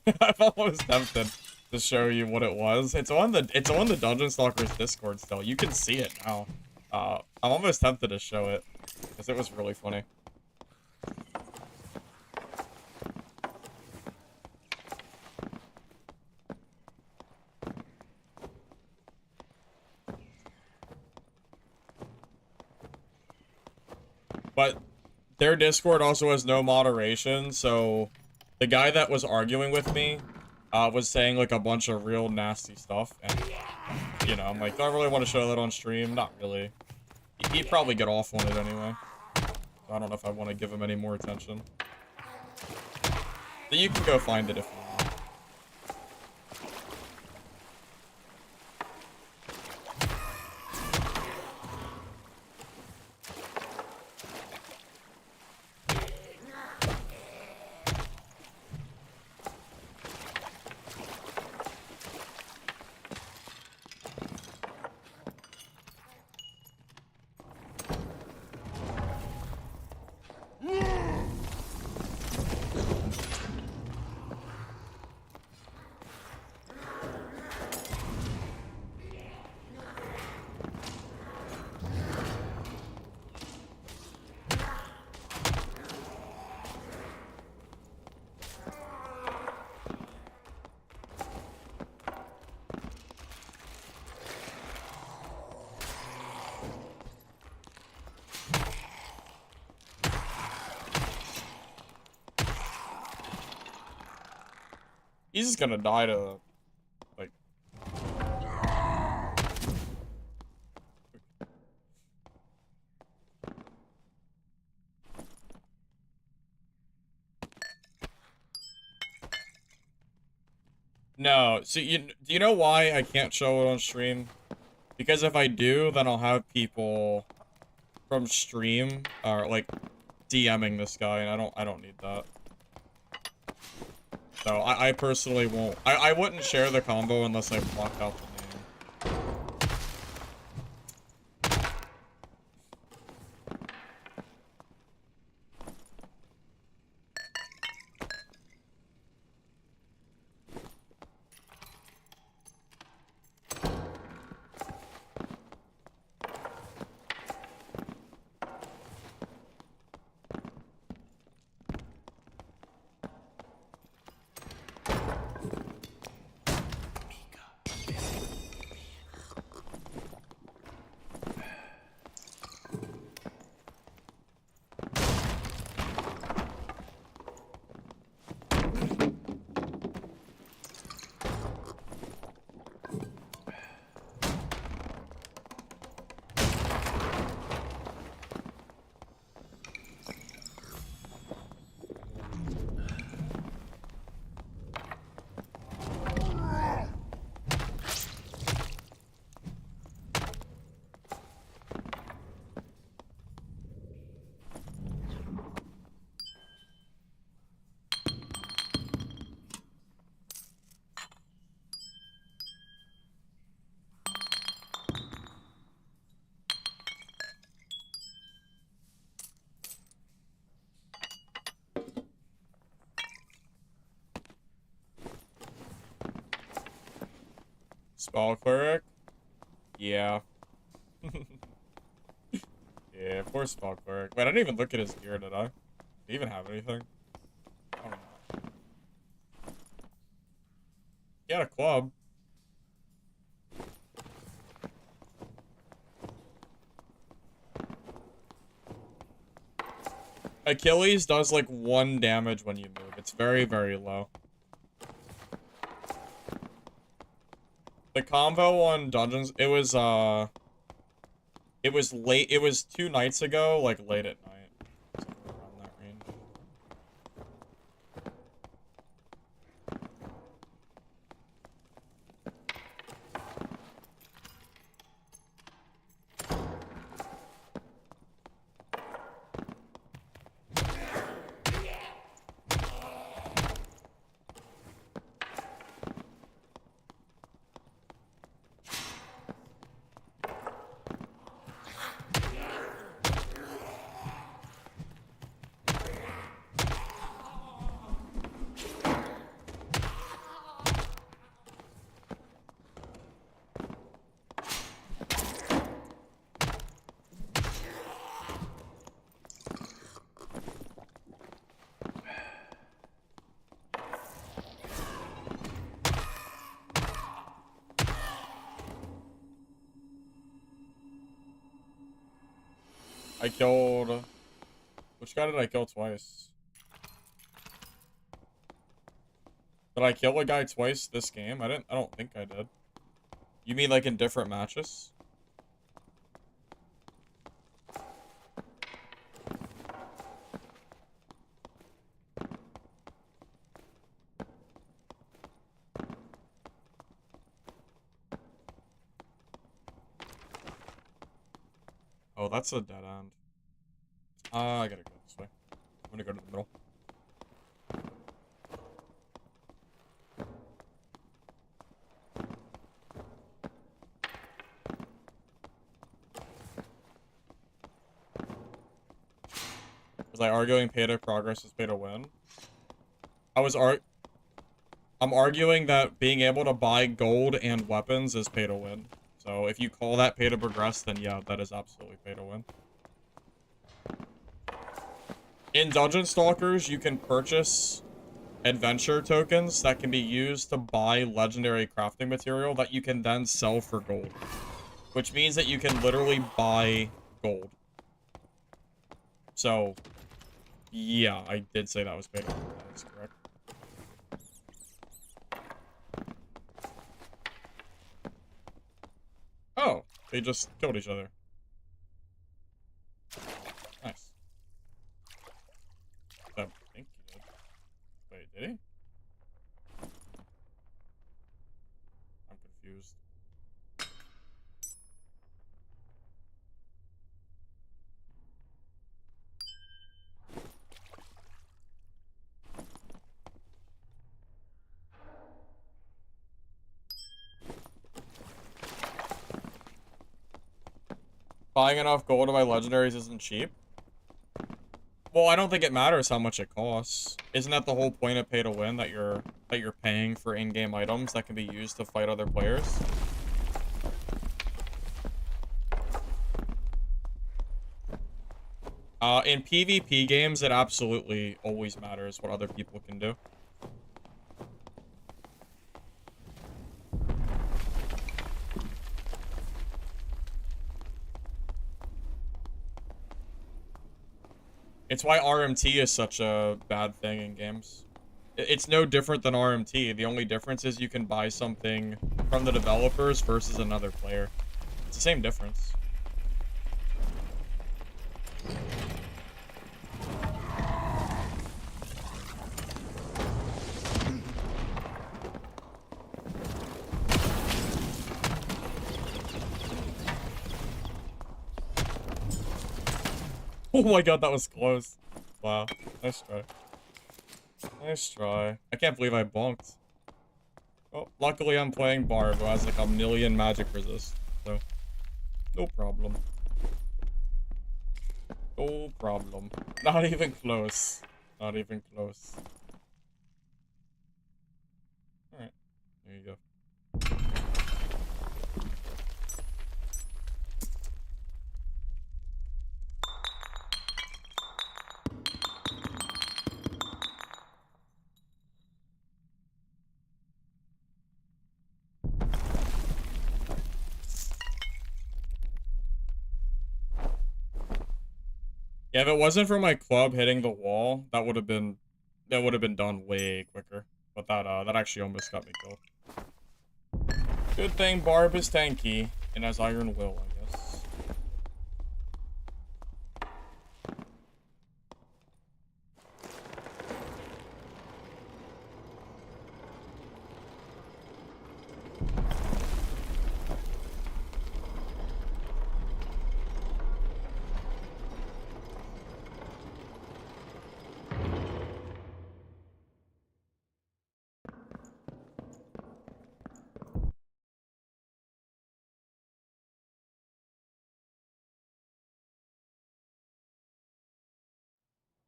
I'm almost tempted to show you what it was. It's on the Dungeon Stalkers Discord still. You can see it now. I'm almost tempted to show it because it was really funny. But their Discord also has no moderation, so the guy that was arguing with me was saying, like, a bunch of real nasty stuff, and, you know, I'm like, do I really want to show that on stream? Not really. He'd probably get off on it anyway. So I don't know if I want to give him any more attention. But you can go find it if you want. He's just gonna die to, like... No, so do you know why I can't show it on stream? Because if I do, then I'll have people from stream, or, like, DMing this guy, and I don't need that. So, I personally won't. I wouldn't share the combo unless I blocked out the name. Spell cleric? Yeah. Yeah, of course Falk Cleric. Wait, I didn't even look at his gear, did I? Did he even have anything? I don't know. He had a club. Achilles does like 1 damage when you move. It's very, very low. The combo on Dungeons, it was late, it was 2 nights ago, like late at night. Somewhere around that range. I killed... Which guy did I kill twice? Did I kill a guy twice this game? I don't think I did. You mean like in different matches? Oh, that's a dead end. I gotta go this way. I'm gonna go to the middle. Was I arguing pay to progress is pay to win? I'm arguing that being able to buy gold and weapons is pay to win. So if you call that pay to progress, then yeah, that is absolutely pay to win. In Dungeon Stalkers, you can purchase adventure tokens that can be used to buy legendary crafting material that you can then sell for gold. Which means that you can literally buy gold. So, yeah, I did say that was pay to win. That is correct. Oh, they just killed each other. Nice. I think he did. Wait, did he? I'm confused. Buying enough gold to buy legendaries isn't cheap. Well, I don't think it matters how much it costs. Isn't that the whole point of pay to win, that you're paying for in-game items that can be used to fight other players? In PvP games, it absolutely always matters what other people can do. It's why RMT is such a bad thing in games. It's no different than RMT. The only difference is you can buy something from the developers versus another player. It's the same difference. Oh my god, that was close. Wow. Nice try. Nice try. I can't believe I bonked. Oh, luckily I'm playing Barb, who has like a million magic resist. So, no problem. No problem. Not even close. Not even close. Alright. There you go. Yeah, if it wasn't for my club hitting the wall, that would have been done way quicker. But that actually almost got me killed. Good thing Barb is tanky and has Iron Will, I guess.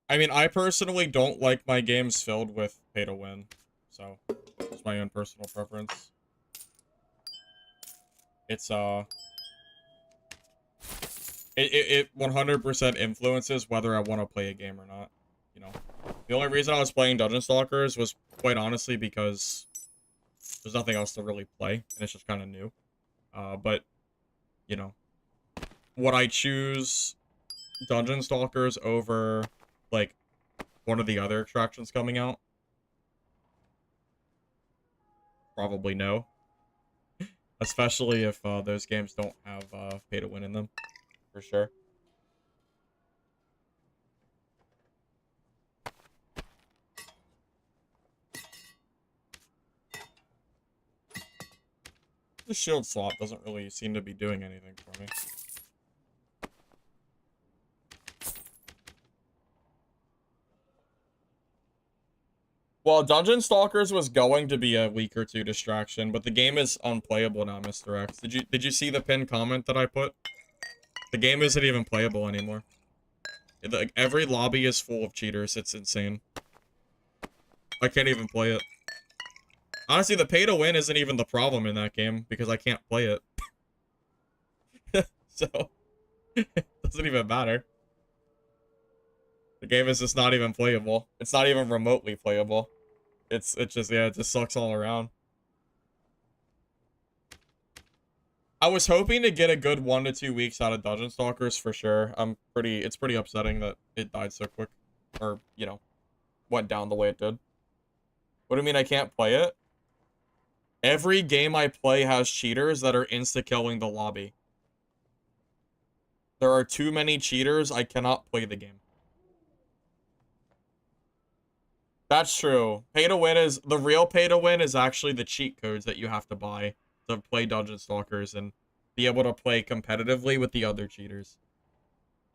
I mean, I personally don't like my games filled with pay to win. So, it's my own personal preference. It's, it 100% influences whether I want to play a game or not, you know. The only reason I was playing Dungeon Stalkers was quite honestly because there's nothing else to really play, and it's just kind of new. But, you know, would I choose Dungeon Stalkers over, like, one of the other attractions coming out? Probably no. Especially if those games don't have pay to win in them, for sure. The shield slot doesn't really seem to be doing anything for me. Well, Dungeon Stalkers was going to be a week or two distraction, but the game is unplayable now, Mr. X. Did you see the pinned comment that I put? The game isn't even playable anymore. Like, every lobby is full of cheaters. It's insane. I can't even play it. Honestly, the pay to win isn't even the problem in that game because I can't play it. So, it doesn't even matter. The game is just not even playable. It's not even remotely playable. It's just, yeah, it just sucks all around. I was hoping to get a good 1 to 2 weeks out of Dungeon Stalkers for sure. It's pretty upsetting that it died so quick. Or, you know, went down the way it did. What do you mean I can't play it? Every game I play has cheaters that are insta-killing the lobby. There are too many cheaters, I cannot play the game. That's true. Pay to win is, the real pay to win is actually the cheat codes that you have to buy to play Dungeon Stalkers and be able to play competitively with the other cheaters.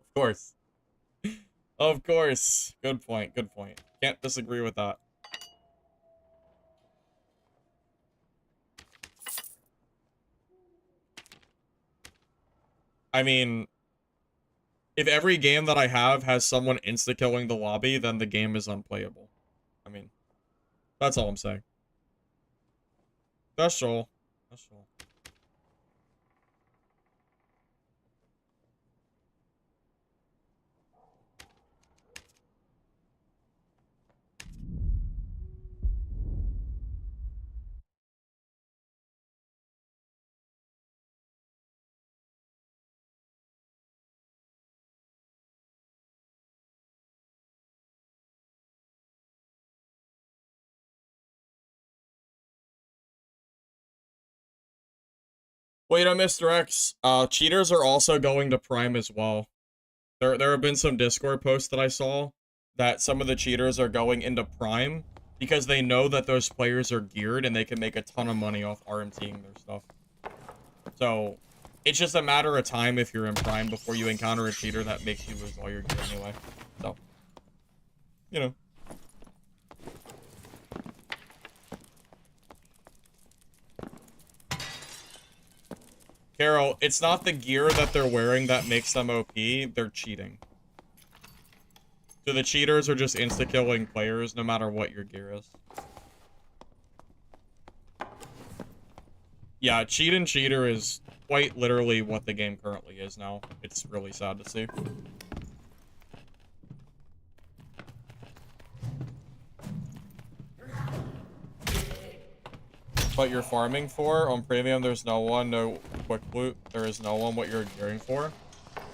Of course. Of course. Good point, good point. Can't disagree with that. I mean, if every game that I have has someone insta-killing the lobby, then the game is unplayable. I mean, that's all I'm saying. That's all. That's all. Wait, Mr. X. Cheaters are also going to Prime as well. There have been some Discord posts that I saw that some of the cheaters are going into Prime because they know that those players are geared and they can make a ton of money off RMTing their stuff. So, it's just a matter of time if you're in Prime before you encounter a cheater that makes you lose all your gear anyway. So, you know. Carol, it's not the gear that they're wearing that makes them OP, they're cheating. So the cheaters are just insta-killing players no matter what your gear is. Yeah, cheat and cheater is quite literally what the game currently is now. It's really sad to see. What you're farming for? On premium, there's no one, no quick loot. There is no one what you're gearing for.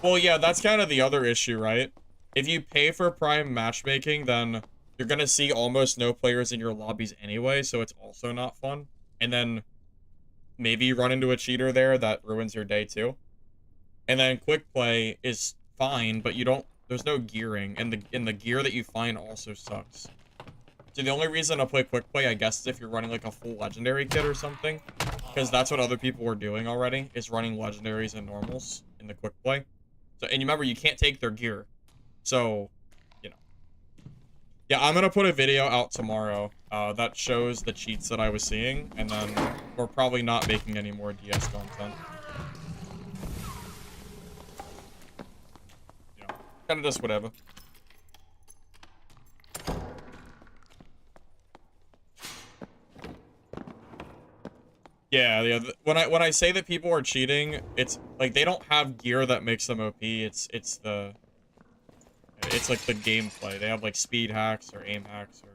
Well, yeah, that's kind of the other issue, right? If you pay for Prime matchmaking, then you're gonna see almost no players in your lobbies anyway, so it's also not fun. And then maybe you run into a cheater there that ruins your day too. And then quick play is fine, but you don't, there's no gearing, and the gear that you find also sucks. So the only reason to play quick play, I guess, is if you're running like a full legendary kit or something, because that's what other people were doing already, is running legendaries and normals in the quick play. So, and remember, you can't take their gear. So, you know. Yeah, I'm gonna put a video out tomorrow that shows the cheats that I was seeing, and then we're probably not making any more DS content. You know, kind of just whatever. Yeah. When I say that people are cheating, it's like they don't have gear that makes them OP. It's like the gameplay. They have like speed hacks or aim hacks or.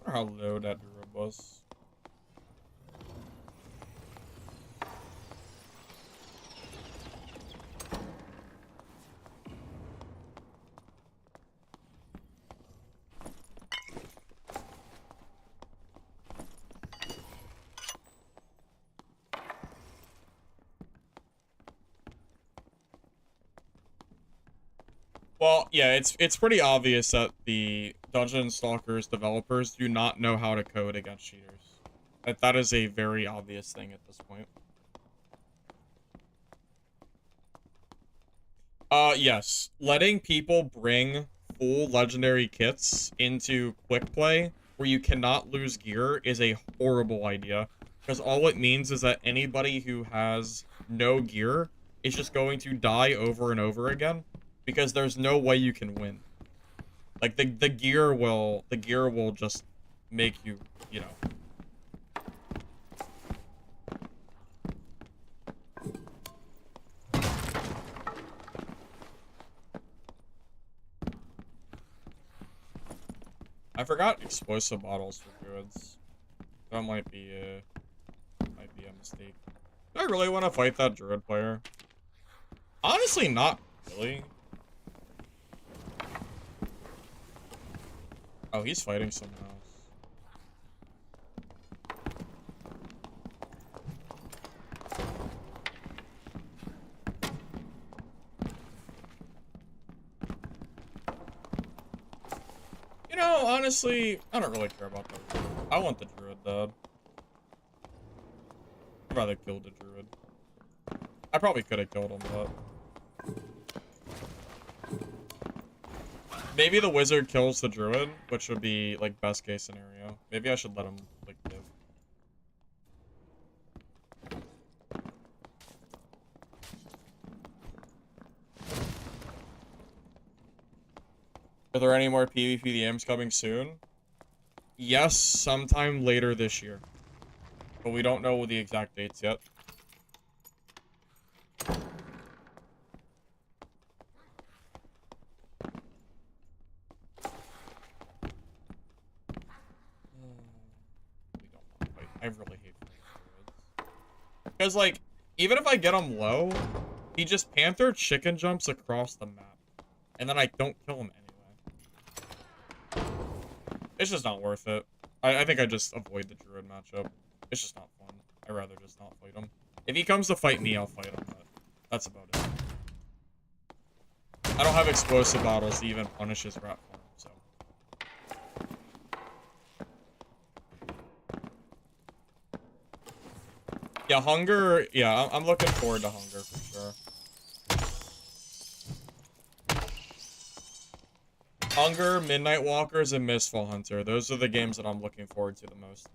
I wonder how low that druid was. Well, yeah, it's pretty obvious that the Dungeon Stalkers developers do not know how to code against cheaters. That is a very obvious thing at this point. Yes. Letting people bring full legendary kits into quick play where you cannot lose gear is a horrible idea. Because all it means is that anybody who has no gear is just going to die over and over again. Because there's no way you can win. Like the gear will just make you, you know. I forgot explosive bottles for druids. That might be a mistake. Do I really want to fight that druid player? Honestly, not really. Oh, he's fighting someone else. You know, honestly, I don't really care about the druid. I want the druid dead. I'd rather kill the druid. I probably could have killed him, but... Maybe the wizard kills the druid, which would be, like, best case scenario. Maybe I should let him, like, live. Are there any more PvPDMs coming soon? Yes, sometime later this year. But we don't know the exact dates yet. I really hate druids. Because, like, even if I get him low, he just Panther chicken jumps across the map. And then I don't kill him anyway. It's just not worth it. I think I just avoid the druid matchup. It's just not fun. I'd rather just not fight him. If he comes to fight me, I'll fight him, but that's about it. I don't have explosive bottles to even punish his rat form, so. Yeah, hunger. Yeah, I'm looking forward to hunger for sure. Hunger, Midnight Walkers, and Mistfall Hunter. Those are the games that I'm looking forward to the most.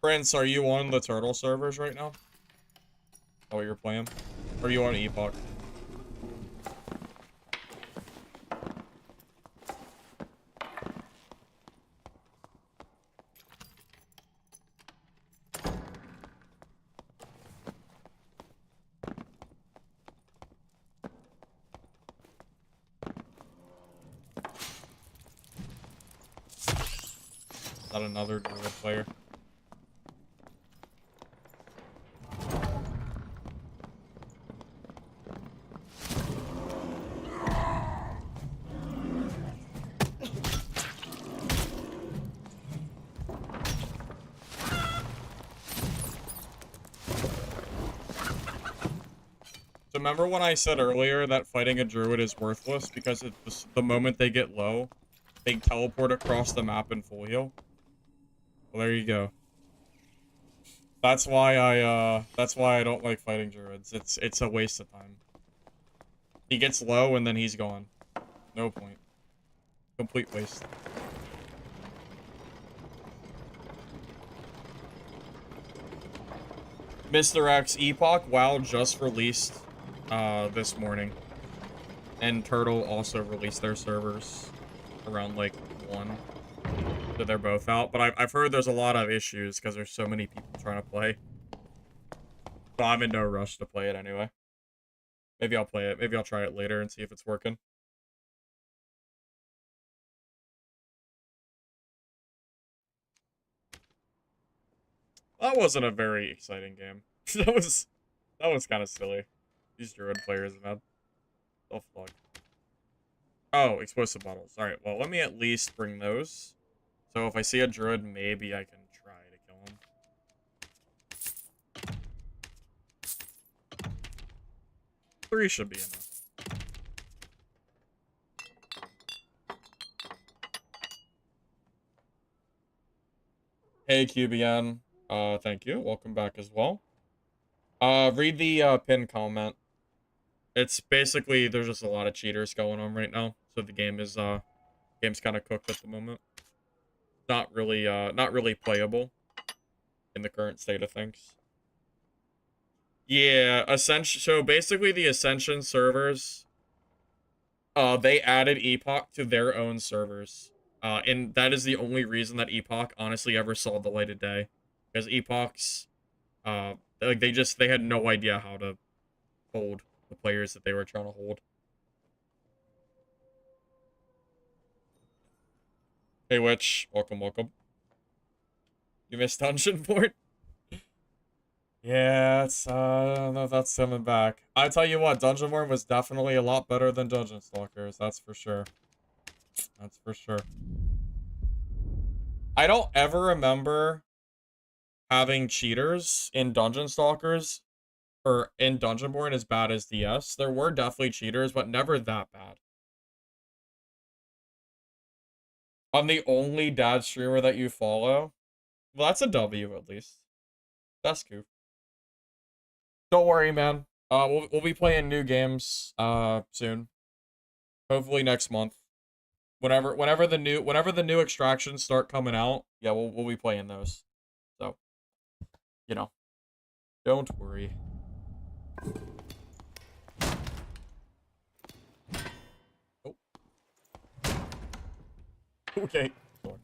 Prince, are you on the turtle servers right now? Oh, you're playing? Or are you on Epoch? Not another druid player. So remember when I said earlier that fighting a druid is worthless because it's the moment they get low, they teleport across the map in full heal? Well, there you go. That's why I don't like fighting druids. It's a waste of time. He gets low and then he's gone. No point. Complete waste. Mr. X Epoch, WoW just released this morning. And Turtle also released their servers around like 1. So they're both out. But I've heard there's a lot of issues because there's so many people trying to play. So I'm in no rush to play it anyway. Maybe I'll play it. Maybe I'll try it later and see if it's working. That wasn't a very exciting game. that was kind of silly. These druid players, man. Oh fuck. Oh, explosive bottles. Alright, well, let me at least bring those. So if I see a druid, maybe I can try to kill him. 3 should be enough. Hey, QBN. Thank you. Welcome back as well. Read the pinned comment. It's basically, there's just a lot of cheaters going on right now. So the game is, game's kind of cooked at the moment. Not really playable in the current state of things. Yeah, Ascension. So basically, the Ascension servers, they added Epoch to their own servers, and that is the only reason that Epoch honestly ever saw the light of day, because Epoch's, like they had no idea how to hold the players that they were trying to hold. Hey, Witch, welcome, welcome. You missed Dungeon Port? Yeah, it's, I don't know if that's coming back. I tell you what, Dungeonborn was definitely a lot better than Dungeon Stalkers, that's for sure. That's for sure. I don't ever remember having cheaters in Dungeon Stalkers or in Dungeonborn as bad as DS. There were definitely cheaters, but never that bad. I'm the only dad streamer that you follow. Well, that's a W at least. That's cool. Don't worry, man. We'll be playing new games soon. Hopefully next month. Whenever the new extractions start coming out, yeah, we'll be playing those. So, you know, don't worry. Oh. Okay. Sorry.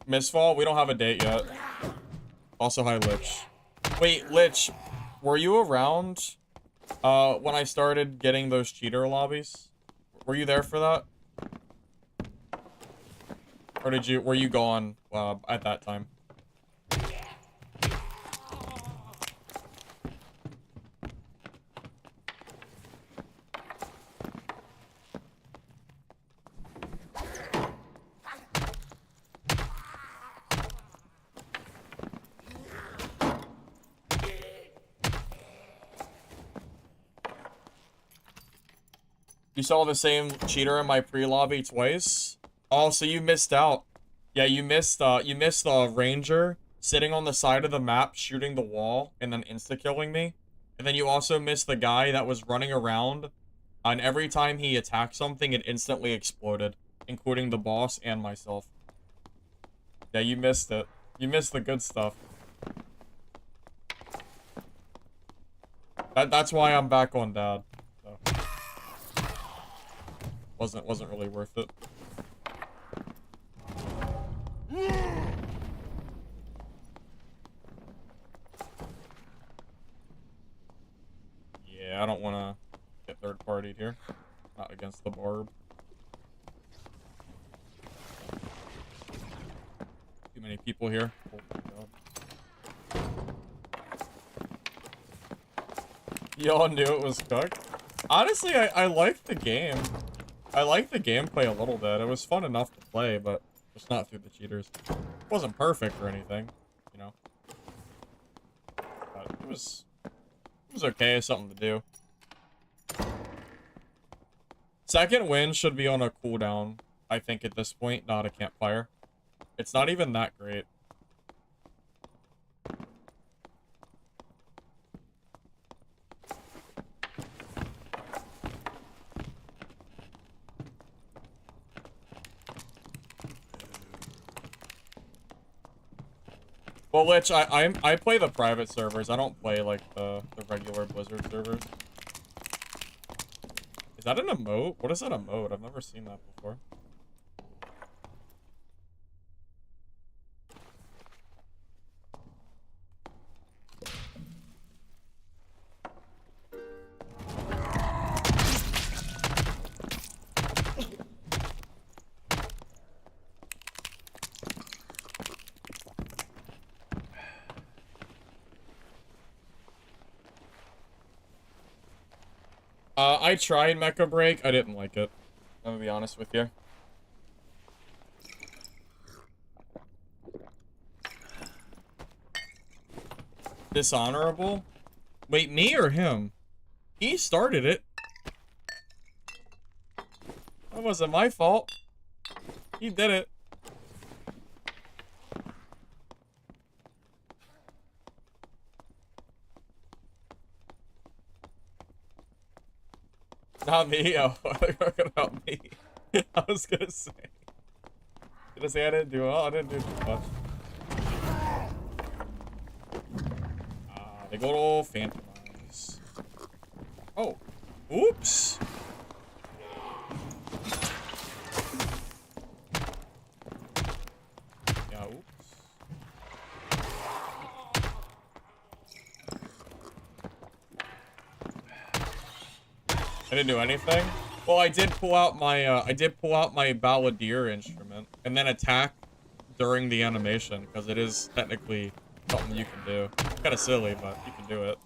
Mistfall, we don't have a date yet. Also, hi, Lich. Wait, Lich, were you around when I started getting those cheater lobbies? Were you there for that? Or were you gone at that time? You saw the same cheater in my pre-lobby twice? Oh, so you missed out. Yeah, you missed the ranger sitting on the side of the map shooting the wall and then insta-killing me. And then you also missed the guy that was running around, and every time he attacked something, it instantly exploded, including the boss and myself. Yeah, you missed it. You missed the good stuff. That's why I'm back on dad. So. Wasn't really worth it. Yeah, I don't want to get third party. partied here. Not against the barb. Too many people here. Oh my god. Y'all knew it was cooked? Honestly, I liked the game. I liked the gameplay a little bit. It was fun enough to play, but just not through the cheaters. It wasn't perfect or anything, you know. But it was okay, something to do. Second win should be on a cooldown, I think, at this point, not a campfire. It's not even that great. Well, which I play the private servers. I don't play like the regular Blizzard servers. Is that an emote? What is that emote? I've never seen that before. I tried Mecha Break. I didn't like it. I'm gonna be honest with you. Dishonorable? Wait, me or him? He started it. That wasn't my fault. He did it. Not me. Oh, I think you're talking about me. I was gonna say. I didn't do well. I didn't do too much. They go to all Phantom Eyes. Oh. Oops. Yeah, oops. I didn't do anything. Well, I did pull out my balladeer instrument and then attack during the animation because it is technically something you can do. It's kind of silly, but you can do it.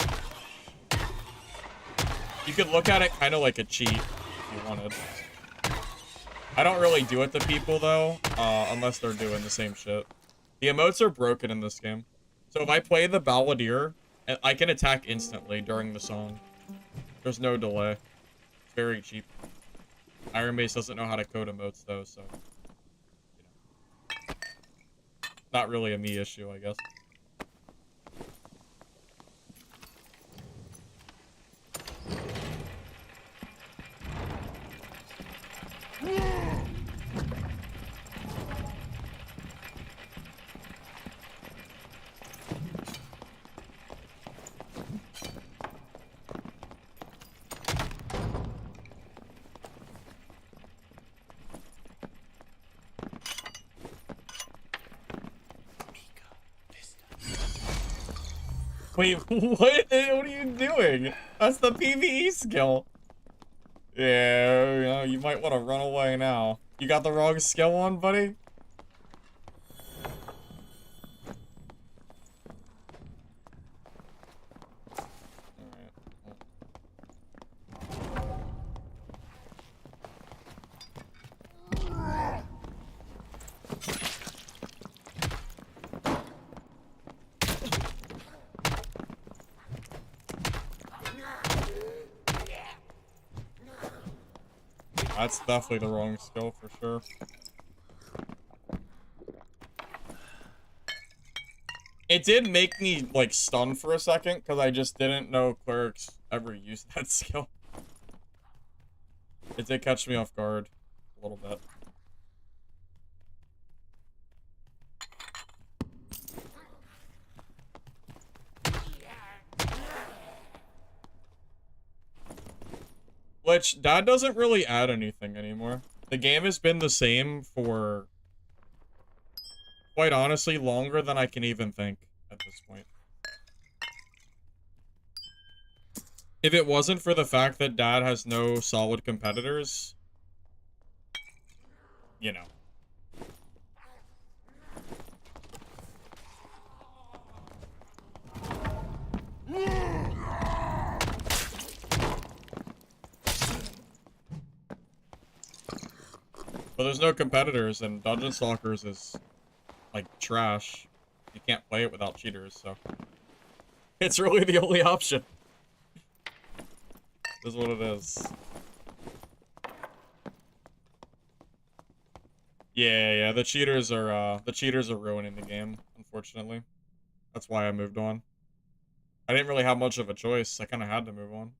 You could look at it kind of like a cheat if you wanted. I don't really do it to people though, unless they're doing the same shit. The emotes are broken in this game, so if I play the balladeer, I can attack instantly during the song. There's no delay. It's very cheap. Iron Base doesn't know how to code emotes though, so you know. Not really a me issue, I guess. Wait, what are you doing? That's the PvE skill. Yeah, you know, you might want to run away now. You got the wrong skill on, buddy? That's definitely the wrong skill for sure. It did make me, like, stun for a second, because I just didn't know clerics ever used that skill. It did catch me off guard a little bit. Which, that doesn't really add anything anymore. The game has been the same for, quite honestly, longer than I can even think at this point. If it wasn't for the fact that Dad has no solid competitors, you know. But there's no competitors, and Dungeon Stalkers is, like, trash. You can't play it without cheaters, so... It's really the only option. Is what it is. Yeah, the cheaters are ruining the game, unfortunately. That's why I moved on. I didn't really have much of a choice. I kind of had to move on.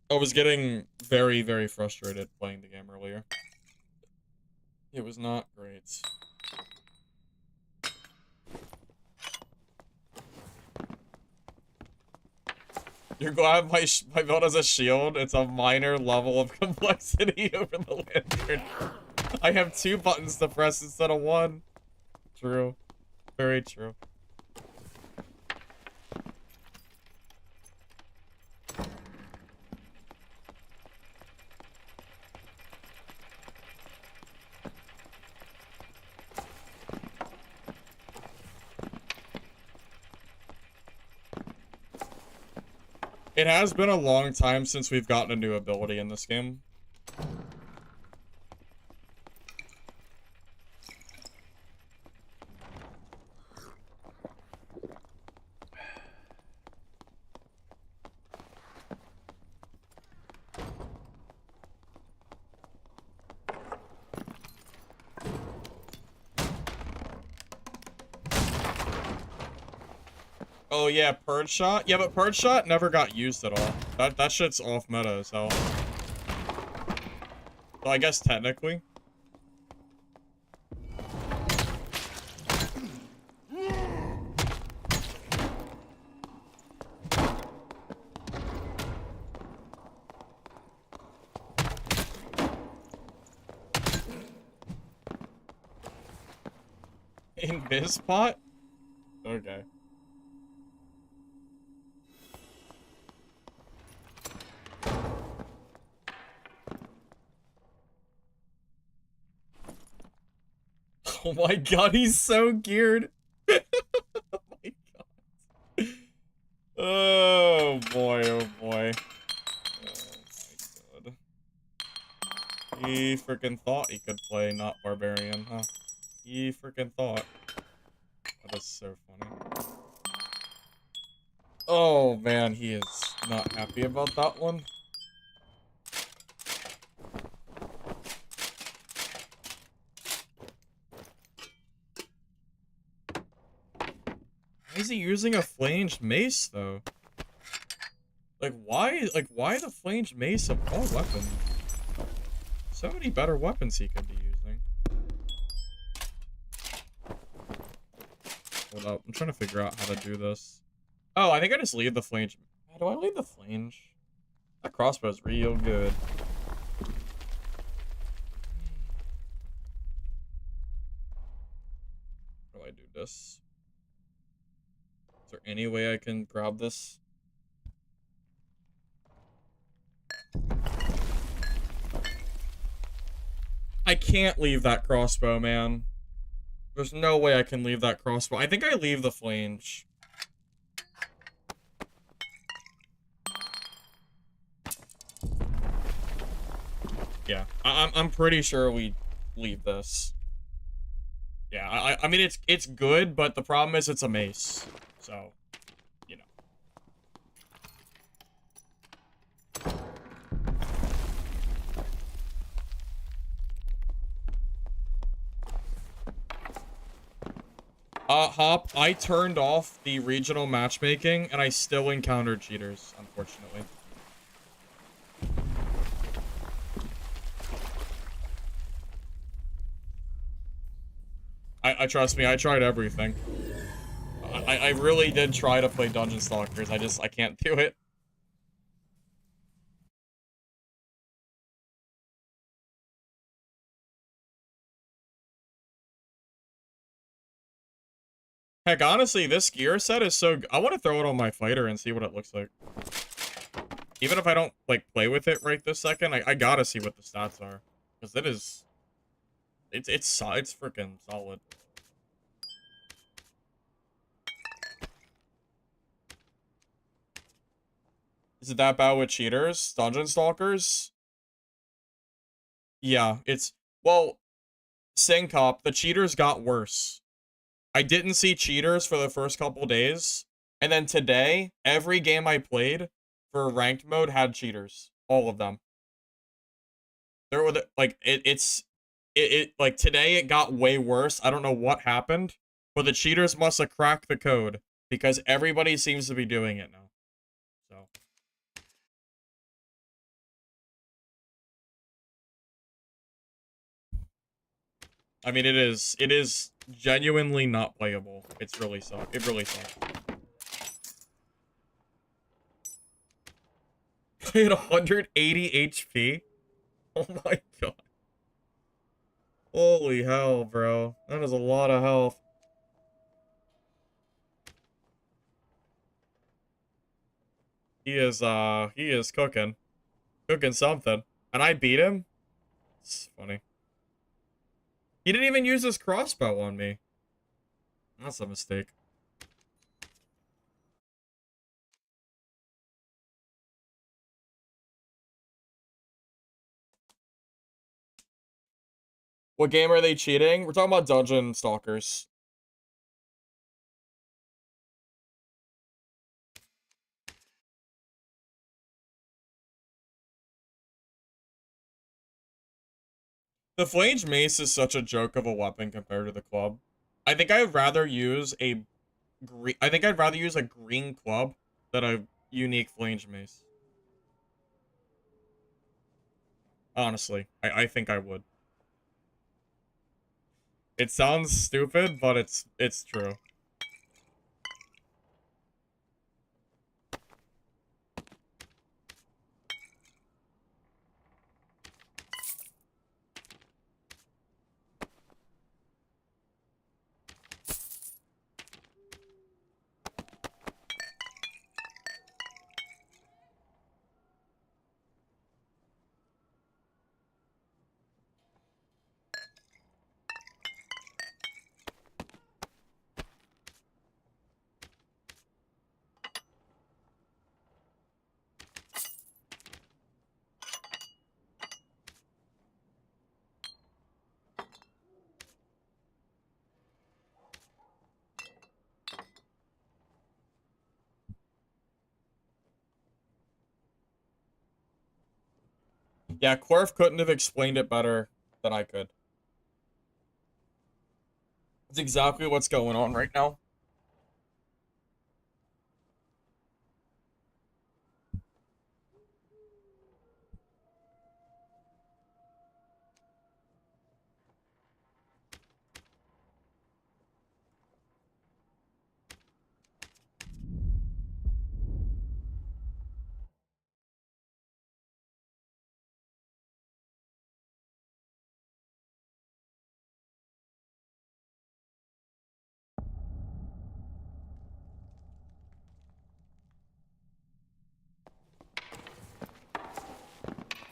I was getting very, very frustrated playing the game earlier. It was not great. You're glad my build has a shield? It's a minor level of complexity over the lantern. I have 2 buttons to press instead of 1. True. Very true. It has been a long time since we've gotten a new ability in this game. Oh yeah, Purge Shot? Yeah, but Purge Shot never got used at all. That shit's off meta as hell. So I guess technically. Invispot? Okay. Oh my god, he's so geared. Oh my god. Oh boy, oh boy. Oh my god. He freaking thought he could play not barbarian, huh? He freaking thought. That is so funny. Oh man, he is not happy about that one. Why is he using a flanged mace though? Like why the flanged mace of all weapons? So many better weapons he could be using. Hold up, I'm trying to figure out how to do this. Oh, I think I just leave the flange. Do I leave the flange? That crossbow's real good. How do I do this? Is there any way I can grab this? I can't leave that crossbow, man. There's no way I can leave that crossbow. I think I leave the flange. Yeah, I'm pretty sure we leave this. Yeah, I mean it's good, but the problem is it's a mace. So, you know. Hop, I turned off the regional matchmaking and I still encountered cheaters, unfortunately. I trust me, I tried everything. I really did try to play Dungeon Stalkers, I can't do it. Heck, honestly, this gear set is so... I want to throw it on my fighter and see what it looks like. Even if I don't, like, play with it right this second, I gotta see what the stats are. Because it is... It's freaking solid. Is it that bad with cheaters? Dungeon Stalkers? Yeah, it's... Well, Sync up, the cheaters got worse. I didn't see cheaters for the first couple days. And then today, every game I played for ranked mode had cheaters. All of them. There were like like today it got way worse. I don't know what happened, but the cheaters must have cracked the code because everybody seems to be doing it now. So I mean it is genuinely not playable. It's really sucks. It really sucks. Played 180 HP. Oh my god. Holy hell, bro. That is a lot of health. He is cooking. Cooking something. And I beat him? It's funny. He didn't even use his crossbow on me. That's a mistake. What game are they cheating? We're talking about Dungeon Stalkers. The Flange Mace is such a joke of a weapon compared to the club. I think I'd rather use a green club than a unique Flange Mace. Honestly, I think I would. It sounds stupid, but it's true. Yeah, Corf couldn't have explained it better than I could. It's exactly what's going on right now.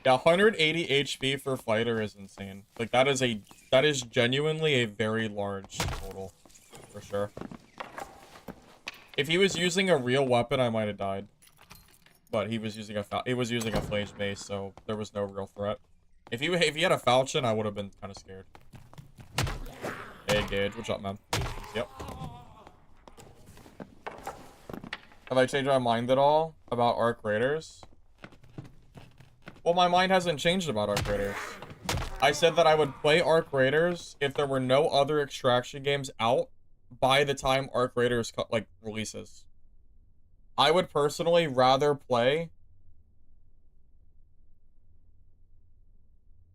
Yeah, 180 HP for fighter is insane. Like that is genuinely a very large total, for sure. If he was using a real weapon, I might have died. But he was using a Flange Mace, so there was no real threat. If he had a falchion, I would have been kind of scared. Hey Gage, what's up, man? Yep. Have I changed my mind at all about Arc Raiders? Well, my mind hasn't changed about Arc Raiders. I said that I would play Arc Raiders if there were no other extraction games out by the time Arc Raiders like releases. I would personally rather play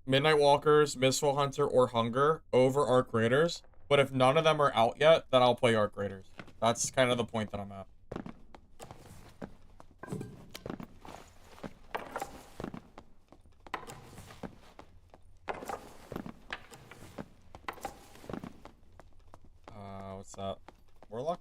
Midnight Walkers, Mistfall Hunter, or Hunger over Arc Raiders. But if none of them are out yet, then I'll play Arc Raiders. That's kind of the point that I'm at. What's that? Warlock?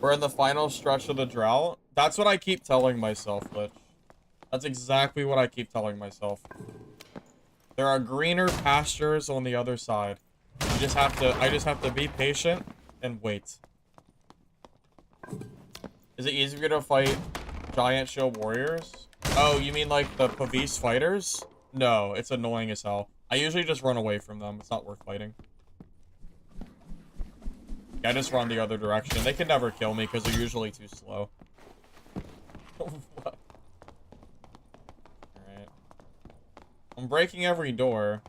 We're in the final stretch of the drought. That's what I keep telling myself, Lich. That's exactly what I keep telling myself. There are greener pastures on the other side. I just have to be patient and wait. Is it easier to fight giant shield warriors? Oh, you mean like the Pavis fighters? No, it's annoying as hell. I usually just run away from them. It's not worth fighting. I just run the other direction. They can never kill me because they're usually too slow. Alright. I'm breaking every door.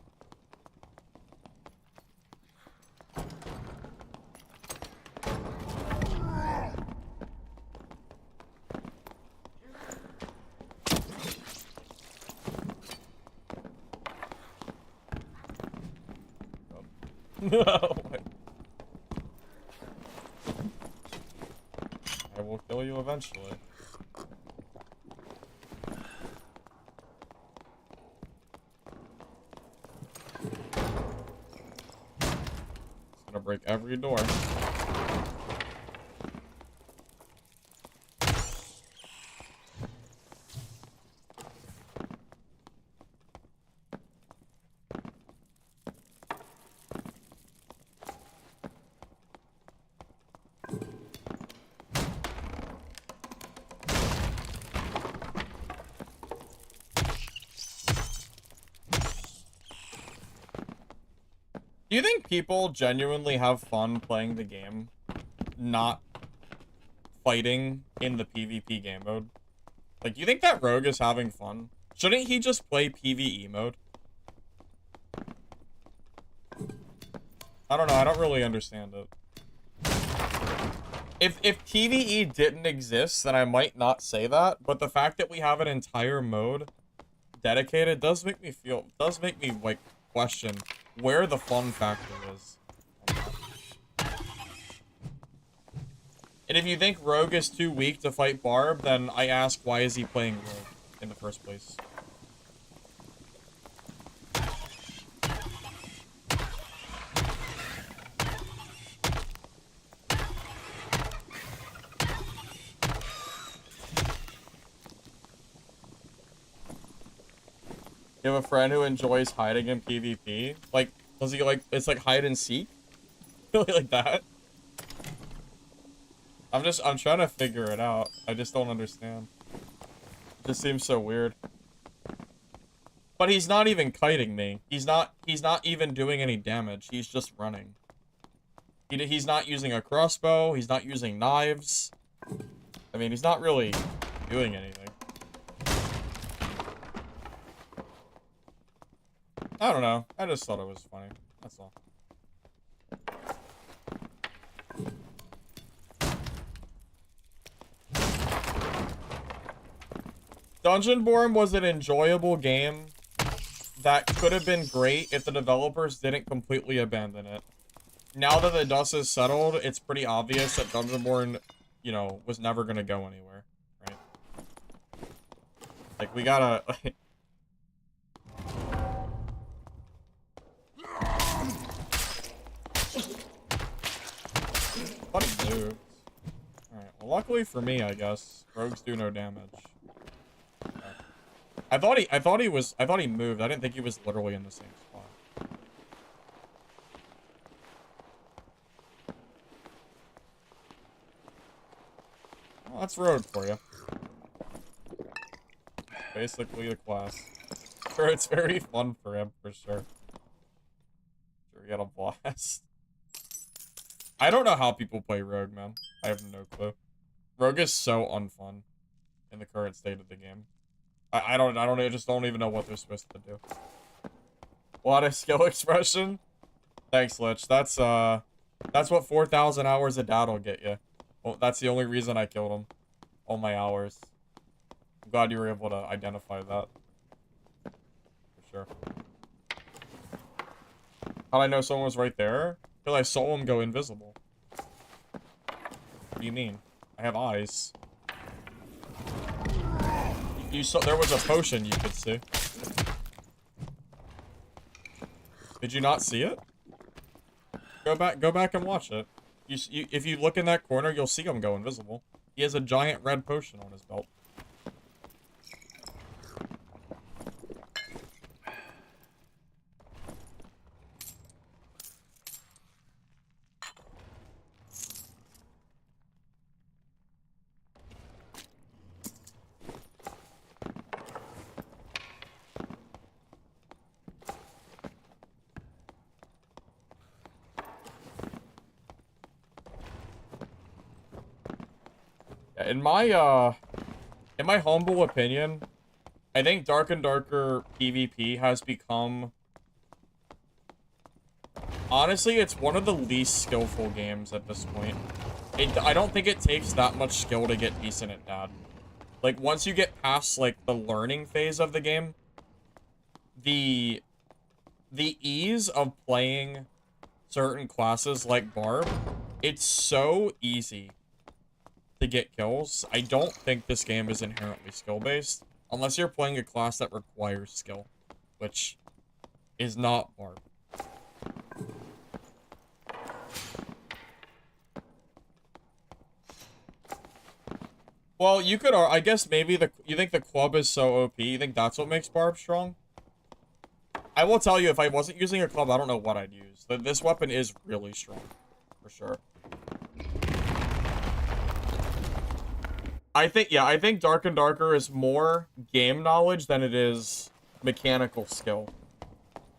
No. I will kill you eventually. Just gonna break every door. Do you think people genuinely have fun playing the game, not fighting in the PvP game mode? Like, do you think that Rogue is having fun? Shouldn't he just play PvE mode? I don't know, I don't really understand it. If PvE didn't exist, then I might not say that, but the fact that we have an entire mode dedicated does make me like, question where the fun factor is. And if you think Rogue is too weak to fight Barb, then I ask, why is he playing Rogue in the first place? You have a friend who enjoys hiding in PvP? Like, does he like, it's like hide and seek? Really like that? I'm trying to figure it out. I just don't understand. It just seems so weird. But he's not even kiting me. He's not even doing any damage. He's just running. He's not using a crossbow. He's not using knives. I mean, he's not really doing anything. I don't know. I just thought it was funny. That's all. Dungeonborn was an enjoyable game that could have been great if the developers didn't completely abandon it. Now that the dust is settled, it's pretty obvious that Dungeonborn, you know, was never gonna go anywhere, right? Like, we gotta... Funny moves. Alright, well, luckily for me, I guess, rogues do no damage. Okay. I thought he moved. I didn't think he was literally in the same spot. Well, that's rogue for you. Basically the class. Sure, it's very fun for him, for sure. Sure, he had a blast. I don't know how people play Rogue, man. I have no clue. Rogue is so unfun in the current state of the game. I just don't even know what they're supposed to do. A lot of skill expression. Thanks, Lich. That's what 4,000 hours of data will get you. Well, that's the only reason I killed him. All my hours. I'm glad you were able to identify that. For sure. How'd I know someone was right there? Because I saw him go invisible. What do you mean? I have eyes. You saw there was a potion you could see. Did you not see it? Go back and watch it. If you look in that corner, you'll see him go invisible. He has a giant red potion on his belt. In my humble opinion, I think Dark and Darker PvP has become... Honestly, it's one of the least skillful games at this point. I don't think it takes that much skill to get decent at that. Like, once you get past, like, the learning phase of the game, the ease of playing certain classes like Barb, it's so easy to get kills. I don't think this game is inherently skill-based, unless you're playing a class that requires skill, which is not Barb. Well, you could, I guess maybe you think the club is so OP, you think that's what makes Barb strong? I will tell you, if I wasn't using a club, I don't know what I'd use. This weapon is really strong, for sure. I think Dark and Darker is more game knowledge than it is mechanical skill.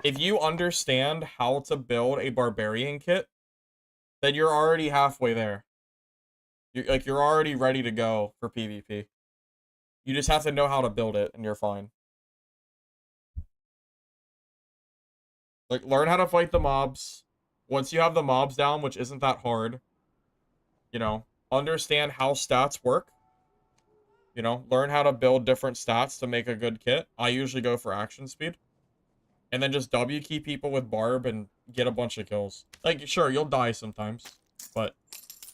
If you understand how to build a barbarian kit, then you're already halfway there. You're already ready to go for PvP. You just have to know how to build it, and you're fine. Like, learn how to fight the mobs. Once you have the mobs down, which isn't that hard, you know, understand how stats work. You know, learn how to build different stats to make a good kit. I usually go for action speed. And then just W key people with Barb and get a bunch of kills. Like, sure, you'll die sometimes, but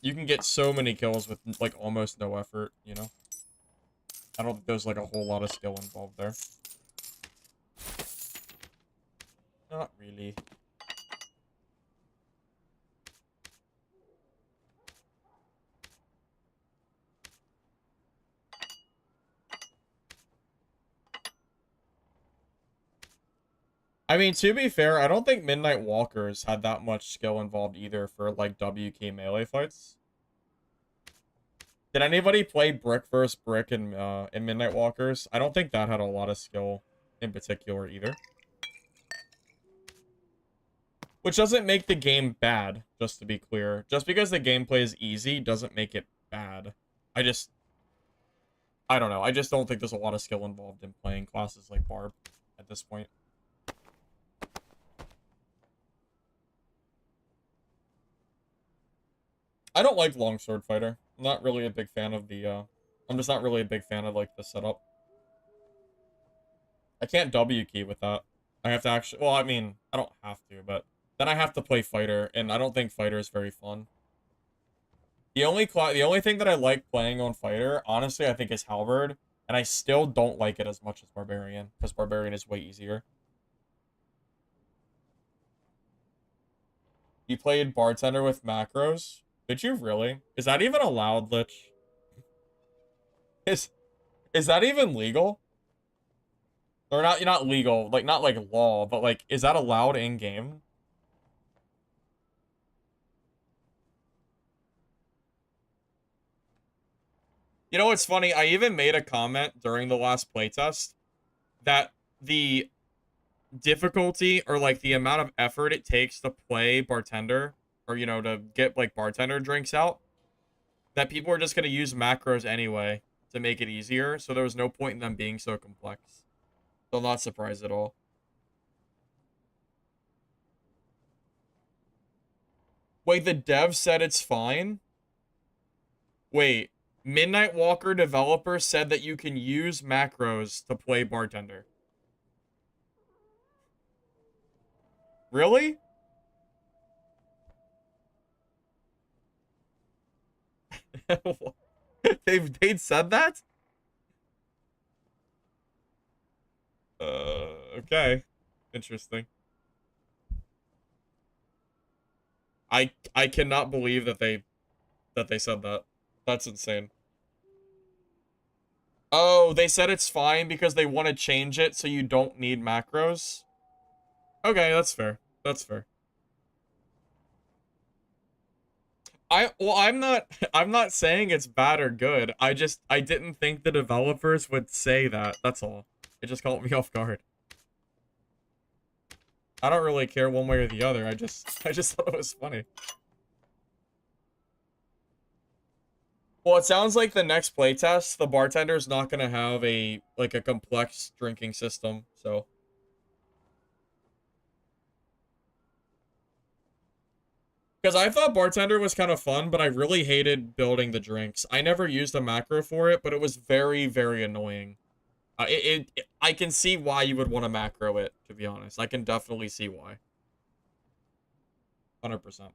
you can get so many kills with, like, almost no effort, you know? I don't think there's, like, a whole lot of skill involved there. Not really. I mean, to be fair, I don't think Midnight Walkers had that much skill involved either for, like, WK melee fights. Did anybody play Brick vs. Brick in Midnight Walkers? I don't think that had a lot of skill in particular either. Which doesn't make the game bad, just to be clear. Just because the gameplay is easy doesn't make it bad. I don't know. I just don't think there's a lot of skill involved in playing classes like Barb at this point. I don't like Longsword Fighter. I'm not really a big fan of the, I'm just not really a big fan of, like, the setup. I can't W key with that. I have to actually, well, I mean, I don't have to, but then I have to play Fighter, and I don't think Fighter is very fun. The only thing that I like playing on Fighter, honestly, I think is Halberd, and I still don't like it as much as Barbarian, because Barbarian is way easier. You played Bartender with macros? Did you really? Is that even allowed, Lich? Is that even legal? Or not legal, like, not like law, but like, is that allowed in game? You know what's funny? I even made a comment during the last playtest that the difficulty or like the amount of effort it takes to play bartender or, you know, to get like bartender drinks out, that people are just going to use macros anyway to make it easier. So there was no point in them being so complex. So I'm not surprised at all. Wait, the dev said it's fine? Wait. Midnight Walker developer said that you can use macros to play bartender. Really? They'd said that? Okay. Interesting. I cannot believe that they said that. That's insane. Oh, they said it's fine because they want to change it so you don't need macros. Okay, that's fair. That's fair. I'm not saying it's bad or good. I didn't think the developers would say that. That's all. It just caught me off guard. I don't really care one way or the other. I just thought it was funny. Well, it sounds like the next playtest, the bartender's not gonna have a complex drinking system, so because I thought bartender was kind of fun, but I really hated building the drinks. I never used a macro for it, but it was very, very annoying. I can see why you would want to macro it, to be honest. I can definitely see why. 100%.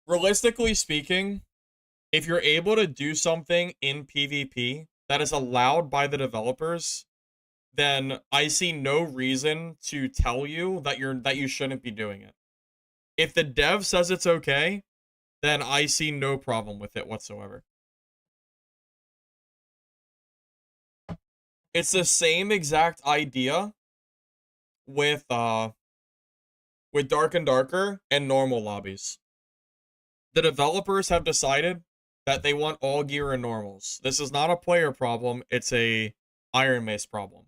Realistically speaking, if you're able to do something in PvP that is allowed by the developers, then I see no reason to tell you that you shouldn't be doing it. If the dev says it's okay, then I see no problem with it whatsoever. It's the same exact idea with Dark and Darker and normal lobbies. The developers have decided that they want all gear in normals. This is not a player problem, it's a Iron Mace problem.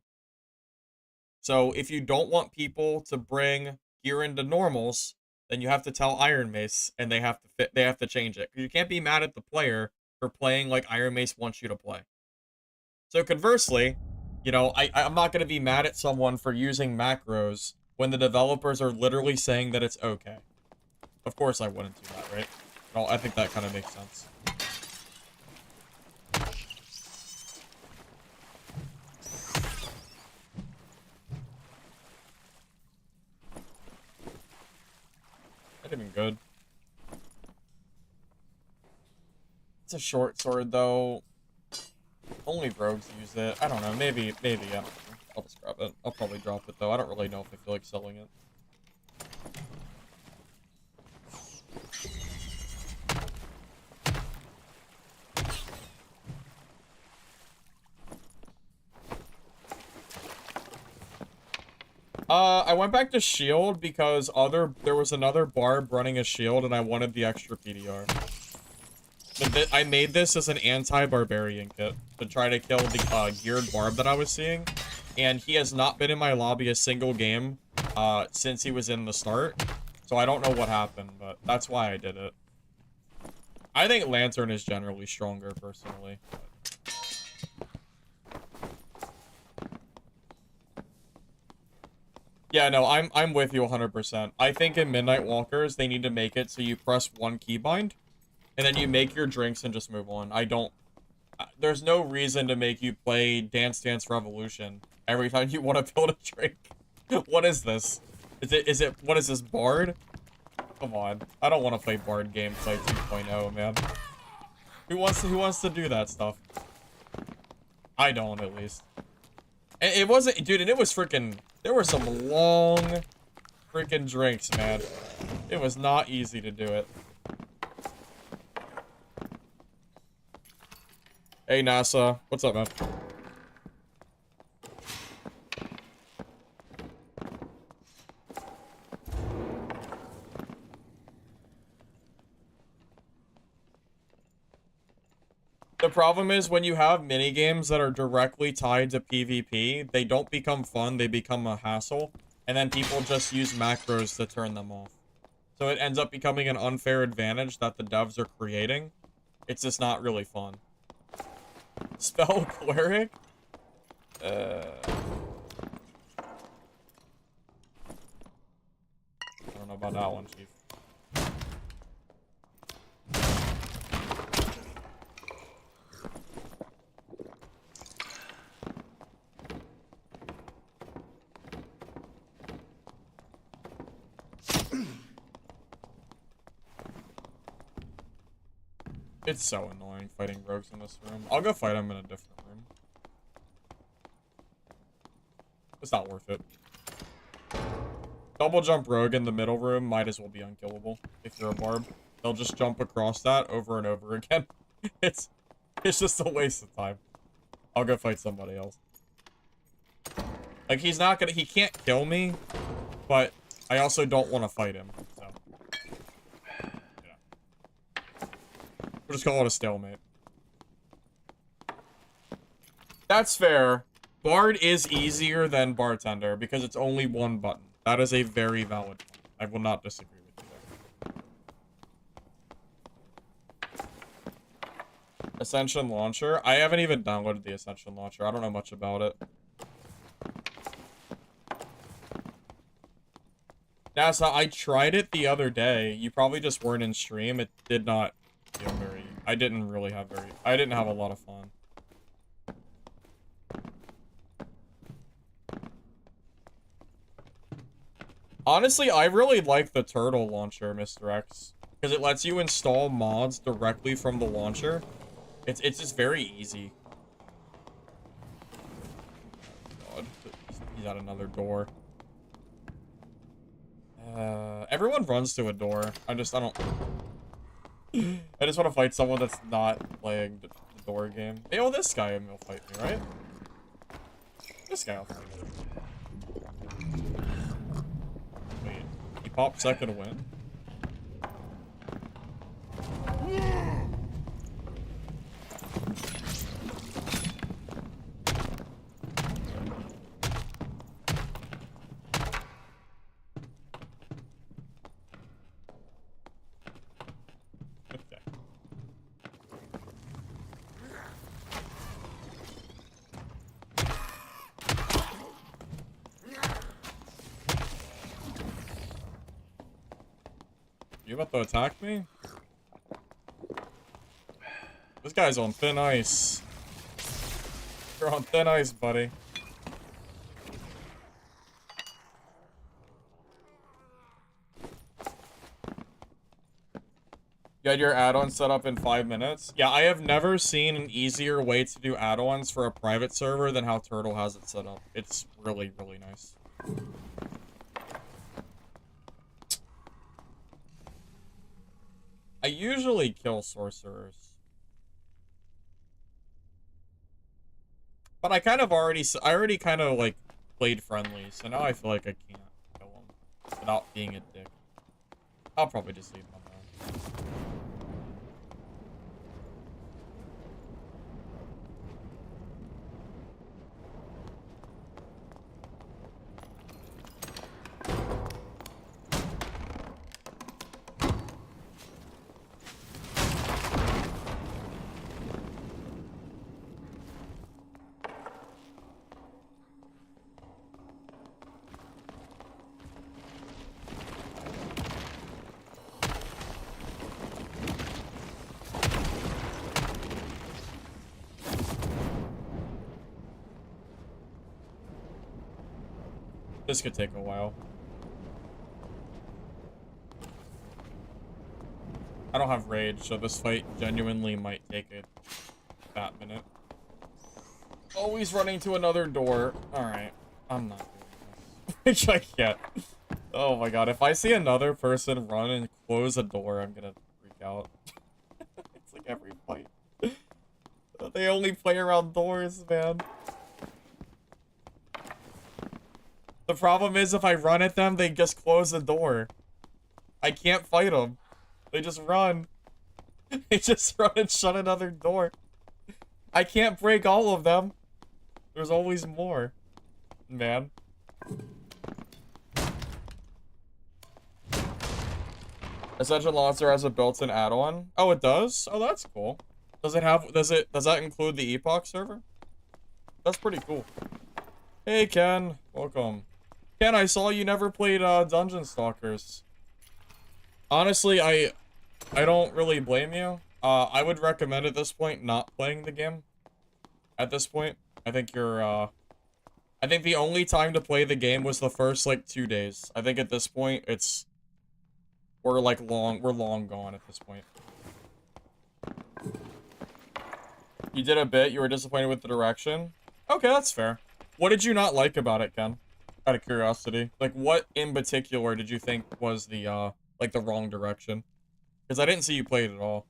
So if you don't want people to bring gear into normals, then you have to tell Iron Mace and they have to change it. You can't be mad at the player for playing like Iron Mace wants you to play. So conversely, you know, I'm not going to be mad at someone for using macros when the developers are literally saying that it's okay. Of course I wouldn't do that, right? Well, I think that kind of makes sense. Not even good. It's a short sword, though. Only rogues use it. I don't know. Maybe, I don't know. I'll just grab it. I'll probably drop it, though. I don't really know if I feel like selling it. I went back to shield because there was another barb running a shield and I wanted the extra PDR. I made this as an anti-barbarian kit to try to kill the geared barb that I was seeing. And he has not been in my lobby a single game since he was in the start. So I don't know what happened, but that's why I did it. I think Lantern is generally stronger, personally. Yeah, no, I'm with you 100%. I think in Midnight Walkers, they need to make it so you press one keybind, and then you make your drinks and just move on. There's no reason to make you play Dance Dance Revolution every time you want to build a drink. What is this? What is this, Bard? Come on. I don't want to play Bard gameplay 2.0, man. Who wants to do that stuff? I don't, at least. And it wasn't, dude, and it was freaking, there were some long freaking drinks, man. It was not easy to do it. Hey, NASA. What's up, man? The problem is when you have minigames that are directly tied to PvP, they don't become fun, they become a hassle, and then people just use macros to turn them off. So it ends up becoming an unfair advantage that the devs are creating. It's just not really fun. Spell cleric? I don't know about that one, Chief. It's so annoying fighting rogues in this room. I'll go fight them in a different room. It's not worth it. Double jump rogue in the middle room might as well be unkillable if you're a barb. They'll just jump across that over and over again. It's just a waste of time. I'll go fight somebody else. Like, he can't kill me, but I also don't want to fight him, so. We'll just call it a stalemate. That's fair. Bard is easier than bartender because it's only one button. That is a very valid point. I will not disagree with you there. Ascension Launcher? I haven't even downloaded the Ascension Launcher. I don't know much about it. NASA, I tried it the other day. You probably just weren't in stream. It did not feel very... I didn't have a lot of fun. Honestly, I really like the turtle launcher, Mr. X, because it lets you install mods directly from the launcher. It's just very easy. God, he's at another door. Everyone runs to a door. I just want to fight someone that's not playing the door game. Hey, oh, this guy will fight me, right? This guy will fight me. Wait, he popped second win? You about to attack me? This guy's on thin ice. You're on thin ice, buddy. You had your add-on set up in 5 minutes? Yeah, I have never seen an easier way to do add-ons for a private server than how Turtle has it set up. It's really, really nice. I usually kill sorcerers. But I already kind of, like, played friendly, so now I feel like I can't kill them without being a dick. I'll probably just leave them alone. This could take a while. I don't have rage, so this fight genuinely might take a fat minute. Always running to another door. Alright, I'm not doing this. Which I can't. Oh my god, if I see another person run and close a door, I'm gonna freak out. It's like every fight. They only play around doors, man. The problem is if I run at them, they just close the door. I can't fight them. They just run. They just run and shut another door. I can't break all of them. There's always more. Man. Essential Launcher has a built-in add-on. Oh, it does? Oh, that's cool. Does it have, does that include the Epoch server? That's pretty cool. Hey, Ken. Welcome. Ken, I saw you never played, Dungeon Stalkers. Honestly, I don't really blame you. I would recommend at this point not playing the game. At this point, I think you're, I think the only time to play the game was the first, like, 2 days. I think at this point, we're long gone at this point. You did a bit, you were disappointed with the direction? Okay, that's fair. What did you not like about it, Ken? Out of curiosity. Like, what in particular did you think was the, like, the wrong direction? Because I didn't see you play it at all.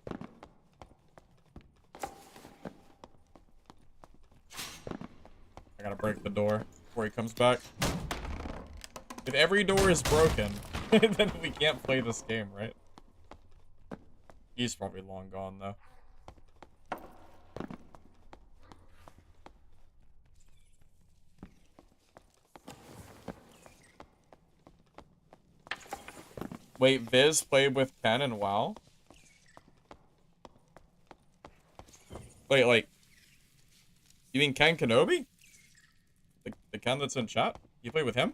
I gotta break the door before he comes back. If every door is broken, then we can't play this game, right? He's probably long gone, though. Wait, Viz played with Ken and WoW? Wait, like... You mean Ken Kenobi? The Ken that's in chat? You played with him?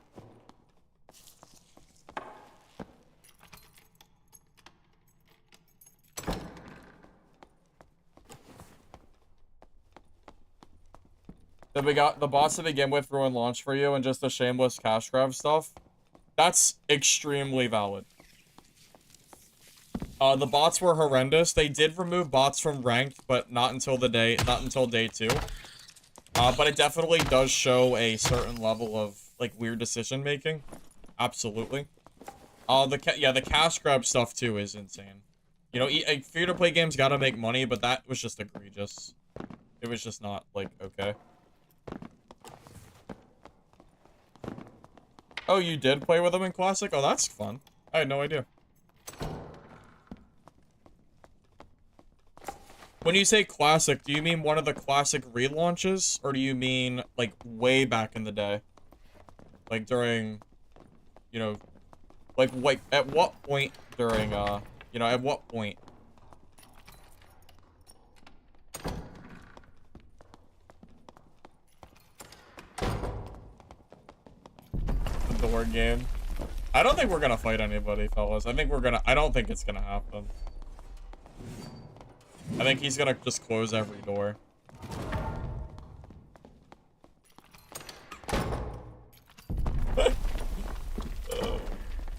Then we got the bots to begin with ruined launch for you and just the shameless cash grab stuff. That's extremely valid. The bots were horrendous. They did remove bots from ranked, but not until day 2. But it definitely does show a certain level of, like, weird decision making. Absolutely. The cash grab stuff too is insane. You know, free-to-play games gotta make money, but that was just egregious. It was just not, like, okay. Oh, you did play with them in Classic? Oh, that's fun. I had no idea. When you say Classic, do you mean one of the Classic relaunches? Or do you mean, like, way back in the day? Like, during, you know, like, at what point during, you know, at what point? The door game. I don't think we're gonna fight anybody, fellas. I don't think it's gonna happen. I think he's gonna just close every door.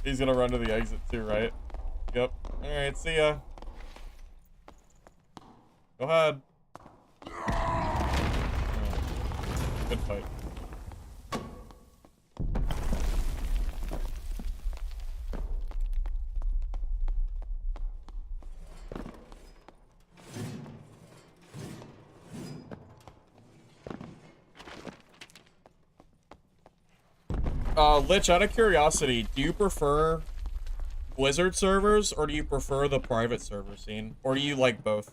He's gonna run to the exit too, right? Yep. Alright, see ya. Go ahead. Good fight. Lich, out of curiosity, do you prefer Blizzard servers, or do you prefer the private server scene? Or do you like both?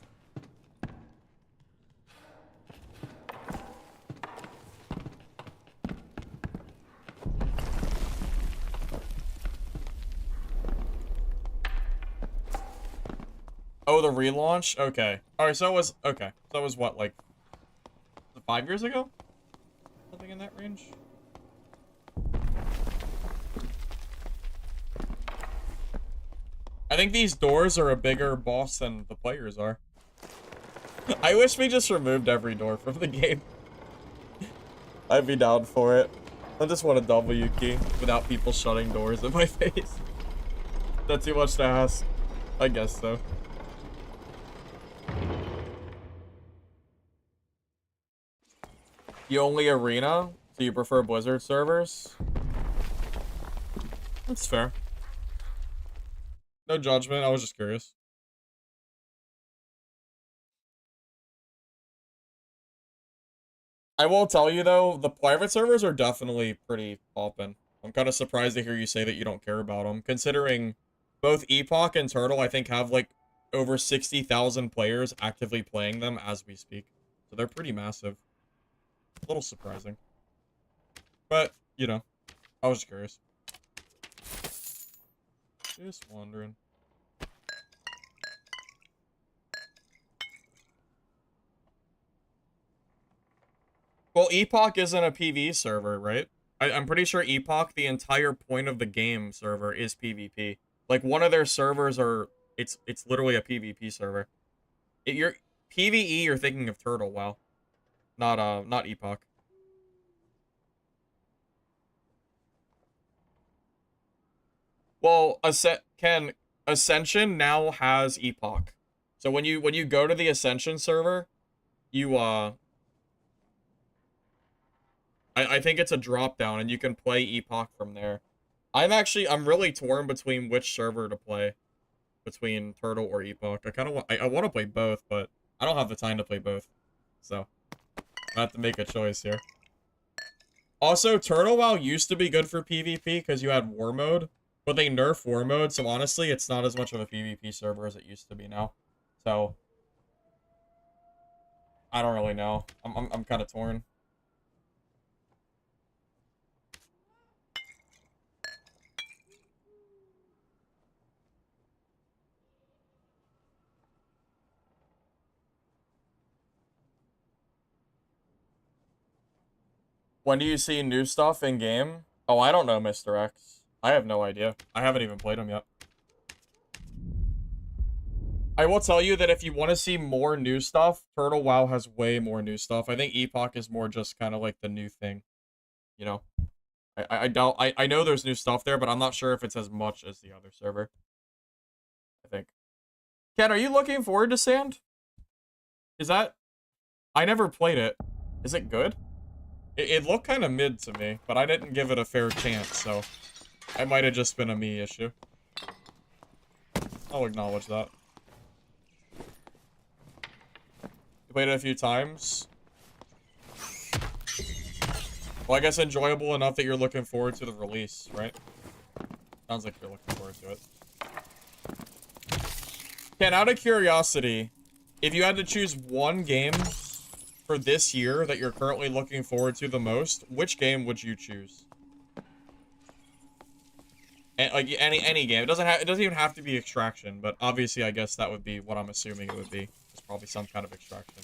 Oh, the relaunch? Okay. Alright, so it was, okay. So it was what, like, 5 years ago? Something in that range? I think these doors are a bigger boss than the players are. I wish we just removed every door from the game. I'd be down for it. I just want a W key without people shutting doors in my face. That's too much to ask. I guess so. You only arena? So you prefer Blizzard servers? That's fair. No judgment, I was just curious. I will tell you though, the private servers are definitely pretty poppin'. I'm kind of surprised to hear you say that you don't care about them, considering both Epoch and Turtle, I think, have like over 60,000 players actively playing them as we speak. So they're pretty massive. A little surprising. But, you know, I was curious. Just wondering. Well, Epoch isn't a PvE server, right? I'm pretty sure Epoch, the entire point of the game server is PvP. Like, one of their servers are... It's literally a PvP server. You're... PvE, you're thinking of Turtle, WoW. Not Epoch. Well, Ascension now has Epoch. So when you go to the Ascension server, you I think it's a drop down and you can play Epoch from there. I'm really torn between which server to play, between Turtle or Epoch. I want to play both, but I don't have the time to play both. So I have to make a choice here. Also, Turtle WoW used to be good for PvP because you had War Mode, but they nerfed War Mode, so honestly, it's not as much of a PvP server as it used to be now. So I don't really know. I'm kind of torn. When do you see new stuff in game? Oh, I don't know, Mr. X. I have no idea. I haven't even played them yet. I will tell you that if you want to see more new stuff, Turtle WoW has way more new stuff. I think Epoch is more just kind of like the new thing. You know? I know there's new stuff there, but I'm not sure if it's as much as the other server. I think. Ken, are you looking forward to Sand? Is that... I never played it. Is it good? It looked kind of mid to me, but I didn't give it a fair chance, so... It might have just been a me issue. I'll acknowledge that. You played it a few times? Well, I guess enjoyable enough that you're looking forward to the release, right? Sounds like you're looking forward to it. Ken, out of curiosity, if you had to choose one game for this year that you're currently looking forward to the most, which game would you choose? And, like any game. It doesn't even have to be Extraction, but obviously I guess that would be what I'm assuming it would be. It's probably some kind of Extraction.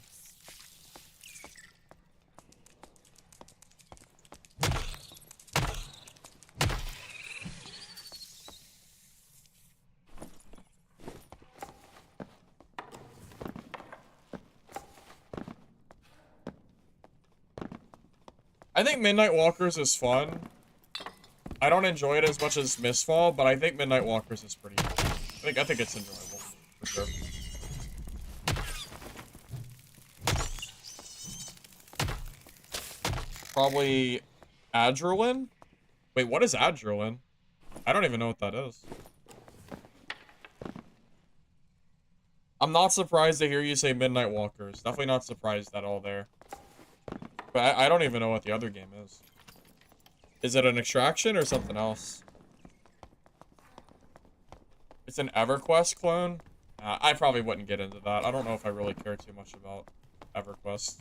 I think Midnight Walkers is fun. I don't enjoy it as much as Mistfall, but I think Midnight Walkers is pretty good. I think it's enjoyable, for sure. Probably Adrenaline? Wait, what is Adrenaline? I don't even know what that is. I'm not surprised to hear you say Midnight Walkers. Definitely not surprised at all there. But I don't even know what the other game is. Is it an Extraction or something else? It's an EverQuest clone? I probably wouldn't get into that. I don't know if I really care too much about EverQuest.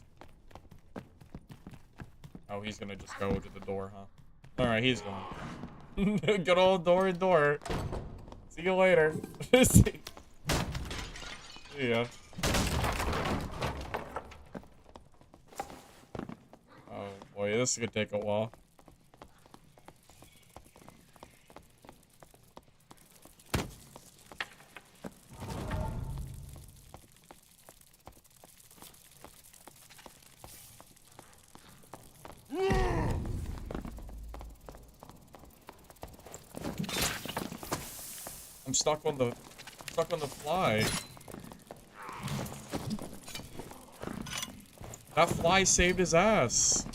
Oh, he's gonna just go to the door, huh? Alright, he's gone. Good old door. See you later. See ya. Oh boy, this could take a while. I'm stuck on the fly. That fly saved his ass.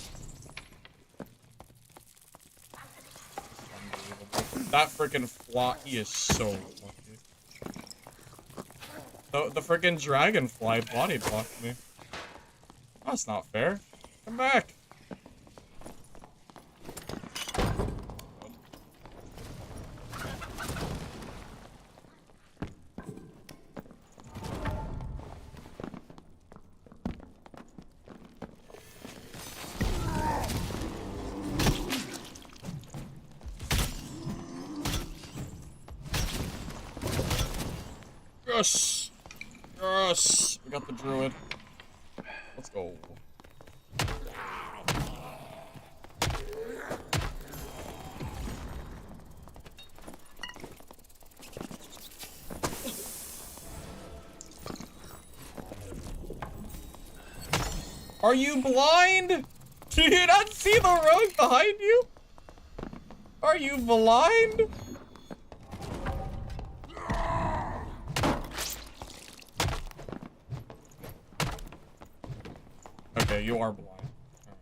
That freaking fly, he is so lucky. The freaking dragonfly body blocked me. That's not fair. Come back. Yes! Yes! We got the druid. Let's go. Are you blind? Do you not see the rogue behind you? Are you blind? Okay, you are blind. Alright.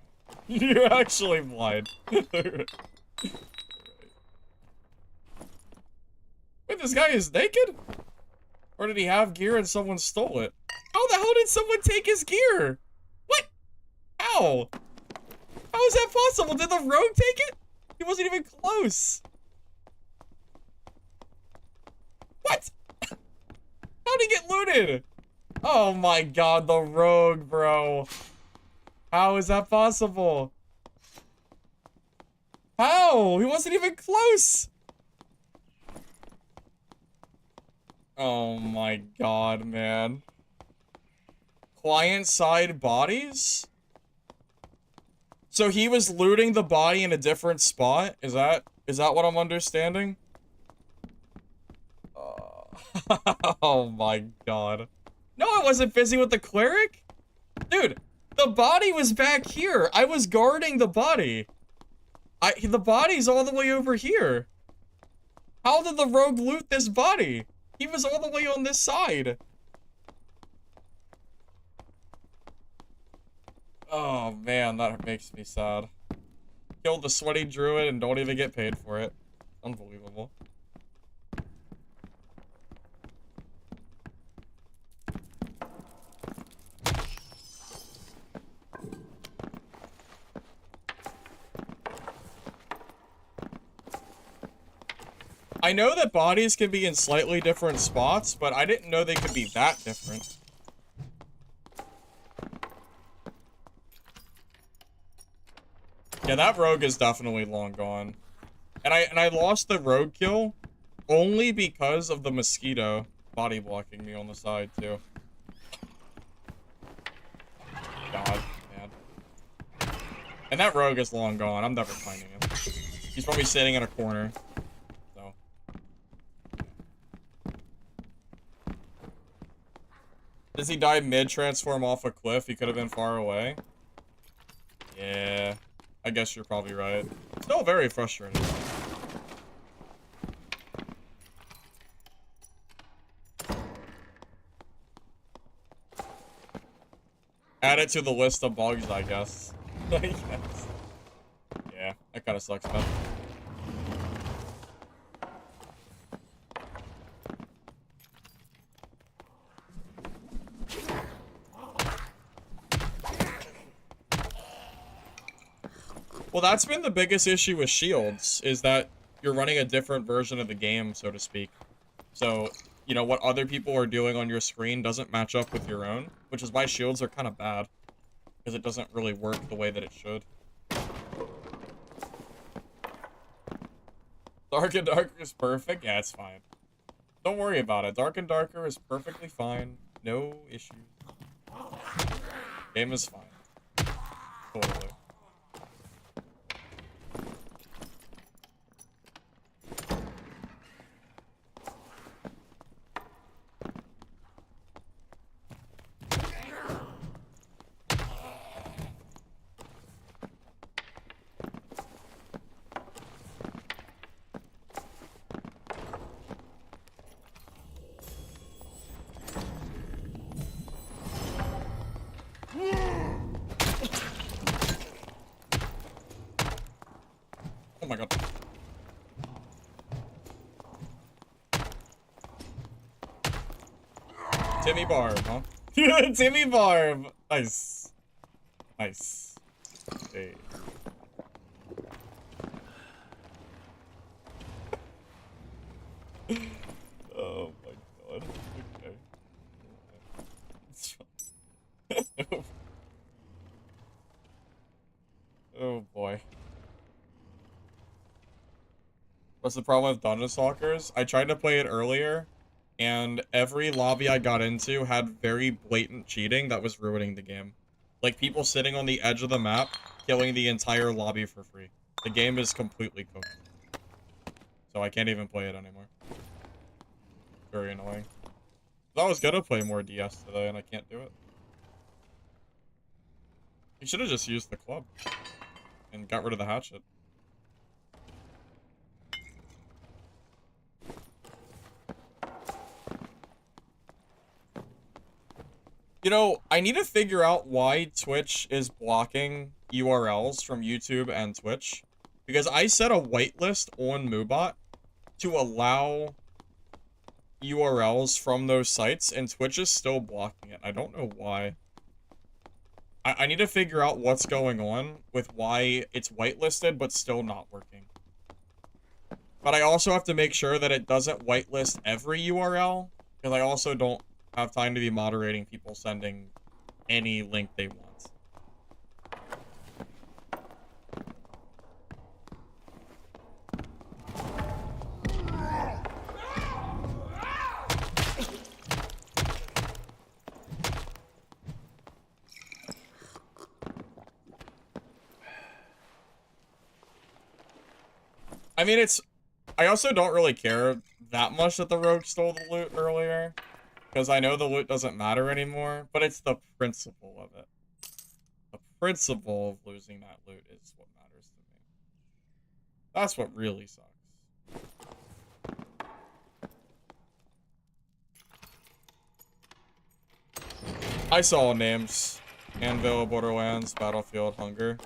You're actually blind. Wait, this guy is naked? Or did he have gear and someone stole it? How the hell did someone take his gear? What? How? How is that possible? Did the rogue take it? He wasn't even close. What? How'd he get looted? Oh my god, the rogue, bro. How is that possible? How? He wasn't even close. Oh my god, man. Client-side bodies? So he was looting the body in a different spot? Is that what I'm understanding? Oh my god. No, I wasn't busy with the cleric. Dude, the body was back here. I was guarding the body. The body's all the way over here. How did the rogue loot this body? He was all the way on this side. Oh man, that makes me sad. Killed the sweaty druid and don't even get paid for it. Unbelievable. I know that bodies can be in slightly different spots, but I didn't know they could be that different. Yeah, that rogue is definitely long gone. And I lost the rogue kill only because of the mosquito body blocking me on the side too. God, man. And that rogue is long gone. I'm never finding him. He's probably sitting in a corner. So. Does he die mid-transform off a cliff? He could have been far away. Yeah. I guess you're probably right. Still very frustrating. Add it to the list of bugs, I guess. Yes. Yeah, that kind of sucks, man. Well, that's been the biggest issue with shields, is that you're running a different version of the game, so to speak. So, you know, what other people are doing on your screen doesn't match up with your own, which is why shields are kind of bad, because it doesn't really work the way that it should. Dark and Darker is perfect? Yeah, it's fine. Don't worry about it. Dark and Darker is perfectly fine. No issues. Game is fine. Totally. Oh my god. Timmy Barb, huh? Timmy Barb! Nice. Nice. Hey. Oh my god. Okay. Oh boy. What's the problem with Dungeon Stalkers? I tried to play it earlier, and every lobby I got into had very blatant cheating that was ruining the game. Like people sitting on the edge of the map, killing the entire lobby for free. The game is completely cooked. So I can't even play it anymore. Very annoying. I was gonna play more DS today, and I can't do it. You should have just used the club and got rid of the hatchet. You know, I need to figure out why Twitch is blocking URLs from YouTube and Twitch. Because I set a whitelist on Moobot to allow URLs from those sites, and Twitch is still blocking it. I don't know why. I need to figure out what's going on with why it's whitelisted, but still not working. But I also have to make sure that it doesn't whitelist every URL, because I also don't have time to be moderating people sending any link they want. I mean, I also don't really care that much that the rogue stole the loot earlier, because I know the loot doesn't matter anymore, but it's the principle of it. The principle of losing that loot is what matters to me. That's what really sucks. I saw names. Anvil, Borderlands, Battlefield, Hunger.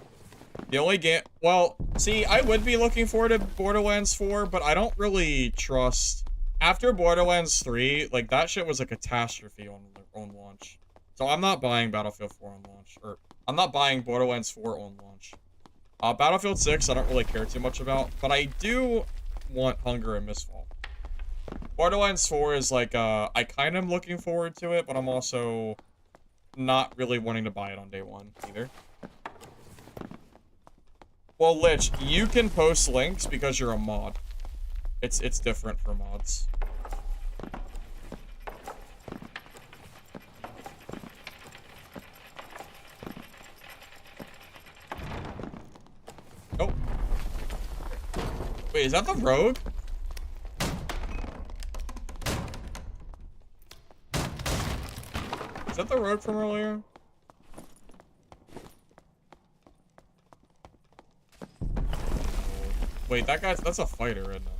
The only game... Well, see, I would be looking forward to Borderlands 4, but I don't really trust... After Borderlands 3, like, that shit was a catastrophe on launch. So I'm not buying Battlefield 4 on launch. Or, I'm not buying Borderlands 4 on launch. Battlefield 6, I don't really care too much about, but I do want Hunger and Mistfall. Borderlands 4 is like, I kind of am looking forward to it, but I'm also not really wanting to buy it on day one, either. Well, Lich, you can post links because you're a mod. It's different for mods. Oh. Wait, is that the rogue? Is that the rogue from earlier? Wait, that's a fighter, isn't it?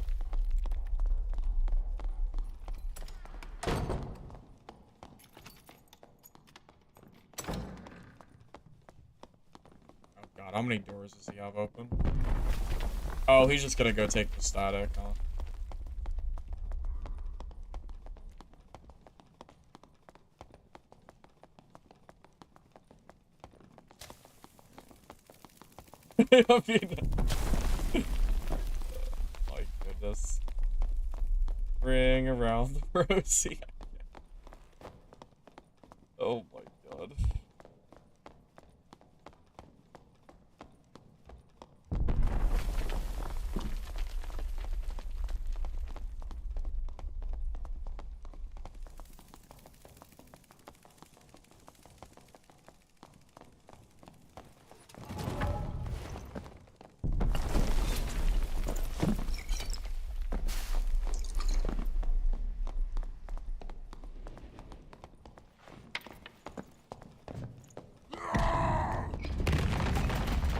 Oh god, how many doors does he have open? Oh, he's just gonna go take the static, huh? I mean... my goodness. Ring around the rosy. Oh my god.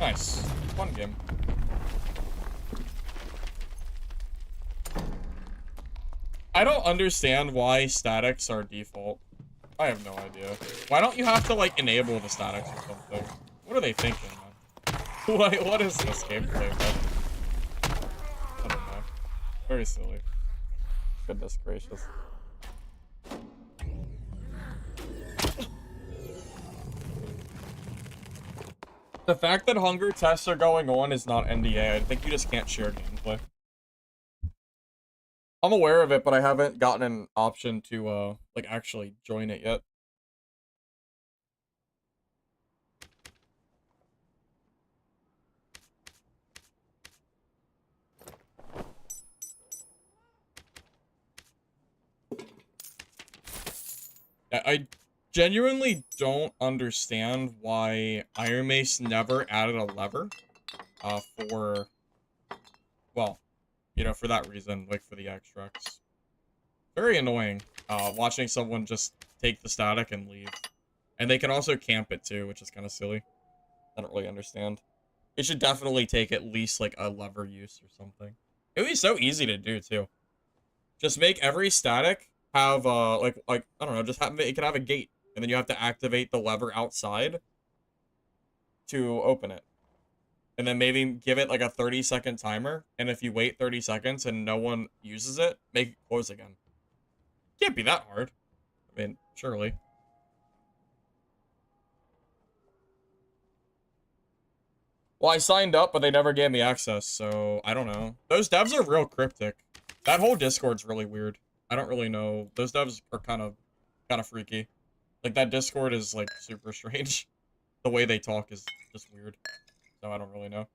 Nice. Fun game. I don't understand why statics are default. I have no idea. Why don't you have to, like, enable the statics or something? What are they thinking, man? What is this gameplay, man? I don't know. Very silly. Goodness gracious. The fact that hunger tests are going on is not NDA. I think you just can't share gameplay. I'm aware of it, but I haven't gotten an option to, like, actually join it yet. I genuinely don't understand why Iron Mace never added a lever, for, well, you know, for that reason, like, for the extracts. Very annoying, watching someone just take the static and leave. And they can also camp it, too, which is kind of silly. I don't really understand. It should definitely take at least like a lever use or something. It would be so easy to do too. Just make every static have like I don't know, just have it can have a gate, and then you have to activate the lever outside to open it. And then maybe give it like a 30-second timer, and if you wait 30 seconds and no one uses it, make it close again. Can't be that hard. I mean, surely. Well, I signed up, but they never gave me access, so I don't know. Those devs are real cryptic. That whole Discord's really weird. I don't really know. Those devs are kind of freaky. Like, that Discord is, like, super strange. The way they talk is just weird. So I don't really know.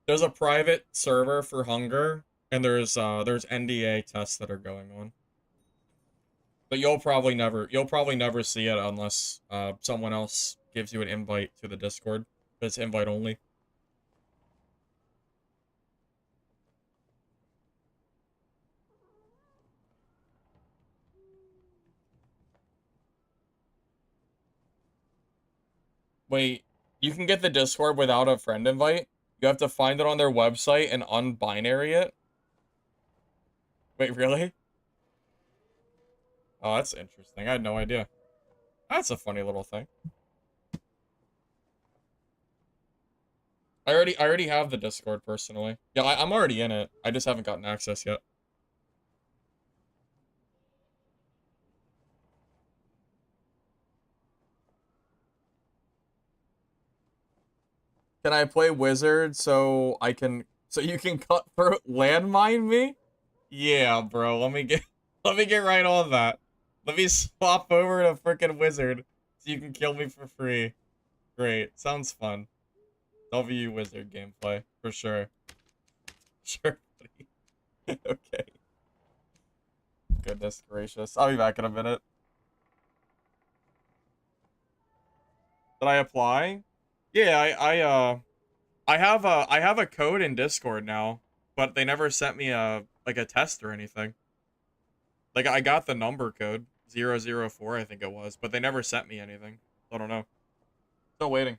There's a private server for Hunger, and there's NDA tests that are going on. But you'll probably never see it unless someone else gives you an invite to the Discord. It's invite only. Wait, you can get the Discord without a friend invite? You have to find it on their website and unbinary it? Wait, really? Oh, that's interesting. I had no idea. That's a funny little thing. I already have the Discord personally. Yeah, I'm already in it. I just haven't gotten access yet. Can I play Wizard so you can cut through landmine me? Yeah, bro. Let me get right on that. Let me swap over to freaking Wizard so you can kill me for free. Great. Sounds fun. W Wizard gameplay for sure. Sure, buddy. Okay. Goodness gracious. I'll be back in a minute. Did I apply? Yeah, I have a code in Discord now, but they never sent me a like a test or anything. Like I got the number code 004, I think it was, but they never sent me anything. I don't know. Still waiting.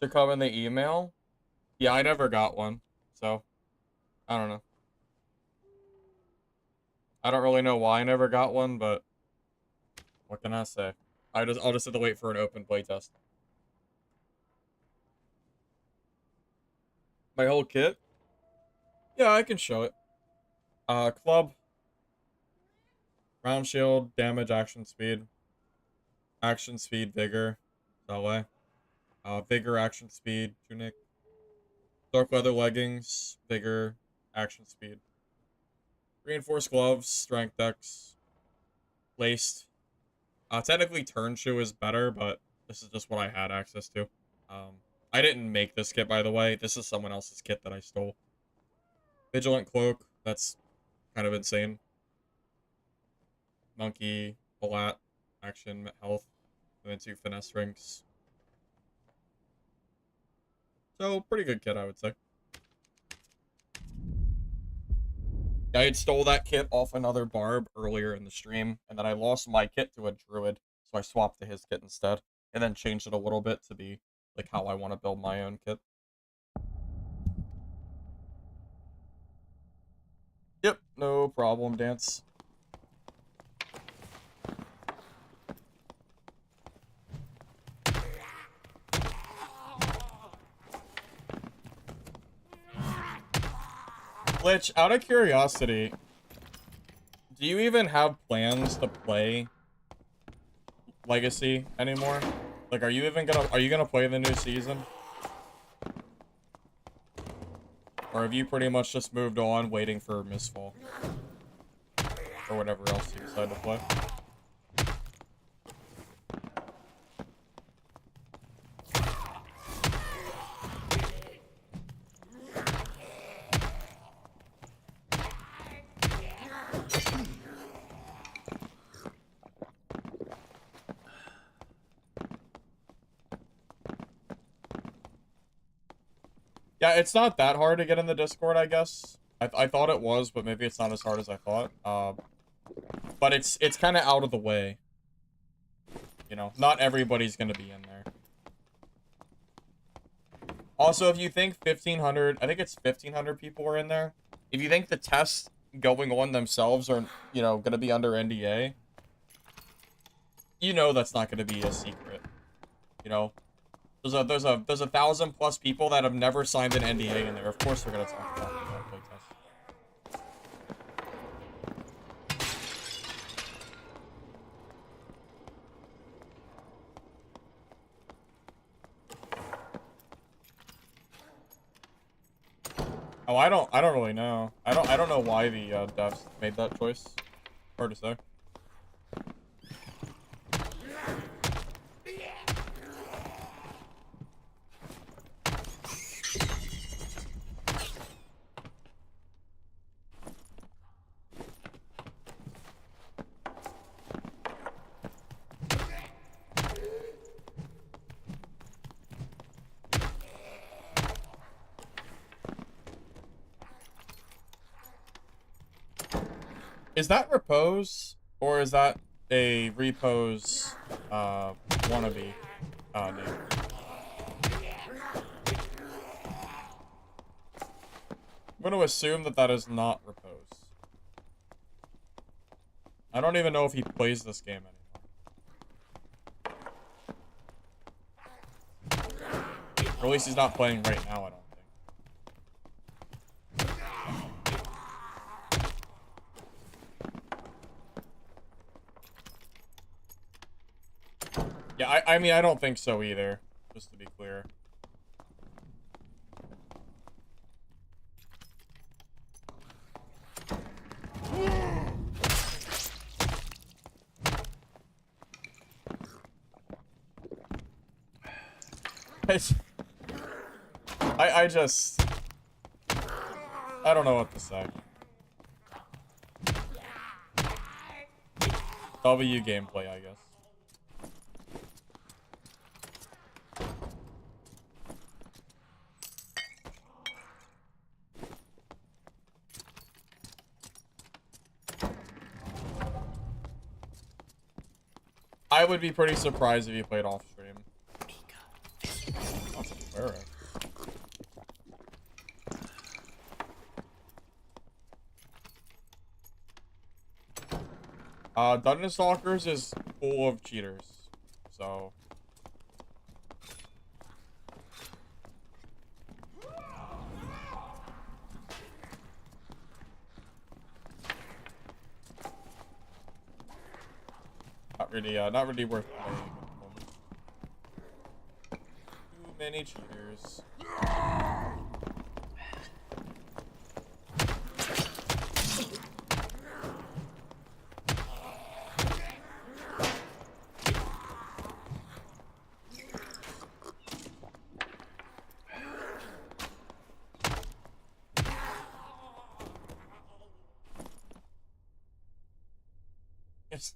To come in the email? Yeah, I never got one. So, I don't know. I don't really know why I never got one, but what can I say? I'll just have to wait for an open playtest. My whole kit? Yeah, I can show it. Club, round shield, damage, action speed, vigor, that way. Vigor, action speed, tunic, dark leather leggings, vigor, action speed. Reinforced gloves, strength dex, laced, Technically turn shoe is better, but this is just what I had access to. I didn't make this kit, by the way. This is someone else's kit that I stole. Vigilant cloak, that's kind of insane. Monkey, Palat, action, health, and then 2 finesse rings. So, pretty good kit, I would say. I had stole that kit off another barb earlier in the stream, and then I lost my kit to a druid, so I swapped to his kit instead, and then changed it a little bit to be like how I want to build my own kit. Yep, no problem, Dance. Glitch, out of curiosity, do you even have plans to play Legacy anymore? Like, are you gonna play the new season? Or have you pretty much just moved on waiting for Mistfall? Or whatever else you decide to play? Yeah, it's not that hard to get in the Discord, I guess. I thought it was, but maybe it's not as hard as I thought. But it's kind of out of the way. You know, not everybody's gonna be in there. Also, if you think 1,500, I think it's 1,500 people are in there. If you think the tests going on themselves are, you know, gonna be under NDA, you know that's not gonna be a secret. You know, there's a 1,000+ people that have never signed an NDA in there. Of course, they're gonna talk about playtest. Oh, I don't really know. I don't know why the devs made that choice. Hard to say. Is that repose or is that a repose wannabe name? I'm going to assume that that is not repose. I don't even know if he plays this game anymore. Or at least he's not playing right now, I don't think. Yeah, I mean, I don't think so either, just to be clear. I just... I don't know what to say. W gameplay, I guess. I would be pretty surprised if you played off stream. That's a Pharaoh. Dungeon Stalkers is full of cheaters, so... not really worth playing at the moment. Too many cheaters.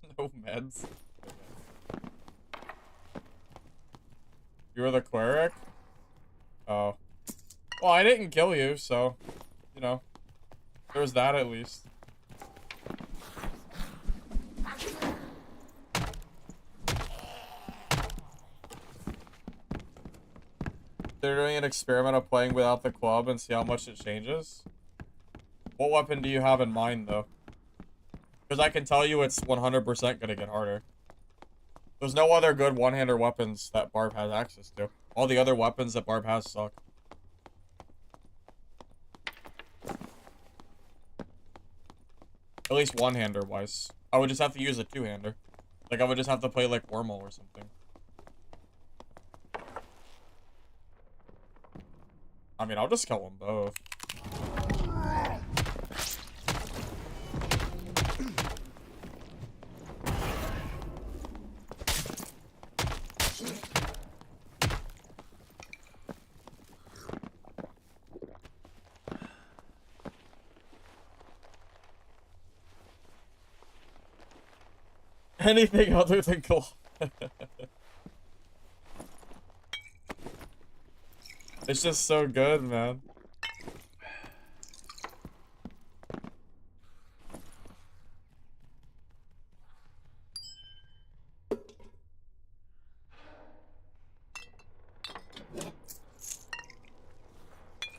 There's no meds. You were the cleric? Oh. Well, I didn't kill you, so, you know, there's that at least. They're doing an experiment of playing without the club and see how much it changes. What weapon do you have in mind, though? Because I can tell you it's 100% gonna get harder. There's no other good one-hander weapons that Barb has access to. All the other weapons that Barb has suck. At least one-hander wise. I would just have to use a two-hander. Like, I would just have to play like Wormhole or something. I mean, I'll just kill them both. Anything other than claw. It's just so good, man.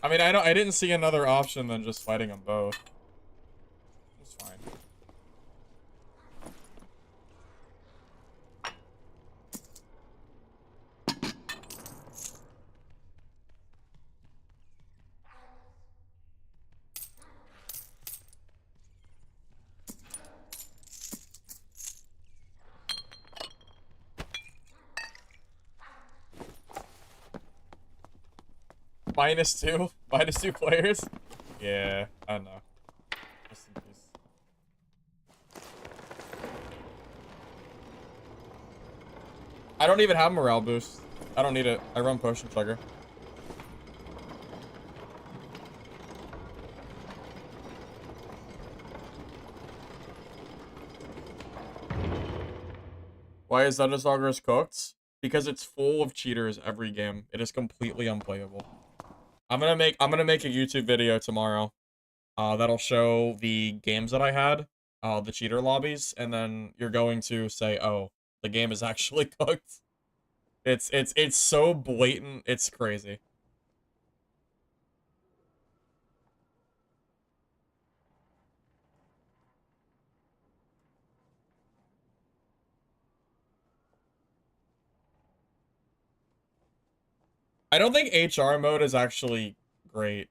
I mean, I didn't see another option than just fighting them both. It's fine. -2? -2 players? Yeah, I don't know. Just in case. I don't even have morale boost. I don't need it. I run potion chugger. Why is Stalkers cooked? Because it's full of cheaters every game. It is completely unplayable. I'm gonna make a YouTube video tomorrow. That'll show the games that I had, the cheater lobbies, and then you're going to say, "Oh, the game is actually cooked." It's so blatant. It's crazy. I don't think HR mode is actually great.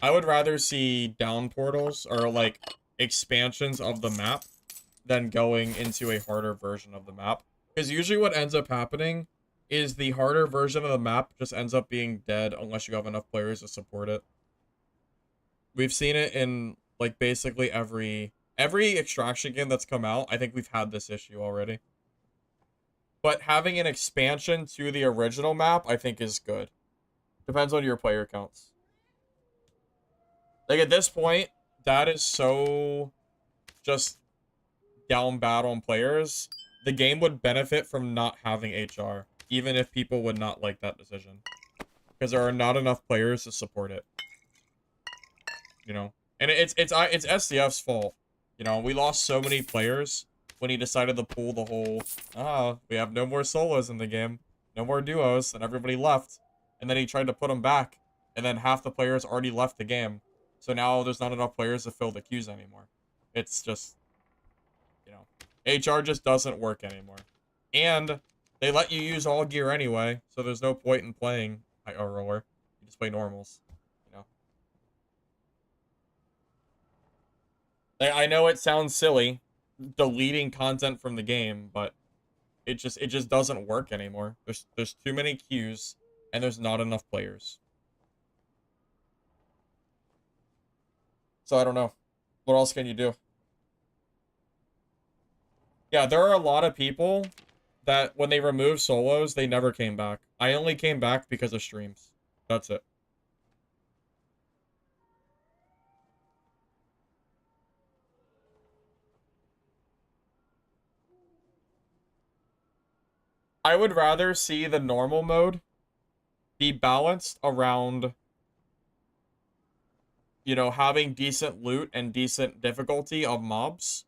I would rather see down portals or like expansions of the map than going into a harder version of the map. Because usually what ends up happening is the harder version of the map just ends up being dead unless you have enough players to support it. We've seen it in like basically every extraction game that's come out. I think we've had this issue already. But having an expansion to the original map, I think is good. Depends on your player counts. Like, at this point, that is so just down bad on players. The game would benefit from not having HR, even if people would not like that decision. Because there are not enough players to support it. You know? And it's SCF's fault. You know, we lost so many players when he decided to pull the whole, we have no more solos in the game. No more duos, and everybody left. And then he tried to put them back, and then half the players already left the game. So now there's not enough players to fill the queues anymore. It's just, you know, HR just doesn't work anymore. And they let you use all gear anyway, so there's no point in playing a roller. You just play normals, you know. I know it sounds silly, deleting content from the game, but it just doesn't work anymore. There's too many queues, and there's not enough players. So I don't know. What else can you do? Yeah, there are a lot of people that when they removed solos, they never came back. I only came back because of streams. That's it. I would rather see the normal mode be balanced around, you know, having decent loot and decent difficulty of mobs,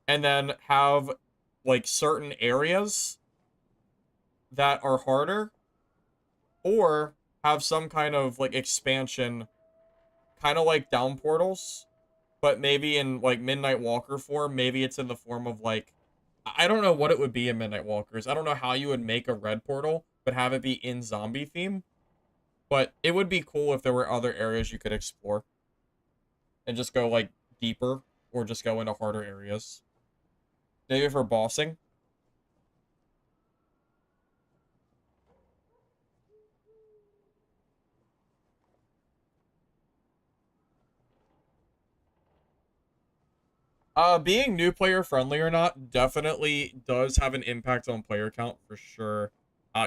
and then have like certain areas that are harder, or have some kind of like expansion, kind of like down portals, but maybe in like Midnight Walker form. Maybe it's in the form of like, I don't know what it would be in Midnight Walkers. I don't know how you would make a red portal, but have it be in zombie theme. But it would be cool if there were other areas you could explore and just go like deeper, or just go into harder areas. Maybe for bossing. Being new player friendly or not definitely does have an impact on player count for sure.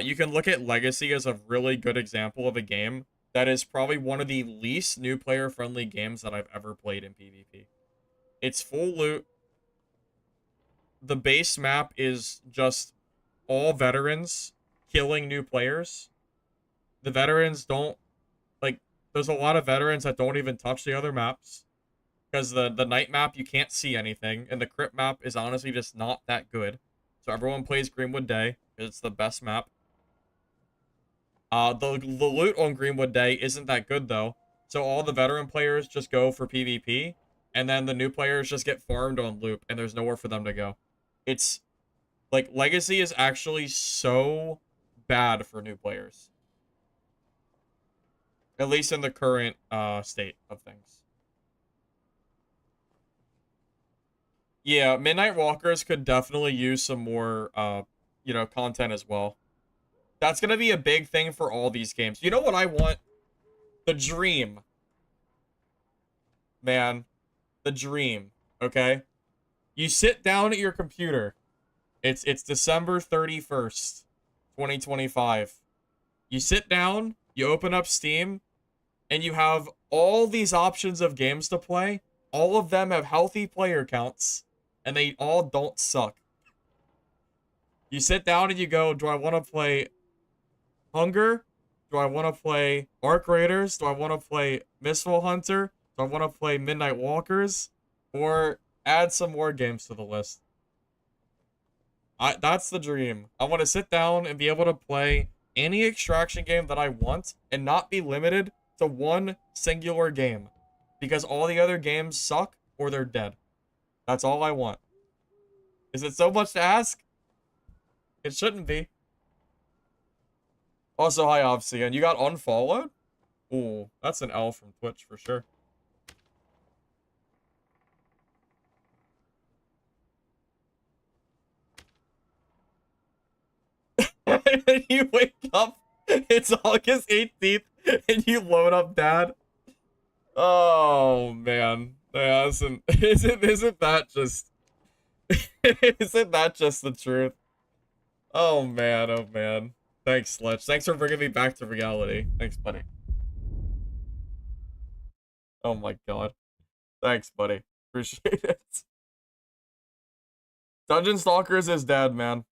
You can look at Legacy as a really good example of a game that is probably one of the least new player friendly games that I've ever played in PvP. It's full loot. The base map is just all veterans killing new players. The veterans don't, like, there's a lot of veterans that don't even touch the other maps. Because the night map, you can't see anything, and the crypt map is honestly just not that good. So everyone plays Greenwood Day, because it's the best map. The loot on Greenwood Day isn't that good, though. So all the veteran players just go for PvP, and then the new players just get farmed on loop, and there's nowhere for them to go. It's, like, Legacy is actually so bad for new players. At least in the current state of things. Yeah, Midnight Walkers could definitely use some more, you know, content as well. That's gonna be a big thing for all these games. You know what I want? The dream, man. The dream, okay? You sit down at your computer. It's December 31st, 2025. You sit down, you open up Steam, and you have all these options of games to play. All of them have healthy player counts, and they all don't suck. You sit down and you go, do I want to play Hunger? Do I want to play Arc Raiders? Do I want to play Mistfall Hunter? Do I want to play Midnight Walkers? Or add some more games to the list? That's the dream. I want to sit down and be able to play any extraction game that I want and not be limited to one singular game. Because all the other games suck or they're dead. That's all I want. Is it so much to ask? It shouldn't be. Also, hi, Obsidian. You got unfollowed? Ooh, that's an L from Twitch for sure. And you wake up, it's August 18th, and you load up Dad. Oh, man. Yeah, isn't that just... isn't that just the truth? Oh, man. Oh, man. Thanks, Sledge. Thanks for bringing me back to reality. Thanks, buddy. Oh, my God. Thanks, buddy. Appreciate it. Dungeon Stalkers is dead, man.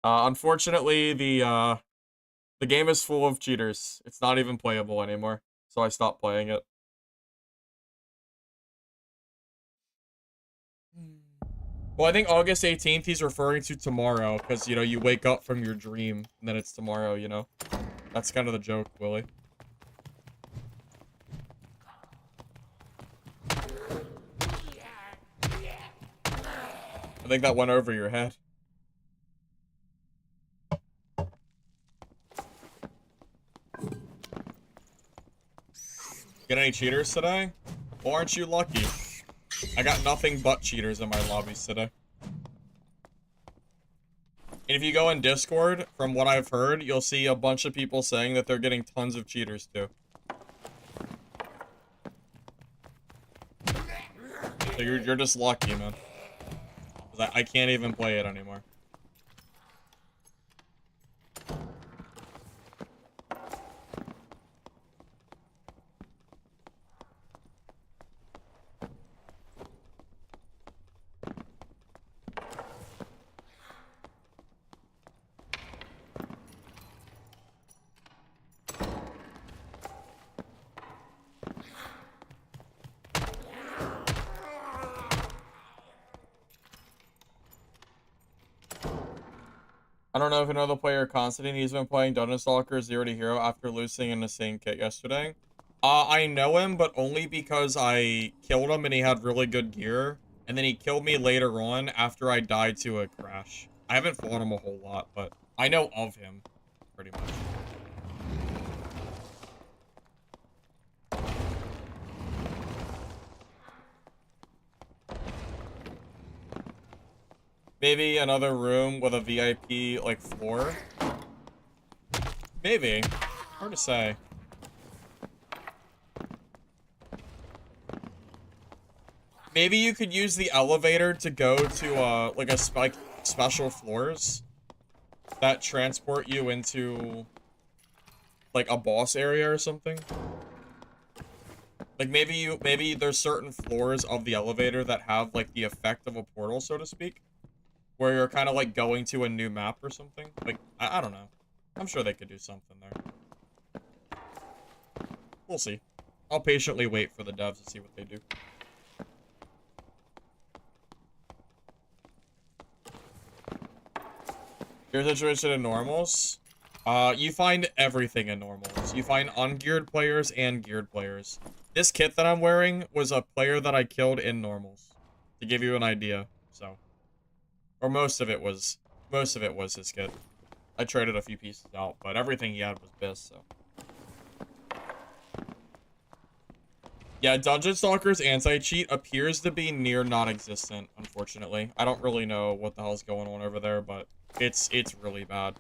Unfortunately, the game is full of cheaters. It's not even playable anymore, so I stopped playing it. Well, I think August 18th he's referring to tomorrow, because, you know, you wake up from your dream, and then it's tomorrow, you know? That's kind of the joke, Willie. I think that went over your head. Get any cheaters today? Well, aren't you lucky? I got nothing but cheaters in my lobbies today. And if you go in Discord, from what I've heard, you'll see a bunch of people saying that they're getting tons of cheaters too. So you're just lucky, man. 'Cause I can't even play it anymore. I don't know if you know the player Constantine. He's been playing Dungeon Stalker 0 to Hero after losing an insane kit yesterday. I know him, but only because I killed him and he had really good gear. And then he killed me later on after I died to a crash. I haven't fought him a whole lot, but I know of him, pretty much. Maybe another room with a VIP, like, floor? Maybe. Hard to say. Maybe you could use the elevator to go to, like, special floors that transport you into, like, a boss area or something. Like, maybe there's certain floors of the elevator that have, like, the effect of a portal, so to speak. Where you're kind of, like, going to a new map or something. Like, I don't know. I'm sure they could do something there. We'll see. I'll patiently wait for the devs to see what they do. Here's situation in normals. You find everything in normals. You find ungeared players and geared players. This kit that I'm wearing was a player that I killed in normals. To give you an idea, so. Or most of it was his kit. I traded a few pieces out, but everything he had was BIS, so. Yeah, Dungeon Stalker's anti-cheat appears to be near non-existent, unfortunately. I don't really know what the hell's going on over there, but it's really bad.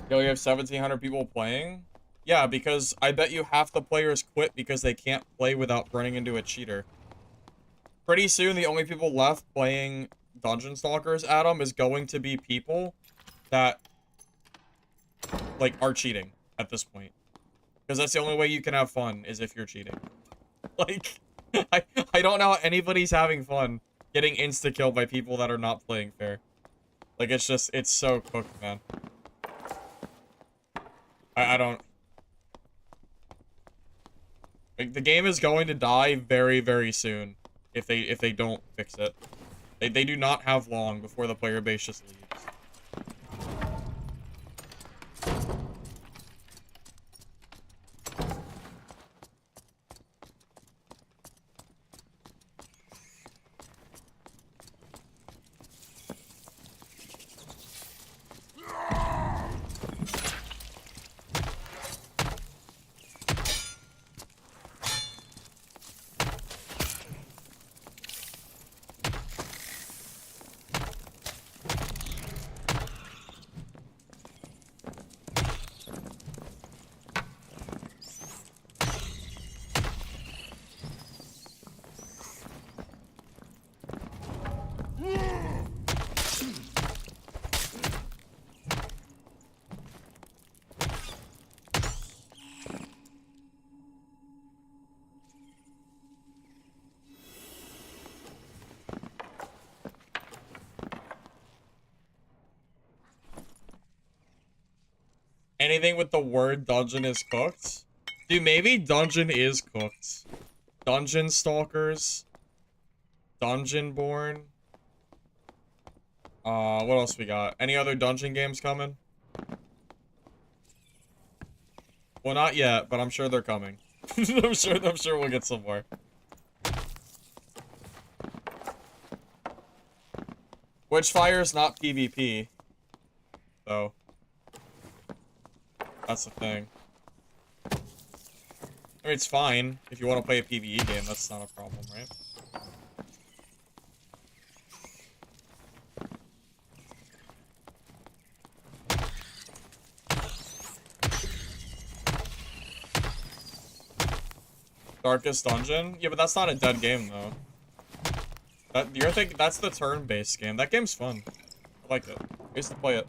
Yo, you have 1,700 people playing? Yeah, because I bet you half the players quit because they can't play without running into a cheater. Pretty soon, the only people left playing Dungeon Stalkers, Adam, is going to be people that, like, are cheating at this point. Because that's the only way you can have fun, is if you're cheating. Like, I don't know how anybody's having fun getting insta-killed by people that are not playing fair. Like, it's just, it's so cooked, man. I don't... Like, the game is going to die very, very soon if they don't fix it. They do not have long before the player base just leaves. Anything with the word dungeon is cooked? Dude, maybe dungeon is cooked. Dungeon Stalkers. Dungeonborn. What else we got? Any other dungeon games coming? Well, not yet, but I'm sure they're coming. I'm sure we'll get some more. Witchfire is not PvP. So. That's the thing. I mean, it's fine. If you want to play a PvE game, that's not a problem, right? Darkest Dungeon? Yeah, but that's not a dead game, though. You're thinking that's the turn-based game. That game's fun. I like it. I used to play it.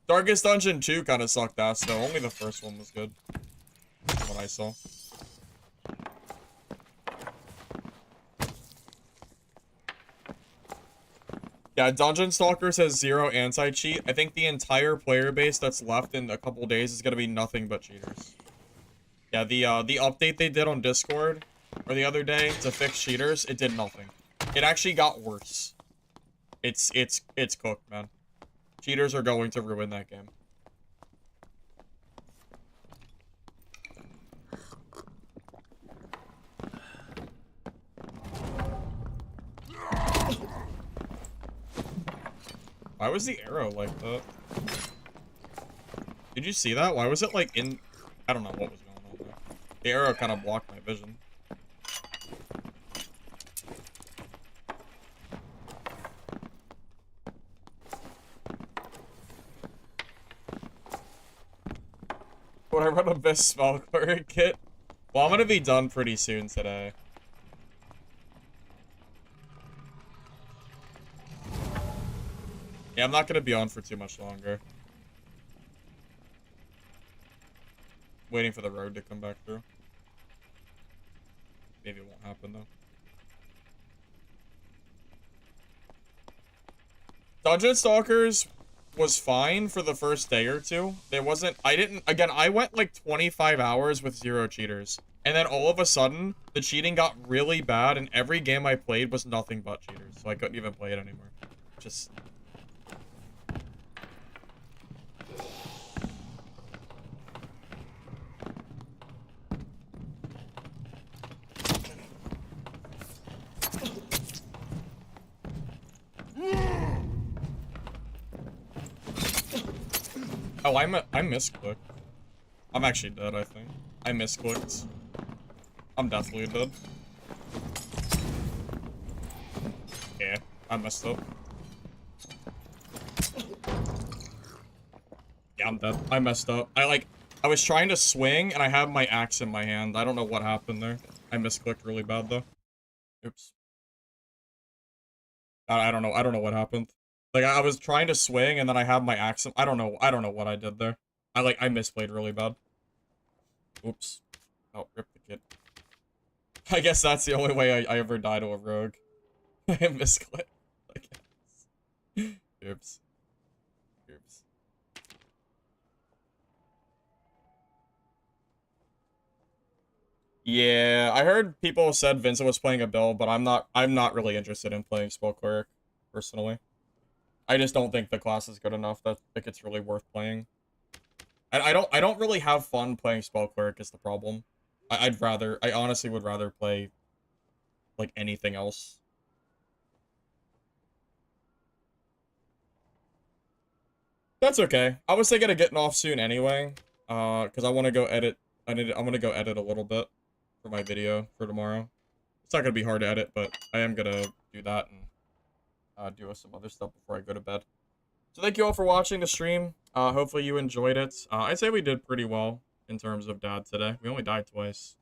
Darkest Dungeon 2 kind of sucked ass, though. Only the first one was good. From what I saw. Yeah, Dungeon Stalkers has 0 anti-cheat. I think the entire player base that's left in a couple days is gonna be nothing but cheaters. Yeah, the update they did on Discord or the other day to fix cheaters, it did nothing. It actually got worse. It's cooked, man. Cheaters are going to ruin that game. Why was the arrow like that? Did you see that? Why was it like in... I don't know what was going on there. The arrow kind of blocked my vision. Would I run a best spell cleric kit? Well, I'm gonna be done pretty soon today. Yeah, I'm not gonna be on for too much longer. Waiting for the road to come back through. Maybe it won't happen though. Dungeon Stalkers was fine for the first day or two. There wasn't, I went like 25 hours with 0 cheaters. And then all of a sudden, the cheating got really bad and every game I played was nothing but cheaters. So I couldn't even play it anymore. Just... Oh, I misclicked. I'm actually dead, I think. I misclicked. I'm definitely dead. Yeah, I messed up. Yeah, I'm dead. I messed up. I was trying to swing, and I have my axe in my hand. I don't know what happened there. I misclicked really bad, though. Oops. I don't know. I don't know what happened. Like, I was trying to swing, and then I have my axe. I don't know. I don't know what I did there. I misplayed really bad. Oops. Oh, rip the kid. I guess that's the only way I ever die to a rogue. I misclicked, I guess. Oops. Oops. Yeah, I heard people said Vincent was playing a build, but I'm not really interested in playing Spell Cleric, personally. I just don't think the class is good enough that like it's really worth playing. I don't really have fun playing Spell Cleric is the problem. I honestly would rather play like anything else. That's okay. I was thinking of getting off soon anyway. Because I want to go edit. I'm gonna go edit a little bit for my video for tomorrow. It's not gonna be hard to edit, but I am gonna do that and do some other stuff before I go to bed. So thank you all for watching the stream. Hopefully you enjoyed it. I'd say we did pretty well in terms of dad today. We only died twice.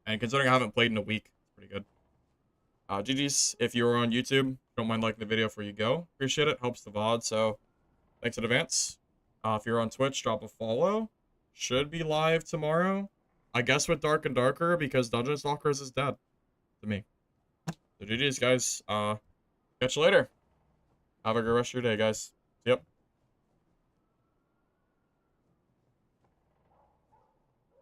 And considering I haven't played in a week, it's pretty good. GG's, if you're on YouTube, don't mind liking the video before you go. Appreciate it. Helps the VOD, so thanks in advance. If you're on Twitch, drop a follow. Should be live tomorrow. I guess with Dark and Darker, because Dungeon Stalkers is dead. To me. So GG's, guys. Catch you later. Have a good rest of your day, guys. Yep.